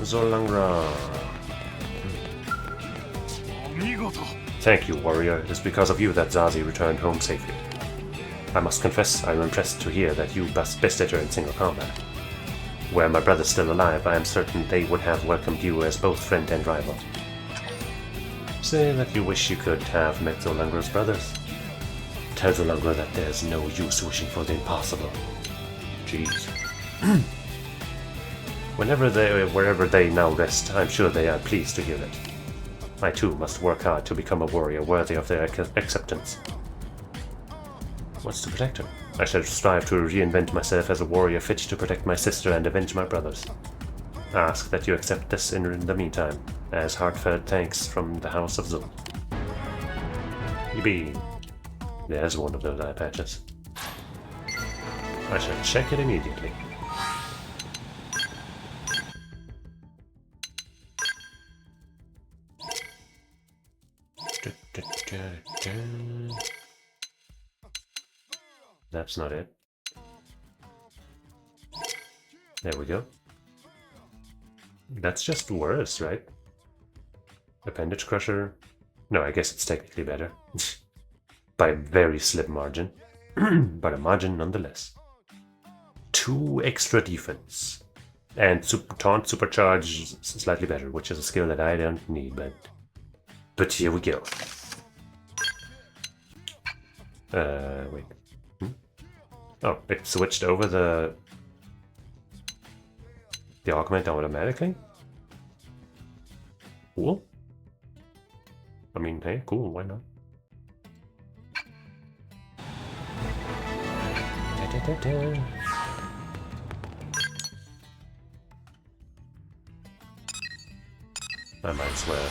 Zolangra. Thank you, warrior. It is because of you that Zazie returned home safely. I must confess, I am impressed to hear that you bested her in single combat. Were my brothers still alive, I am certain they would have welcomed you as both friend and rival. Say that you wish you could have met Zolangra's brothers. Tell Zolangra that there's no use wishing for the impossible. Jeez. Wherever they now rest, I'm sure they are pleased to hear it. I too must work hard to become a warrior worthy of their acceptance. What's to protect her? I shall strive to reinvent myself as a warrior fit to protect my sister and avenge my brothers. I ask that you accept this in the meantime, as heartfelt thanks from the House of Zul. Yippee. There's one of those eye patches. I shall check it immediately. That's not it. There we go. That's just worse, right? Appendage Crusher. No, I guess it's technically better. By a very slim margin. But a margin nonetheless. 2 extra defense. And taunt supercharge slightly better, which is a skill that I don't need, but here we go. Wait. Oh, it switched over the augment automatically? Cool. I mean, hey, cool, why not? I might as well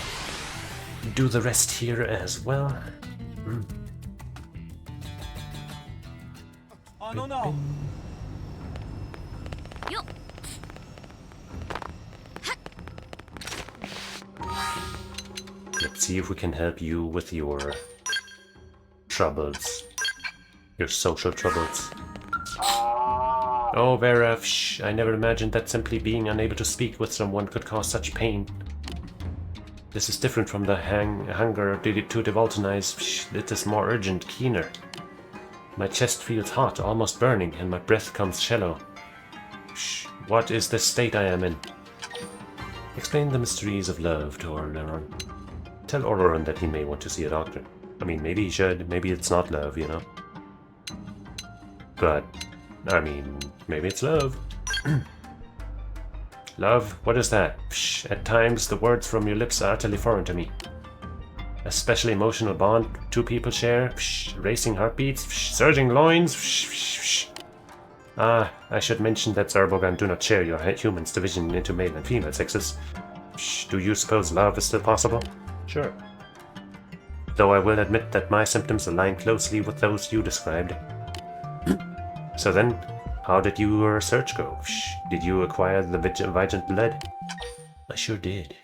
do the rest here as well. No. Let's see if we can help you with your troubles. Your social troubles. Oh, Vera, I never imagined that simply being unable to speak with someone could cause such pain. This is different from the hunger to devoltinize. It is more urgent, keener. My chest feels hot, almost burning, and my breath comes shallow. What is the state I am in? Explain the mysteries of love to Ororon. Tell Ororon that he may want to see a doctor. I mean, maybe he should. Maybe it's not love, you know? But, I mean, maybe it's love. Love? What is that? At times, the words from your lips are utterly foreign to me. A special emotional bond two people share? Racing heartbeats? Surging loins? Ah, I should mention that Zarbogan do not share your humans' division into male and female sexes. Do you suppose love is still possible? Sure. Though I will admit that my symptoms align closely with those you described. So then, how did your research go? Did you acquire the Vigent blood? I sure did.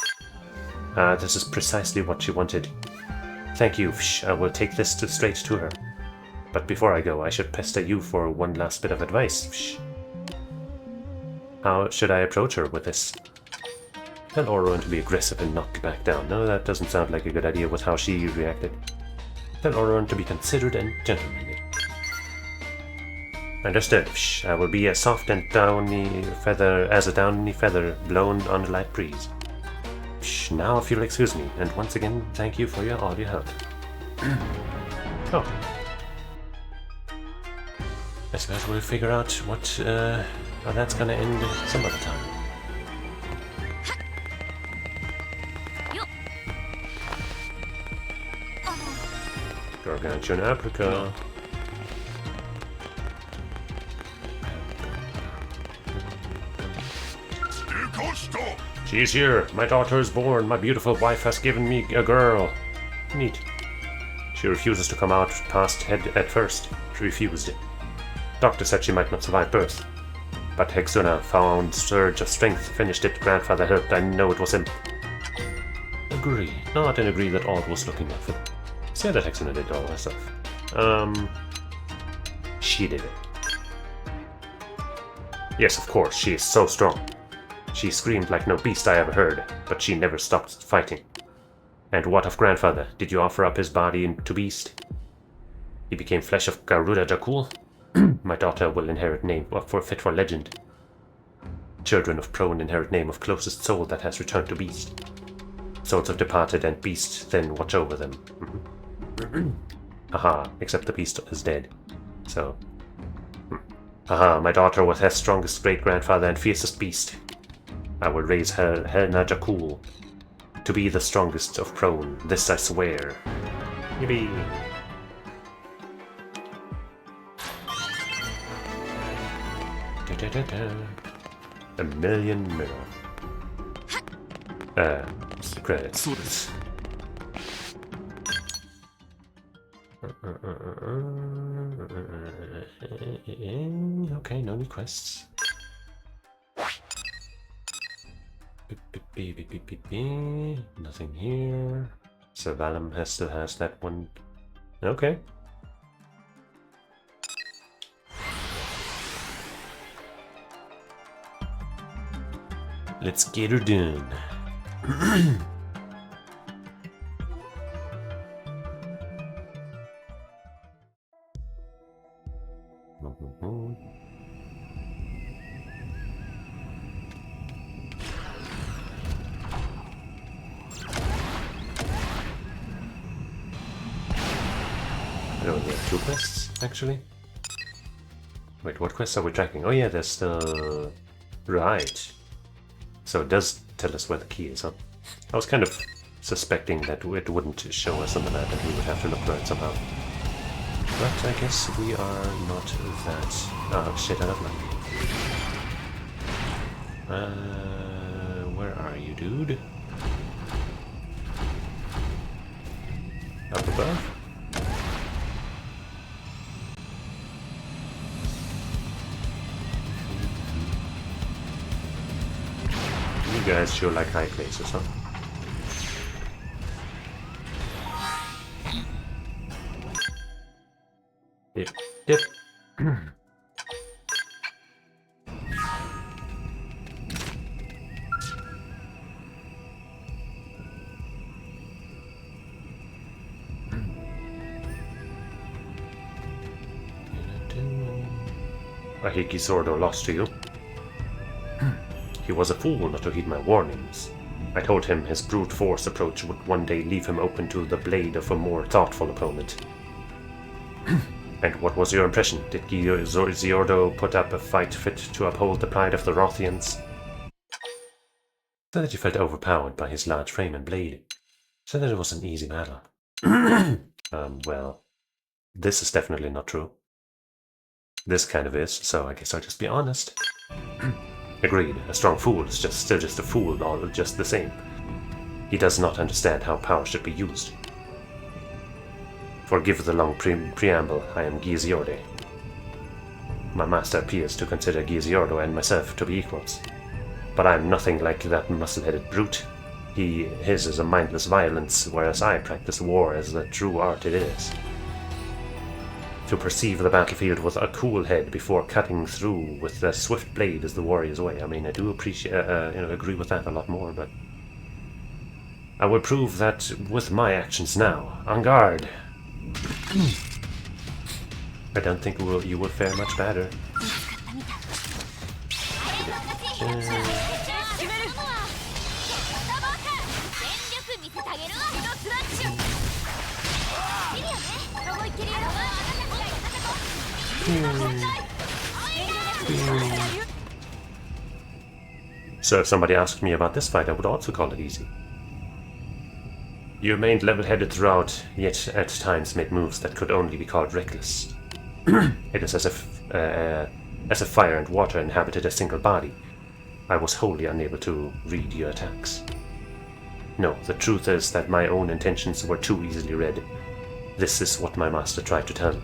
This is precisely what she wanted. Thank you, I will take this straight to her. But before I go, I should pester you for one last bit of advice. How should I approach her with this? Tell Ororon to be aggressive and not back down. No, that doesn't sound like a good idea with how she reacted. Tell Ororon to be considerate and gentlemanly. Understood. I will be as soft and downy feather as a downy feather blown on a light breeze. Now if you'll excuse me, and once again, thank you for all your help. Oh. I suppose we'll figure out how that's gonna end some other time. Gargantuan Apricot. She is here. My daughter is born. My beautiful wife has given me a girl. Neat. She refuses to come out past head at first. She refused. Doctor said she might not survive birth. But Hexuna found surge of strength, finished it. Grandfather helped. I know it was him. Agree. Not and agree that Alt was looking out for them. Say that Hexuna did it all herself. She did it. Yes, of course, she is so strong. She screamed like no beast I ever heard, but she never stopped fighting. And what of Grandfather? Did you offer up his body to beast? He became flesh of Garuda Jakul? My daughter will inherit name for fit for legend. Children of prone inherit name of closest soul that has returned to beast. Souls of departed and beast then watch over them. Haha, except the beast is dead. So... Haha, my daughter was her strongest great-grandfather and fiercest beast. I will raise her Najakul to be the strongest of prone. This I swear. Yippee! A million mirror. Credits. Okay, no new quests. Nothing here. So Valum still has that one. Okay. Let's get her done. Oh, we have 2 quests, actually. Wait, what quests are we tracking? Oh yeah, there's still... Right. So it does tell us where the key is, huh? I was kind of suspecting that it wouldn't show us on the map and we would have to look for it somehow. But I guess we are not that... Oh shit, I love my... where are you, dude? Up above? You guys sure like high places, huh? Yep, yep. Ahiki Sordo lost to you. He was a fool not to heed my warnings. I told him his brute force approach would one day leave him open to the blade of a more thoughtful opponent. And what was your impression? Did Ziordo put up a fight fit to uphold the pride of the Rothians? Said that you felt overpowered by his large frame and blade. Said that it was an easy battle. Well, this is definitely not true. This kind of is, so I guess I'll just be honest. Agreed, a strong fool is still just a fool, all just the same. He does not understand how power should be used. Forgive the long preamble, I am Giziorde. My master appears to consider Giziordo and myself to be equals. But I am nothing like that muscle-headed brute. His is a mindless violence, whereas I practice war as the true art it is. To perceive the battlefield with a cool head before cutting through with a swift blade is the warrior's way. I mean, I do appreciate, agree with that a lot more, but I will prove that with my actions now. En garde! I don't think you will fare much better. So if somebody asked me about this fight, I would also call it easy. You remained level-headed throughout, yet at times made moves that could only be called reckless. It is as if fire and water inhabited a single body. I was wholly unable to read your attacks. No, the truth is that my own intentions were too easily read. This is what my master tried to tell me.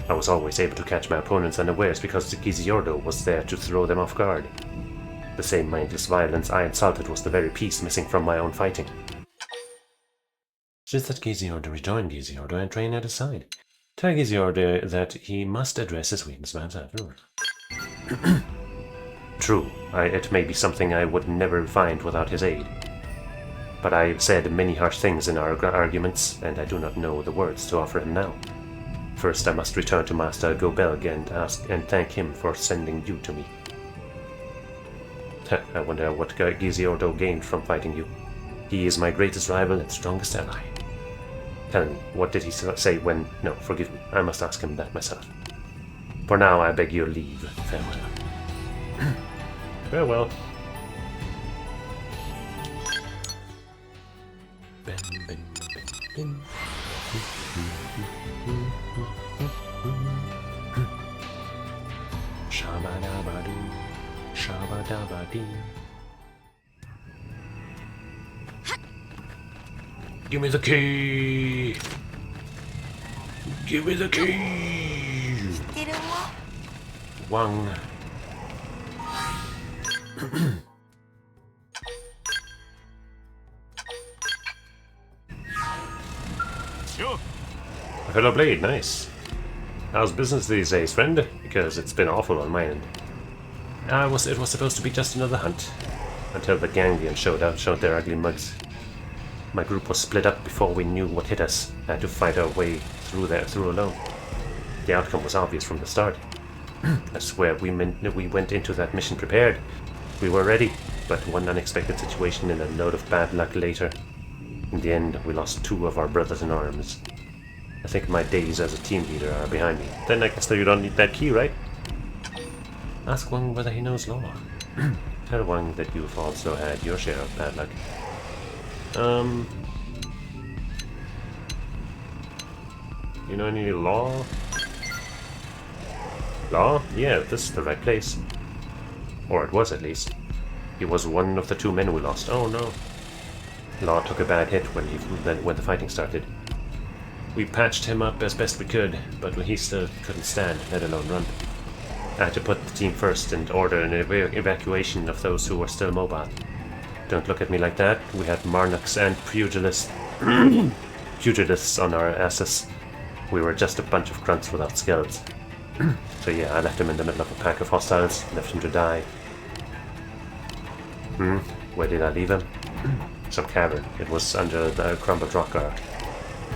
I was always able to catch my opponents unawares because the Giziordo was there to throw them off guard. The same mindless violence I insulted was the very piece missing from my own fighting. Since that Giziordo rejoined Giziordo and train at his side. Tell Giziordo that he must address his weaknesses afterward. True, it may be something I would never find without his aid. But I have said many harsh things in our arguments, and I do not know the words to offer him now. First, I must return to Master Gobelg and thank him for sending you to me. I wonder what Giziordo gained from fighting you. He is my greatest rival and strongest ally. Tell me, what did he say when... No, forgive me, I must ask him that myself. For now, I beg your leave. Farewell. Farewell. Shabba-dabba-doo, shabba-dabba-dee. Give me the key! Give me the key! Wang. A fellow blade, nice. How's business these days, friend? Because it's been awful on my end. It was supposed to be just another hunt. Until the Ganglions showed their ugly mugs. My group was split up before we knew what hit us. I had to fight our way through alone. The outcome was obvious from the start. I swear we went into that mission prepared. We were ready, but one unexpected situation and a load of bad luck later. In the end, we lost 2 of our brothers in arms. I think my days as a team leader are behind me. Then I guess you don't need that key, right? Ask Wang whether he knows law. Tell Wang that you've also had your share of bad luck. You know any law? Law? Yeah, this is the right place. Or it was, at least. He was one of the 2 men we lost. Oh no. Law took a bad hit when the fighting started. We patched him up as best we could, but he still couldn't stand, let alone run. I had to put the team first and order an evacuation of those who were still mobile. Don't look at me like that. We had Marnoks and pugilists on our asses. We were just a bunch of grunts without skills. So yeah, I left him in the middle of a pack of hostiles, left him to die. Where did I leave him? Some cavern. It was under the crumbled rock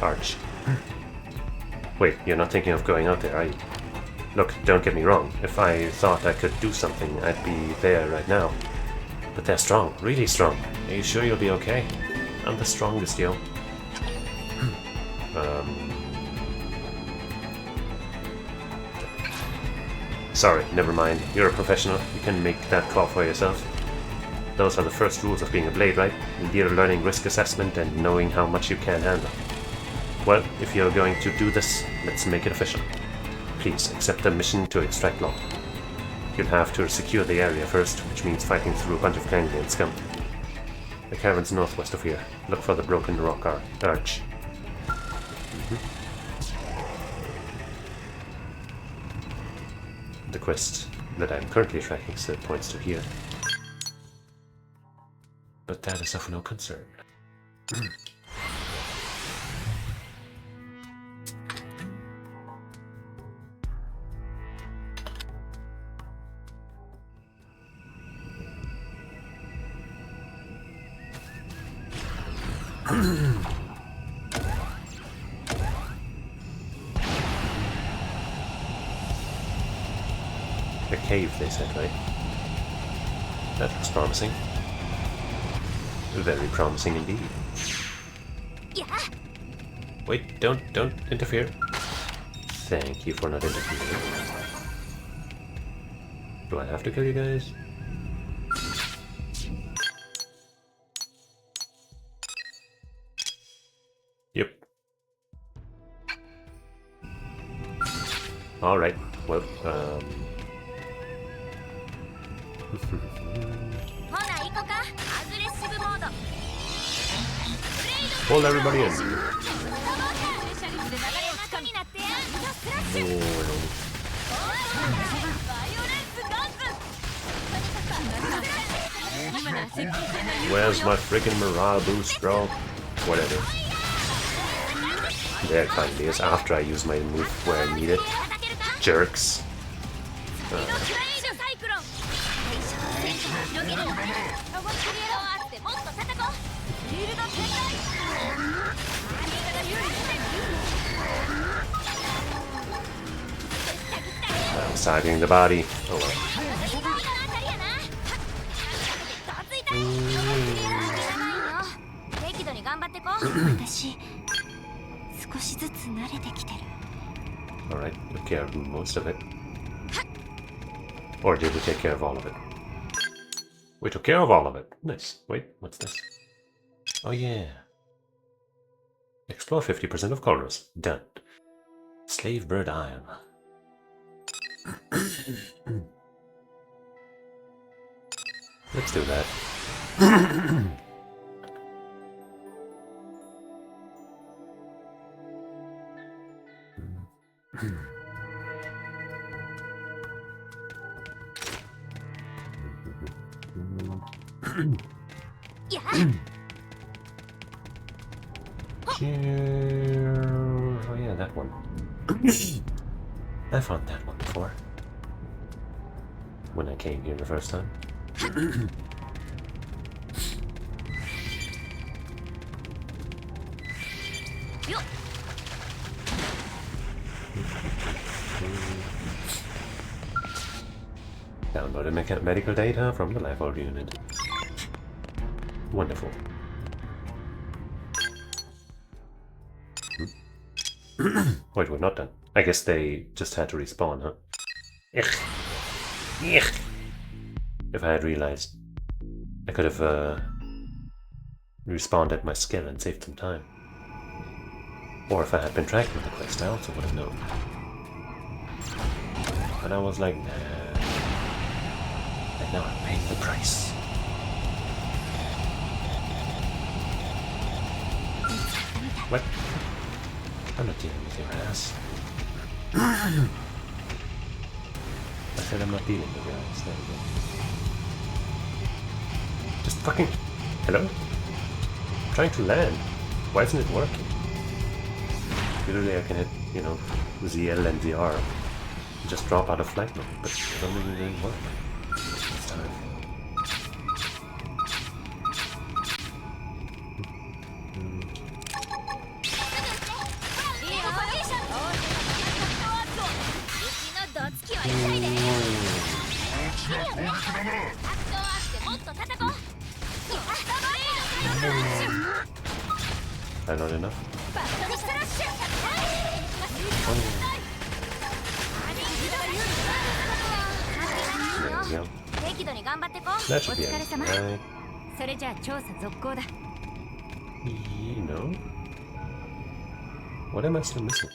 arch. Wait, you're not thinking of going out there, are you? Look, don't get me wrong. If I thought I could do something, I'd be there right now. But they're strong, really strong. Are you sure you'll be okay? I'm the strongest, yo. Sorry, never mind. You're a professional. You can make that call for yourself. Those are the first rules of being a blade, right? You're learning risk assessment and knowing how much you can handle. Well, if you're going to do this, let's make it official. Please accept the mission to extract law. You'll have to secure the area first, which means fighting through a bunch of Ganglion scum. The cavern's northwest of here. Look for the broken rock arch. The quest that I'm currently tracking still points to here. But that is of no concern. A cave, they said, right? That looks promising. Very promising indeed. Yeah. Wait, don't interfere. Thank you for not interfering. Do I have to kill you guys? Yep. Alright, well, Pull everybody in. Where's my freaking morale boost, bro? Whatever. There it finally is, after I use my move where I need it. Jerks. I'm sagging the body. Oh well. Alright, took care of most of it. Or did we take care of all of it? We took care of all of it. Nice. Wait, what's this? Oh yeah. Explore 50% of corridors. Done. Slave bird iron. Let's do that. Oh yeah, that one. I found that one before. When I came here the first time. Downloaded medical data from the level unit. Wonderful. Wait, we're not done. I guess they just had to respawn, huh? Ugh. Ugh. If I had realized, I could have respawned at my skill and saved some time. Or if I had been tracking the quest, I also would have known. But I was like, nah. And now I'm paying the price. What? I'm not dealing with your ass. I said I'm not dealing with your ass. There we go. Just fucking... Hello? I'm trying to land. Why isn't it working? Usually I can hit, you know, ZL and ZR. Just drop out of flight mode, but it doesn't really work this time. Not enough? Oh. There we go. That should be it, right? You know? What am I still missing?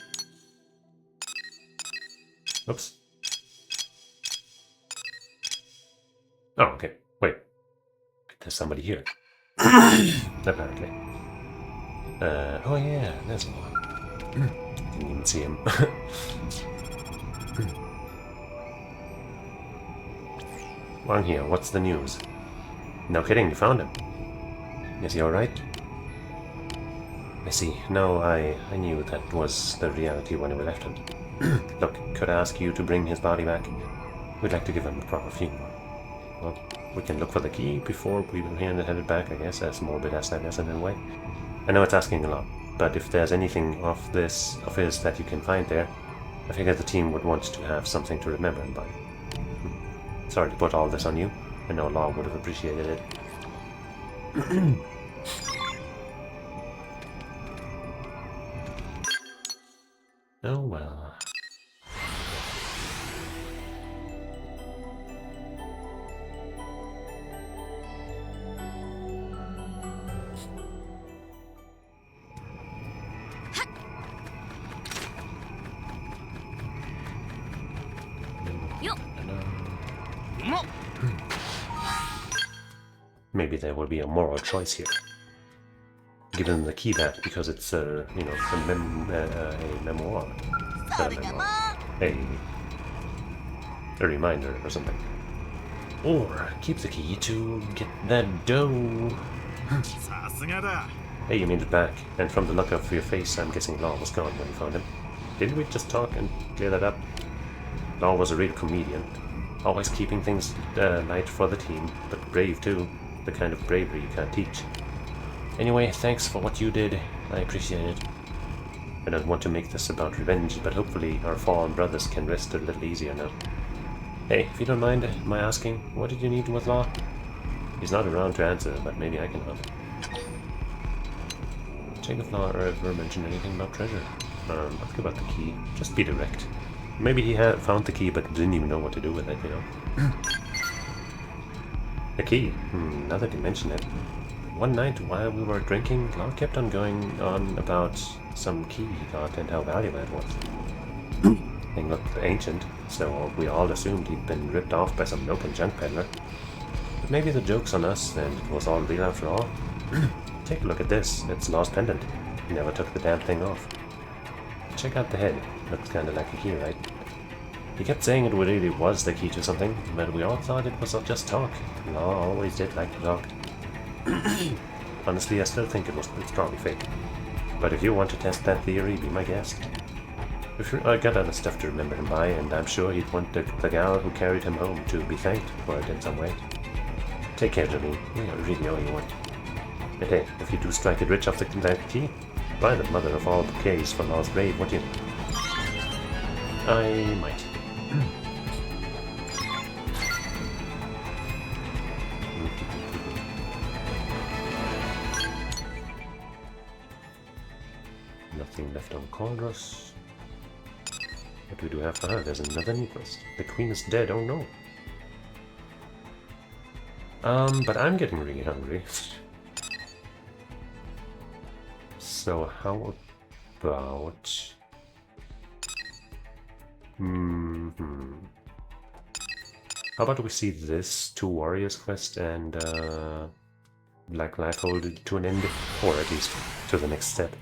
Oops. Oh, okay. Wait. There's somebody here. Apparently. Oh yeah, there's one. Didn't even see him. Wang here, what's the news? No kidding, you found him. Is he alright? I see. No, I knew that was the reality when we left him. Look, could I ask you to bring his body back? We'd like to give him a proper funeral. Well, we can look for the key before we hand it back, I guess, as morbid as that is in a way. I know it's asking a lot, but if there's anything of his that you can find there, I figure the team would want to have something to remember him by. Sorry to put all this on you. I know Law would have appreciated it. Oh well. Maybe there will be a moral choice here. Give them the key back because it's a memoir. Not a memoir. A reminder or something. Or keep the key to get that dough. Hey, you made it back. And from the look of your face, I'm guessing Law was gone when you found him. Didn't we just talk and clear that up? Law was a real comedian. Always keeping things light for the team, but brave too. The kind of bravery you can't teach. Anyway, thanks for what you did. I appreciate it. I don't want to make this about revenge, but hopefully our fallen brothers can rest a little easier now. Hey, if you don't mind my asking, what did you need with Law? He's not around to answer, but maybe I can help. Check if Law ever mentioned anything about treasure. Ask about the key. Just be direct. Maybe he had found the key, but didn't even know what to do with it, you know? A key? Now that you mention it. One night while we were drinking, Law kept on going on about some key he got and how valuable it was. Thing looked ancient, so we all assumed he'd been ripped off by some local junk peddler. But maybe the joke's on us, and it was all real after all. Take a look at this. It's Law's pendant. He never took the damn thing off. Check out the head. Looks kinda like a key, right? He kept saying it really was the key to something, but we all thought it was just talk. Law always did like to talk. Honestly, I still think it's probably fake. But if you want to test that theory, be my guest. I got other stuff to remember him by, and I'm sure he'd want the gal who carried him home to be thanked for it in some way. Take care, Jolene. You really know you want. And hey, if you do strike it rich off that key, buy the mother of all bouquets for Law's grave, would you? I might. Nothing left on Cauldrus. What we do have for her? There's another new quest. The queen is dead, oh no. But I'm getting really hungry. So how about... How about we see this 2 warriors quest and Black Life hold it to an end, or at least to the next step.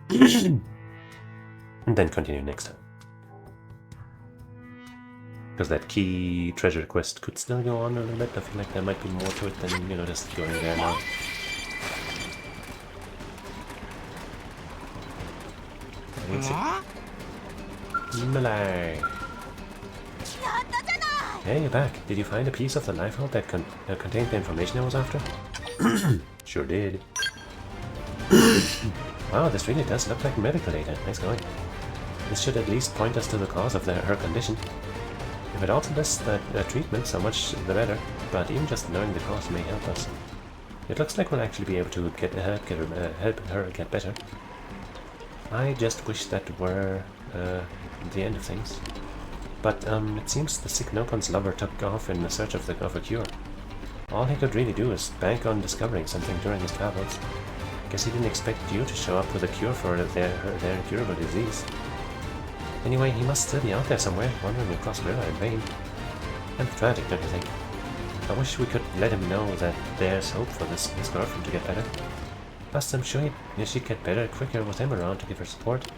And then continue next time. Because that key treasure quest could still go on a little bit. I feel like there might be more to it than, you know, just going there now. Let's see. Malay. Hey, you're back. Did you find a piece of the life vault that contained the information I was after? Sure did. Wow, this really does look like medical data. Nice going. This should at least point us to the cause of her condition. If it also lists the treatment, so much the better, but even just knowing the cause may help us. It looks like we'll actually be able to help her get better. I just wish that were the end of things. But it seems the sick Nokon's lover took off in the search of a cure. All he could really do is bank on discovering something during his travels. Guess he didn't expect you to show up with a cure for their incurable disease. Anyway, he must still be out there somewhere, wandering across the river in vain. And tragic, don't you think? I wish we could let him know that there's hope for his girlfriend to get better. Plus, I'm sure she'd get better quicker with him around to give her support.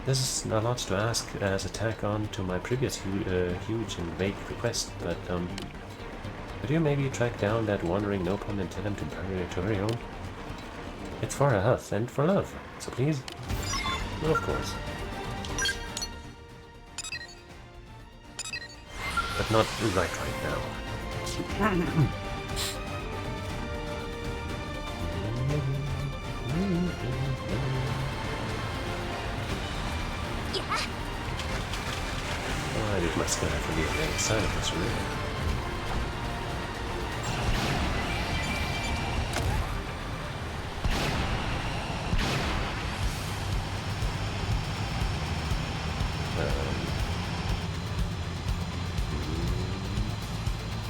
This is a lot to ask as a tack on to my previous huge and vague request, but could you maybe track down that wandering Nopon and tell him to hurry home? It's for her health and for love, so please? Well, of course. But not right now. Oh, I did my sky from the other side of this room.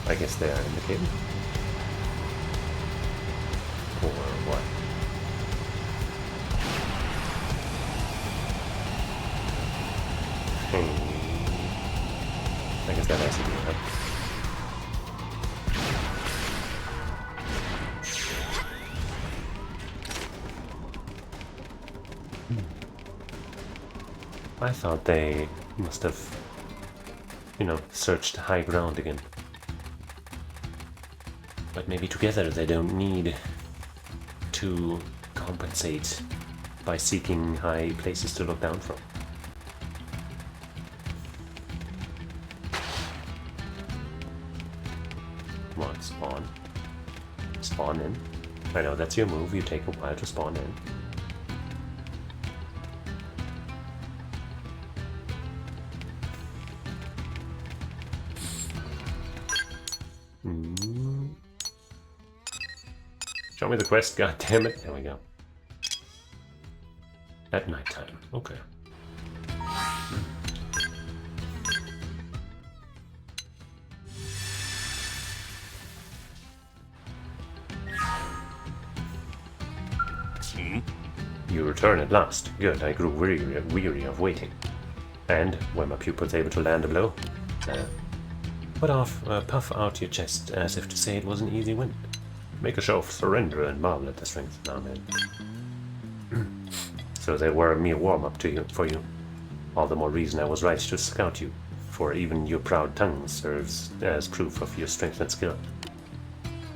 I guess they are in the cave. Or what? I guess that has to be enough. I thought they must have, you know, searched high ground again. But maybe together they don't need to compensate by seeking high places to look down from. Come on, spawn. Spawn in. I know that's your move, you take a while to spawn in. Show me the quest, god damn it. There we go. At nighttime. Okay. You return at last. Good, I grew weary of waiting. And, when my pupil's able to land a blow, puff out your chest as if to say it was an easy win. Make a show of surrender and marvel at the strength now then. So they were a mere warm-up for you. All the more reason I was right to scout you, for even your proud tongue serves as proof of your strength and skill.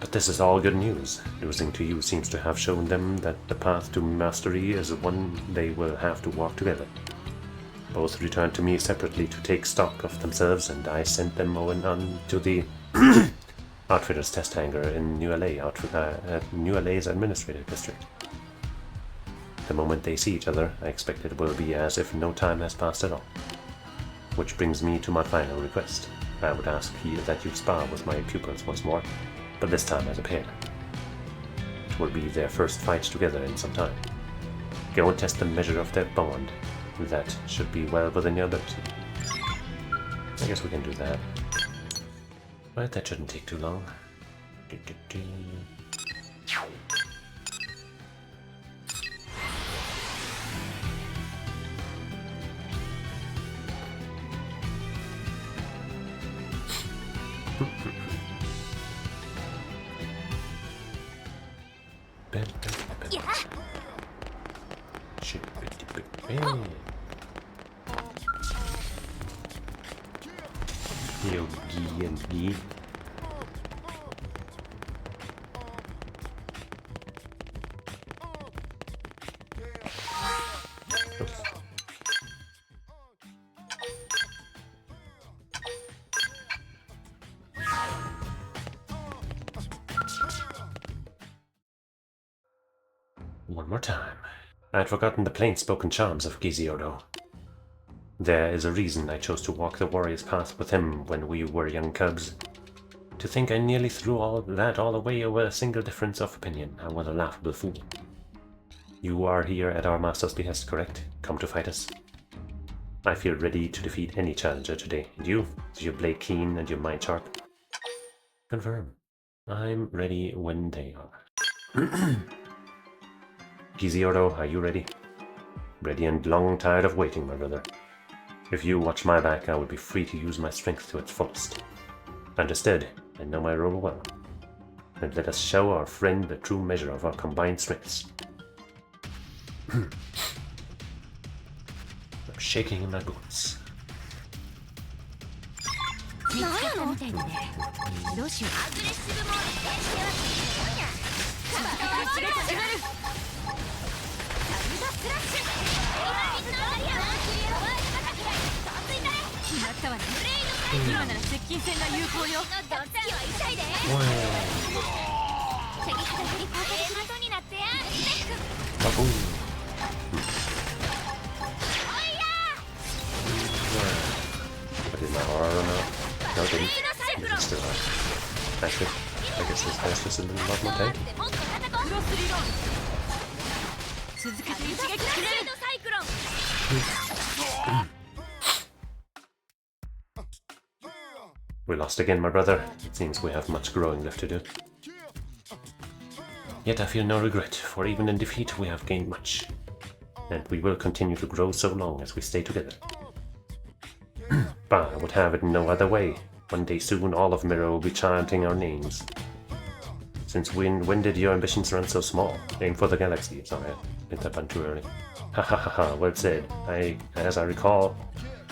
But this is all good news. Losing to you seems to have shown them that the path to mastery is one they will have to walk together. Both returned to me separately to take stock of themselves, and I sent them on to the Outfitters test hangar in New LA, New LA's administrative district. The moment they see each other, I expect it will be as if no time has passed at all. Which brings me to my final request. I would ask that you spar with my pupils once more, but this time as a pair. It will be their first fight together in some time. Go and test the measure of their bond. That should be well within your ability. I guess we can do that. But that shouldn't take too long. Yogi and Gee. One more time. I had forgotten the plain-spoken charms of Giziodo. There is a reason I chose to walk the warrior's path with him when we were young cubs. To think I nearly threw all away over a single difference of opinion. I was a laughable fool. You are here at our master's behest, correct? Come to fight us. I feel ready to defeat any challenger today. And you? Is your blade keen and your mind sharp? Confirm. I'm ready when they are. Giziodo, are you ready? Ready and long tired of waiting, my brother. If you watch my back, I will be free to use my strength to its fullest. And instead, I know my role well. And let us show our friend the true measure of our combined strengths. I'm shaking in my boots. Did my aura run out? No, it didn't. It's still active. I guess this guy's just a little lot more tanky. We lost again, my brother. It seems we have much growing left to do. Yet I feel no regret, for even in defeat we have gained much. And we will continue to grow so long as we stay together. But I would have it no other way. One day soon all of Mirror will be chanting our names. Since when did your ambitions run so small? Aim for the galaxy. Sorry, I picked that one too early. Ha ha ha ha, well said. As I recall,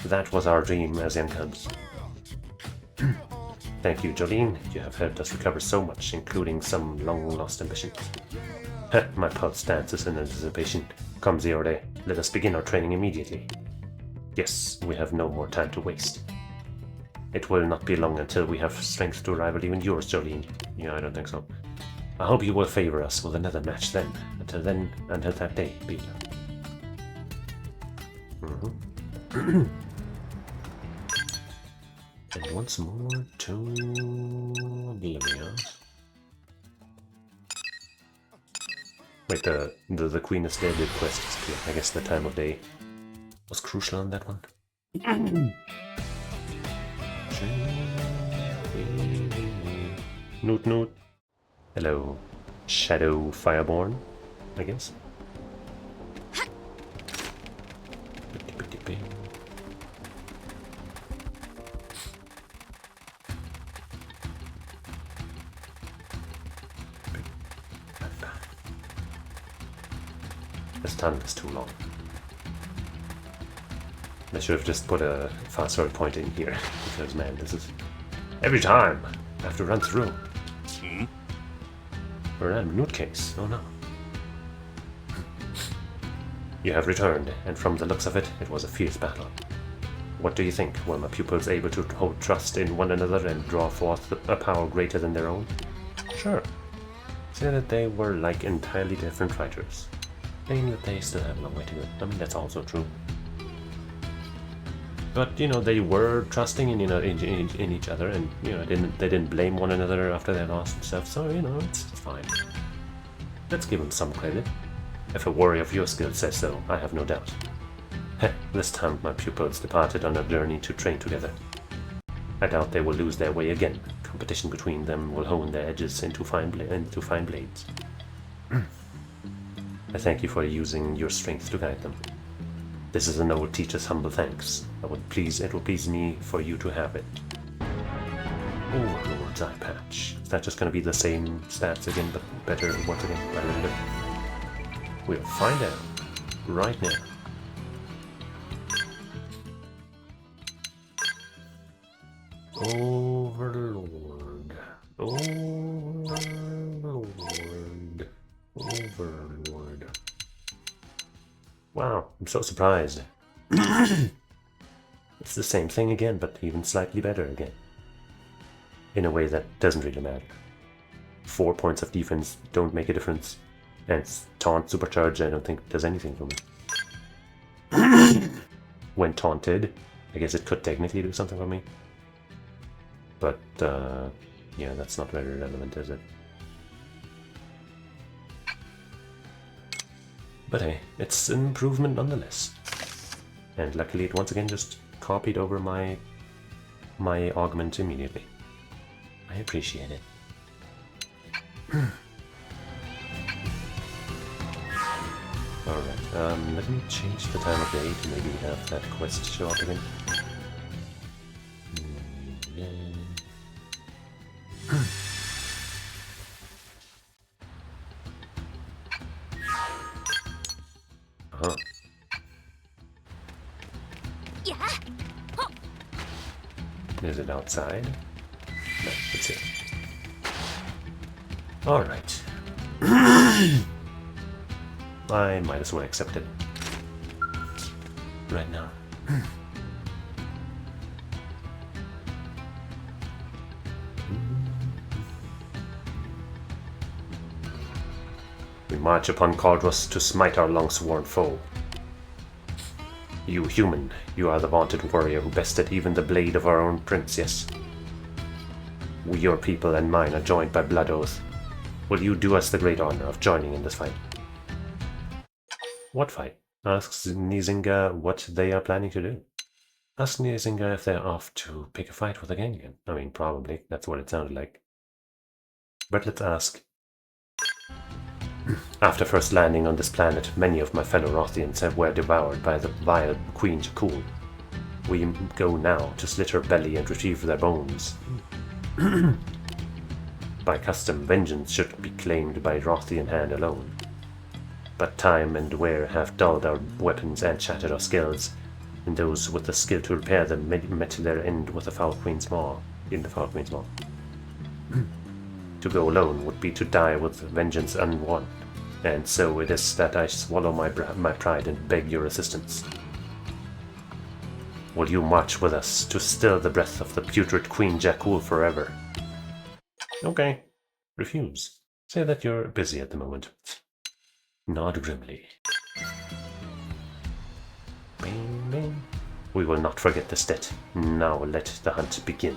that was our dream as young cubs. Thank you, Jolene. You have helped us recover so much, including some long-lost ambitions. My pulse dances in anticipation. Come, Ziorde, let us begin our training immediately. Yes, we have no more time to waste. It will not be long until we have strength to rival even yours, Jolene. Yeah, I don't think so. I hope you will favor us with another match then. Until that day, be well. And once more to Oblivion. Wait, the Queen is Dead quest is clear. I guess the time of day was crucial on that one. Noot noot. Hello, Shadow Fireborn, I guess. This tunnel is too long. I should have just put a fast forward point in here, because man, this is... Every time I have to run through. For a random loot case, oh no. You have returned, and from the looks of it, it was a fierce battle. What do you think? Were my pupils able to hold trust in one another and draw forth a power greater than their own? Sure. Say that they were like entirely different fighters. Saying that they still have a long way to go. I mean, that's also true. But, you know, they were trusting in, in each other, and, you know, they didn't blame one another after they lost and stuff, so, you know, it's fine. Let's give them some credit. If a warrior of your skill says so, I have no doubt. Heh, this time my pupils departed on a journey to train together. I doubt they will lose their way again. Competition between them will hone their edges into fine blades. I thank you for using your strength to guide them. This is an old teacher's humble thanks. It will please me for you to have it. Oh, Lord's Eye Patch. Is that just going to be the same stats again, but better once again? I don't know. We'll find out right now. Overlord. Overlord. Wow, I'm so surprised. It's the same thing again, but even slightly better again. In a way that doesn't really matter. 4 points of defense don't make a difference. And taunt supercharge I don't think does anything for me. When taunted, I guess it could technically do something for me. But, yeah, that's not very relevant, is it? But hey, it's an improvement nonetheless. And luckily it once again just copied over my augment immediately. I appreciate it. Alright, let me change the time of day to maybe have that quest show up again. Uh-huh. Is it outside? No, it's here. Alright. I might as well accept it. Right now. We march upon Caldros to smite our long-sworn foe. You human, you are the vaunted warrior who bested even the blade of our own prince, yes? We, your people and mine, are joined by blood oath. Will you do us the great honor of joining in this fight? What fight? Asks Nizinga what they are planning to do. Ask Nizinga if they're off to pick a fight with the gang again. I mean, probably. That's what it sounded like. But let's ask. After first landing on this planet, many of my fellow Rothians were devoured by the vile Queen Jakul. We go now to slit her belly and retrieve their bones. By custom, vengeance should be claimed by Rothian hand alone. but time and wear have dulled our weapons and shattered our skills, and those with the skill to repair them met their end with the Foul Queen's Maw. In the Foul Queen's Maw. To go alone would be to die with vengeance unwon, and so it is that I swallow my pride and beg your assistance. Will you march with us to still the breath of the putrid Queen Jakul forever? Okay. Refuse. Say that you're busy at the moment. Nod grimly. Bing, bing. We will not forget this debt. Now let the hunt begin.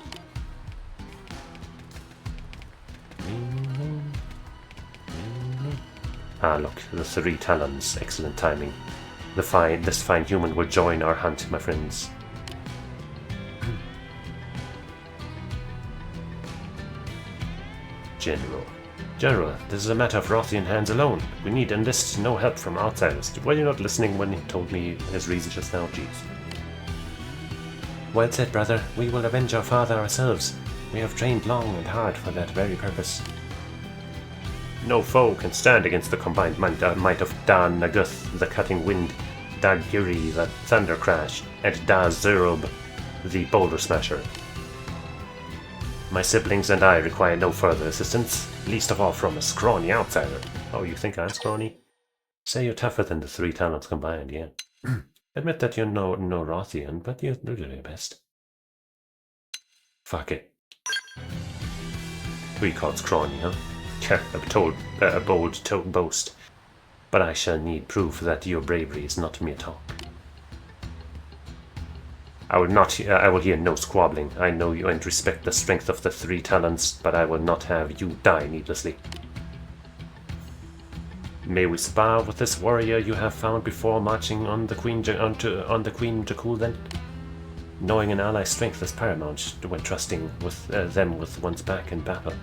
Ah, look, the 3 talons. Excellent timing. This fine human will join our hunt, my friends. General, this is a matter of Rothian hands alone. We need enlist no help from outsiders. Were you not listening when he told me his reason just now? Jeez. Well said, brother. We will avenge our father ourselves. We have trained long and hard for that very purpose. No foe can stand against the combined might of Dan Naguth, the Cutting Wind, Daghiri, the Thunder Crash, and Da Zerub, the Boulder Smasher. My siblings and I require no further assistance, least of all from a scrawny outsider. Oh, you think I'm scrawny? Say you're tougher than the 3 talents combined, yeah. Admit that you're no Rothian, but you're doing your best. Fuck it. We call it scrawny, huh? A bold boast. But I shall need proof that your bravery is not mere talk. I will hear no squabbling. I know you and respect the strength of the 3 talents, but I will not have you die needlessly. May we spar with this warrior you have found before marching on the Queen Jakul then? Knowing an ally's strength is paramount when trusting them with one's back in battle.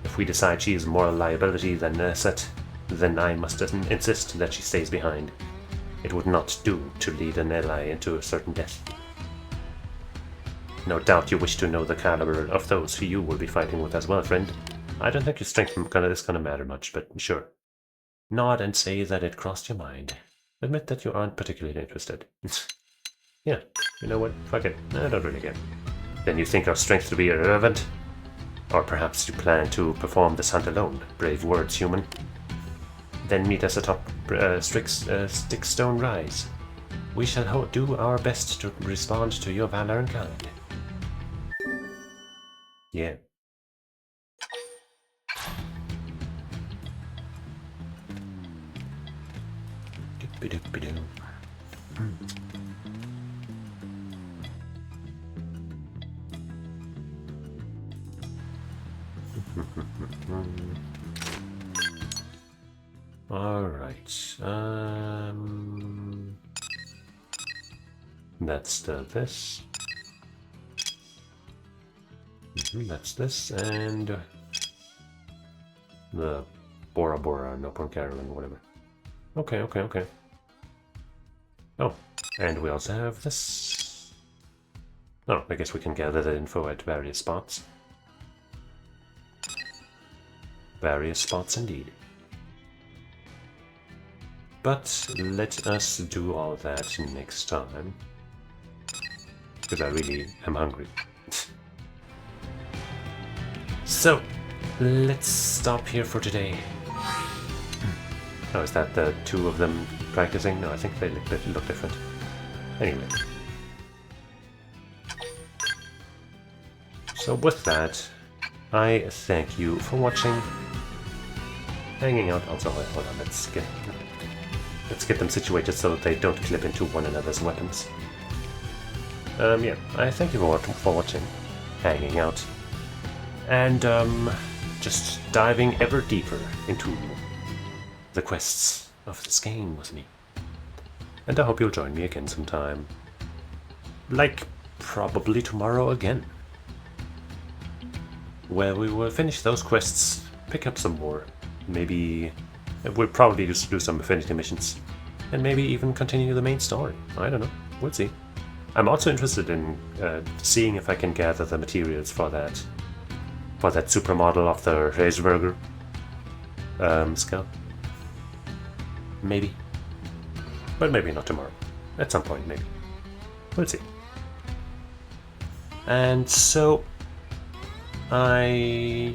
If we decide she is a moral liability then I must insist that she stays behind. It would not do to lead an ally into a certain death. No doubt you wish to know the caliber of those who you will be fighting with as well, friend. I don't think your strength is gonna matter much, but sure. Nod and say that it crossed your mind. Admit that you aren't particularly interested. Yeah, you know what? Fuck it. I don't really care. Then you think our strength to be irrelevant? Or perhaps you plan to perform this hunt alone? Brave words, human. Then meet us atop Stickstone Rise. We shall do our best to respond to your valor and kind. Yeah. Alright, that's this. That's this, and the Bora Bora, Nopon Carolyn, whatever. Okay. Oh, and we also have this. Oh, I guess we can gather the info at various spots. Various spots indeed. But let us do all that next time. Because I really am hungry. So, let's stop here for today. Oh, is that the 2 of them practicing? No, I think they look different. Anyway. So with that, I thank you for watching. Hanging out. Also, hold on, let's get them situated so that they don't clip into one another's weapons. Yeah, I thank you for watching, hanging out, and just diving ever deeper into the quests of this game with me. And I hope you'll join me again sometime. Like, probably tomorrow again. Where we will finish those quests, pick up some more. Maybe we'll probably just do some affinity missions. And maybe even continue the main story. I don't know. We'll see. I'm also interested in seeing if I can gather the materials for that supermodel of the Reisberger skull. maybe. But maybe not tomorrow. At some point, maybe. We'll see. And so, I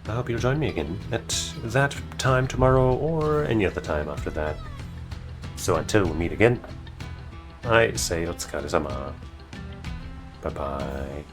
hope you'll join me again at that time tomorrow or any other time after that. So until we meet again, I say Otsukare-sama. Bye-bye.